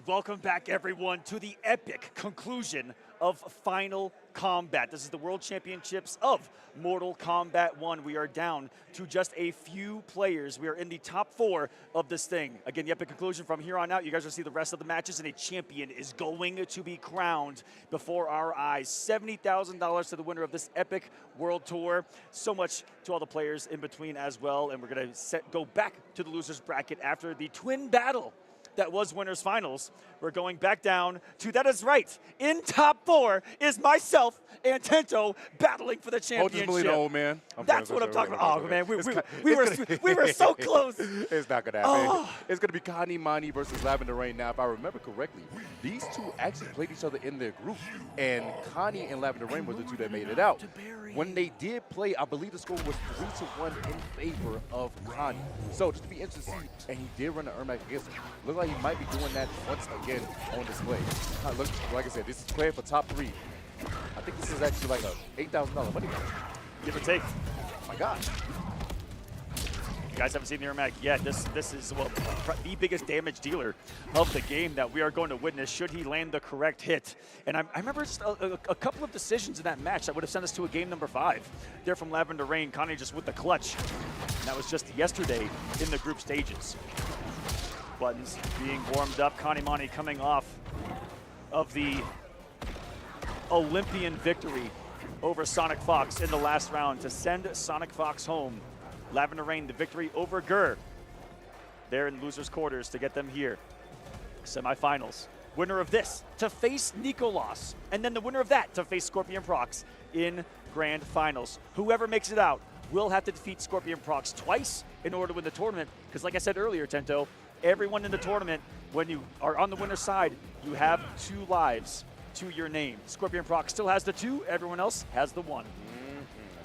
welcome back everyone to the epic conclusion of Final Kombat. This is the World Championships of Mortal Kombat 1. We are down to just a few players. We are in the top 4 of this thing. Again, the epic conclusion. From here on out, you guys will see the rest of the matches, and a champion is going to be crowned before our eyes. $70,000 to the winner of this epic world tour. So much to all the players in between as well, and we're going to go back to the losers bracket after the twin battle that was winners finals. We're going back down to, that is right, in top 4 is myself and Tento battling for the championship. Hold this old man. That's what I'm talking about. Oh man, we were so close. It's not gonna happen. It's gonna be Canamani versus Lavender Rain. Now, if I remember correctly, these two actually played each other in their group, and Kani and Lavender Rain were the two that made it out. When they did play, I believe the score was 3-1 in favor of Kani. So just to be interesting to see, and he did run the Ermac against him. Looks like he might be doing that once again on display. Look, like I said, this is playing for top 3. I think this is actually like a $8,000 money match. Give or take. Oh my God. You guys haven't seen the Ermac yet. This is, well, the biggest damage dealer of the game that we are going to witness should he land the correct hit. And I remember just a couple of decisions in that match that would have sent us to a game number 5. There from Lavender Rain, Kani just with the clutch. And that was just yesterday in the group stages. Buttons being warmed up. Canamani coming off of the Olympian victory over Sonic Fox in the last round to send Sonic Fox home. Lavender Rain, the victory over Gurr. They're in losers' quarters to get them here. Semifinals. Winner of this to face Nicolas, and then the winner of that to face Scorpion Procs in grand finals. Whoever makes it out will have to defeat Scorpion Procs twice in order to win the tournament, because like I said earlier, Tento, everyone in the tournament, when you are on the winner's side, you have 2 lives to your name. Scorpion Procs still has the 2, everyone else has the 1. And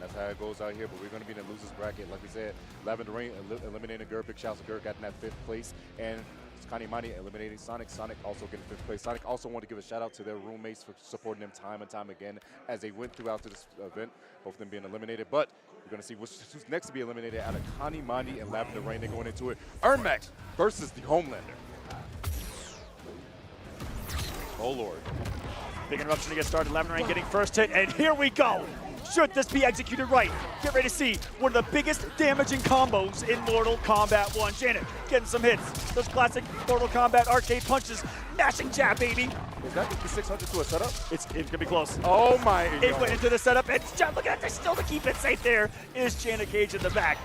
that's how it goes out here, but we're going to be in the losers bracket. Like we said, Lavender Rain eliminating Gurr. Big shouts to Gurr, got in that 5th place. And Canamani eliminating Sonic. Sonic also getting 5th place. Sonic also wanted to give a shout out to their roommates for supporting them time and time again as they went throughout this event, both of them being eliminated. But we're going to see who's next to be eliminated out of Canamani and Lavender Rain. They're going into it. Ermac versus the Homelander. Oh, Lord. Big interruption to get started. Lavender Rain getting first hit, and here we go. Should this be executed right, get ready to see one of the biggest damaging combos in Mortal Kombat 1. Janet getting some hits. Those classic Mortal Kombat arcade punches. Mashing jab, baby. Is that 5600 to a setup? It's going to be close. Oh, my. It went into the setup, and look at that. Still to keep it safe there is Janet Cage in the back.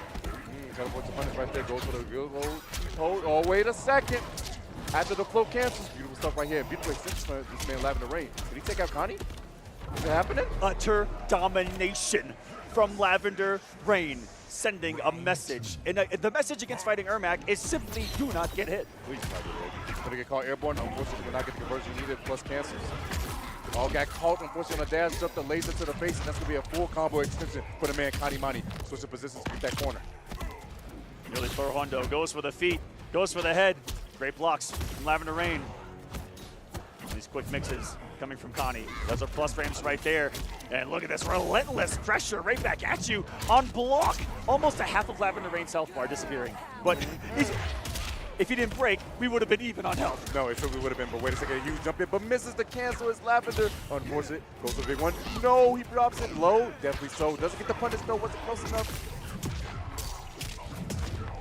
Teleport to punish right there. Goes for the good hold. Oh, wait a second. After the flow cancels, beautiful stuff right here. Beautiful assist for this man Lavender Rain. Did he take out Kani? Is it happening? Utter domination from Lavender Rain, sending a message. And the message against fighting Ermac is simply do not get hit. Please not get hit. Going to get caught airborne. Unfortunately, will not get the conversion needed, plus cancels. All got caught, unfortunately, on the dash, jumped the laser to the face, and that's going to be a full combo extension for the man Canamani. Switching positions to get that corner. Nearly for Hondo. Goes for the feet, goes for the head. Great blocks from Lavender Rain. These quick mixes coming from Kani. Those are plus frames right there. And look at this relentless pressure right back at you on block. Almost a half of Lavender Rain's health bar disappearing. But if he didn't break, we would have been even on health. No, it certainly would have been, but wait a second, a huge jump in, but misses the cancel. It's Lavender. Unfortunate, goes for the big one. No, he drops it low. Definitely so. Doesn't get the punish, though. Wasn't close enough.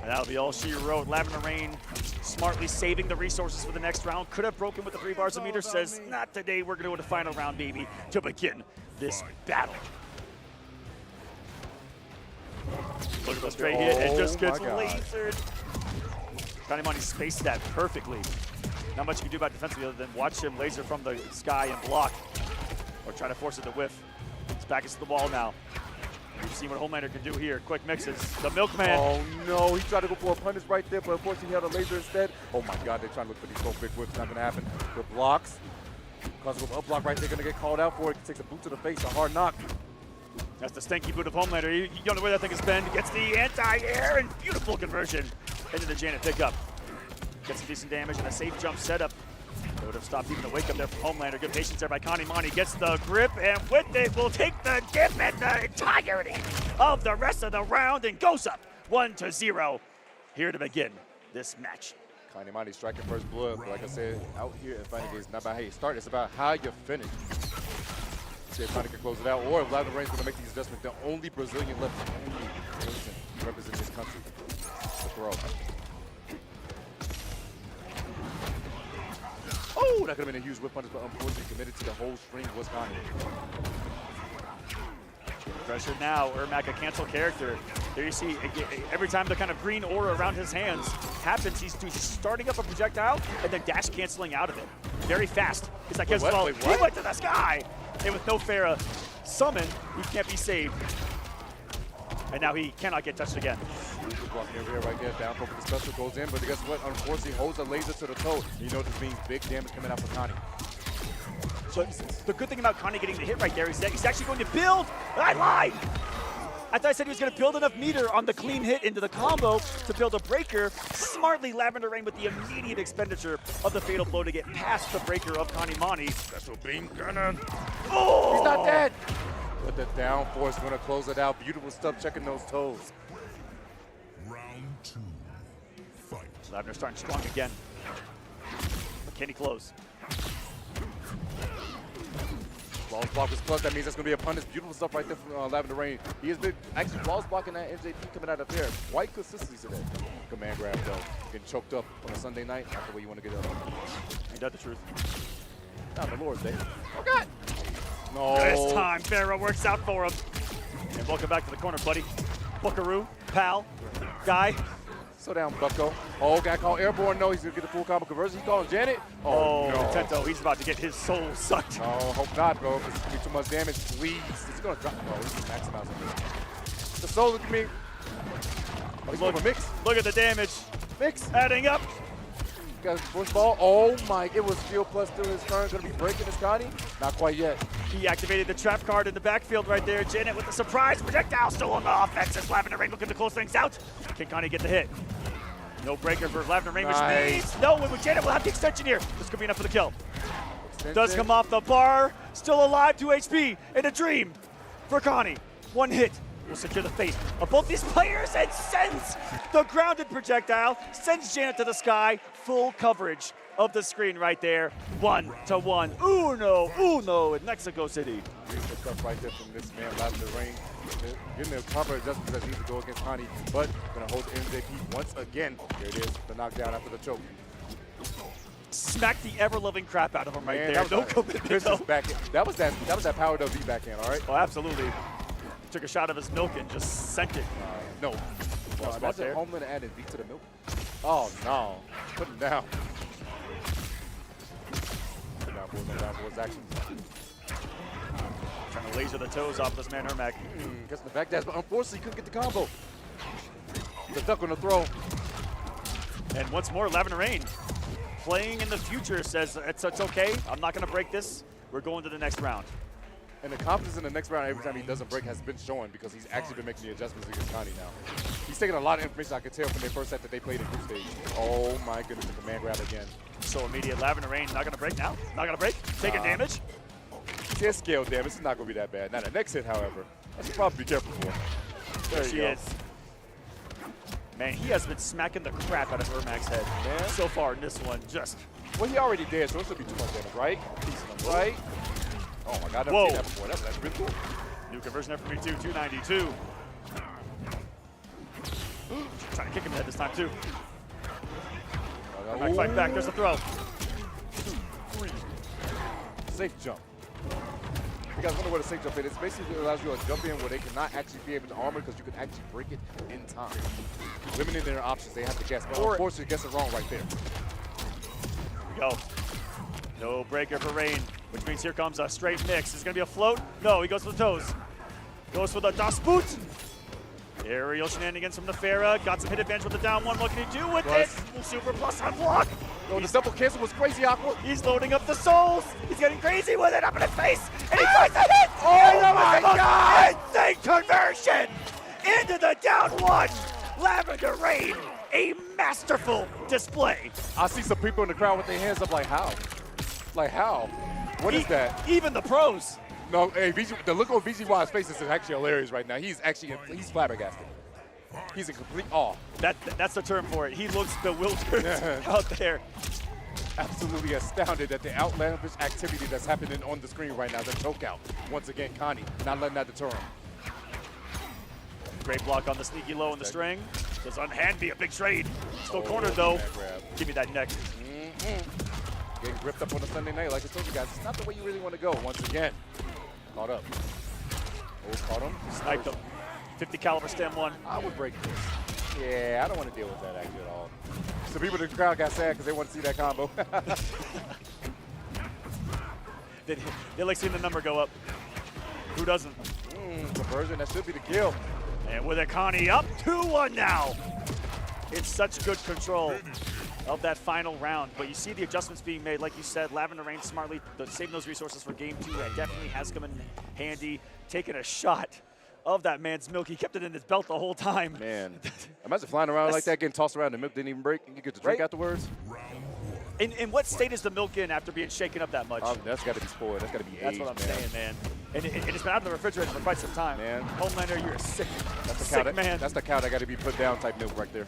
And that'll be all she wrote. Lavender Rain smartly saving the resources for the next round. Could have broken with the 3 bars a meter. Says, not today. We're going to go to the final round, baby, to begin this battle. Look at the straight hit. It just gets lasered. Canamani spaced that perfectly. Not much you can do about defensively other than watch him laser from the sky and block. Or try to force it to whiff. It's back into the wall now. We've seen what Homelander can do here. Quick mixes. The Milkman. Oh, no. He tried to go for a punish right there, but unfortunately he had a laser instead. Oh, my God. They're trying to look for these go big whips. Not going to happen. The blocks. Because of up block right there, going to get called out for it. He takes a boot to the face, a hard knock. That's the stinky boot of Homelander. You don't know where that thing has been. Gets the anti-air and beautiful conversion into the Janet pickup. Gets some decent damage and a safe jump setup. They would have stopped even the wake up there from Homelander. Good patience there by Canamani. Gets the grip, and with it will take the dip and the entirety of the rest of the round and goes up 1-0 here to begin this match. Canamani striking first blood, but like I said, out here in fighting games, it's not about how you start, it's about how you finish. See if Kani can close it out, or if Lavender Rain's going to make these adjustments. The only Brazilian left, the only person representing this country. The throw. Oh, that could have been a huge whip punish, but unfortunately committed to the whole string was Kani. Pressure now, Ermac, a cancel character. There you see, every time the kind of green aura around his hands happens, he's starting up a projectile and then dash canceling out of it. Very fast. He's like, he went to the sky! And with no Farah summon, he can't be saved. And now he cannot get touched again. Blocking over here right there, down for the special goes in, but guess what? Unfortunately, holds a laser to the toe. You know this means big damage coming out for Kani. So the good thing about Kani getting the hit right there is that he's actually going to build. I lied! I thought I said he was going to build enough meter on the clean hit into the combo to build a breaker. Smartly, Lavender Rain with the immediate expenditure of the fatal blow to get past the breaker of Canamani. Special beam cannon. Oh! He's not dead! But the down force going to close it out. Beautiful stuff checking those toes. Round 2, fight. Lavender starting strong again. But can he close? Flawless block was clutch. That means that's going to be a punish. Beautiful stuff right there from Lavender Rain. He has been actually flawless blocking that NJP coming out of there. Quite consistency today. Command grab though. Getting choked up on a Sunday night. Not the way you want to get up. Ain't that the truth? Not the Lord's Day. Oh God! No. This time, Farah works out for him. And welcome back to the corner, buddy. Buckaroo, pal, guy. Slow down, Bucko. Oh, guy called airborne. No, he's going to get the full combo conversion. He's calling Janet. Oh, no. Tento, he's about to get his soul sucked. No, hope not, bro. It's going to be too much damage. Please. It's going to drop. Oh, this is maximize on this. The soul look at me. Oh, he's going for mix. Look at the damage. Mix. Adding up. Got his push ball. Oh my, it was Steel plus still his turn. Going to be breaking his Kani. Not quite yet. He activated the trap card in the backfield right there. Janet with the surprise projectile still on the offense as Lavender Rain looking to close things out. Can Kani get the hit? No breaker for Lavender Rain, which means no, with Janet will have the extension here. This could be enough for the kill. Extension. Does come off the bar. Still alive, 2 HP in a dream for Kani. One hit will secure the fate of both these players and sends the grounded projectile, sends Janet to the sky. Full coverage of the screen right there. 1-1. Uno in Mexico City. Beautiful stuff right there from this man, Lavender Rain. Getting the proper adjustments that needs to go against Kani, but going to hold the MJP once again. There it is, the knockdown after the choke. Smack the ever-loving crap out of him right there. That was no commitment. That was that power W backhand, all right? Oh, absolutely. Took a shot of his milk and just sent it. No. That's a homeland added beat to the milk. Oh, no. Put him down. Down boards action. Trying to laser the toes off this man, Ermac. Gets the back dash, but unfortunately he couldn't get the combo. The duck on the throw. And once more, Lavender Rain playing in the future says, it's okay, I'm not going to break this. We're going to the next round. And the confidence in the next round every time he doesn't break has been showing because he's actually been making the adjustments against Kani now. He's taking a lot of information I could tell from their first set that they played in group stage. Oh my goodness, the command grab again. So immediate Lavender Rain, not going to break now. Not going to break. Taking damage. Just scale damage. It's not going to be that bad. Now the next hit, however, I should probably be careful for. There she is. Man, he has been smacking the crap out of Ermac's head. Man. So far in this one, just. Well, he already did, so it should be too much damage, right? Right? Oh my God, I've never seen that before. That's really cool. New conversion FP2, 292. Trying to kick him in the head this time, too. Ermac fight back. There's the throw. 2, 3. Safe jump. You guys wonder what a safe jump is? It basically allows you to jump in where they cannot actually be able to armor because you can actually break it in time. Limiting their options, they have to guess. But unfortunately, gets it wrong right there. Here we go. No breaker for Rain, which means here comes a straight mix. Is it going to be a float? No, he goes for the toes. Goes for the Das Boot. Aerial shenanigans from the Farah. Got some hit advantage with the down one. What can he do with it? Super plus unblock. Oh, the double cancel was crazy, Aqua. He's loading up the souls. He's getting crazy with it up in his face. And he finds a hit. Oh my God. Insane conversion into the down one. Lavender Rain, a masterful display. I see some people in the crowd with their hands up like, how? Like, how? What is that? Even the pros. No, hey, the look on VGY's face is actually hilarious right now. He's flabbergasted. He's in complete awe. That's the term for it. He looks bewildered out there. Absolutely astounded at the outlandish activity that's happening on the screen right now. The choke out. Once again, Kani not letting that deter him. Great block on the sneaky low on the string. Does unhand be a big trade. Still cornered though. Give me that neck. Getting gripped up on a Sunday night, like I told you guys. It's not the way you really want to go. Once again, caught up. Oh, caught him. Sniped him. 50 caliber stem one. I would break this. Yeah, I don't want to deal with that actually at all. So people in the crowd got sad because they want to see that combo. They like seeing the number go up. Who doesn't? Conversion, that should be the kill. And with a Kani up 2-1 now. It's such good control of that final round. But you see the adjustments being made. Like you said, Lavender Rain smartly saving those resources for game 2. That definitely has come in handy. Taking a shot of that man's milk. He kept it in his belt the whole time. Man, imagine flying around like that, getting tossed around, the milk didn't even break, and you get to drink afterwards. In what state is the milk in after being shaken up that much? That's got to be spoiled. That's got to be aged, That's what I'm saying, man. And it's been out of the refrigerator for quite some time. Man. Homelander, you're a sick, man. That's the cow that got to be put down type milk right there.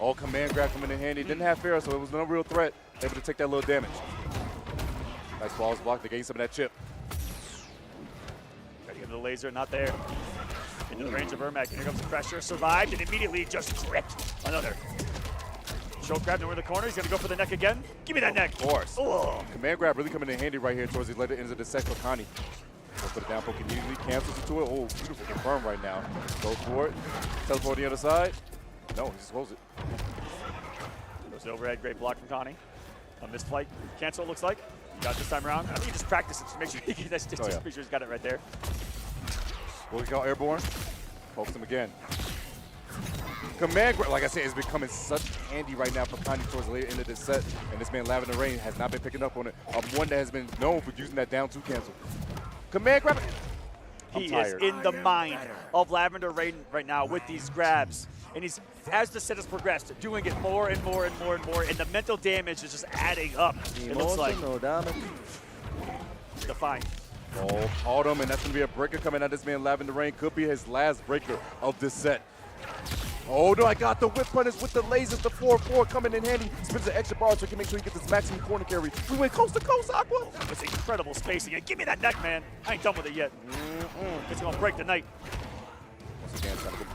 All command grab coming in handy. Didn't have fair, so it was no real threat. Able to take that little damage. Nice flawless block to gain some of that chip. Got to get the laser, not there. Into the range of Ermac, and here comes the pressure. Survived, and immediately just gripped another. Choke grab over the corner. He's going to go for the neck again. Give me that neck. Of course. Oh. Command grab really coming in handy right here towards the later ends of the set for Kani. Go for the down poke immediately. Cancels into it. Oh, beautiful confirm right now. Goes for it. Teleport to the other side. No, he just holds it. Goes overhead. Great block from Kani. A missed flight. Cancel, looks like. Got this time around. I think he just practiced it to make sure he make sure he's got it right there. What we call airborne. Pokes him again. Command grab, like I said, is becoming such handy right now for Kani towards the later end of this set. And this man, Lavender Rain, has not been picking up on it. One that has been known for using that down 2 cancel. Command grab. He is in the mind of Lavender Rain right now with these grabs. And he's, as the set has progressed, doing it more and more and more and more. And the mental damage is just adding up. It looks like. Define. Oh, caught him, and that's going to be a breaker coming out. This man, Lavender Rain, could be his last breaker of this set. Oh, no, I got the whip punish with the lasers, the 4-4 coming in handy. Spins an extra bar so he can make sure he gets this maximum corner carry. We went coast to coast, Aqua. That was incredible spacing. And give me that neck, man. I ain't done with it yet. It's going to break the night.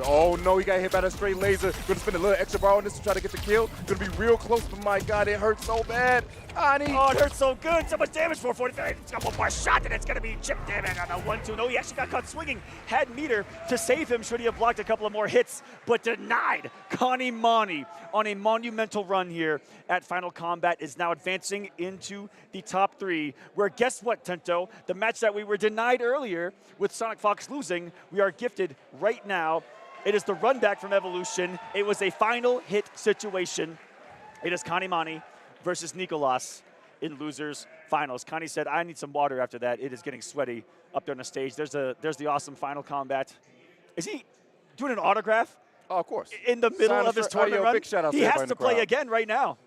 Oh no, he got hit by that straight laser. Gonna spend a little extra bar on this to try to get the kill. Gonna be real close, but my God, it hurts so bad. Kani. Oh, it hurts so good. So much damage for 45. It's got one more shot, and it's gonna be chip damage on the 1-2. No, he actually got caught swinging. Had meter to save him should he have blocked a couple of more hits, but denied. Canamani on a monumental run here at Final Kombat is now advancing into the top 3. Where guess what, Tento? The match that we were denied earlier with Sonic Fox losing, we are gifted right now. It is the run back from Evolution. It was a final hit situation. It is Canamani versus Nicolas in losers finals. Kani said, I need some water after that. It is getting sweaty up there on the stage. There's the awesome Final Kombat. Is he doing an autograph? Oh, of course. In the middle of his tournament run? Big shout out he has to play again right now.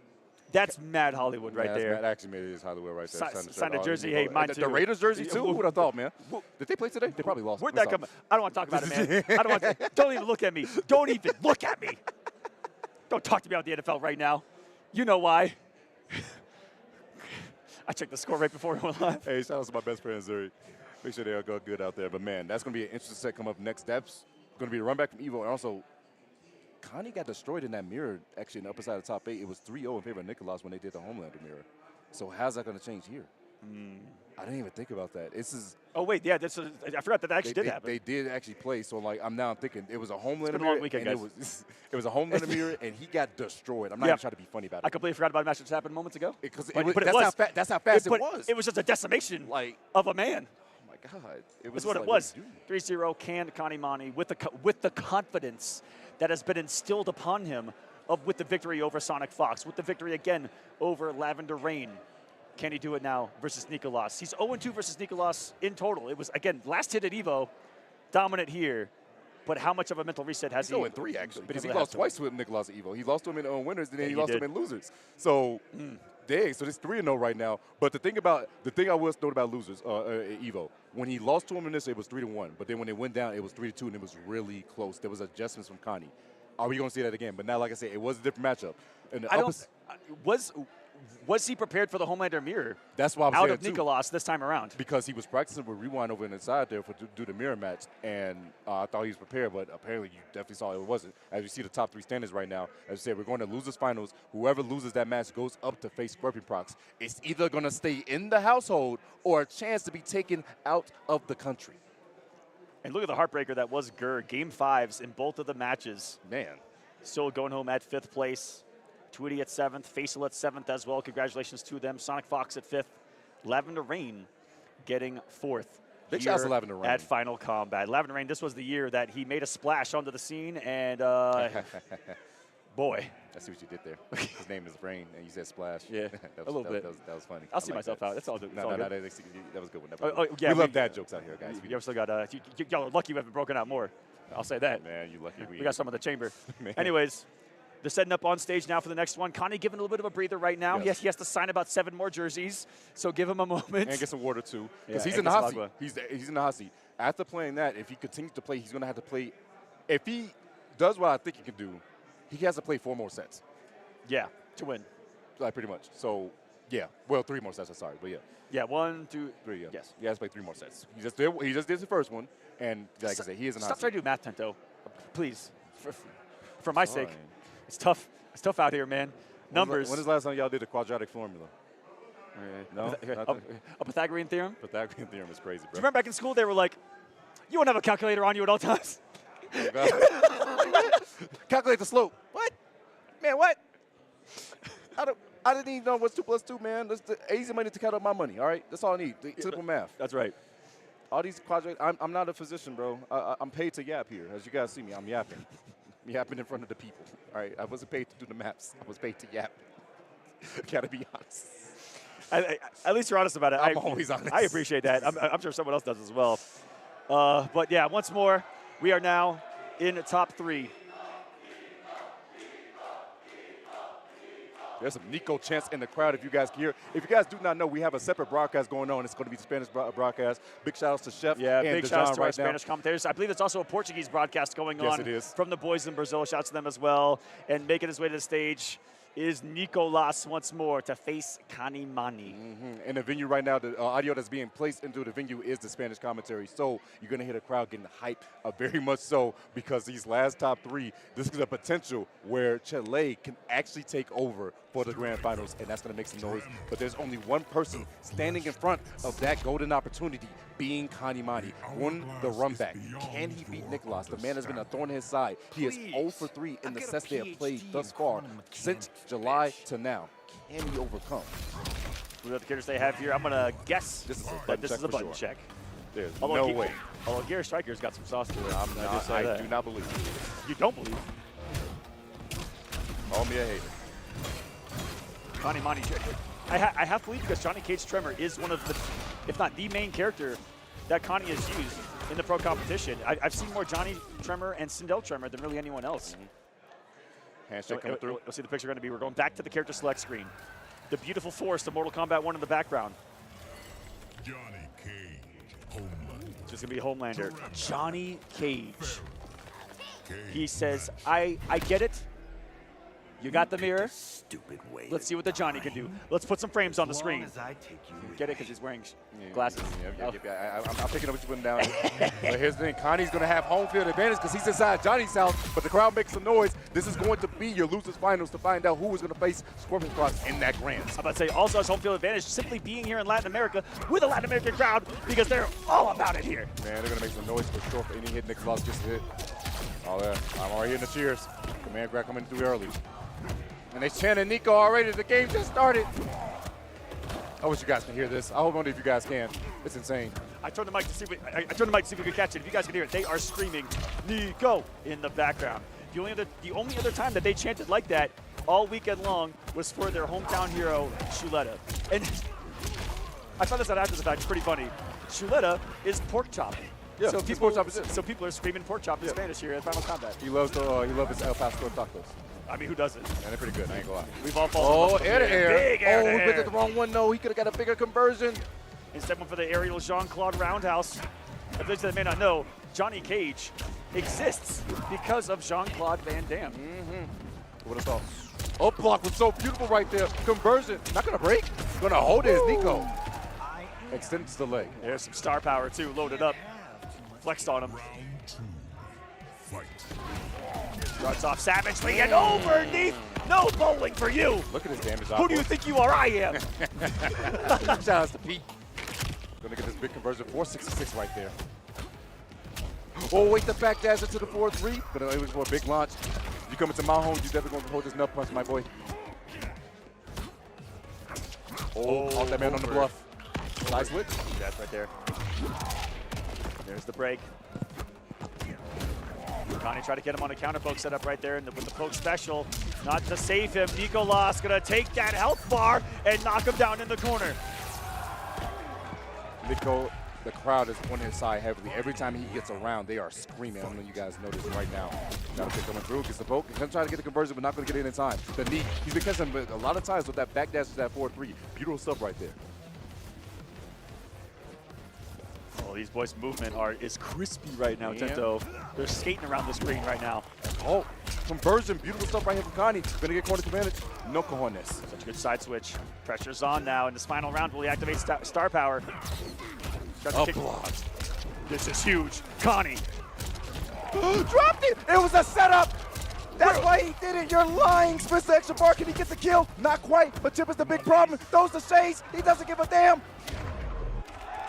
That's mad Hollywood right there. That actually made it Hollywood right there. Signed a jersey. Hey, mine too. The Raiders jersey too? Who would have thought, man? Did they play today? They probably lost. Where'd that come? I don't want to talk about it, man. I don't want to. Don't even look at me. Don't even look at me. Don't talk to me about the NFL right now. You know why. I checked the score right before we went live. Hey, shout out to my best friend, Zuri. Make sure they all go good out there. But, man, that's going to be an interesting set come up next. That's going to be a run back from Evo. And also, Kani got destroyed in that mirror, actually, in the upper side of the top 8. It was 3-0 in favor of Nicolas when they did the Homelander mirror. So how's that going to change here? I didn't even think about that. This is. Oh wait, yeah, I forgot that actually did happen. They did actually play. So like, I'm thinking it was a Homelander mirror, weekend, and it was a Homelander mirror, and he got destroyed. I'm not even trying to be funny about it. I completely forgot about a match that happened moments ago. That's how fast it was. It was just a decimation of a man. Oh my God, it was what it was. 3-0 canned Canamani with the confidence that has been instilled upon him with the victory over Sonic Fox, with the victory again over Lavender Rain. Can he do it now versus Nicolas? He's 0-2 versus Nicolas in total. It was, again, last hit at Evo, dominant here. But how much of a mental reset has he? He's 0-3, actually, because he lost twice with Nicolas at Evo. He lost to him in winners, and then he lost him in losers. So Dang, so it's 3-0 right now. But the thing I was note about losers, Evo, when he lost to him in this, it was 3-1. But then when it went down, it was 3-2, and it was really close. There was adjustments from Kani. Are we going to see that again? But now, like I said, it was a different matchup. And was he prepared for the Homelander mirror? That's why I was out saying of Nicolas this time around. Because he was practicing with Rewind over inside there to do the mirror match, and I thought he was prepared, but apparently you definitely saw it wasn't. As you see the top 3 standings right now, as I said, we're going to losers finals. Whoever loses that match goes up to face Scorpion Procs. It's either going to stay in the household or a chance to be taken out of the country. And look at the heartbreaker that was Gurr. Game 5s in both of the matches. Man. Still going home at 5th place. Tweedy at 7th, Faysal at 7th as well. Congratulations to them. Sonic Fox at 5th. Lavender Rain getting 4th. Big shout out to Lavender Rain. At Final Combat. Lavender Rain, this was the year that he made a splash onto the scene, and boy. I see what you did there. His name is Rain, and you said splash. Yeah, that was, a little bit. That was funny. I'll see myself out. That's all good. No, that was a good one. Yeah, we love dad jokes out here, guys. You still got, y'all are lucky you haven't broken out more. I'll say that. Man, you lucky. We got some of the chamber. Anyways. They're setting up on stage now for the next one. Kani giving a little bit of a breather right now. Yes, he has to sign about 7 more jerseys, so give him a moment. And get some water, too. Because Yeah, he's in the hot seat. He's in the hot seat. After playing that, if he continues to play, he's going to have to play. If he does what I think he can do, he has to play 4 more sets. Yeah, to win. Like, pretty much. So, yeah. Well, 3 more sets, I'm sorry. But, yeah. Yeah, 1, 2, 3, yeah. Yes. He has to play 3 more sets. He just did the first one. And, like I said, he is in the hot seat. Stop trying to do math, Tento. Please. For my sake. It's tough. It's tough out here, man. Numbers. When is the last time y'all did the quadratic formula? No? A Pythagorean theorem? Pythagorean theorem is crazy, bro. Do you remember back in school they were like, you won't have a calculator on you at all times? Calculate the slope. What? Man, what? I didn't even know what's 2 plus 2, man. That's the easy money to count up my money, all right? That's all I need. Simple math. That's right. All these quadratic, I'm not a physician, bro. I'm paid to yap here. As you guys see me, I'm yapping. I'm yapping in front of the people. All right, I wasn't paid to do the maps. I was paid to yap. Gotta be honest. At least you're honest about it. I'm always honest. I appreciate that. I'm sure someone else does as well. But yeah, once more, we are now in the top 3. There's some Nico chants in the crowd if you guys can hear. If you guys do not know, we have a separate broadcast going on. It's going to be the Spanish broadcast. Big shout outs to Chef. Yeah, and big shout outs to our right Spanish commentators. I believe there's also a Portuguese broadcast going on. Yes, it is. From the boys in Brazil. Shouts to them as well. And making his way to the stage is Nicolas once more to face Canamani. In the venue right now, the audio that's being placed into the venue is the Spanish commentary. So you're going to hear the crowd getting hyped very much so because these last top 3, this is a potential where Chile can actually take over for the grand finals, and that's going to make some noise. But there's only one person standing in front of that golden opportunity, being Canamani. Won the run back. Can he beat Nicolas? The man has been a thorn in his side. He is 0 for 3 in the sets they have played thus far since July to now. Can he overcome? Who are the characters they have here? I'm going to guess this is a button check. There's no way. Although Gurr Striker's got some sauce to it. I do not believe. You don't believe? Call me a hater. Canamani. I have to believe because Johnny Cage Tremor is one of the, if not the main character that Kani has used in the pro competition. I've seen more Johnny Tremor and Sindel Tremor than really anyone else. Handshake coming through. Let's see the picture going to be. We're going back to the character select screen. The beautiful forest of Mortal Kombat 1 in the background. Johnny Cage, Homelander. Just going to be Homelander. Johnny Cage. He says, I get it. You got the mirror. Stupid way. Let's see what the Johnny can do. Let's put some frames on the screen. Get it because he's wearing glasses. I'm picking up what you're putting down. But here's the thing. Connie's going to have home field advantage because he's inside Johnny's house, but the crowd makes some noise. This is going to be your losers finals to find out who is going to face Scorpion Procs in that grand. I'm about to say also has home field advantage simply being here in Latin America with a Latin American crowd because they're all about it here. Man, they're going to make some noise for sure for any hit Nicolas gets a hit. Oh, yeah. I'm already hearing the cheers. Command grab coming through early. And they chanted Nico already. The game just started. I wish you guys can hear this. I hope one of you guys can. It's insane. I turned the mic to see if we could catch it. If you guys can hear it, they are screaming Nico in the background. The only other time that they chanted like that all weekend long was for their hometown hero, Chuleta. And I saw this out after the fact. It's pretty funny. Chuleta is pork chop. Yeah, so it's pork chop is it. so people are screaming pork chop in Spanish here at Final Combat. He loves his El Pastor tacos. I mean, who doesn't? And they're pretty good, I ain't gonna lie. We've all fallen. Oh, air to air. Big air to he air. did the wrong one. No, he could have got a bigger conversion. Instead went for the aerial Jean-Claude roundhouse. For those that may not know, Johnny Cage exists because of Jean-Claude Van Damme. What a thought. Oh, block was so beautiful right there. Conversion. Not going to break. Going to hold it as Nico. Extends the leg. There's some star power, too, loaded up. Flexed on him. Starts off savagely and overneath. No bowling for you. Look at his damage. Who do you think you are? I am. Shout out to Pete. Going to get this big conversion. 466 right there. Oh, wait, the back dash into the 4-3. But it was for a big launch. You come into my home, you definitely going to hold this nut punch, my boy. Oh, caught that man on the bluff. Side switch. That's right there. There's the break. Kani tried to get him on a counter poke set up right there with the poke special. Not to save him. Nicolas gonna take that health bar and knock him down in the corner. Nico, the crowd is on his side heavily. Every time he gets around, they are screaming. I don't know if you guys notice right now. Got a pick coming through, gets the poke. He's gonna try to get the conversion, but not gonna get it in time. The knee, he's been catching him a lot of times with that back dash to that 4-3. Beautiful stuff right there. Well, these boys' movement is crispy right now, Tento. They're skating around the screen right now. Oh, conversion, beautiful stuff right here from Kani. Gonna get corner advantage. No cojones. Such a good side switch. Pressure's on now in this final round. Will he activate star power? Block. This is huge. Kani. Dropped it! It was a setup! That's why he did it. You're lying. Spits the extra bar. Can he get the kill? Not quite, but Chip is the big problem. Throws the shades. He doesn't give a damn.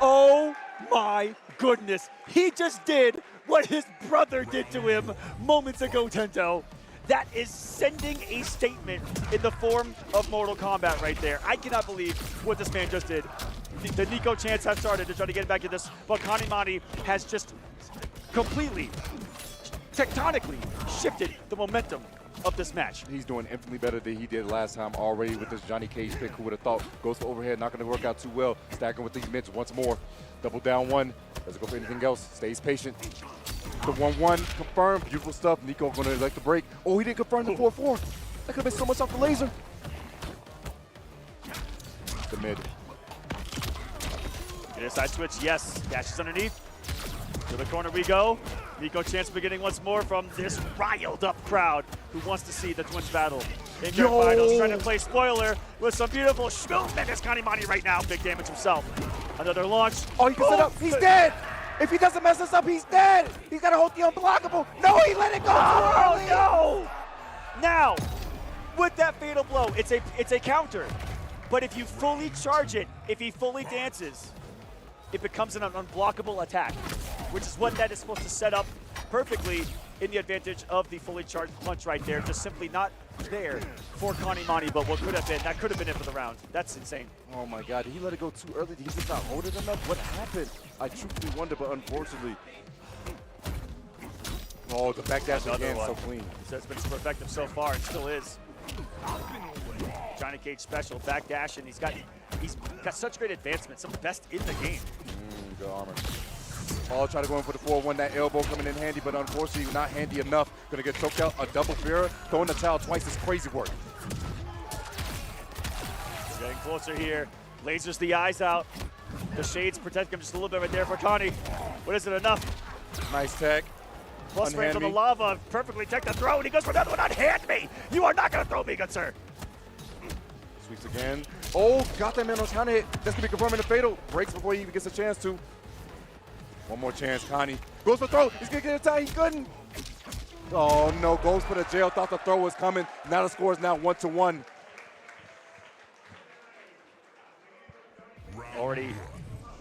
Oh my goodness. He just did what his brother did to him moments ago, Tento. That is sending a statement in the form of Mortal Kombat right there. I cannot believe what this man just did. The Nico chants have started to try to get back in this, but Canamani has just completely, tectonically shifted the momentum of this match. He's doing infinitely better than he did last time already with this Johnny Cage pick. Who would have thought? Goes for overhead, not going to work out too well. Stacking with these mitts once more. Double down one. Doesn't go for anything else. Stays patient. The 1-1 confirmed. Beautiful stuff. Nico going to elect the break. Oh, he didn't confirm the 4-4. That could have been so much off the laser. The mid. Get a side switch, yes. Dashes underneath. To the corner we go. Nico chance beginning once more from this riled up crowd who wants to see the twins battle in their finals. Trying to play spoiler with some beautiful movement. It's Canamani right now. Big damage himself. Another launch. Oh, he can set up. He's dead. If he doesn't mess this up, he's dead. He's got to hold the unblockable. No, he let it go too early. No! Now, with that fatal blow, it's a counter. But if you fully charge it, if he fully dances, it becomes an unblockable attack, which is what that is supposed to set up perfectly in the advantage of the fully charged punch right there. Just simply not there for Canamani, but what could have been, that could have been it for the round. That's insane. Oh my God, did he let it go too early? Did he just not hold it enough? What happened? I truthfully wonder, but unfortunately. Oh, the back dash again, so clean. That's been super effective so far, and still is. Johnny Cage special, back dash, and he's got such great advancement, some of the best in the game. Good armor. All try to go in for the 4-1, that elbow coming in handy, but unfortunately not handy enough. Gonna get choked out, a double fear, throwing the towel twice is crazy work. Getting closer here, lasers the eyes out. The shades protect him just a little bit right there for Kani. What is it, enough? Nice tech. Plus frames on the lava, perfectly tech the throw, and he goes for another one, unhand me! You are not gonna throw me, good sir! Sweeps again. Oh, got that man on counter hit. That's gonna be confirming the fatal. Breaks before he even gets a chance to. One more chance, Kani. Goes for throw. He's gonna get a tie. He couldn't. Oh no, goes for the jail. Thought the throw was coming. Now the score is now 1-1. Already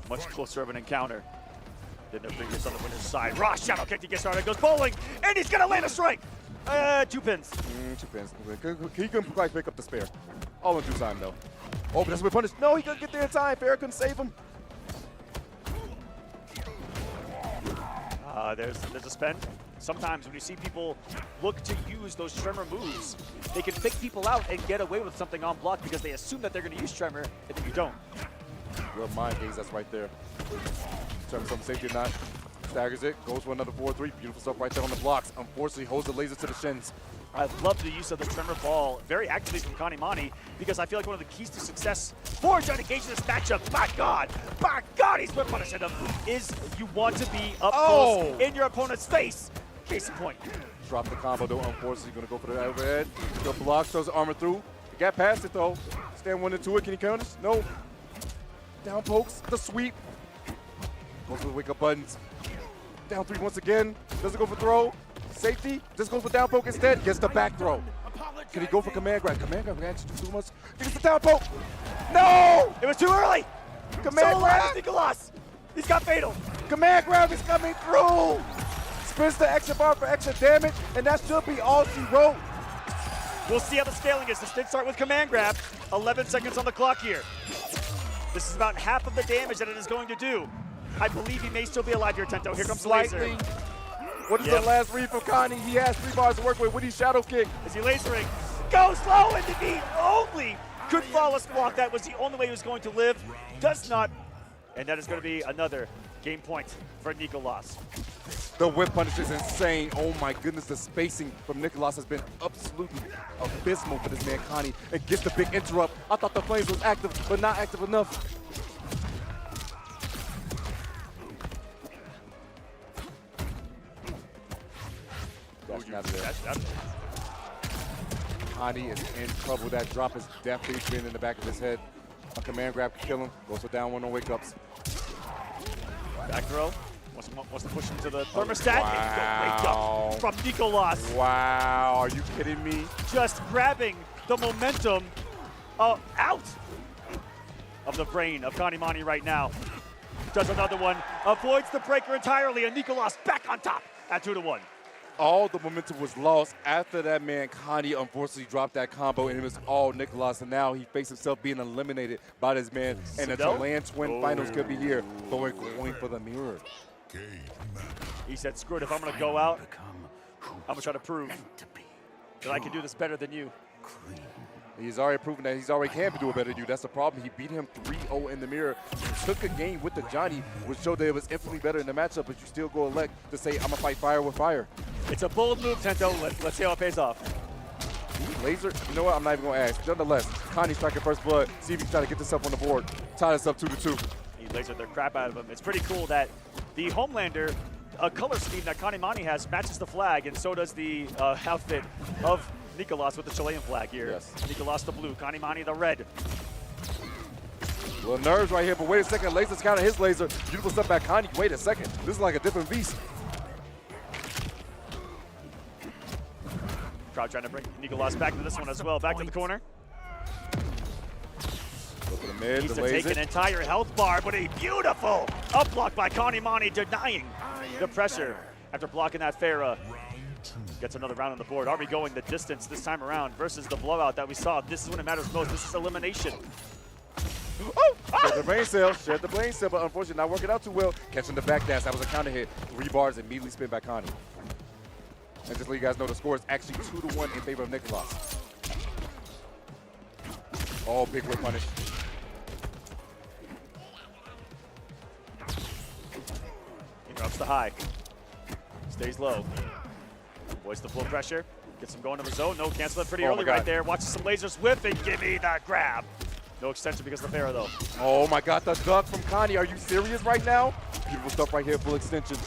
much closer of an encounter. Then the fingers on the winner's side. Raw shadow kick to get started. Goes bowling, and he's gonna land a strike. 2 pins. 2 pins. He couldn't quite pick up the spare. All in due time though. Oh, but that's been punished. No, he couldn't get there in time. Fair couldn't save him. There's a spend. Sometimes when you see people look to use those tremor moves, they can fake people out and get away with something on block because they assume that they're going to use tremor, and then you don't. Real mind gaze, that's right there. Tremor some safety or not. Staggers it, goes for another 4-3. Beautiful stuff right there on the blocks. Unfortunately, holds the laser to the shins. I love the use of the tremor ball very actively from Canamani because I feel like one of the keys to success for Johnny Cage in this matchup, by God, he's whip punishing him, is you want to be up close in your opponent's face. Case in point. Drop the combo though, unfortunately, going to go for the overhead. The block, throws the armor through. He got past it though. Stand 1 and 2 it, can he counter? No. Down pokes, the sweep. Goes for the wake up buttons. Down 3 once again. Doesn't go for throw. Safety. Just goes for down poke instead. Gets the back throw. Can he go for command grab? Command grab actually too much. He gets the down poke. No! It was too early. Command grab. Nicolas. He's got fatal. Command grab is coming through. Spins the extra bar for extra damage, and that should be all she wrote. We'll see how the scaling is. This did start with command grab. 11 seconds on the clock here. This is about half of the damage that it is going to do. I believe he may still be alive here, Tento. Here comes the laser. What is the last read from Kani? He has 3 bars to work with. When he shadow kick. Is he lasering? Goes low, and if he only could flawless block, that was the only way he was going to live. Does not. And that is going to be another game point for Nicolas. The whip punish is insane. Oh my goodness, the spacing from Nicolas has been absolutely abysmal for this man Kani. And gets the big interrupt. I thought the flames was active, but not active enough. Kani is in trouble. That drop has definitely been in the back of his head. A command grab can kill him. Goes for down 1 on wake ups. Back throw. Wants to push him to the thermostat. Wow. Wake up from Nicolas. Wow, are you kidding me? Just grabbing the momentum out of the brain of Canamani right now. Does another one. Avoids the breaker entirely, and Nicolas back on top at 2-1. All the momentum was lost after that man Kani unfortunately dropped that combo, and it was all Nicolas, and now he faced himself being eliminated by this man, and the Chilean Twin Finals could be here, but we're going for the mirror. He said, screw it, if I'm going to go out, I'm going to try to prove that I can do this better than you. He's already proven that he's already can do it better than you. That's the problem. He beat him 3-0 in the mirror. He took a game with the Johnny, which showed that it was infinitely better in the matchup, but you still go elect to say, I'm going to fight fire with fire. It's a bold move, Tento. Let's see how it pays off. Laser, you know what? I'm not even going to ask. Nonetheless, Kani striking first blood. See if he can try to get this up on the board. Tie this up 2-2. He lasered the crap out of him. It's pretty cool that the Homelander, a color scheme that Canamani has, matches the flag, and so does the outfit of Nicolas with the Chilean flag here. Yes. Nicolas the blue, Canamani the red. Little nerves right here, but wait a second. Laser's counter his laser. Beautiful stuff back, Kani. Wait a second. This is like a different beast. Crowd trying to bring Nicolas back to this one as well. Back to the corner. Go for the mid, Needs to take an entire health bar, but a beautiful up block by Canamani, denying the pressure after blocking that Farah. Gets another round on the board. Are we going the distance this time around versus the blowout that we saw? This is when it matters most. This is elimination. Shared the brain cell, but unfortunately not working out too well. Catching the back dash, that was a counter hit. 3 bars immediately spin by Kani. And just to let you guys know, the score is actually 2-1 in favor of Nicolas. Oh, big whip punish. Interrupts the high. Stays low. Avoids the full pressure. Gets him going to the zone. No, cancel it pretty early right there. Watches some lasers whip and give me that grab. No extension because of the Farah though. Oh my God, the duck from Kani. Are you serious right now? Beautiful stuff right here, full extension.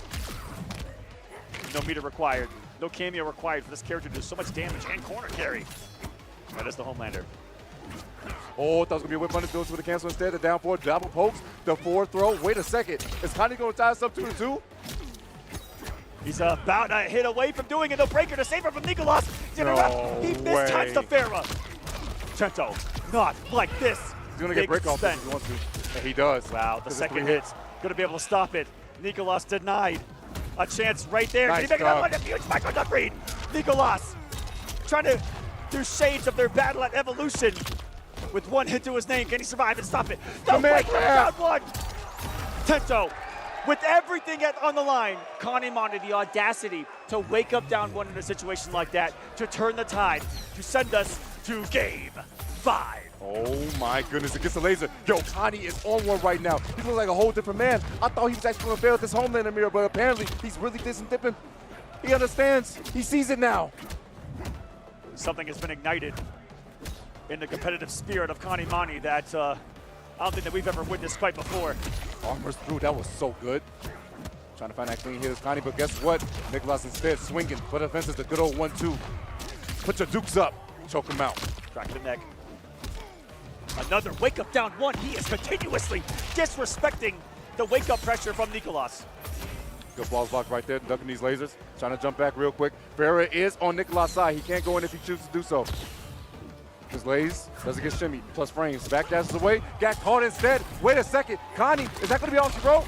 No meter required. No cameo required for this character to do so much damage and corner carry. That is the Homelander. Oh, that was going to be a whip punish. Goes for the cancel instead. The down 4, double pokes. The 4 throw. Wait a second. Is Kani going to tie us up 2-2? He's about a hit away from doing it. No breaker to save her from Nicolas. He mistimes the Farah. Tento, not like this. He's going to get break off if he wants to. And he does. Wow, the second hit's going to be able to stop it. Nicolas denied. A chance right there. Nice Can he make another one? A huge micro duck read. Nicolas trying to do shades of their battle at Evolution with 1 hit to his name. Can he survive and stop it? The break round 1. Tento, with everything on the line, Canamani the audacity to wake up down 1 in a situation like that, to turn the tide, to send us to game 5. Oh my goodness, it gets the laser. Yo, Kani is on one right now. He looks like a whole different man. I thought he was actually going to fail at this Homelander mirror, but apparently he's really dipping. He understands. He sees it now. Something has been ignited in the competitive spirit of Canamani that I don't think that we've ever witnessed quite before. Armor's through. That was so good. Trying to find that clean hit as Kani, but guess what? Nicolas instead swinging for the fences. The good old 1-2. Put your dukes up. Choke him out. Crack the neck. Another wake-up down one. He is continuously disrespecting the wake-up pressure from Nicolas. Good balls blocked right there, ducking these lasers. Trying to jump back real quick. Ferreira is on Nicolas' side. He can't go in if he chooses to do so. His lays doesn't get shimmy. Plus frames. Back dashes away. Got caught instead. Wait a second. Kani, is that going to be all she wrote?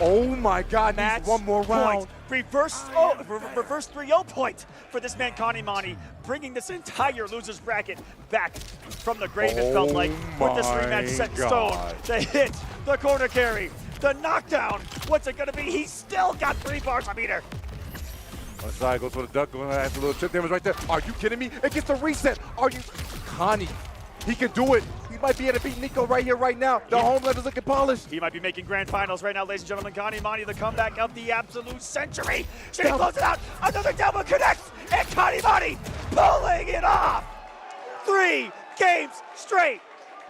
Oh my God, needs one more round. Reverse 3-0 point for this man Canamani, bringing this entire loser's bracket back from the grave, it felt like, with this rematch set in stone. The hit, the corner carry, the knockdown. What's it gonna be? He's still got 3 bars a meter. On the side, goes for the duck, going after a little chip damage right there. Are you kidding me? It gets the reset. Are you? Kani, he can do it. He might be able to beat Nico right here, right now. The Homelander's looking polished. He might be making grand finals right now, ladies and gentlemen. Canamani, the comeback of the absolute century. Should he close it out? Another double connects, and Canamani pulling it off. 3 games straight,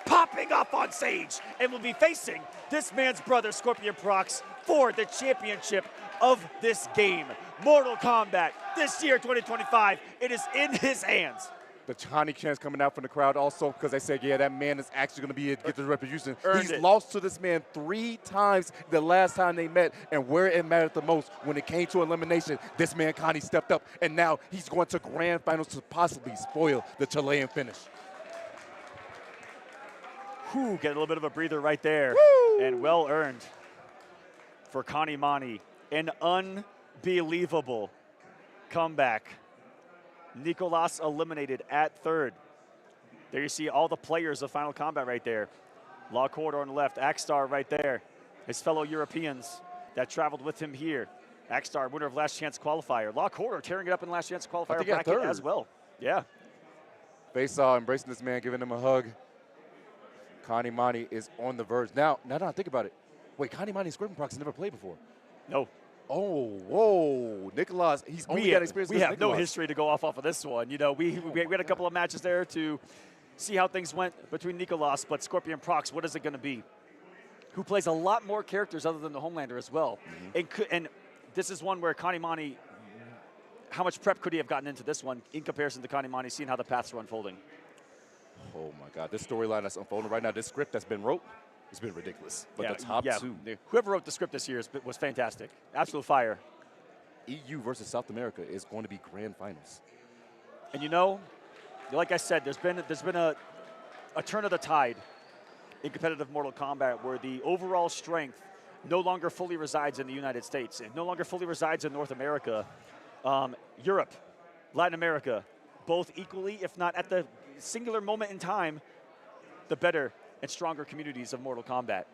popping up on Sage, and will be facing this man's brother, Scorpion Procs, for the championship of this game. Mortal Kombat, this year, 2025, it is in his hands. The Kani chants coming out from the crowd also because they said, yeah, that man is actually going to be get the retribution. He's lost to this man 3 times the last time they met, and where it mattered the most, when it came to elimination, this man Kani stepped up, and now he's going to grand finals to possibly spoil the Chilean finish. Whew, get a little bit of a breather right there. Woo! And well earned for Canamani. An unbelievable comeback. Nicolas eliminated at 3rd. There you see all the players of Final Combat right there. Law Corridor on the left, Axstar right there. His fellow Europeans that traveled with him here. Axstar, winner of Last Chance qualifier. Law Corridor tearing it up in Last Chance qualifier bracket as well. Yeah. Faysal embracing this man, giving him a hug. Canamani is on the verge. Now I think about it. Wait, Canamani and Scorpion Procs never played before. No. Oh, whoa. Nicolas, he's only got experience with We have Nicolas. no history to go off of this one. You know, we had a couple of matches there to see how things went between Nicolas, but Scorpion Procs, what is it going to be? Who plays a lot more characters other than the Homelander as well. And this is one where Canamani, how much prep could he have gotten into this one in comparison to Canamani, seeing how the paths are unfolding? Oh, my God. This storyline that's unfolding right now, this script that's been wrote, it's been ridiculous. But the top 2. Whoever wrote the script this year was fantastic. Absolute fire. EU versus South America is going to be grand finals. And you know, like I said, there's been a turn of the tide in competitive Mortal Kombat where the overall strength no longer fully resides in the United States. It no longer fully resides in North America. Europe, Latin America, both equally, if not at the singular moment in time, the better and stronger communities of Mortal Kombat.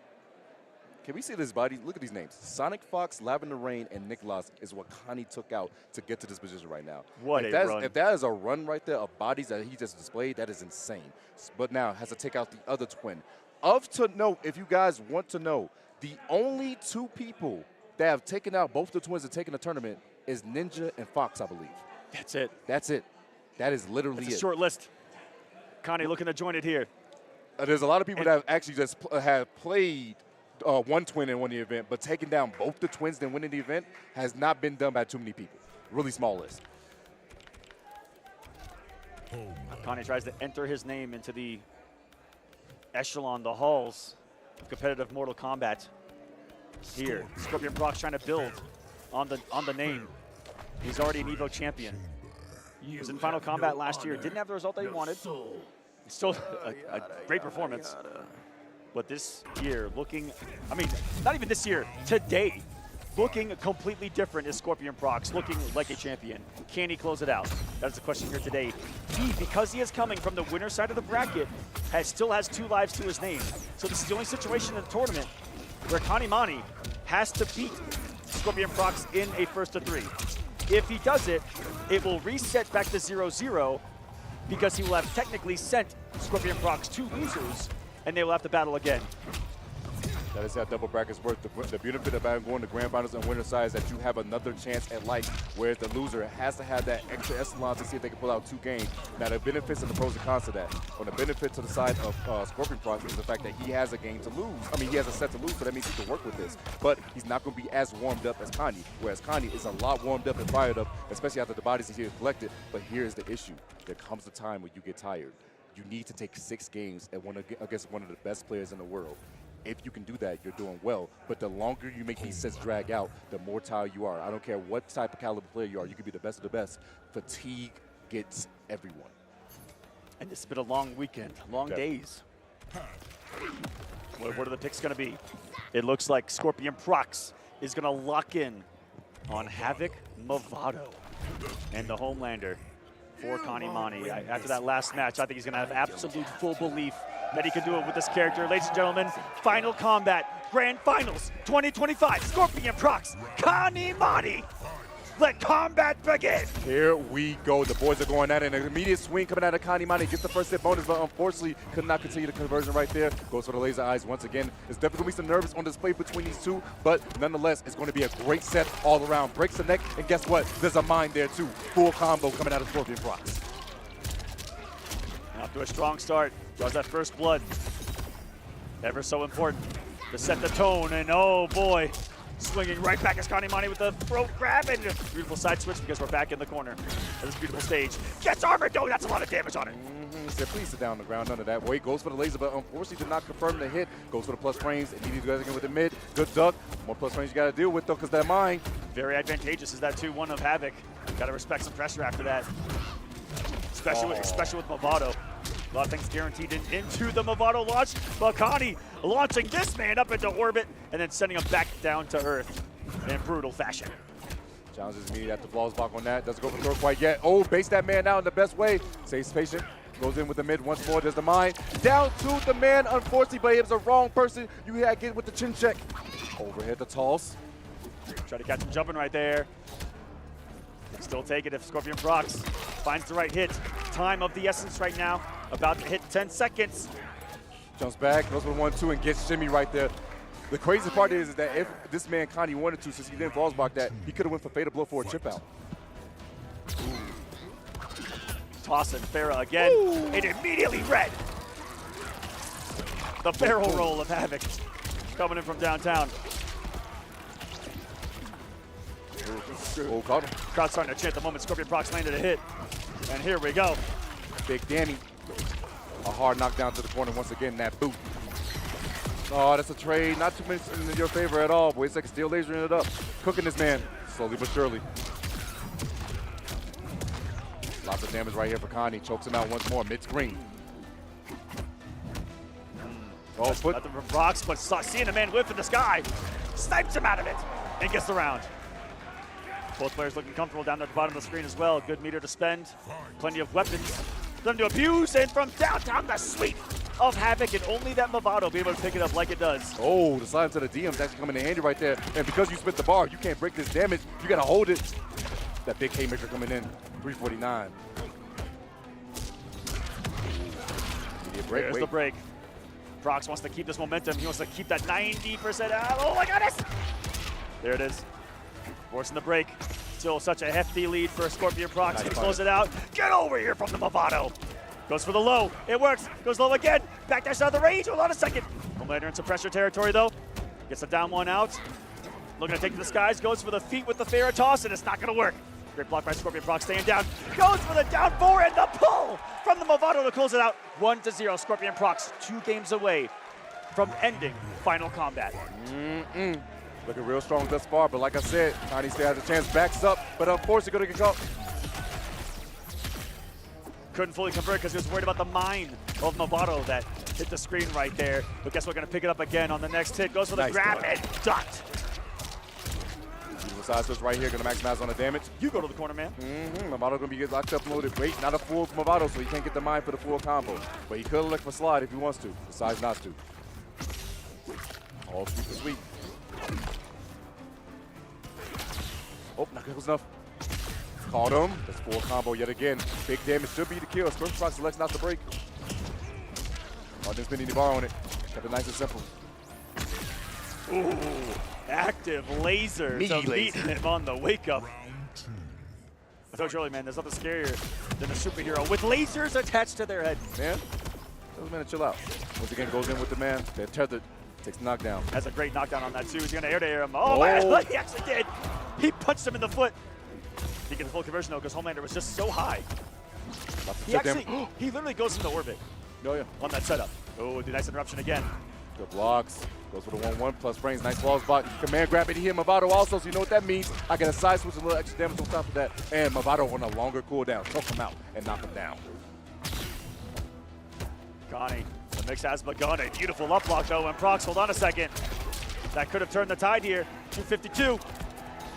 Can we see this body? Look at these names. Sonic Fox, Lavender Rain, and Nicolas is what Kani took out to get to this position right now. What a run. If that is a run right there of bodies that he just displayed, that is insane. But now has to take out the other twin. To note, if you guys want to know, the only 2 people that have taken out both the twins and taken the tournament is Ninja and Fox, I believe. That's it. That's it. That is literally It's a short list. Kani looking to join it here. There's a lot of people that have actually just have played one twin in one event, but taking down both the twins and winning the event has not been done by too many people. Really small list. Kani tries to enter his name into the echelon, the halls of competitive Mortal Kombat. Here, Scorpion Procs trying to build on the name. He's already an EVO champion. He was in Final Combat last year. Didn't have the result that he wanted. Still a great performance. But this year looking, I mean, not even this year, today, looking completely different is Scorpion Procs, looking like a champion. Can he close it out? That's the question here today. Because he is coming from the winner side of the bracket, still has 2 lives to his name. So this is the only situation in the tournament where Canamani has to beat Scorpion Procs in a 1st to 3. If he does it, it will reset back to 0-0, because he will have technically sent Scorpion Procs to losers, and they will have to battle again. That is how double brackets work. The benefit about going to grand finals and winner side is that you have another chance at life, whereas the loser has to have that extra echelon to see if they can pull out 2 games. Now, the benefits and the pros and cons to that. On the benefit to the side of Scorpion Procs is the fact that he has a game to lose. I mean, he has a set to lose, so that means he can work with this. But he's not going to be as warmed up as Kani, whereas Kani is a lot warmed up and fired up, especially after the bodies he has collected. But here's the issue. There comes a time when you get tired. You need to take 6 games against one of the best players in the world. If you can do that, you're doing well. But the longer you make these sets drag out, the more tired you are. I don't care what type of caliber player you are. You could be the best of the best. Fatigue gets everyone. And this has been a long weekend, long days. What are the picks going to be? It looks like Scorpion Procs is going to lock in on Havoc Movado and the Homelander for Canamani. After that last match, I think he's going to have absolute full belief that he can do it with this character. Ladies and gentlemen, Final Combat, Grand Finals 2025, Scorpion Procs, Canamani. Let combat begin. Here we go. The boys are going at it. An immediate swing coming out of Canamani. Gets the first hit bonus, but unfortunately could not continue the conversion right there. Goes for the laser eyes once again. There's definitely going to be some nerves on display between these two, but nonetheless, it's going to be a great set all around. Breaks the neck, and guess what? There's a mine there too. Full combo coming out of Scorpion Procs. Off to a strong start. Draws that first blood. Ever so important to set the tone, and oh boy, swinging right back as Canamani with the throat grab and beautiful side switch because we're back in the corner of this beautiful stage. Gets armored, though, that's a lot of damage on it. Said, please sit down on the ground, none of that. Wait, goes for the laser, but unfortunately did not confirm the hit. Goes for the plus frames, and needs to go again with the mid. Good duck. More plus frames you got to deal with, though, because that mine. Very advantageous is that 2-1 of Havoc. Got to respect some pressure after that. Especially with Movado. A lot of things guaranteed into the Movado launch, but Kani launching this man up into orbit and then sending him back down to Earth in brutal fashion. Challenges immediate after flawless block on that. Doesn't go for throw quite yet. Oh, base that man out in the best way. Stays patient. Goes in with the mid once more. There's the mine. Down to the man, unfortunately, but it was the wrong person. You had to get with the chin check. Overhead the toss. Try to catch him jumping right there. Still take it if Scorpion Procs finds the right hit. Time of the essence right now. About to hit 10 seconds. Jumps back, goes for 1-2 and gets shimmy right there. The crazy part is that if this man Kani wanted to, since he didn't flawless block that, he could have went for fatal blow for a chip out. Tossing Farah again, and immediately red. The barrel roll of Havoc coming in from downtown. Oh, caught him. Crowd starting to chant the moment Scorpion Procs landed a hit. And here we go. Big Danny. A hard knockdown to the corner once again, that boot. Oh, that's a trade. Not too much in your favor at all. Boy, it's like steel lasering it up. Cooking this man, slowly but surely. Lots of damage right here for Kani. Chokes him out once more, mid-screen. Oh, nothing from Procs, but seeing the man whiff in the sky, snipes him out of it, and gets the round. Both players looking comfortable down at the bottom of the screen as well. Good meter to spend. Plenty of weapons. Them to abuse, and from downtown the sweep of Havoc, and only that Movado be able to pick it up like it does. Oh, the slide to the DM is actually coming in handy right there. And because you split the bar, you can't break this damage. You got to hold it. That big haymaker coming in. 349. There's the break. Procs wants to keep this momentum. He wants to keep that 90% out. Oh my goodness! There it is. Forcing the break. Still such a hefty lead for Scorpion Procs. Nice He close it out. Get over here from the Movado. Goes for the low. It works. Goes low again. Back dash out of the range. Hold on a second. Homelander in some pressure territory though. Gets the down one out. Looking to take to the skies. Goes for the feet with the Farah toss, and it's not going to work. Great block by Scorpion Procs staying down. Goes for the down 4 and the pull from the Movado to close it out. 1-0. Scorpion Procs 2 games away from ending Final Combat. Looking real strong thus far, but like I said, Kani still has a chance. Backs up, but unfortunately going to get caught. Couldn't fully convert because he was worried about the mine of Movado that hit the screen right there. But guess we're going to pick it up again on the next hit. Goes for the Nice grab play. and dot. Beautiful side switch right here, going to maximize on the damage. You go to the corner, man. Movado going to be locked up, loaded. Wait, not a full Movado, so he can't get the mine for the full combo. But he could elect for slide if he wants to. Decides not to. All sweep to sweep. Oh, not close enough. Caught him. That's full combo yet again. Big damage should be the kill. Scorpion Procs selects not to break. Oh, didn't spend any bar on it. Kept it nice and simple. Ooh, active laser to meet him on the wake up. I told you earlier, man, there's nothing scarier than a superhero with lasers attached to their head. Man, tell the man to chill out. Once again, goes in with the man. They're tethered. Takes the knockdown. Has a great knockdown on that, too. He's going to air him. Oh, man, he actually did. He punched him in the foot. He gets the full conversion, though, because Homelander was just so high. He literally goes into orbit on that setup. Oh, nice interruption again. Good blocks. Goes for the 1-1 plus frames. Nice walls block. Command grab it. He hit Movado also, so you know what that means. I get a side switch, a little extra damage on top of that. And Movado on a longer cooldown. Choke him out and knock him down. Kani, the mix has begun. A beautiful up block, though, and Procs, hold on a second. That could have turned the tide here. 252.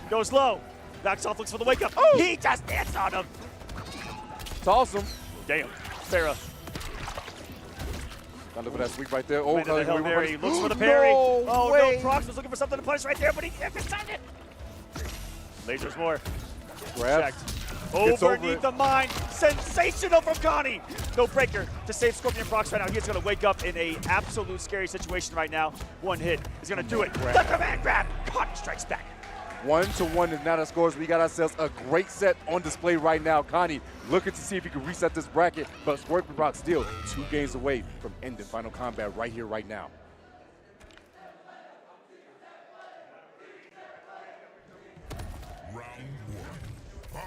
Goes low. Backs off, looks for the wake up. Oh! He just danced on him. Toss him. Damn. Farah. Look at that sweep right there. Oh, the Hail Mary. Looks for the parry. No oh, way. no. Procs was looking for something to punish right there, but he can't decide it. Lasers more. Grab. Overneath the mine. Sensational from Kani. No breaker to save Scorpion Procs right now. He's going to wake up in a absolute scary situation right now. One hit. He's going to do it. The command grab. Kani strikes back. 1-1 is now the scores. We got ourselves a great set on display right now. Kani looking to see if he can reset this bracket, but Scorpion Procs still 2 games away from ending Final Combat right here, right now.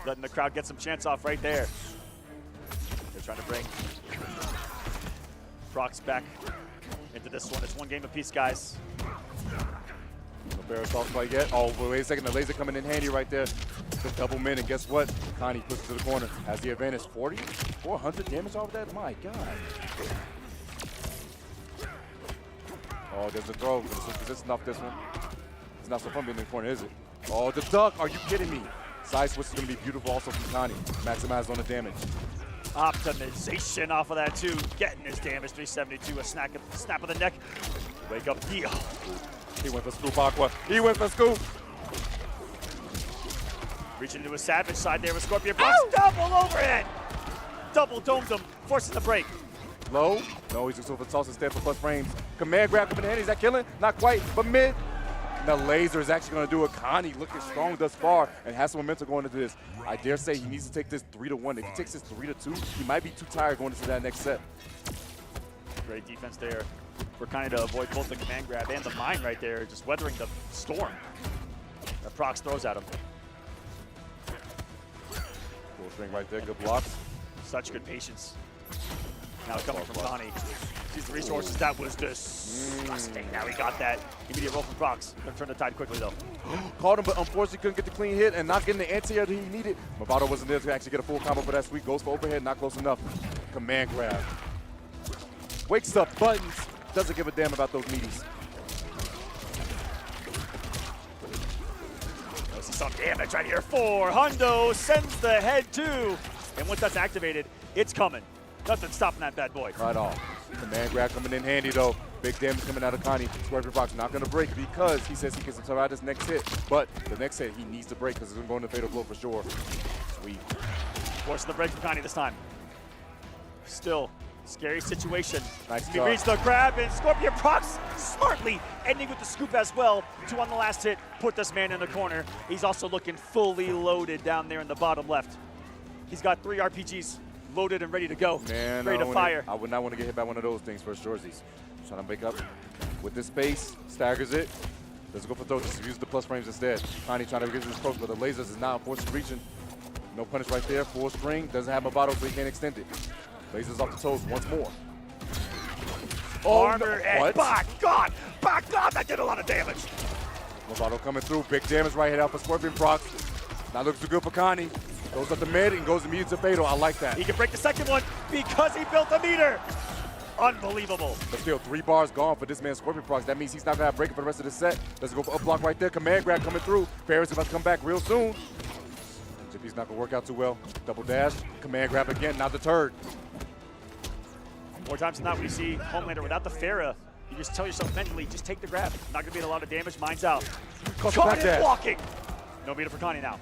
Letting the crowd get some chance off right there. They're trying to bring Procs back into this one. It's 1 game apiece, guys. No barrel assault quite yet. Oh, wait a second. The laser coming in handy right there. The double min, and guess what? Kani pushes to the corner. Has the advantage. 400 damage off of that? My God. Oh, there's a throw. There's resistance off this one. It's not so fun being in the corner, is it? Oh, the duck. Are you kidding me? Side switch is going to be beautiful also from Kani. Maximize on the damage. Optimization off of that, too. Getting his damage. 372. A snap of the neck. Wake up deal. He went for scoop, Aqua. He went for scoop. Reaching into a savage side there with Scorpion Procs. Double overhead. Double domed him, forcing the break. Low. No, he's just over toss instead for plus frames. Command grab coming in. Is that killing? Not quite, but mid. The laser is actually going to do it. Kani looking strong thus far and has some momentum going into this. I dare say he needs to take this 3-1. If he takes this 3-2, he might be too tired going into that next set. Great defense there for Kani to avoid both the command grab and the mine right there, just weathering the storm that Procs throws at him. Full string right there, good blocks. Such good patience. Now coming from Kani. Sees the resources, that was disgusting. Now he got that. Immediate roll from Procs. Gonna turn the tide quickly though. Caught him, but unfortunately couldn't get the clean hit and not getting the anti-air that he needed. Movado wasn't there to actually get a full combo for that sweep. Goes for overhead, not close enough. Command grab. Wakes up buttons. Doesn't give a damn about those meaties. See some damage right here for Hundo. Sends the head too. And once that's activated, it's coming. Nothing stopping that bad boy. Right off. Command grab coming in handy though. Big damage coming out of Kani. Scorpion Procs not going to break because he says he can survive this next hit. But the next hit he needs to break because it's going to fatal blow for sure. Sweet. Forcing the break from Kani this time. Still, scary situation. Nice He reads the grab and Scorpion Procs smartly ending with the scoop as well to on the last hit put this man in the corner. He's also looking fully loaded down there in the bottom left. He's got 3 RPGs loaded and ready to go. Man, ready to fire. I would not want to get hit by one of those things first jerseys. Trying to make up with this space, staggers it. Let's go for throw, just use the plus frames instead. Kani trying to get his approach, but the lasers is now forced reaching. No punish right there, full string, doesn't have Movado, so he can't extend it. Lasers off the toes once more. Oh, armor no. And by God, that did a lot of damage. Movado coming through, big damage right here out for Scorpion Procs. Now looks too good for Kani. Goes up the mid and goes immediate to fatal. I like that. He can break the second one because he built a meter. Unbelievable. But still, 3 bars gone for this man, Scorpion Procs. That means he's not going to have breaking for the rest of the set. Let's go for up block right there. Command grab coming through. Ferris about to come back real soon. Jippy's not going to work out too well. Double dash. Command grab again, not deterred. More times than not, we see Homelander without the Farah. You just tell yourself mentally, just take the grab. Not going to be a lot of damage. Mine's out. Caught it blocking. No meter for Kani now.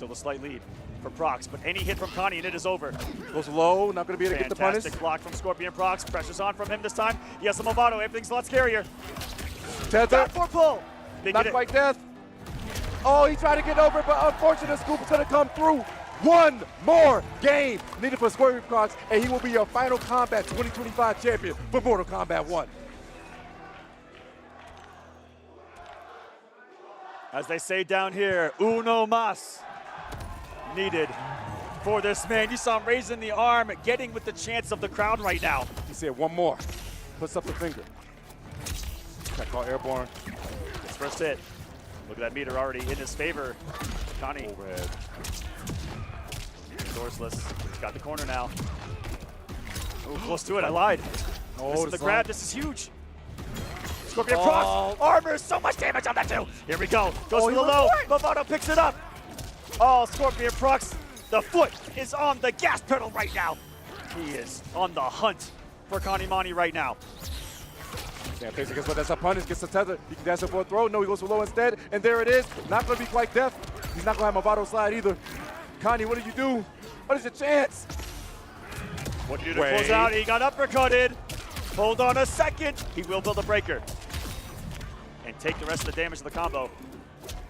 Still a slight lead for Procs, but any hit from Kani and it is over. Goes low, not going to be able to get the punish. Fantastic block from Scorpion Procs. Pressure's on from him this time. He has the Movado. Everything's a lot scarier. Tether. Down for pull. Big Not hit. quite death. Oh, he tried to get over, but unfortunately, Scoop is going to come through. One more game needed for Scorpion Procs, and he will be your Final Kombat 2025 champion for Mortal Kombat 1. As they say down here, uno mas needed for this man. You saw him raising the arm, getting with the chance of the crowd right now. He said one more. Puts up the finger. Got caught airborne. His first hit. Look at that meter already in his favor. Kani. Overhead. Sourceless. He's got the corner now. Oh, close to it. I lied. Oh, this is the grab. This is huge. Scorpion Procs. Armor. So much damage on that too. Here we go. Goes for the low. Movado picks it up. Oh, Scorpion Procs. The foot is on the gas pedal right now. He is on the hunt for Canamani right now. Yeah, Faysal gets what that's a punish, gets the tether. He can dash it for a throw. No, he goes for low instead. And there it is. Not going to be quite death. He's not going to have Movado slide either. Kani, what do you do? What is your chance? What do you do to close out? He got uppercutted. Hold on a second. He will build a breaker. And take the rest of the damage of the combo.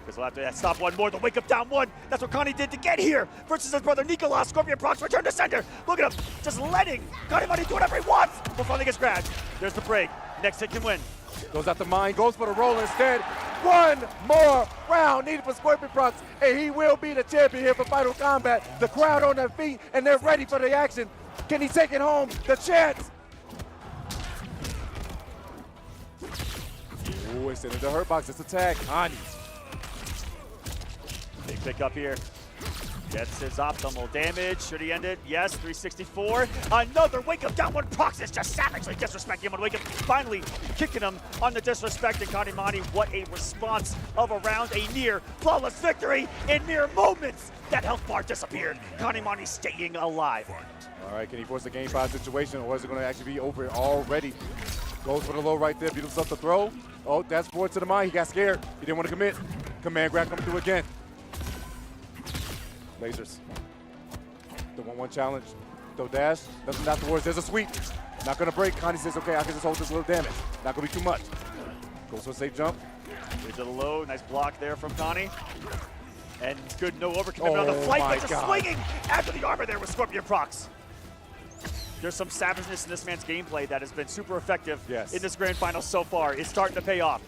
Because we'll have to stop one more. The wake up down one. That's what Kani did to get here. Versus his brother Nicolas. Scorpion Procs return to sender. Look at him. Just letting Canamani do whatever he wants. Before finally gets grabbed. There's the break. Next hit can win. Goes out the mine, goes for the roll instead. One more round needed for Scorpion Procs, and he will be the champion here for Final Kombat. The crowd on their feet, and they're ready for the action. Can he take it home? The chance. Ooh, it's in the hurt box. It's a tag. Kani. Big pick up here. Gets his optimal damage. Should he end it? Yes, 364. Another wake up down one. Procs is just savagely disrespecting him on wake up. Finally kicking him on the disrespect. And Canamani, what a response of a round. A near flawless victory in mere moments. That health bar disappeared. Canamani staying alive. All right, can he force a game 5 situation, or is it going to actually be over already? Goes for the low right there. Beat himself to throw. Oh, that's forward to the mine. He got scared. He didn't want to commit. Command grab coming through again. Lasers. The 1-1 challenge. Throw dash. Nothing afterwards. There's a sweep. Not going to break. Kani says, okay, I can just hold this little damage. Not going to be too much. Goes for a safe jump. Into the low. Nice block there from Kani. And good no overcommitment on the flight, but just swinging after the armor there with Scorpion Procs. There's some savageness in this man's gameplay that has been super effective in this grand final so far. It's starting to pay off.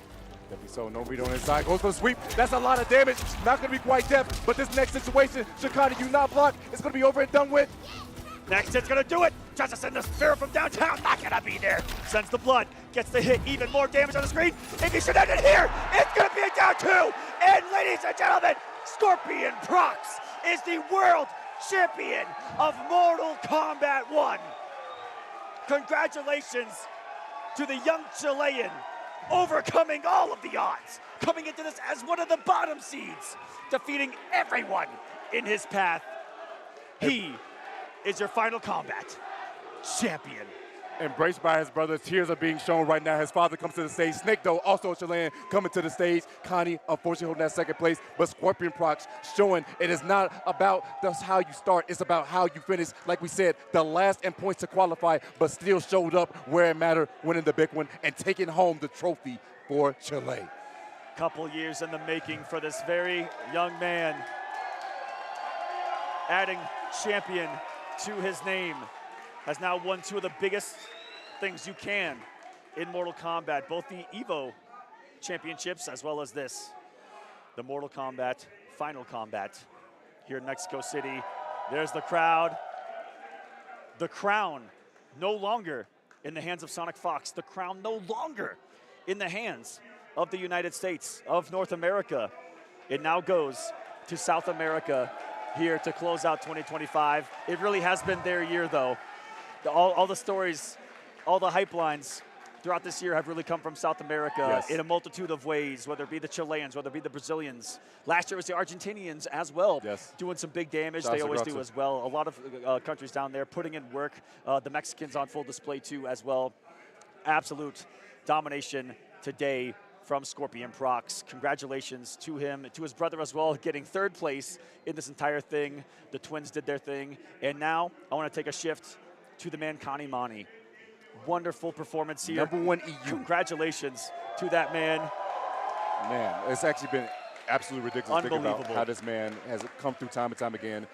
Definitely so. No read on his side. Goes for the sweep. That's a lot of damage. Not going to be quite depth, but this next situation, should Kani you not block, it's going to be over and done with. Next hit's going to do it. Tries to send the spear from downtown. Not going to be there. Sends the blood. Gets the hit. Even more damage on the screen. If he should end it here, it's going to be a down 2. And ladies and gentlemen, Scorpion Procs is the world champion of Mortal Kombat 1. Congratulations to the young Chilean, overcoming all of the odds, coming into this as one of the bottom seeds, defeating everyone in his path. He is your Final Kombat champion. Embraced by his brother, tears are being shown right now. His father comes to the stage. Snake, though, also a Chilean, coming to the stage. Kani, unfortunately, holding that second place. But Scorpion Procs showing it is not about just how you start. It's about how you finish. Like we said, the last in points to qualify, but still showed up where it mattered, winning the big one and taking home the trophy for Chile. Couple years in the making for this very young man. Adding champion to his name. Has now won 2 of the biggest things you can in Mortal Kombat, both the EVO championships as well as this, the Mortal Kombat Final Kombat here in Mexico City. There's the crowd. The crown no longer in the hands of Sonic Fox. The crown no longer in the hands of the United States of North America. It now goes to South America here to close out 2025. It really has been their year, though. All the stories, all the hype lines throughout this year have really come from South America in a multitude of ways, whether it be the Chileans, whether it be the Brazilians. Last year it was the Argentinians as well, doing some big damage. They always do as well. A lot of countries down there putting in work. The Mexicans on full display too as well. Absolute domination today from Scorpion Procs. Congratulations to him, to his brother as well, getting 3rd place in this entire thing. The twins did their thing. And now I want to take a shift to the man Canamani. Wonderful performance here. #1 EU. Congratulations to that man. Man, it's actually been absolutely ridiculous to think about Unbelievable. how this man has come through time and time again.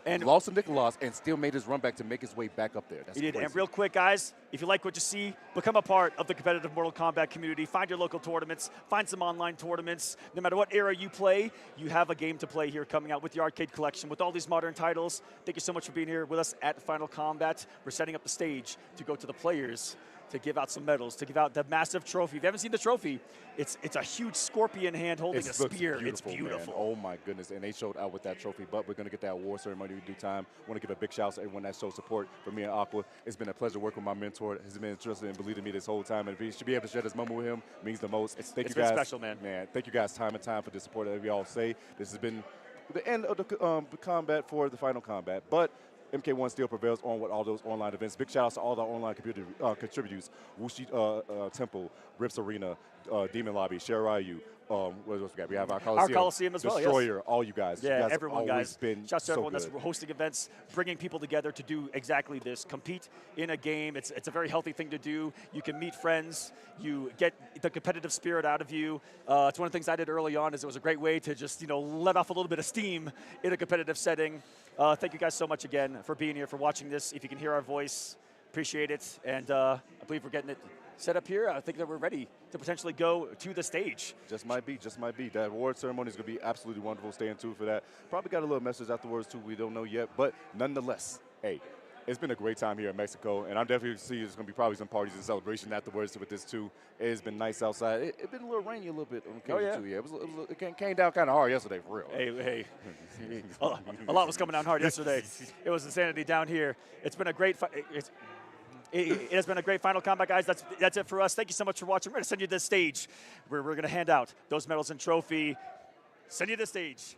And lost to Nicolas and still made his run back to make his way back up there. That's he did. crazy. And real quick, guys, if you like what you see, become a part of the competitive Mortal Kombat community. Find your local tournaments. Find some online tournaments. No matter what era you play, you have a game to play here coming out with the arcade collection with all these modern titles. Thank you so much for being here with us at Final Kombat. We're setting up the stage to go to the players to give out some medals, to give out the massive trophy. If you haven't seen the trophy, it's a huge scorpion hand holding a spear. It's beautiful. Man. Oh my goodness, and they showed out with that trophy, but we're going to get that award ceremony in due time. I want to give a big shout out to everyone that showed support for me and Aqua. It's been a pleasure working with my mentor. He's been interested in believing in me this whole time, and if we should be able to share this moment with him, means the most. Thank you guys. It's special, man. Thank you guys time and time for the support that we all say. This has been the end of the combat for the Final Combat, but MK1 still prevails on with all those online events. Big shout outs to all the online contributors. Wuxi Temple, Rips Arena, Demon Lobby, Sharayu. What else we got? We have our Coliseum as well, Destroyer, yes. all you guys. Yeah, you guys everyone, have always guys. been Shouts to everyone good. that's hosting events, bringing people together to do exactly this, compete in a game. It's a very healthy thing to do. You can meet friends. You get the competitive spirit out of you. It's one of the things I did early on. Is it was a great way to just let off a little bit of steam in a competitive setting. Thank you guys so much again for being here, for watching this. If you can hear our voice, appreciate it. And I believe we're getting it set up here. I think that we're ready to potentially go to the stage. Just might be. That award ceremony is going to be absolutely wonderful. Stay tuned for that. Probably got a little message afterwards, too. We don't know yet. But nonetheless, hey, it's been a great time here in Mexico. And I'm definitely see there's going to be probably some parties and celebration afterwards with this, too. It's been nice outside. It's been a little rainy a little bit on occasion, too. Yeah, it came down kind of hard yesterday, for real. Hey. A lot was coming down hard yesterday. It was insanity down here. It's been a great It has been a great Final Combat, guys. That's it for us. Thank you so much for watching. We're going to send you to the stage. We're going to hand out those medals and trophy. Send you to the stage.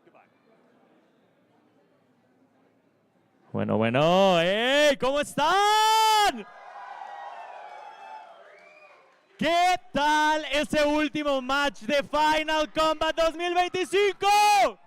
Goodbye. Bueno. ¡Hey! ¿Cómo están? ¿Qué tal ese último match de Final Combat 2025?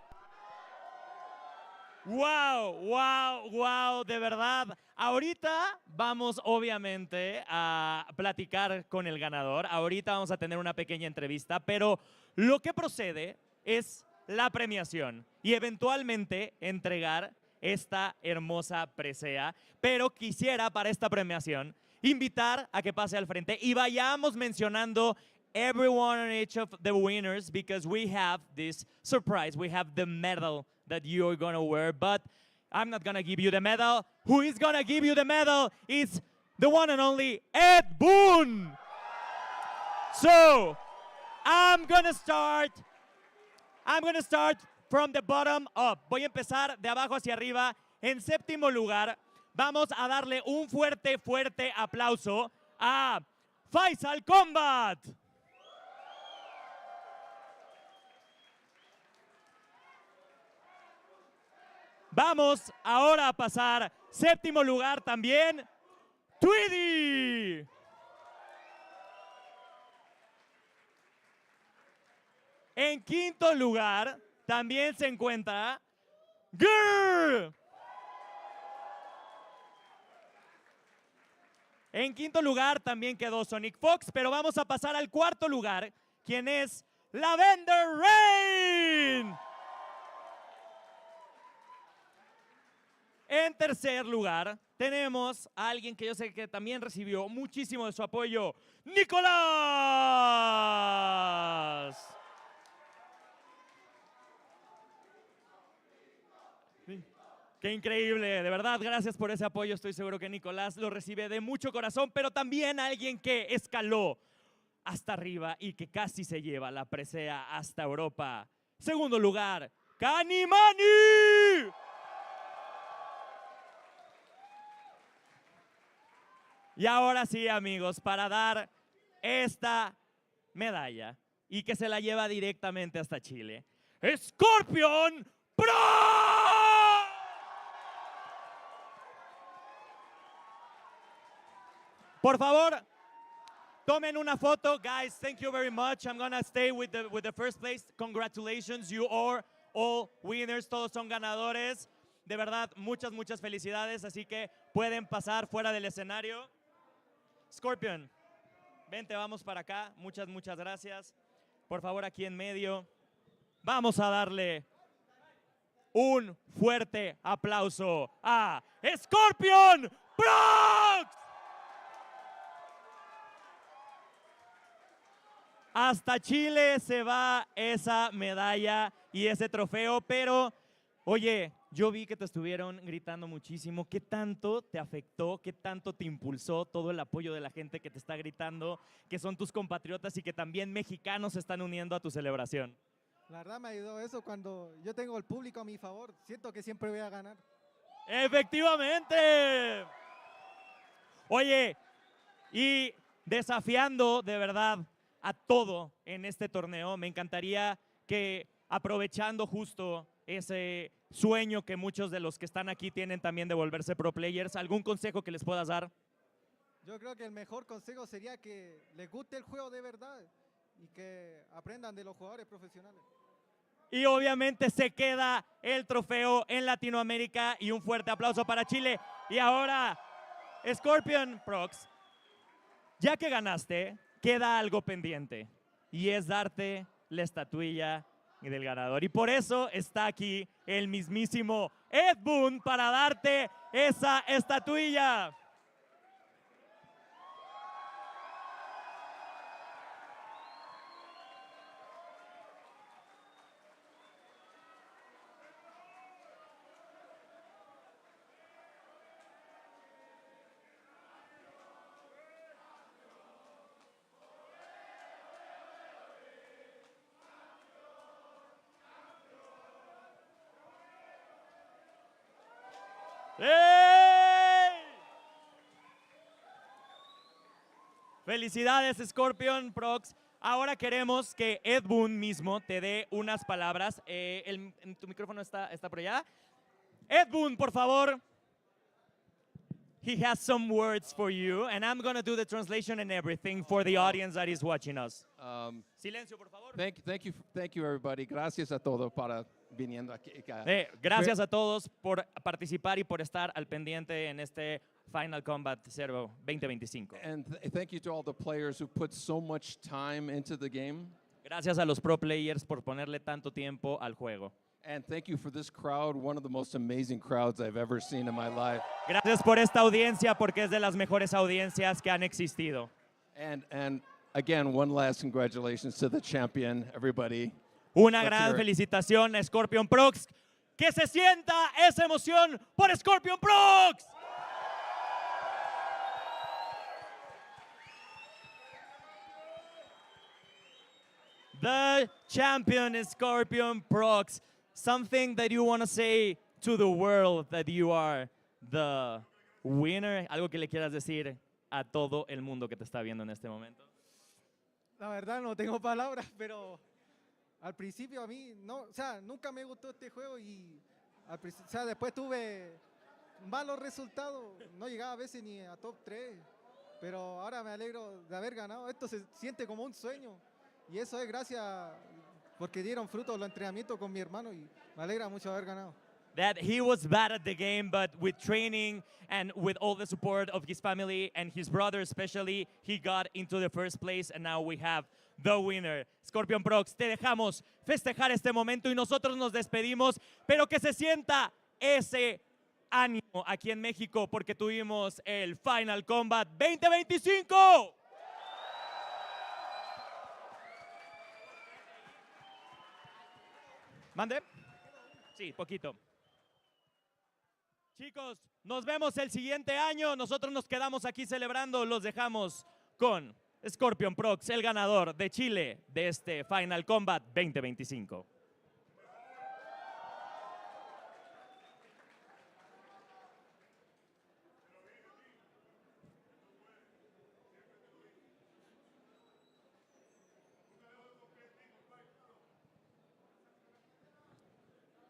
Wow, de verdad. Ahorita vamos obviamente a platicar con el ganador. Ahorita vamos a tener una pequeña entrevista, pero lo que procede es la premiación y eventualmente entregar esta hermosa presea. Pero quisiera para esta premiación invitar a que pase al frente y vayamos mencionando everyone and each of the winners because we have this surprise. We have the medal that you're going to wear, but I'm not going to give you the medal. Who is going to give you the medal is the one and only Ed Boon. So, I'm going to start from the bottom up. Voy a empezar de abajo hacia arriba. En séptimo lugar, vamos a darle un fuerte aplauso a Faysal Kombat. Vamos ahora a pasar séptimo lugar también, Tweedy. En quinto lugar también se encuentra Gurr. En quinto lugar también quedó Sonic Fox, pero vamos a pasar al cuarto lugar, quien es Lavender Rain. En tercer lugar, tenemos a alguien que yo sé que también recibió muchísimo de su apoyo, Nicolas. Qué increíble, de verdad, gracias por ese apoyo. Estoy seguro que Nicolás lo recibe de mucho corazón, pero también alguien que escaló hasta arriba y que casi se lleva la presea hasta Europa. Segundo lugar, Canamani. Y ahora sí, amigos, para dar esta medalla y que se la lleva directamente hasta Chile, Scorpion Pro. Por favor, Tomen una foto, guys. Thank you very much. I'm gonna stay with the first place. Congratulations, you are all winners. Todos son ganadores. De verdad, muchas felicidades. Así que pueden pasar fuera del escenario. Scorpion, vente, vamos para acá. Muchas gracias. Por favor, aquí en medio. Vamos a darle un fuerte aplauso a Scorpion Procs. Hasta Chile se va esa medalla y ese trofeo, pero, oye, yo vi que te estuvieron gritando muchísimo. ¿Qué tanto te afectó? ¿Qué tanto te impulsó todo el apoyo de la gente que te está gritando, que son tus compatriotas y que también mexicanos se están uniendo a tu celebración? La verdad me ayudó eso cuando yo tengo el público a mi favor. Siento que siempre voy a ganar. ¡Efectivamente! Oye, y desafiando de verdad a todo en este torneo, me encantaría que, aprovechando justo ese sueño que muchos de los que están aquí tienen también de volverse pro players, ¿algún consejo que les puedas dar? Yo creo que el mejor consejo sería que les guste el juego de verdad y que aprendan de los jugadores profesionales. Y obviamente se queda el trofeo en Latinoamérica y un fuerte aplauso para Chile. Y ahora, Scorpion Procs, ya que ganaste, queda algo pendiente y es darte la estatuilla del ganador. Y por eso está aquí el mismísimo Ed Boon para darte esa estatuilla. ¡Hey! Felicidades, Scorpion Procs. Ahora queremos que Ed Boon mismo te dé unas palabras. Tu micrófono está por allá. Ed Boon, por favor. He has some words for you, and I'm going to do the translation and everything for the audience that is watching us. Silencio, por favor. Thank you, everybody. Gracias a todos para viniendo aquí. Gracias a todos por participar y por estar al pendiente en este Final Kombat 0 2025. And thank you to all the players who put so much time into the game. Gracias a los pro players por ponerle tanto tiempo al juego. And thank you for this crowd, one of the most amazing crowds I've ever seen in my life. Gracias por esta audiencia porque es de las mejores audiencias que han existido. And again, one last congratulations to the champion, everybody. Una gran felicitación a Scorpion Procs. Que se sienta esa emoción por Scorpion Procs. The champion is Scorpion Procs. Something that you want to say to the world that you are the winner. Algo que le quieras decir a todo el mundo que te está viendo en este momento. La verdad no tengo palabras, pero al principio a mí no, o sea, nunca me gustó este juego y o sea, después tuve malos resultados, no llegaba a veces ni a top 3, pero ahora me alegro de haber ganado. Esto se siente como un sueño y eso es gracias porque dieron frutos los entrenamientos con mi hermano y me alegra mucho haber ganado. That he was bad at the game, but with training and with all the support of his family and his brother especially, he got into the first place and now we have the winner. Scorpion Procs, te dejamos festejar este momento y nosotros nos despedimos, pero que se sienta ese ánimo aquí en México porque tuvimos el Final Kombat 2025. ¿Mande? Sí, poquito. Chicos, nos vemos el siguiente año. Nosotros nos quedamos aquí celebrando. Los dejamos con Scorpion Procs, el ganador de Chile de este Final Kombat 2025.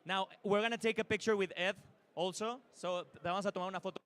Now, we're going to take a picture with Ed also. So, vamos a tomar una foto.